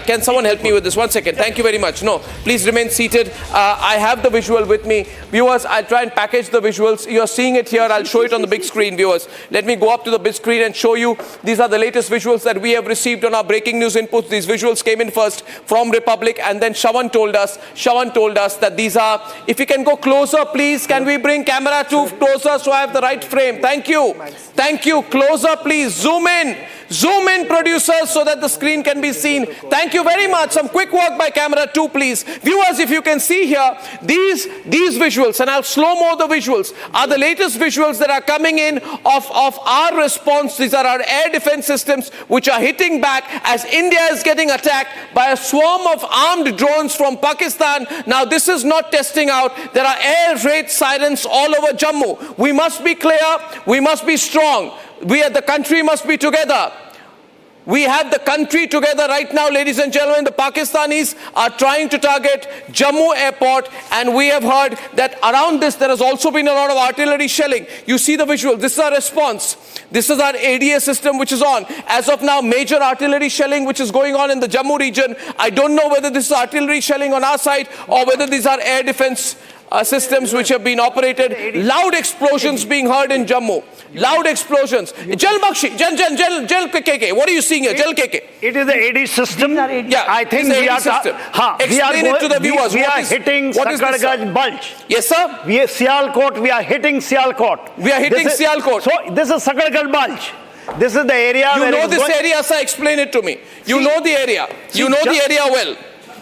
Can someone help me with this? 1 second. Thank you very much. No, please remain seated. I have the visual with me. Viewers, I'll try and package the visuals. You're seeing it here. I'll show it on the big screen, viewers. Let me go up to the big screen and show you. These are the latest visuals that we have received on our breaking news inputs. These visuals came in first from Republic, and then Shawan told us that these are, if you can go closer, please. Can we bring camera 2 closer so I have the right frame? Thank you. Thank you. Closer, please. Zoom in. Zoom in, producers, so that the screen can be seen. Thank you very much. Some quick work by camera 2, please. Viewers, if you can see here, these visuals, and I'll slow-mo the visuals, are the latest visuals that are coming in of our response. These are our air defense systems which are hitting back as India is getting attacked by a swarm of armed drones from Pakistan. Now, this is not testing out. There are air raid sirens all over Jammu. We must be clear. We must be strong. We as the country must be together. We have the country together right now, ladies and gentlemen. The Pakistanis are trying to target Jammu airport, and we have heard that around this there has also been a lot of artillery shelling. You see the visual. This is our response. This is our ADA system which is on. As of now, major artillery shelling which is going on in the Jammu region. I don't know whether this is artillery shelling on our side or whether these are air defense systems which have been operated. Loud explosions being heard in Jammu. Loud explosions. Jal Bakshi, Jal KK. What are you seeing here? Jal KK. It is the AD system. Yeah, I think we are. Explain it to the viewers. We are hitting Sakargaj Bulge. Yes, sir. We are Sialkot. We are hitting Sialkot. We are hitting Sialkot. So this is Sakargaj Bulge. This is the area. You know this area, sir. Explain it to me. You know the area. You know the area well.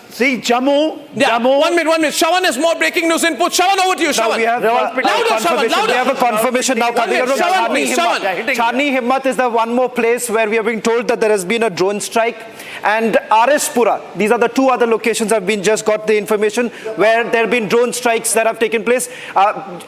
See, Jammu. Yeah. Jammu. 1 minute. Shawan has more breaking news input. Shawan, over to you, Shawan. We have louder, Shawan, louder. We have a confirmation now coming from Chani Himmat is the one more place where we are being told that there has been a drone strike. And RS Pura, these are the two other locations I've been just got the information where there have been drone strikes that have taken place.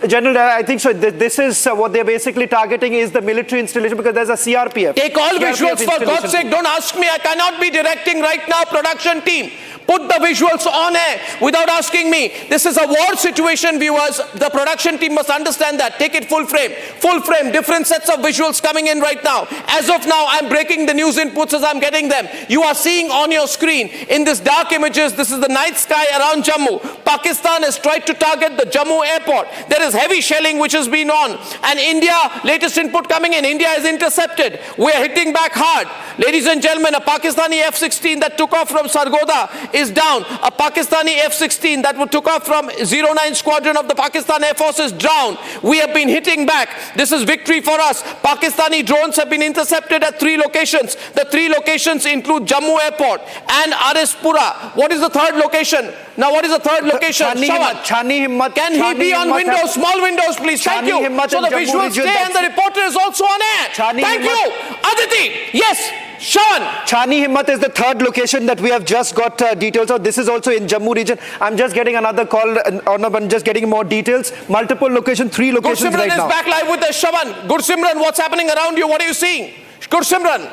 General, I think so. This is what they're basically targeting is the military installation because there's a CRPF. Take all visuals for God's sake. Don't ask me. I cannot be directing right now. Production team, put the visuals on air without asking me. This is a war situation, viewers. The production team must understand that. Take it full frame. Full frame. Different sets of visuals coming in right now. As of now, I'm breaking the news inputs as I'm getting them. You are seeing on your screen in this dark images, this is the night sky around Jammu. Pakistan has tried to target the Jammu airport. There is heavy shelling which has been on. And India, latest input coming in, India is intercepted. We are hitting back hard. Ladies and gentlemen, a Pakistani F-16 that took off from Sargodha is down. A Pakistani F-16 that took off from 09 Squadron of the Pakistan Air Force is down. We have been hitting back. This is victory for us. Pakistani drones have been intercepted at 3 locations. The 3 locations include Jammu Airport and RS Pura. What is the third location? Now, what is the third location? Chani Himmat. Can he be on windows? Small windows, please. Thank you. So the visuals stay and the reporter is also on air. Thank you. Aditi. Yes. Sean. Chani Himmat is the third location that we have just got details of. This is also in Jammu region. I'm just getting another call. I'm just getting more details. Multiple locations, 3 locations right now. Gursimran is back live with us. Shawan. Gursimran, what's happening around you? What are you seeing? Gursimran.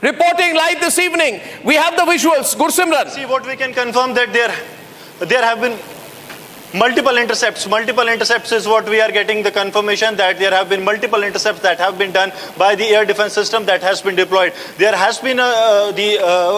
Reporting live this evening. We have the visuals. Gursimran. See, what we can confirm that there have been multiple intercepts. Multiple intercepts is what we are getting the confirmation that there have been multiple intercepts that have been done by the air defense system that has been deployed. There has been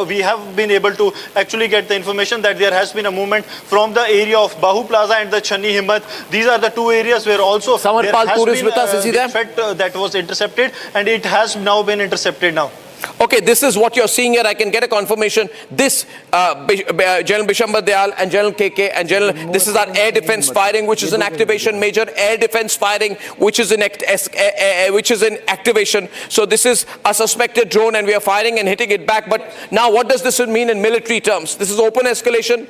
we have been able to actually get the information that there has been a movement from the area of Bahu Plaza and the Chani Himmat. These are the 2 areas where also there has been a threat that was intercepted, and it has now been intercepted now. Okay, this is what you're seeing here. I can get a confirmation. This General Bishambar Dayal and General KK and General, this is our air defense firing, which is an activation. Major air defense firing, which is in activation. So this is a suspected drone, and we are firing and hitting it back. But now, what does this mean in military terms? This is open escalation.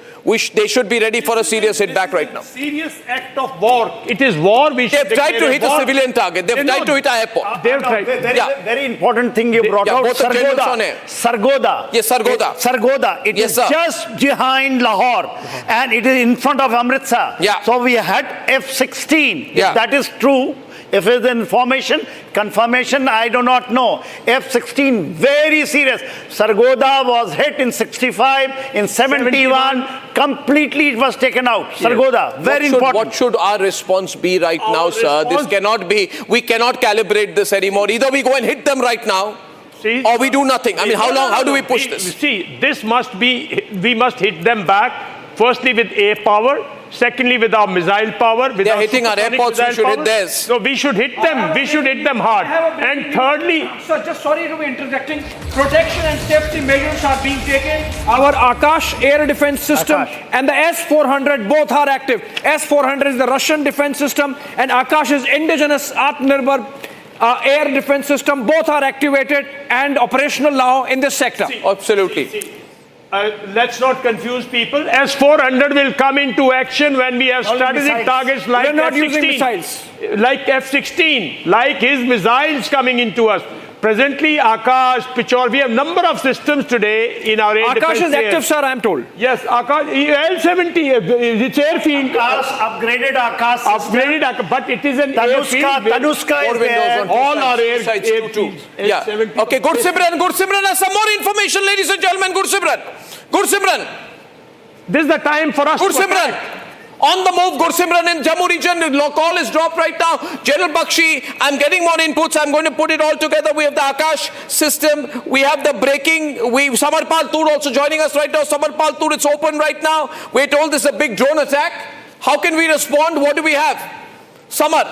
They should be ready for a serious hit back right now. Serious act of war. It is war. They've tried to hit a civilian target. They've tried to hit our airport. They've tried. Very important thing you brought out. Sargodha. Yes, Sargodha. Sargodha. It is just behind Lahore, and it is in front of Amritsar. Yeah. So we had F-16. Yeah. If that is true, if it is information, confirmation, I do not know. F-16, very serious. Sargodha was hit in 65, in 71, completely it was taken out. Sargodha, very important. What should our response be right now, sir? This cannot be, we cannot calibrate this anymore. Either we go and hit them right now, or we do nothing. I mean, how do we push this? See, this must be, we must hit them back, firstly with air power, secondly with our missile power. They are hitting our airports, we should hit theirs. So we should hit them, we should hit them hard. And thirdly... Sir, just sorry to be interjecting. Protection and safety measures are being taken. Our Akash air defense system and the S-400 both are active. S-400 is the Russian defense system, and Akash is indigenous Atmanirbhar air defense system. Both are activated and operational now in this sector. Absolutely. Let's not confuse people. S-400 will come into action when we have strategic targets like F-16. Like F-16, like his missiles coming into us. presently Akash, Pichor, we have number of systems today in our air defense. Akash is active, sir, I am told. Yes, Akash, L-70, it's airfield. Akash, upgraded Akash. Upgraded Akash, but it is an airfield. Tanuska is there. All our airfields. Yeah. Okay, Gursimran has some more information, ladies and gentlemen. Gursimran. This is the time for us Gursimran. On the move, Gursimran in Jammu region. The call is dropped right now. General Bakshi, I'm getting more inputs. I'm going to put it all together. We have the Akash system. We have the braking. Samarpal Tur also joining us right now. Samarpal Tur, it's open right now. We're told this is a big drone attack. How can we respond? What do we have? Samar.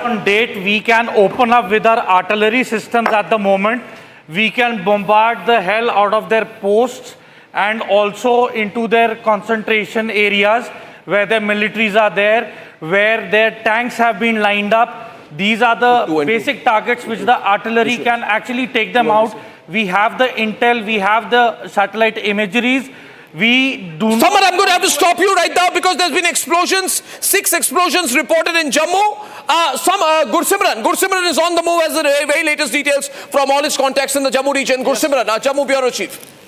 On date, we can open up with our artillery systems at the moment. We can bombard the hell out of their posts and also into their concentration areas where their militaries are there, where their tanks have been lined up. These are the basic targets which the artillery can actually take them out. We have the intel, we have the satellite imageries. Samar, I'm going to have to stop you right now because there's been explosions. 6 explosions reported in Jammu. Gursimran is on the move as the very latest details from all his contacts in the Jammu region. Gursimran, our Jammu Bureau Chief.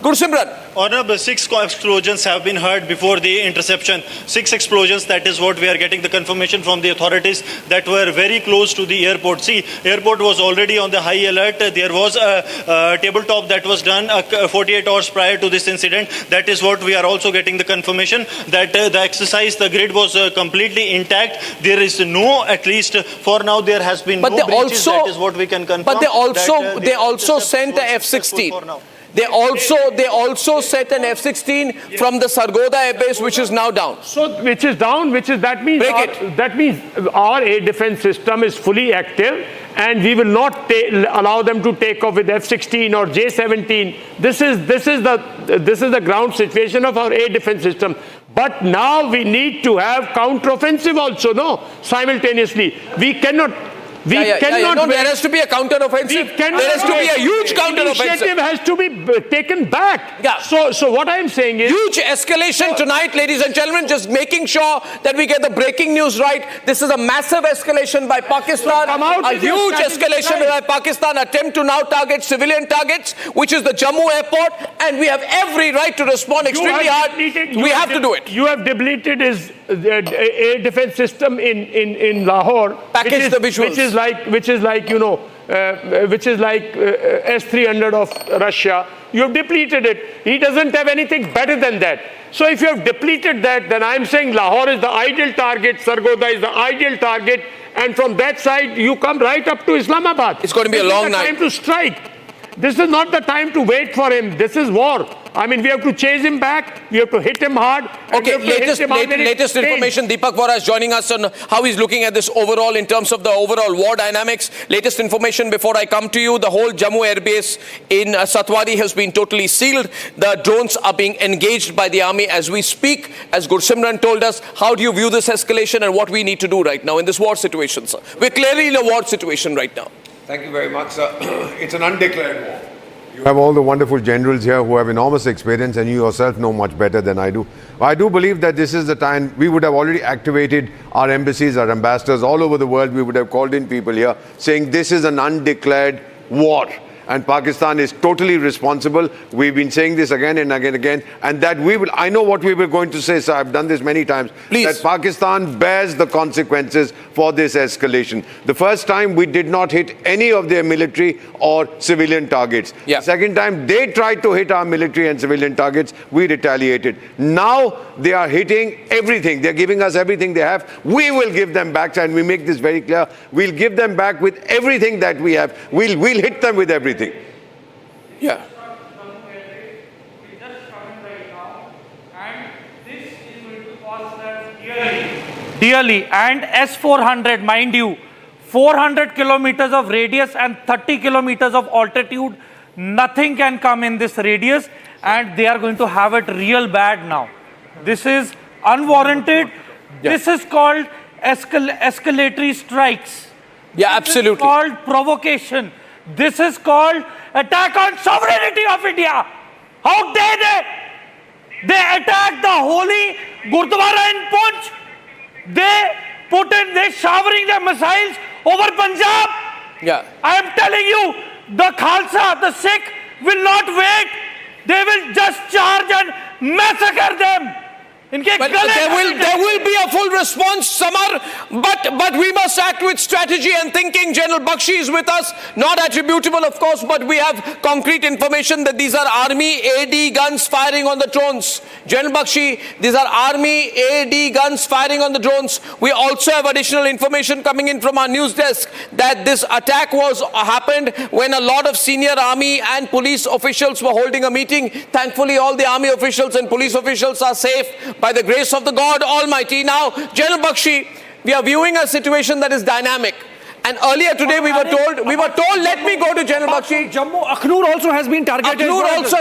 Gursimran. Honorable, 6 explosions have been heard before the interception. 6 explosions, that is what we are getting the confirmation from the authorities that were very close to the airport. See, airport was already on the high alert. There was a tabletop that was done 48 hours prior to this incident. That is what we are also getting the confirmation that the exercise, the grid was completely intact. There is no, at least for now, there has been no breaches. That is what we can confirm. But they also sent a F-16. They also set an F-16 from the Sargodha air base, which is now down. So, that means our air defense system is fully active, and we will not allow them to take off with F-16 or J-17. This is the ground situation of our air defense system. But now we need to have counteroffensive also, simultaneously. We cannot. There has to be a counter-offensive. There has to be a huge counter-offensive. Initiative has to be taken back. Yeah. So what I'm saying is... Huge escalation tonight, ladies and gentlemen. Just making sure that we get the breaking news right. This is a massive escalation by Pakistan. A huge escalation by Pakistan. Attempt to now target civilian targets, which is the Jammu airport. And we have every right to respond extremely hard. We have to do it. You have debleted his air defense system in Lahore. Package the visuals. Which is like S-300 of Russia. You have depleted it. He doesn't have anything better than that. So if you have depleted that, then I'm saying Lahore is the ideal target, Sargodha is the ideal target, and from that side you come right up to Islamabad. It's going to be a long night. This is the time to strike. This is not the time to wait for him. This is war. I mean, we have to chase him back. We have to hit him hard. Okay, latest information. Deepak Vora is joining us on how he's looking at this overall in terms of the overall war dynamics. Latest information before I come to you. The whole Jammu airbase in Satwari has been totally sealed. The drones are being engaged by the army as we speak. As Gursimran told us, how do you view this escalation and what we need to do right now in this war situation, sir? We're clearly in a war situation right now. Thank you very much, sir. It's an undeclared war. You have all the wonderful generals here who have enormous experience, and you yourself know much better than I do. I do believe that this is the time we would have already activated our embassies, our ambassadors all over the world. We would have called in people here saying this is an undeclared war. And Pakistan is totally responsible. We've been saying this again and again, and that we will, I know what we were going to say, sir, I've done this many times, that Pakistan bears the consequences for this escalation. The first time we did not hit any of their military or civilian targets. The second time they tried to hit our military and civilian targets, we retaliated. Now they are hitting everything. They're giving us everything they have. We will give them back, and we make this very clear. We'll give them back with everything that we have. We'll hit them with everything. Yeah. Dearly. And S-400, mind you, 400 kilometers of radius and 30 kilometers of altitude. Nothing can come in this radius, and they are going to have it real bad now. This is unwarranted. This is called escalatory strikes. Yeah, absolutely. This is called provocation. This is called attack on sovereignty of India. How dare they? They attacked the holy Gurdwara in Poonch. They Putin, they're showering their missiles over Punjab. Yeah. I am telling you, the Khalsa, the Sikh will not wait. They will just charge and massacre them. But there will be a full response, Samar, but we must act with strategy and thinking. General Bakshi is with us, not attributable, of course, but we have concrete information that these are army AD guns firing on the drones. General Bakshi, these are army AD guns firing on the drones. We also have additional information coming in from our news desk that this attack happened when a lot of senior army and police officials were holding a meeting. Thankfully, all the army officials and police officials are safe by the grace of the God Almighty. Now, General Bakshi, we are viewing a situation that is dynamic. And earlier today we were told, let me go to General Bakshi. Jammu, Aknur also has been targeted. Aknur also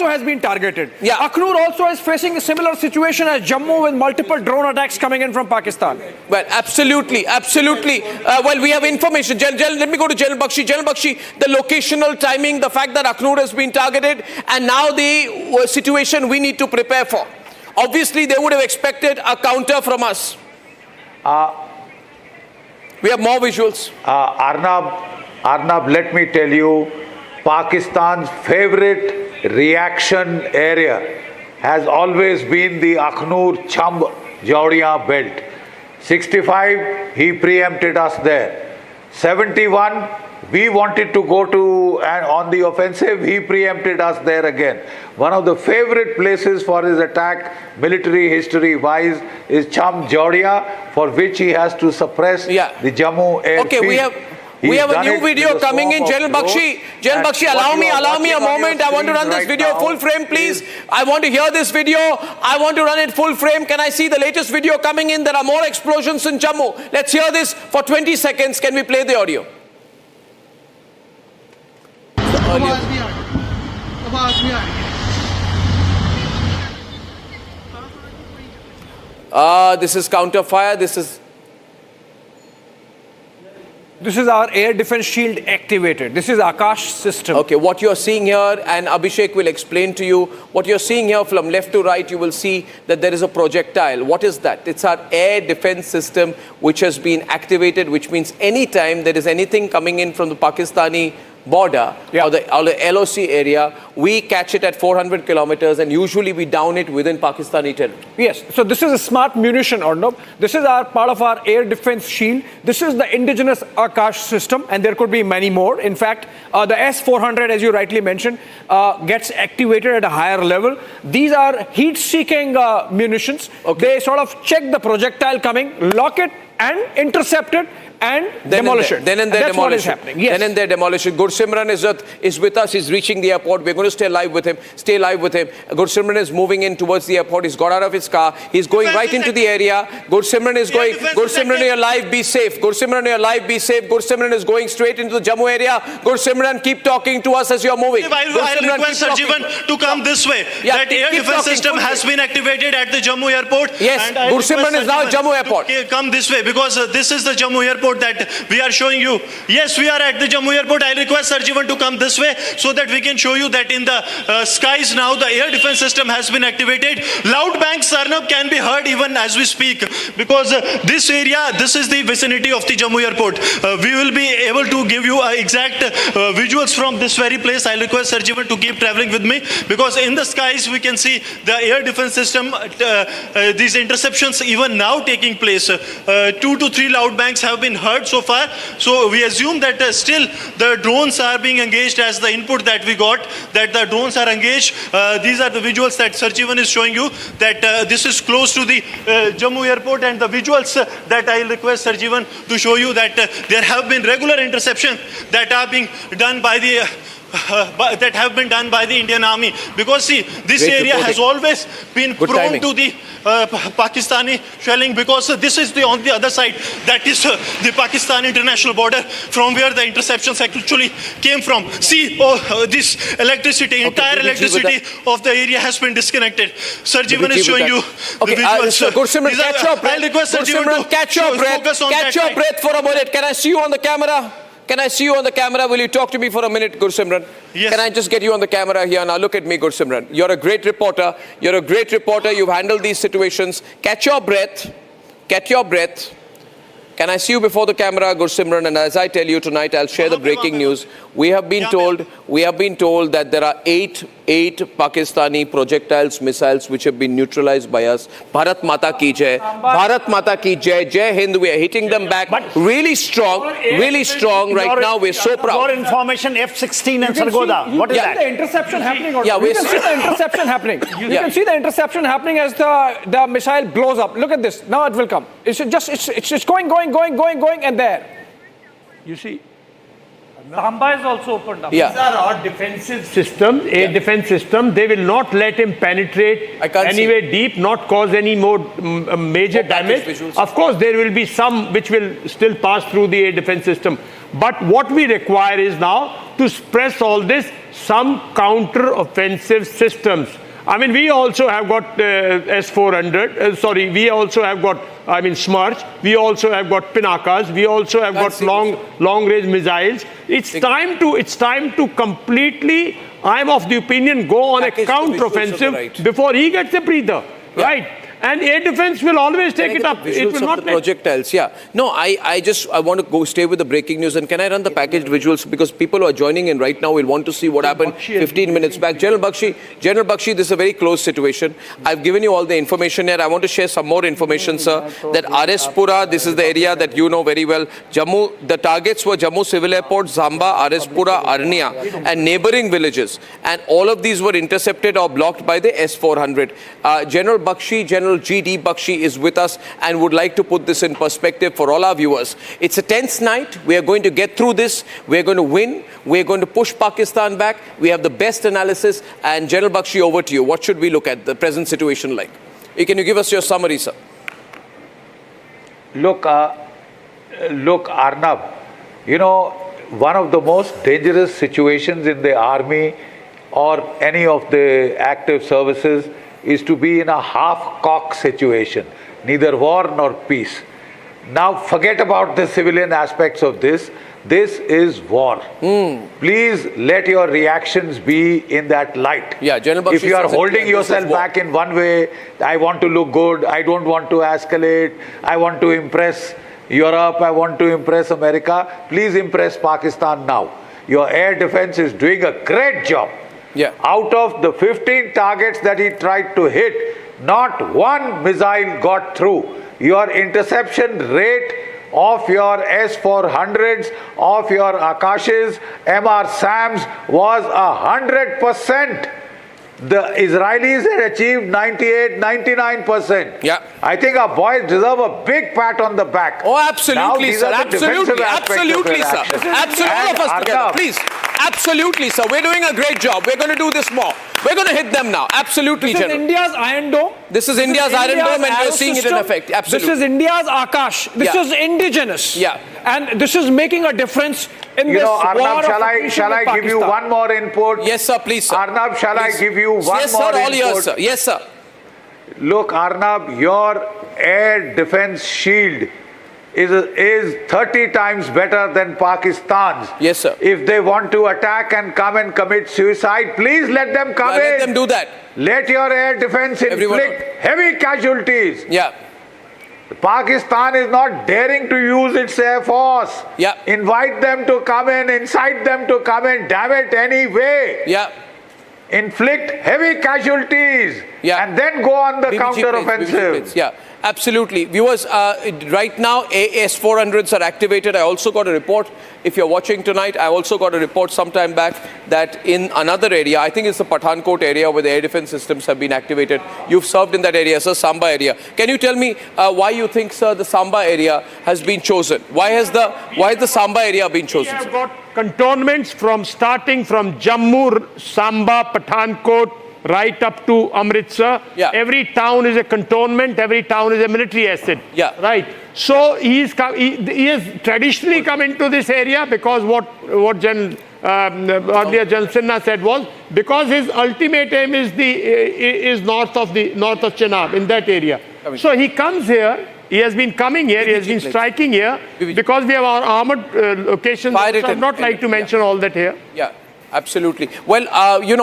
has been targeted. Yeah. Aknur also is facing a similar situation as Jammu with multiple drone attacks coming in from Pakistan. Well, absolutely. Well, we have information. Let me go to General Bakshi. General Bakshi, the locational timing, the fact that Aknur has been targeted, and now the situation we need to prepare for. Obviously, they would have expected a counter from us. We have more visuals. Arnab, let me tell you, Pakistan's favorite reaction area has always been the Aknur Chamb Jaudiya belt. 65, he preempted us there. 71, we wanted to go on the offensive, he preempted us there again. One of the favorite places for his attack, military history-wise, is Chamb Jaudiya, for which he has to suppress the Jammu airfield. Okay, we have a new video coming in. General Bakshi, allow me a moment. I want to run this video full frame, please. I want to hear this video. I want to run it full frame. Can I see the latest video coming in? There are more explosions in Jammu. Let's hear this for 20 seconds. Can we play the audio? This is counter fire. This is our air defense shield activated. This is Akash system. Okay, what you're seeing here, and Abhishek will explain to you, what you're seeing here from left to right, you will see that there is a projectile. What is that? It's our air defense system which has been activated, which means anytime there is anything coming in from the Pakistani border or the LOC area, we catch it at 400 kilometers and usually we down it within Pakistani territory. Yes, so this is a smart munition, Arnab. This is part of our air defense shield. This is the indigenous Akash system, and there could be many more. In fact, the S-400, as you rightly mentioned, gets activated at a higher level. These are heat-seeking munitions. They sort of check the projectile coming, lock it and intercept it, and demolish it. Then and there that's demolish what is happening. Yes. Then and there demolish it. Gursimran is with us. He's reaching the airport. We're going to stay live with him. Gursimran is moving in towards the airport. He's got out of his car. He's going right into the area. Gursimran is going. Gursimran, you're live. Be safe. Gursimran, you're live. Be safe. Gursimran is going straight into the Jammu area. Gursimran, keep talking to us as you're moving. I request Sarjivan to come this way. That air defense system has been activated at the Jammu airport. Yes, Gursimran is now at Jammu airport. Come this way, because this is the Jammu airport that we are showing you. Yes, we are at the Jammu airport. I request Sarjivan to come this way so that we can show you that in the skies now the air defense system has been activated. Loud bangs, Sarnab, can be heard even as we speak, because this area, this is the vicinity of the Jammu airport. We will be able to give you exact visuals from this very place. I request Sarjivan to keep traveling with me, because in the skies we can see the air defense system, these interceptions even now taking place. 2 to 3 loud bangs have been heard so far. So we assume that still the drones are being engaged, as the input that we got, that the drones are engaged. These are the visuals that Sarjivan is showing you, that this is close to the Jammu airport, and the visuals that I request Sarjivan to show you, that there have been regular interceptions that are being done by the that have been done by the Indian Army, because see, this area has always been prone to the Pakistani shelling, because this is on the other side, that is the Pakistan international border, from where the interceptions actually came from. See, this electricity, entire electricity of the area has been disconnected. Sarjivan is showing you the visuals. Gursimran, catch your breath. I'll request Sarjivan to catch your breath. Catch your breath for a minute. Can I see you on the camera? Can I see you on the camera? Will you talk to me for a minute, Gursimran? Yes. Can I just get you on the camera here? Now look at me, Gursimran. You're a great reporter. You've handled these situations. Catch your breath. Catch your breath. Can I see you before the camera, Gursimran? And as I tell you tonight, I'll share the breaking news. We have been told that there are eight Pakistani projectiles, missiles, which have been neutralized by us. Bharat Mata ki jai. Bharat Mata ki jai. Jai Hind. We are hitting them back really strong right now. We're so proud. For information, F-16 and Sargodha. What is that? The interception happening. Yeah, we can see the interception happening. You can see the interception happening as the missile blows up. Look at this. Now it will come. It's going, and there. You see, Samba is also opened up. These are our defensive systems, air defense system. They will not let him penetrate anywhere deep, not cause any more major damage. Of course, there will be some which will still pass through the air defense system. But what we require is now to suppress all this, some counter-offensive systems. I mean, we also have got S-400, we also have got, Smarch, we also have got Pinakas, we also have got long-range missiles. It's time to completely, I'm of the opinion, go on a counter-offensive before he gets a breather, right? And air defense will always take it up. It will not the projectiles. Yeah. No, I want to stay with the breaking news. And can I run the packaged visuals? Because people who are joining in right now will want to see what happened 15 minutes back. General Bakshi, this is a very close situation. I've given you all the information here. I want to share some more information, sir. That Arespura, this is the area that you know very well. Jammu, the targets were Jammu Civil Airport, Zamba, Arespura, Arnia, and neighboring villages. And all of these were intercepted or blocked by the S-400. General Bakshi, General G.D. Bakshi is with us and would like to put this in perspective for all our viewers. It's a tense night. We are going to get through this. We're going to win. We're going to push Pakistan back. We have the best analysis. And General Bakshi, over to you. What should we look at the present situation like? Can you give us your summary, sir? Look, Arnab, you know, one of the most dangerous situations in the army or any of the active services is to be in a half-cock situation, neither war nor peace. Now forget about the civilian aspects of this. This is war. Please let your reactions be in that light. Yeah, General Bakshi, if you are holding yourself back in one way, I want to look good, I don't want to escalate, I want to impress Europe, I want to impress America, please impress Pakistan now. Your air defense is doing a great job. Yeah. Out of the 15 targets that he tried to hit, not one missile got through. Your interception rate of your S-400s, of your Akashes, MR SAMs was 100%. The Israelis had achieved 98, 99%. Yeah. I think our boys deserve a big pat on the back. Oh, absolutely, sir. Absolutely, absolutely, sir. Absolutely, all of us together, please. Absolutely, sir. We're doing a great job. We're going to do this more. We're going to hit them now. Absolutely, General. This is India's Iron Dome. This is India's Iron Dome, and we're seeing it in effect. Absolutely. This is India's Akash. This is indigenous. Yeah. And this is making a difference in this war. Arnab, shall I give you one more input? Yes, sir, please, sir. Arnab, shall I give you one more input? Yes, sir, all yours, sir. Yes, sir. Look, Arnab, your air defense shield is 30 times better than Pakistan's. Yes, sir. If they want to attack and come and commit suicide, please let them come in. Let them do that. Let your air defense inflict heavy casualties. Yeah. Pakistan is not daring to use its air force. Yeah. Invite them to come in, incite them to come in, damn it, anyway. Yeah. Inflict heavy casualties. Yeah. And then go on the counter-offensive. Yeah. Absolutely. Viewers, right now AS-400s are activated. I also got a report, if you're watching tonight, I also got a report sometime back that in another area, I think it's the Pathankot area where the air defense systems have been activated. You've served in that area, sir, Samba area. Can you tell me why you think, sir, the Samba area has been chosen? Why has the Samba area been chosen? We have got cantonments starting from Jammu, Samba, Pathankot, right up to Amritsar. Yeah. Every town is a cantonment, every town is a military asset. Yeah. Right. So he has traditionally come into this area because what earlier General Sinha said was because his ultimate aim is north of Chenab, in that area. So he comes here. He has been coming here, he has been striking here because we have our armored locations. I would not like to mention all that here. Yeah. Absolutely. Well,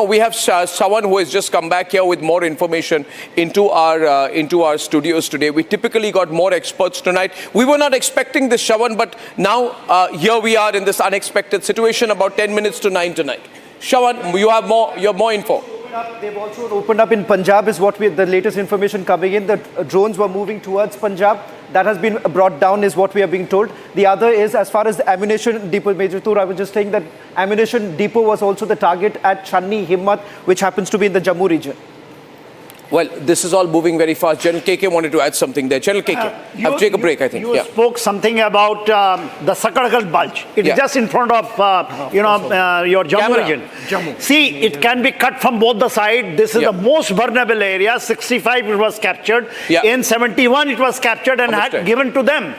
we have someone who has just come back here with more information into our studios today. We typically got more experts tonight. We were not expecting this, Shravan, but now here we are in this unexpected situation about 10 minutes to 9 tonight. Shravan, you have more info. They've also opened up in Punjab is what the latest information coming in. The drones were moving towards Punjab. That has been brought down is what we are being told. The other is as far as the ammunition depot, Major Tur, I was just saying that ammunition depot was also the target at Channi Himmat, which happens to be in the Jammu region. Well, this is all moving very fast. General KK wanted to add something there. General KK, take a break, I think. You spoke something about the Sakadgal Bulge. It's just in front of, your Jammu region. See, it can be cut from both the sides. This is the most vulnerable area. 65 it was captured. In 71 it was captured and had given to them.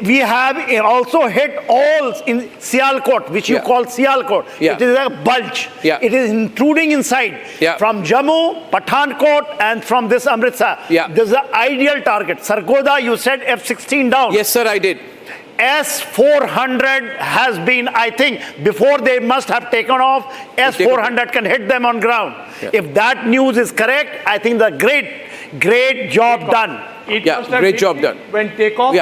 We have also hit all in Sialkot, which you call Sialkot. It is a bulge. It is intruding inside from Jammu, Pathankot, and from this Amritsar. This is the ideal target. Sargodha, you said F-16 down. Yes, sir, I did. S-400 has been, I think, before they must have taken off, S-400 can hit them on ground. If that news is correct, I think the great job done. Great job done. When takeoff,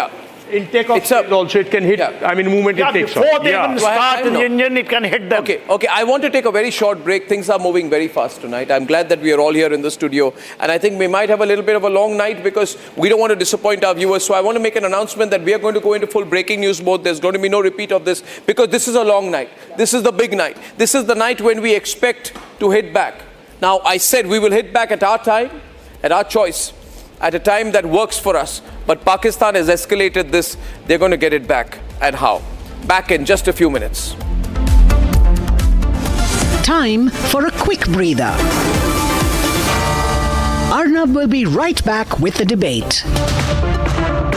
in takeoff also it can hit, movement it takes off. Before they even start in the engine, it can hit them. Okay, I want to take a very short break. Things are moving very fast tonight. I'm glad that we are all here in the studio. And I think we might have a little bit of a long night because we don't want to disappoint our viewers. So I want to make an announcement that we are going to go into full breaking news mode. There's going to be no repeat of this because this is a long night. This is the big night. This is the night when we expect to hit back. Now, I said we will hit back at our time, at our choice, at a time that works for us. But Pakistan has escalated this. They're going to get it back. And how? Back in just a few minutes. Time for a quick breather. Arnab will be right back with the debate.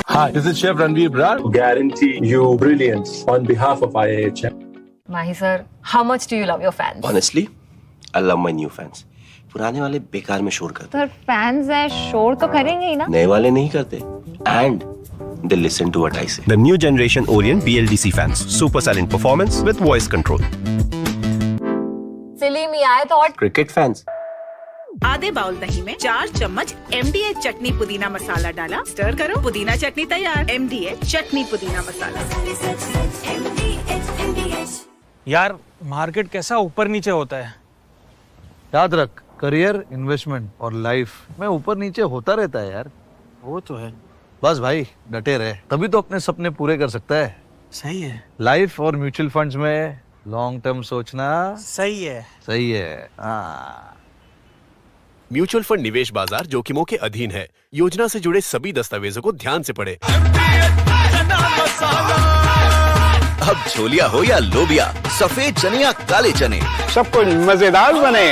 Hi, this is Chef Ranveer Brar. Guarantee you brilliance on behalf of IIHM. Mahi sir, how much do you love your fans? Honestly, I love my new fans. पुराने वाले बेकार में शोर करते sir fans हैं शोर तो करेंगे ही ना नए वाले नहीं करते and they listen to what I say. The new generation Orient BLDC fans, super silent performance with voice control. सिली में आए तो Cricket fans. आधे बाउल दही में 4 चम्मच MDH चटनी पुदीना मसाला डाला, स्टर करो, पुदीना चटनी तैयार। MDH चटनी पुदीना मसाला। यार मार्केट कैसा ऊपर नीचे होता है। याद रख, करियर, इन्वेस्टमेंट और लाइफ में ऊपर नीचे होता रहता है यार। वो तो है। बस भाई डटे रहे, तभी तो अपने सपने पूरे कर सकता है। सही है। लाइफ और म्यूचुअल फंड्स में लॉन्ग टर्म सोचना सही है। सही है। हाँ। म्यूचुअल फंड निवेश बाजार जोखिमों के अधीन है। योजना से जुड़े सभी दस्तावेजों को ध्यान से पढ़ें। अब छोलिया हो या लोबिया, सफेद चने या काले चने, सब कुछ मजेदार बने।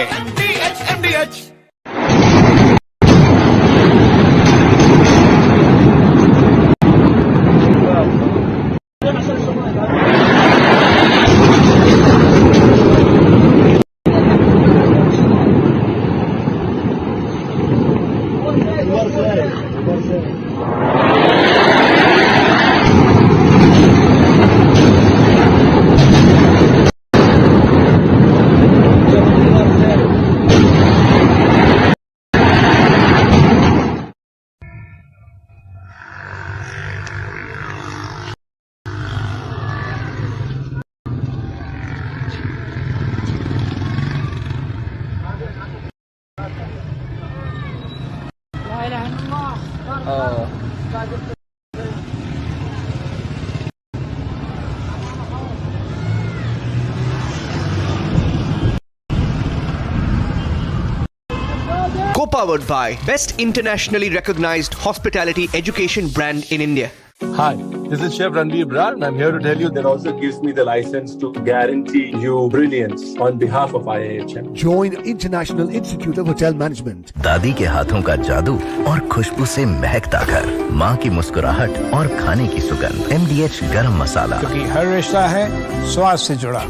Co-powered by best internationally recognized hospitality education brand in India. Hi, this is Chef Ranveer Brar and I'm here to tell you that also gives me the license to guarantee you brilliance on behalf of IIHM. Join International Institute of Hotel Management. दादी के हाथों का जादू और खुशबू से महकता घर, माँ की मुस्कुराहट और खाने की सुगंध, MDH गरम मसाला, क्योंकि हर रिश्ता है स्वाद से जुड़ा।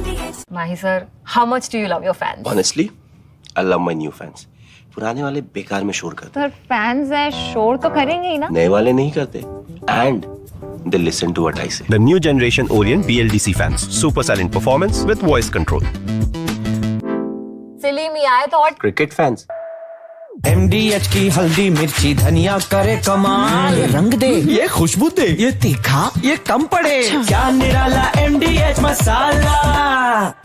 Mahi sir, how much do you love your fans? Honestly, I love my new fans. पुराने वाले बेकार में शोर करते सर फैंस हैं शोर तो करेंगे ही ना नए वाले नहीं करते and they listen to what I say. The new generation Orient BLDC fans, super silent performance with voice control. silly me. I thought cricket fans MDH की हल्दी मिर्ची धनिया करे कमाल, ये रंग दे, ये खुशबू दे, ये तीखा, ये कम पड़े, क्या निराला MDH masala.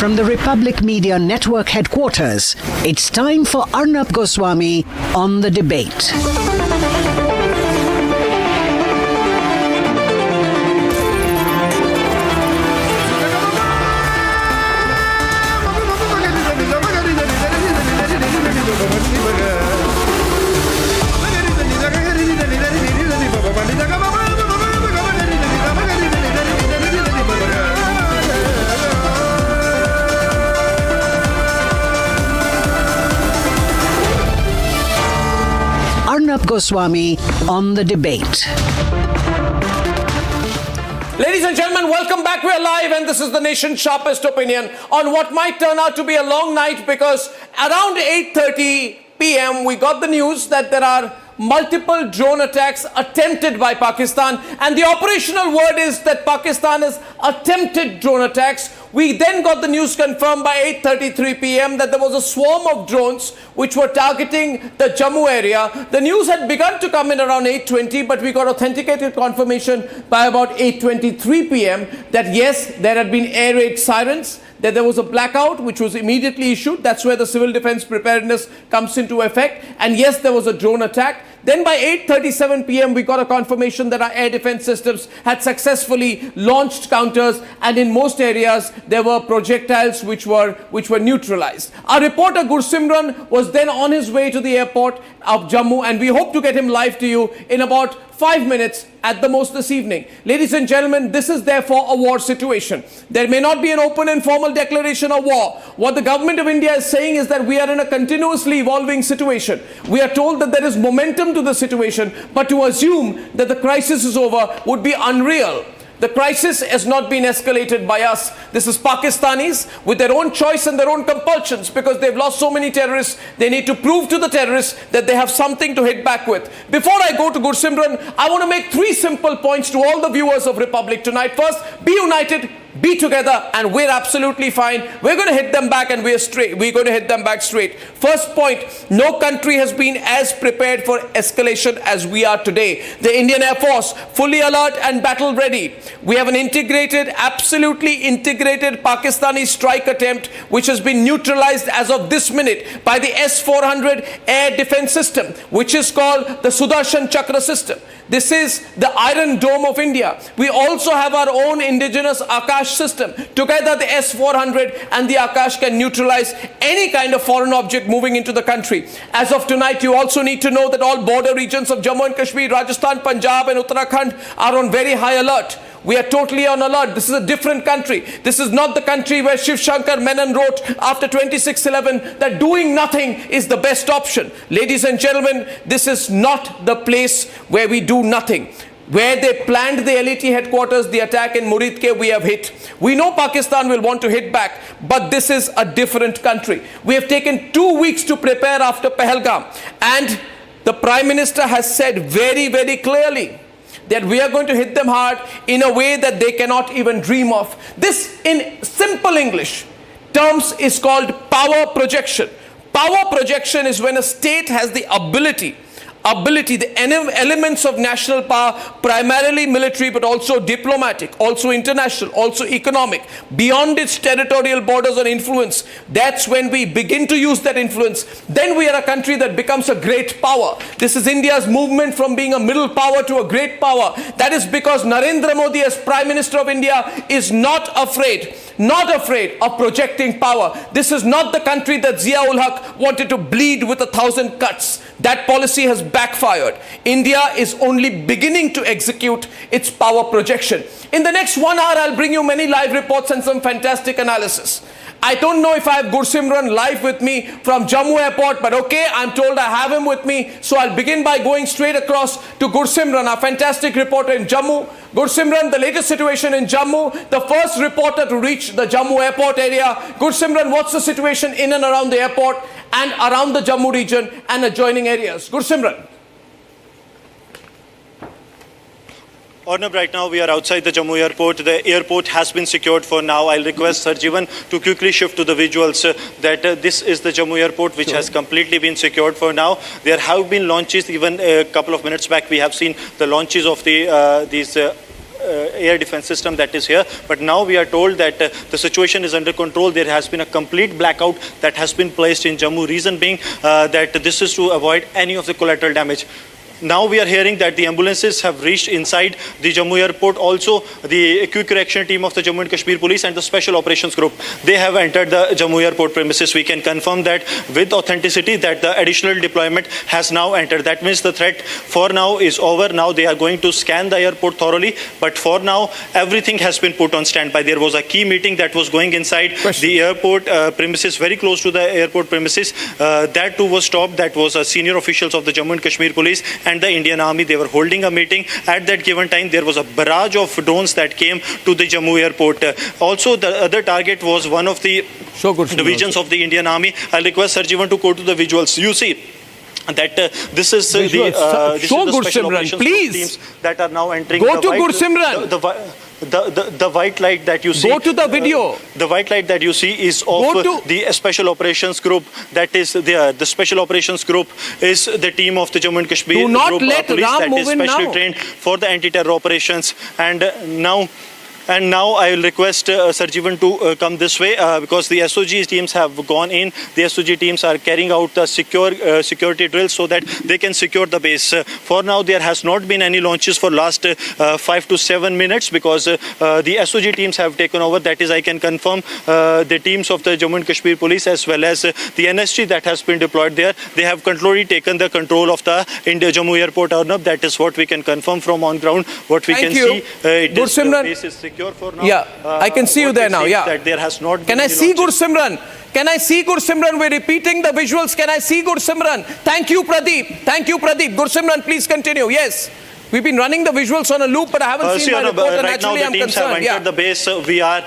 From the Republic Media Network headquarters, it's time for Arnab Goswami on the debate. Arnab Goswami on the debate. Ladies and gentlemen, welcome back. We are live and this is the nation's sharpest opinion on what might turn out to be a long night, because around 8:30 p.m. we got the news that there are multiple drone attacks attempted by Pakistan, and the operational word is that Pakistan has attempted drone attacks. We then got the news confirmed by 8:33 p.m. that there was a swarm of drones which were targeting the Jammu area. The news had begun to come in around 8:20, but we got authenticated confirmation by about 8:23 p.m. that yes, there had been air raid sirens, that there was a blackout which was immediately issued. That's where the civil defense preparedness comes into effect. And yes, there was a drone attack. Then by 8:37 p.m. we got a confirmation that our air defense systems had successfully launched counters, and in most areas there were projectiles which were neutralized. Our reporter Gursimran was then on his way to the airport of Jammu, and we hope to get him live to you in about 5 minutes at the most this evening. Ladies and gentlemen, this is therefore a war situation. There may not be an open and formal declaration of war. What the government of India is saying is that we are in a continuously evolving situation. We are told that there is momentum to the situation, but to assume that the crisis is over would be unreal. The crisis has not been escalated by us. This is Pakistanis with their own choice and their own compulsions, because they've lost so many terrorists. They need to prove to the terrorists that they have something to hit back with. Before I go to Gursimran, I want to make 3 simple points to all the viewers of Republic tonight. First, be united, be together, and we're absolutely fine. We're going to hit them back, and we're going to hit them back straight. First point, no country has been as prepared for escalation as we are today. The Indian Air Force, fully alert and battle ready. We have an integrated, absolutely integrated Pakistani strike attempt, which has been neutralized as of this minute by the S-400 air defense system, which is called the Sudarshan Chakra system. This is the Iron Dome of India. We also have our own indigenous Akash system. Together, the S-400 and the Akash can neutralize any kind of foreign object moving into the country. As of tonight, you also need to know that all border regions of Jammu and Kashmir, Rajasthan, Punjab and Uttarakhand are on very high alert. We are totally on alert. This is a different country. This is not the country where Shiv Shankar Menon wrote after 26/11 that doing nothing is the best option. Ladies and gentlemen, this is not the place where we do nothing. Where they planned the LET headquarters, the attack in Muridke, we have hit. We know Pakistan will want to hit back, but this is a different country. We have taken 2 weeks to prepare after Pahalgam, and the Prime Minister has said very, very clearly that we are going to hit them hard in a way that they cannot even dream of. This, in simple English terms, is called power projection. Power projection is when a state has the ability, the elements of national power, primarily military, but also diplomatic, also international, also economic, beyond its territorial borders and influence. That's when we begin to use that influence. Then we are a country that becomes a great power. This is India's movement from being a middle power to a great power. That is because Narendra Modi, as Prime Minister of India, is not afraid of projecting power. This is not the country that Zia-ul-Haq wanted to bleed with 1,000 cuts. That policy has backfired. India is only beginning to execute its power projection. In the next 1 hour, I'll bring you many live reports and some fantastic analysis. I don't know if I have Gursimran live with me from Jammu airport, but okay, I'm told I have him with me. So I'll begin by going straight across to Gursimran, our fantastic reporter in Jammu. Gursimran, the latest situation in Jammu, the first reporter to reach the Jammu airport area. Gursimran, what's the situation in and around the airport and around the Jammu region and adjoining areas? Gursimran. Arnab, right now we are outside the Jammu airport. The airport has been secured for now. I'll request Sarjivan to quickly shift to the visuals that this is the Jammu airport which has completely been secured for now. There have been launches even a couple of minutes back. We have seen the launches of these air defense system that is here, but now we are told that the situation is under control. There has been a complete blackout that has been placed in Jammu. Reason being that this is to avoid any of the collateral damage. Now we are hearing that the ambulances have reached inside the Jammu airport. Also, the quick reaction team of the Jammu and Kashmir police and the special operations group, they have entered the Jammu airport premises. We can confirm that with authenticity that the additional deployment has now entered. That means the threat for now is over. Now they are going to scan the airport thoroughly. But for now, everything has been put on standby. There was a key meeting that was going inside the airport premises, very close to the airport premises. That too was stopped. That was senior officials of the Jammu and Kashmir police and the Indian Army. They were holding a meeting. At that given time, there was a barrage of drones that came to the Jammu airport. Also, the other target was one of the divisions of the Indian Army. I'll request Sarjivan to go to the visuals. You see that this is the special operations teams that are now entering. Go to Gursimran. The white light that you see. Go to the video. The white light that you see is of the special operations group. That is the special operations group is the team of the Jammu and Kashmir Do not group let police Ram that move is in specially now. trained for the anti-terror operations. And now I will request Sarjivan to come this way because the SOG teams have gone in. The SOG teams are carrying out the security drills so that they can secure the base. For now, there has not been any launches for last 5 to 7 minutes because the SOG teams have taken over. That is, I can confirm the teams of the Jammu and Kashmir police as well as the NSG that has been deployed there. They have completely taken the control of the Jammu airport. Arnab, that is what we can confirm from on ground. What we can see, the base is secure for now. Yeah, I can see you there now. Yeah. That there has not been Can I see Gursimran? Can I see Gursimran? We're repeating the visuals. Can I see Gursimran? Thank you, Pradeep. Thank you, Pradeep. Gursimran, please continue. Yes. We've been running the visuals on a loop, but I haven't seen my report, and right now naturally the I'm teams concerned. have entered the base. We are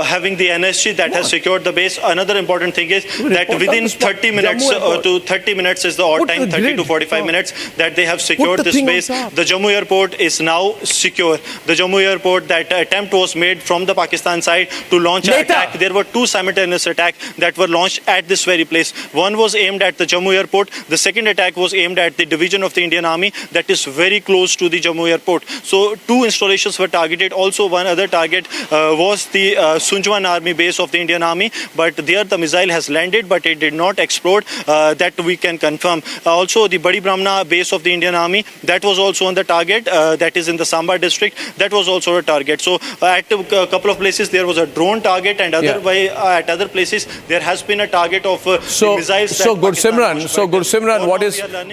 having the NSG that has secured the base. Another important thing is that within 30 minutes to 30 minutes is the odd time, 30 to 45 minutes that they have secured this base. The Jammu airport is now secure. The Jammu airport, that attempt was made from the Pakistan side to launch an attack. There were two simultaneous attacks that were launched at this very place. One was aimed at the Jammu airport. The second attack was aimed at the division of the Indian Army that is very close to the Jammu airport. So two installations were targeted. Also one other target was the Sunjwan army base of the Indian Army, but there the missile has landed but it did not explode. That we can confirm. Also the Badi Baramula base of the Indian Army, that was also on the target. That is in the Samba district. That was also a target. So at a couple of places there was a drone target, and at other places there has been a target of missiles. So Gursimran,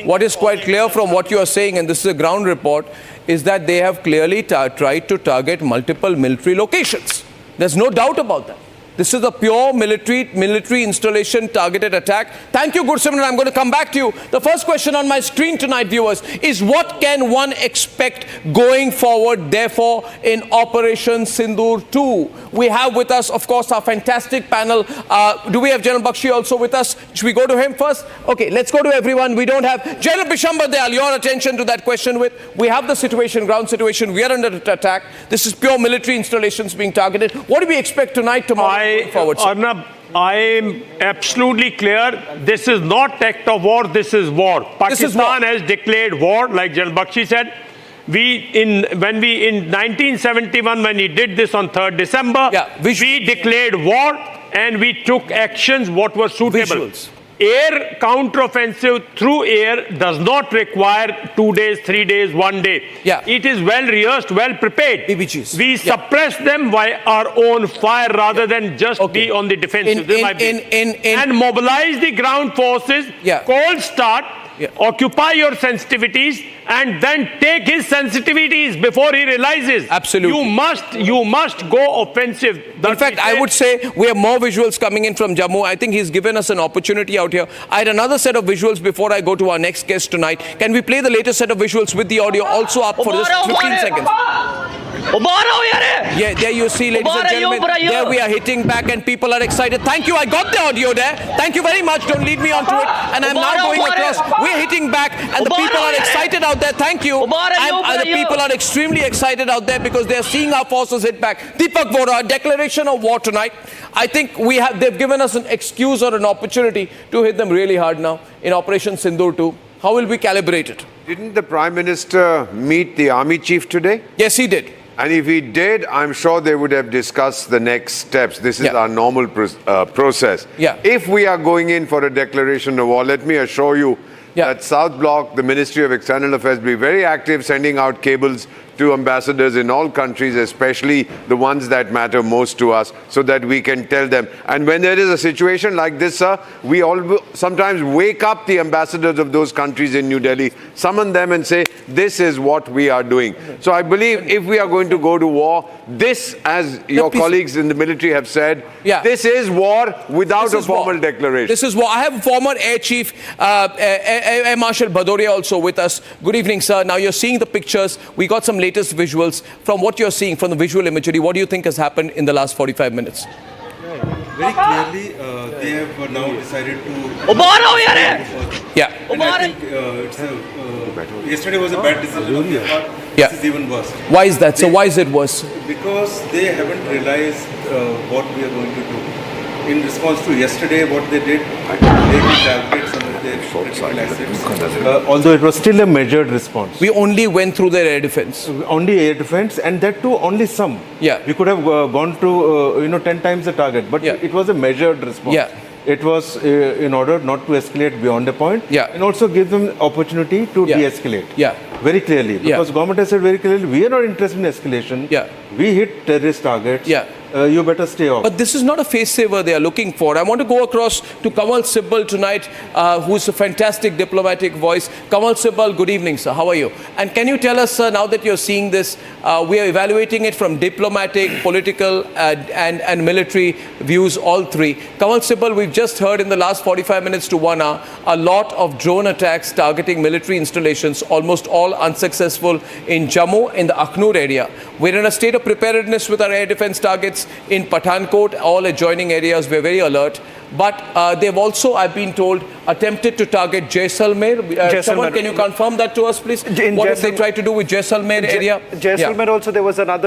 what is quite clear from what you are saying, and this is a ground report, is that they have clearly tried to target multiple military locations. There's no doubt about that. This is a pure military installation targeted attack. Thank you, Gursimran. I'm going to come back to you. The first question on my screen tonight, viewers, is what can one expect going forward, therefore, in Operation Sindoor 2? We have with us, of course, our fantastic panel. Do we have General Bakshi also with us? Should we go to him first? Okay, let's go to everyone. We don't have General Bishambar Dayal. Your attention to that question we have the situation, ground situation. We are under attack. This is pure military installations being targeted. What do we expect tonight, tomorrow? Arnab, I'm absolutely clear. This is not act of war. This is war. Pakistan has declared war, like General Bakshi said. In 1971, when he did this on 3rd December, we declared war and we took actions what were suitable. Air counteroffensive through air does not require 2 days, 3 days, 1 day. It is well rehearsed, well prepared. We suppress them by our own fire rather than just be on the defensive. And mobilize the ground forces, cold start, occupy your sensitivities and then take his sensitivities before he realizes. Absolutely. You must go offensive. In fact, I would say we have more visuals coming in from Jammu. I think he's given us an opportunity out here. I had another set of visuals before I go to our next guest tonight. Can we play the latest set of visuals with the audio also up for just 15 seconds? Yeah, there you see, ladies and gentlemen, there we are hitting back and people are excited. Thank you, I got the audio there. Thank you very much, don't lead me on to it. And I'm now going across, we're hitting back and the people are excited out there. Thank you. And the people are extremely excited out there because they're seeing our forces hit back. Deepak Vora, a declaration of war tonight. I think they've given us an excuse or an opportunity to hit them really hard now in Operation Sindhu 2. How will we calibrate it? Didn't the Prime Minister meet the army chief today? Yes, he did. And if he did, I'm sure they would have discussed the next steps. This is our normal process. Yeah. If we are going in for a declaration of war, let me assure you that South Bloc, the Ministry of External Affairs, will be very active, sending out cables to ambassadors in all countries, especially the ones that matter most to us, so that we can tell them. And when there is a situation like this, sir, we all sometimes wake up the ambassadors of those countries in New Delhi, summon them and say, this is what we are doing. So I believe if we are going to go to war, this, as your colleagues in the military have said, this is war without a formal declaration. This is war. I have former Air Chief, Air Marshal Bhadoria also with us. Good evening, sir. Now you're seeing the pictures. We got some latest visuals. From what you're seeing, from the visual imagery, what do you think has happened in the last 45 minutes? Very clearly, they have now decided to... Yeah. And I think yesterday was a bad decision of their part. This is even worse. Why is that? So why is it worse? Because they haven't realized what we are going to do. In response to yesterday, what they did, they calculated some of their critical assets. Although it was still a measured response. We only went through their air defense. Only air defense, and that too only some. Yeah. We could have gone to 10 times the target, but it was a measured response. Yeah. It was in order not to escalate beyond a point, and also give them opportunity to de-escalate. Yeah. Very clearly, because government has said very clearly, we are not interested in escalation. Yeah. We hit terrorist targets. Yeah. You better stay off. But this is not a face saver they are looking for. I want to go across to Kamal Sibbal tonight, who's a fantastic diplomatic voice. Kamal Sibbal, good evening, sir. How are you? And can you tell us, sir, now that you're seeing this, we are evaluating it from diplomatic, political, and military views, all three. Kamal Sibbal, we've just heard in the last 45 minutes to 1 hour, a lot of drone attacks targeting military installations, almost all unsuccessful in Jammu, in the Aknur area. We're in a state of preparedness with our air defense targets in Pathankot, all adjoining areas. We're very alert. But they've also, I've been told, attempted to target Jaisalmer. Someone, can you confirm that to us, please? What have they tried to do with Jaisalmer area? Jaisalmer also, there was another